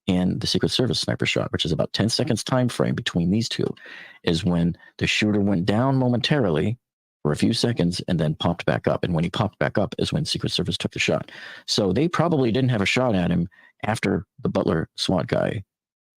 and the Secret Service sniper shot, which is about 10 seconds time frame between these two, is when the shooter went down momentarily for a few seconds and then popped back up. And when he popped back up is when Secret Service took the shot. So they probably didn't have a shot at him after the Butler SWAT guy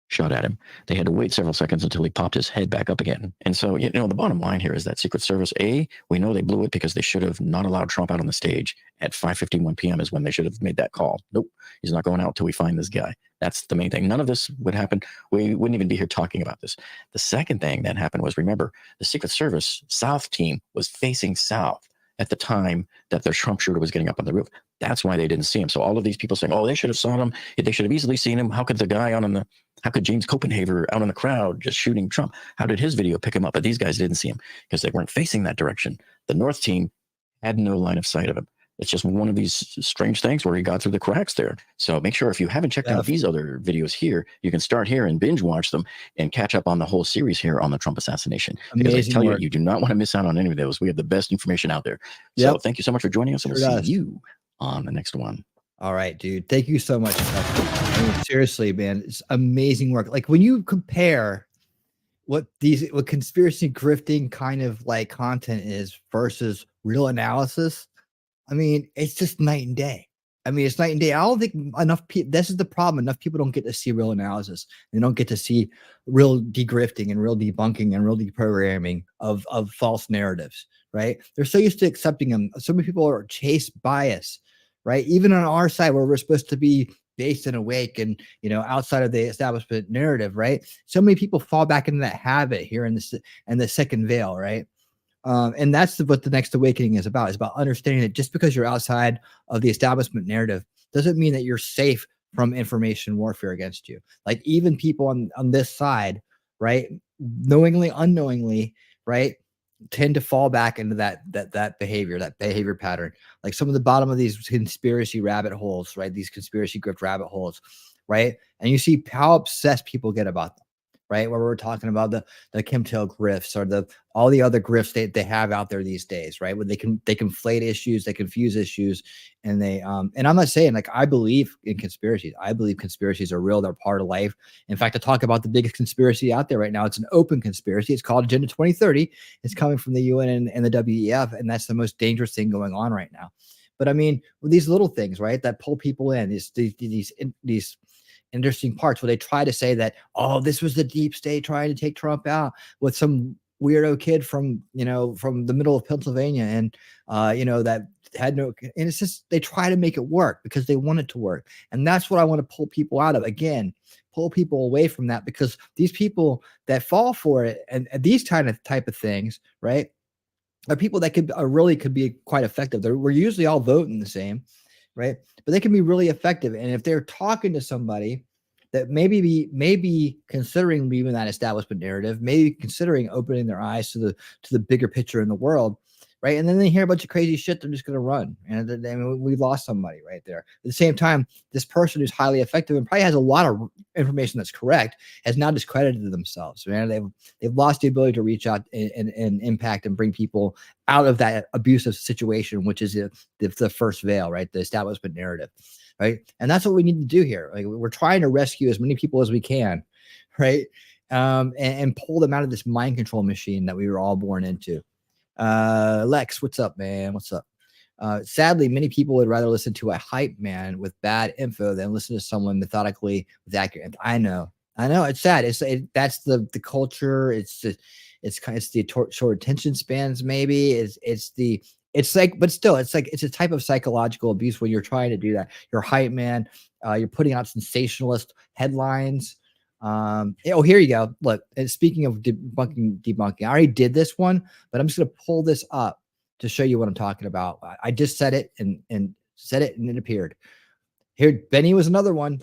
shot at him. They had to wait several seconds until he popped his head back up again. And so, you know, the bottom line here is that Secret Service, A, we know they blew it because they should have not allowed Trump out on the stage at 5:51 p.m. is when they should have made that call. Nope, he's not going out until we find this guy. That's the main thing. None of this would happen. We wouldn't even be here talking about this. The second thing that happened was, remember, the Secret Service South team was facing south at the time that the Trump shooter was getting up on the roof. That's why they didn't see him. So all of these people saying, oh, they should have saw him. They should have easily seen him. How could the guy how could James Copenhaver out in the crowd just shooting Trump? How did his video pick him up? But these guys didn't see him because they weren't facing that direction. The North team had no line of sight of him. It's just one of these strange things where he got through the cracks there. So make sure if you haven't checked out these other videos here, you can start here and binge watch them and catch up on the whole series here on the Trump assassination. Because I tell you, you do not want to miss out on any of those. We have the best information out there. So thank you so much for joining us, and we'll see you on the next one. All right, dude. Thank you so much. I mean, seriously, man, it's amazing work. Like when you compare what conspiracy grifting kind of like content is versus real analysis, I mean, it's just night and day. I mean, it's night and day. I don't think enough people, this is the problem. Enough people don't get to see real analysis. They don't get to see real degrifting and real debunking and real deprogramming of false narratives, right? They're so used to accepting them. So many people are chased bias, right? Even on our side where we're supposed to be based and awake and, you know, outside of the establishment narrative, right? So many people fall back into that habit here in the second veil, right? And that's what the next awakening is about. It's about understanding that just because you're outside of the establishment narrative doesn't mean that you're safe from information warfare against you. Like even people on this side, right, knowingly, unknowingly, right, tend to fall back into that behavior pattern. Like some of the bottom of these conspiracy rabbit holes, right, these conspiracy grift rabbit holes, right, and you see how obsessed people get about them. Right, where we're talking about the chemtail grifts or all the other grifts they have out there these days, right? Where they conflate issues, they confuse issues, and and I'm not saying like I believe in conspiracies. I believe conspiracies are real. They're part of life. In fact, to talk about the biggest conspiracy out there right now, it's an open conspiracy. It's called Agenda 2030. It's coming from the UN and the WEF, and that's the most dangerous thing going on right now. But I mean, these little things, right, that pull people in, these interesting parts where they try to say that, oh, this was the deep state trying to take Trump out with some weirdo kid from the middle of Pennsylvania and that had no, and it's just they try to make it work because they want it to work. And that's what I want to pull people out of. Again, pull people away from that, because these people that fall for it and these type of things, right, are people that could be quite effective. We're usually all voting the same, right? But they can be really effective. And if they're talking to somebody that maybe considering leaving that establishment narrative, maybe considering opening their eyes to the bigger picture in the world, right? And then they hear a bunch of crazy shit, they're just going to run. And then we lost somebody right there. At the same time, this person who's highly effective and probably has a lot of information that's correct has now discredited themselves. Man, they've lost the ability to reach out and impact and bring people out of that abusive situation, which is the first veil, right? The establishment narrative, right? And that's what we need to do here. Like, we're trying to rescue as many people as we can, right? And pull them out of this mind control machine that we were all born into. Lex, what's up, man? What's up? Sadly, many people would rather listen to a hype man with bad info than listen to someone methodically with accurate. I know, it's sad. That's the culture. It's the short attention spans. Maybe it's a type of psychological abuse when you're trying to do that. You're a hype man. You're putting out sensationalist headlines. Here you go. Look, and speaking of debunking, I already did this one, but I'm just going to pull this up to show you what I'm talking about. I just said it and said it and it appeared. Here, Benny was another one.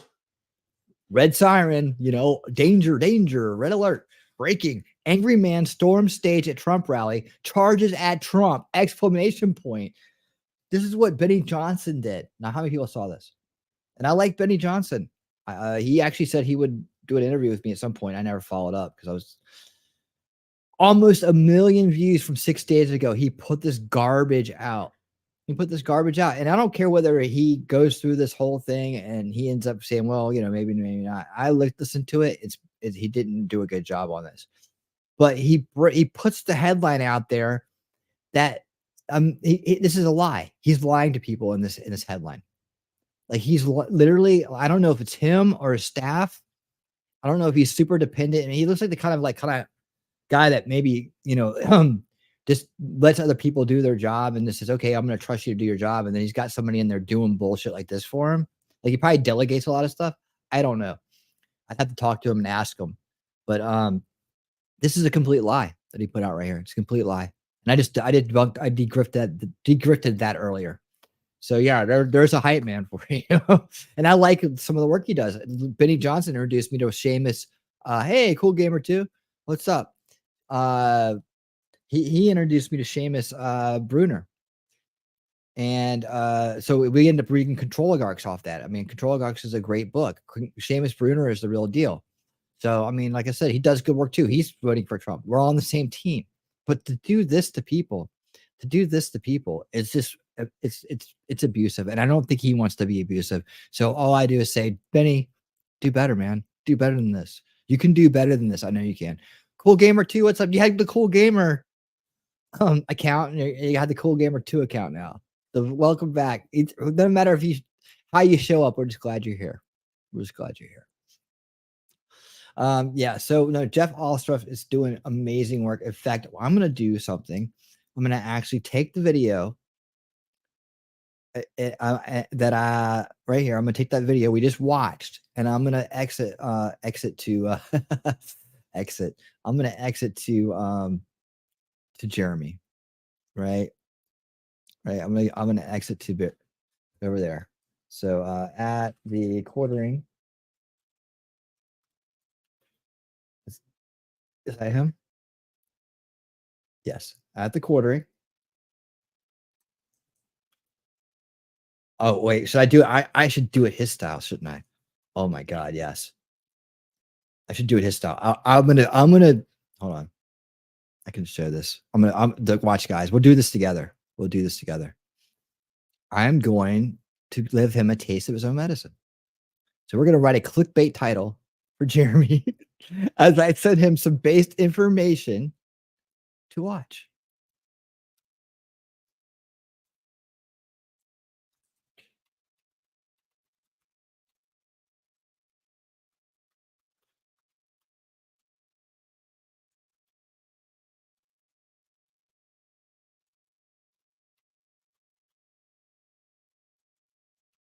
Red siren, danger, red alert, breaking. Angry man storms stage at Trump rally, charges at Trump, exclamation point. This is what Benny Johnson did. Now, how many people saw this? And I like Benny Johnson. He actually said he would do an interview with me at some point. I never followed up because I was almost 1 million views from 6 days ago. He put this garbage out. And I don't care whether he goes through this whole thing and he ends up saying, well, maybe not. I listened to it. He didn't do a good job on this, but he puts the headline out there that this is a lie. He's lying to people in this headline. Like, he's literally, I don't know if it's him or his staff. I don't know if he's super dependent. And he looks like the kind of guy that maybe, just lets other people do their job and just says, okay, I'm going to trust you to do your job. And then he's got somebody in there doing bullshit like this for him. Like, he probably delegates a lot of stuff. I don't know. I'd have to talk to him and ask him. But this is a complete lie that he put out right here. It's a complete lie. And I DeGrifted that earlier. So yeah, there's a hype man for you. And I like some of the work he does. Benny Johnson introduced me to Seamus. Hey, Cool Gamer 2. What's up? He introduced me to Seamus Bruner. And so we end up reading Control Oligarchs off that. I mean, Control Oligarchs is a great book. Seamus Bruner is the real deal. So, I mean, like I said, he does good work too. He's voting for Trump. We're all on the same team. But to do this to people, it's just, it's abusive. And I don't think he wants to be abusive. So all I do is say, Benny, do better, man. Do better than this. You can do better than this. I know you can. Cool Gamer 2, what's up? You had the Cool Gamer account, and you had the Cool Gamer 2 account now. So welcome back. It doesn't matter how you show up. We're just glad you're here. Yeah, so no, Jeff Alstroff is doing amazing work. In fact, I'm going to do something. I'm going to actually take the video right here. I'm going to take that video we just watched, and I'm going to exit to exit. I'm going to exit to Jeremy, right? I'm going to exit to over there. So at the quartering. Is that him? Yes, at the quartering. Oh wait, should I do it? I should do it his style, shouldn't I? Oh my God, yes. I should do it his style. I'm gonna hold on. I can show this. Watch, guys. We'll do this together. I'm going to give him a taste of his own medicine. So we're gonna write a clickbait title for Jeremy as I send him some based information to watch.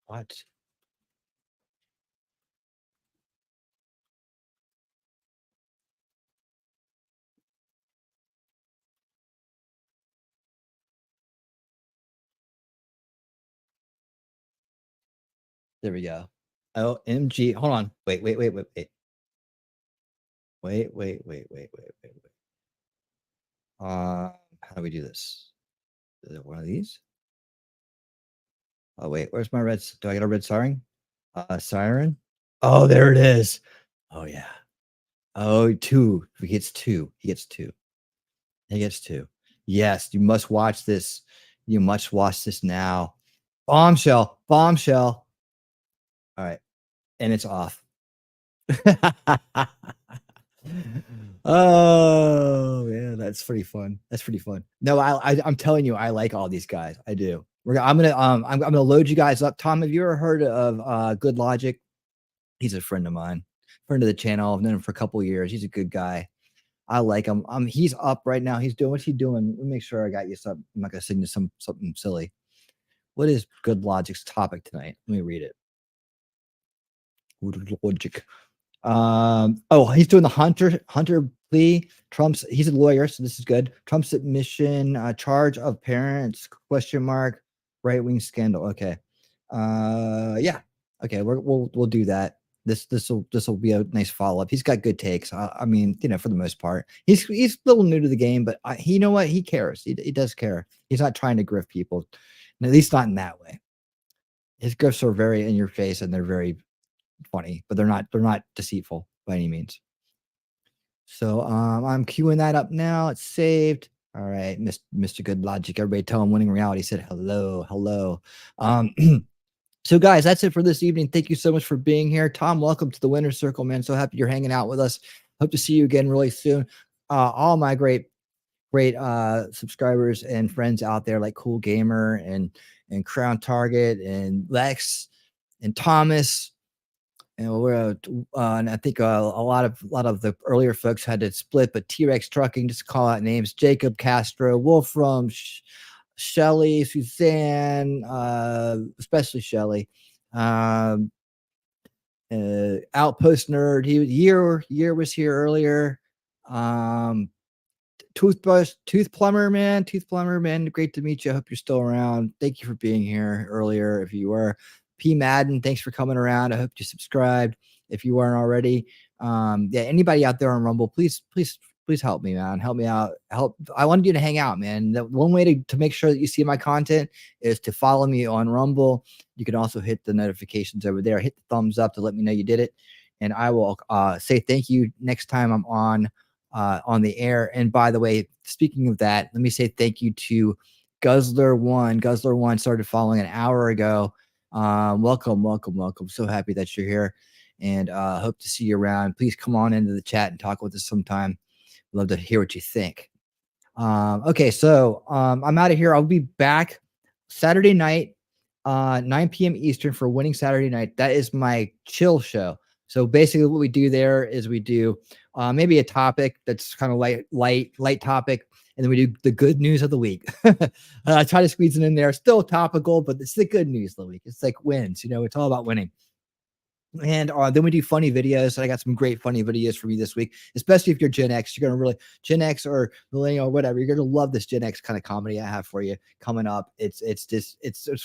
Watch. There we go. OMG. Hold on. Wait. Wait. How do we do this? Is it one of these? Oh, wait. Where's my red? Do I get a red siren? Siren? Oh, there it is. Oh, yeah. Oh, 2. He gets 2. He gets 2. He gets 2. Yes, you must watch this. You must watch this now. Bombshell. Bombshell. All right. And it's off. Oh, yeah, that's pretty fun. That's pretty fun. No, I'm telling you, I like all these guys. I do. I'm gonna load you guys up. Tom, have you ever heard of Good Logic? He's a friend of mine, friend of the channel. I've known him for a couple of years. He's a good guy. I like him. He's up right now. He's doing what's he doing? Let me make sure I got you something. I'm not gonna send you something silly. What is Good Logic's topic tonight? Let me read it. Good Logic. Oh, he's doing the Hunter plea. He's a lawyer, so this is good. Trump's admission, charge of parents, ? Right-wing scandal. Okay. Yeah. Okay, we'll do that. This will be a nice follow-up. He's got good takes. I mean, for the most part. He's a little new to the game, but you know what? He cares. He does care. He's not trying to grift people. At least not in that way. His grifts are very in your face and they're very funny, but they're not deceitful by any means. So I'm queuing that up now. It's saved. All right, Mr. Good Logic. Everybody tell him Winning Reality said hello. So guys, that's it for this evening. Thank you so much for being here. Tom, welcome to the Winner's Circle, man. So happy you're hanging out with us. Hope to see you again really soon. All my great subscribers and friends out there like Cool Gamer and Crown Target and Lex and Thomas. And I think a lot of the earlier folks had to split, but T-Rex Trucking, just call out names: Jacob Castro, Wolfram, Shelly, Suzanne, especially Shelly, Outpost Nerd. Year was here earlier. Tooth Plumber man. Great to meet you. I hope you're still around. Thank you for being here earlier. If you were. P Madden, thanks for coming around. I hope you subscribed if you weren't already. Yeah, anybody out there on Rumble, please help me, man. Help me out. I wanted you to hang out, man. The one way to make sure that you see my content is to follow me on Rumble. You can also hit the notifications over there. Hit the thumbs up to let me know you did it. And I will say thank you next time I'm on the air. And by the way, speaking of that, let me say thank you to Guzzler1. Guzzler1 started following an hour ago. Welcome. So happy that you're here, and hope to see you around. Please come on into the chat and talk with us sometime. Love to hear what you think. Okay, so I'm out of here. I'll be back Saturday night, 9 p.m. Eastern for Winning Saturday Night. That is my chill show. So basically what we do there is we do maybe a topic that's kind of light topic. And then we do the good news of the week. I try to squeeze it in there. Still topical, but it's the good news of the week. It's like wins. It's all about winning. And then we do funny videos. I got some great funny videos for you this week, especially if you're Gen X. You're going to really, Gen X or millennial or whatever, you're going to love this Gen X kind of comedy I have for you coming up. It's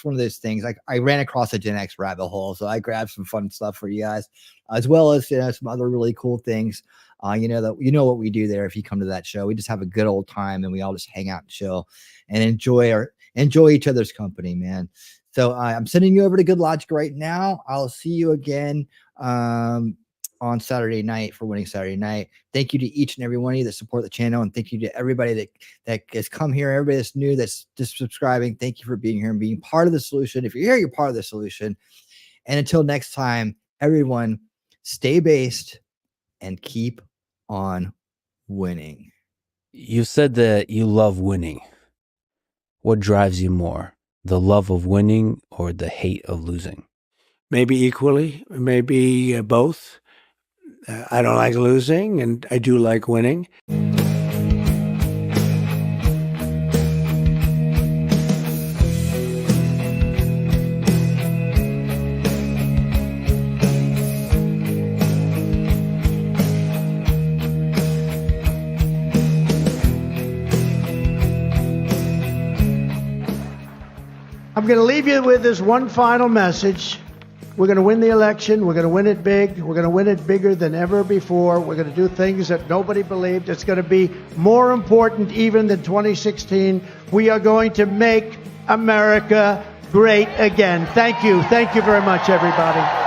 one of those things. Like I ran across a Gen X rabbit hole, so I grabbed some fun stuff for you guys, as well as some other really cool things. You know what we do there. If you come to that show, we just have a good old time and we all just hang out and chill and enjoy each other's company, man. So I'm sending you over to Good Logic right now. I'll see you again on Saturday night for Winning Saturday Night. Thank you to each and every one of you that support the channel, and thank you to everybody that has come here, everybody that's new, that's just subscribing. Thank you for being here and being part of the solution. If you're here, you're part of the solution. And until next time, everyone, stay based and keep on winning. You said that you love winning. What drives you more, the love of winning or the hate of losing? Maybe equally, maybe both. I don't like losing, and I do like winning. I'm going to leave you with this one final message. We're going to win the election. We're going to win it big. We're going to win it bigger than ever before. We're going to do things that nobody believed. It's going to be more important even than 2016. We are going to make America great again. Thank you. Thank you very much, everybody.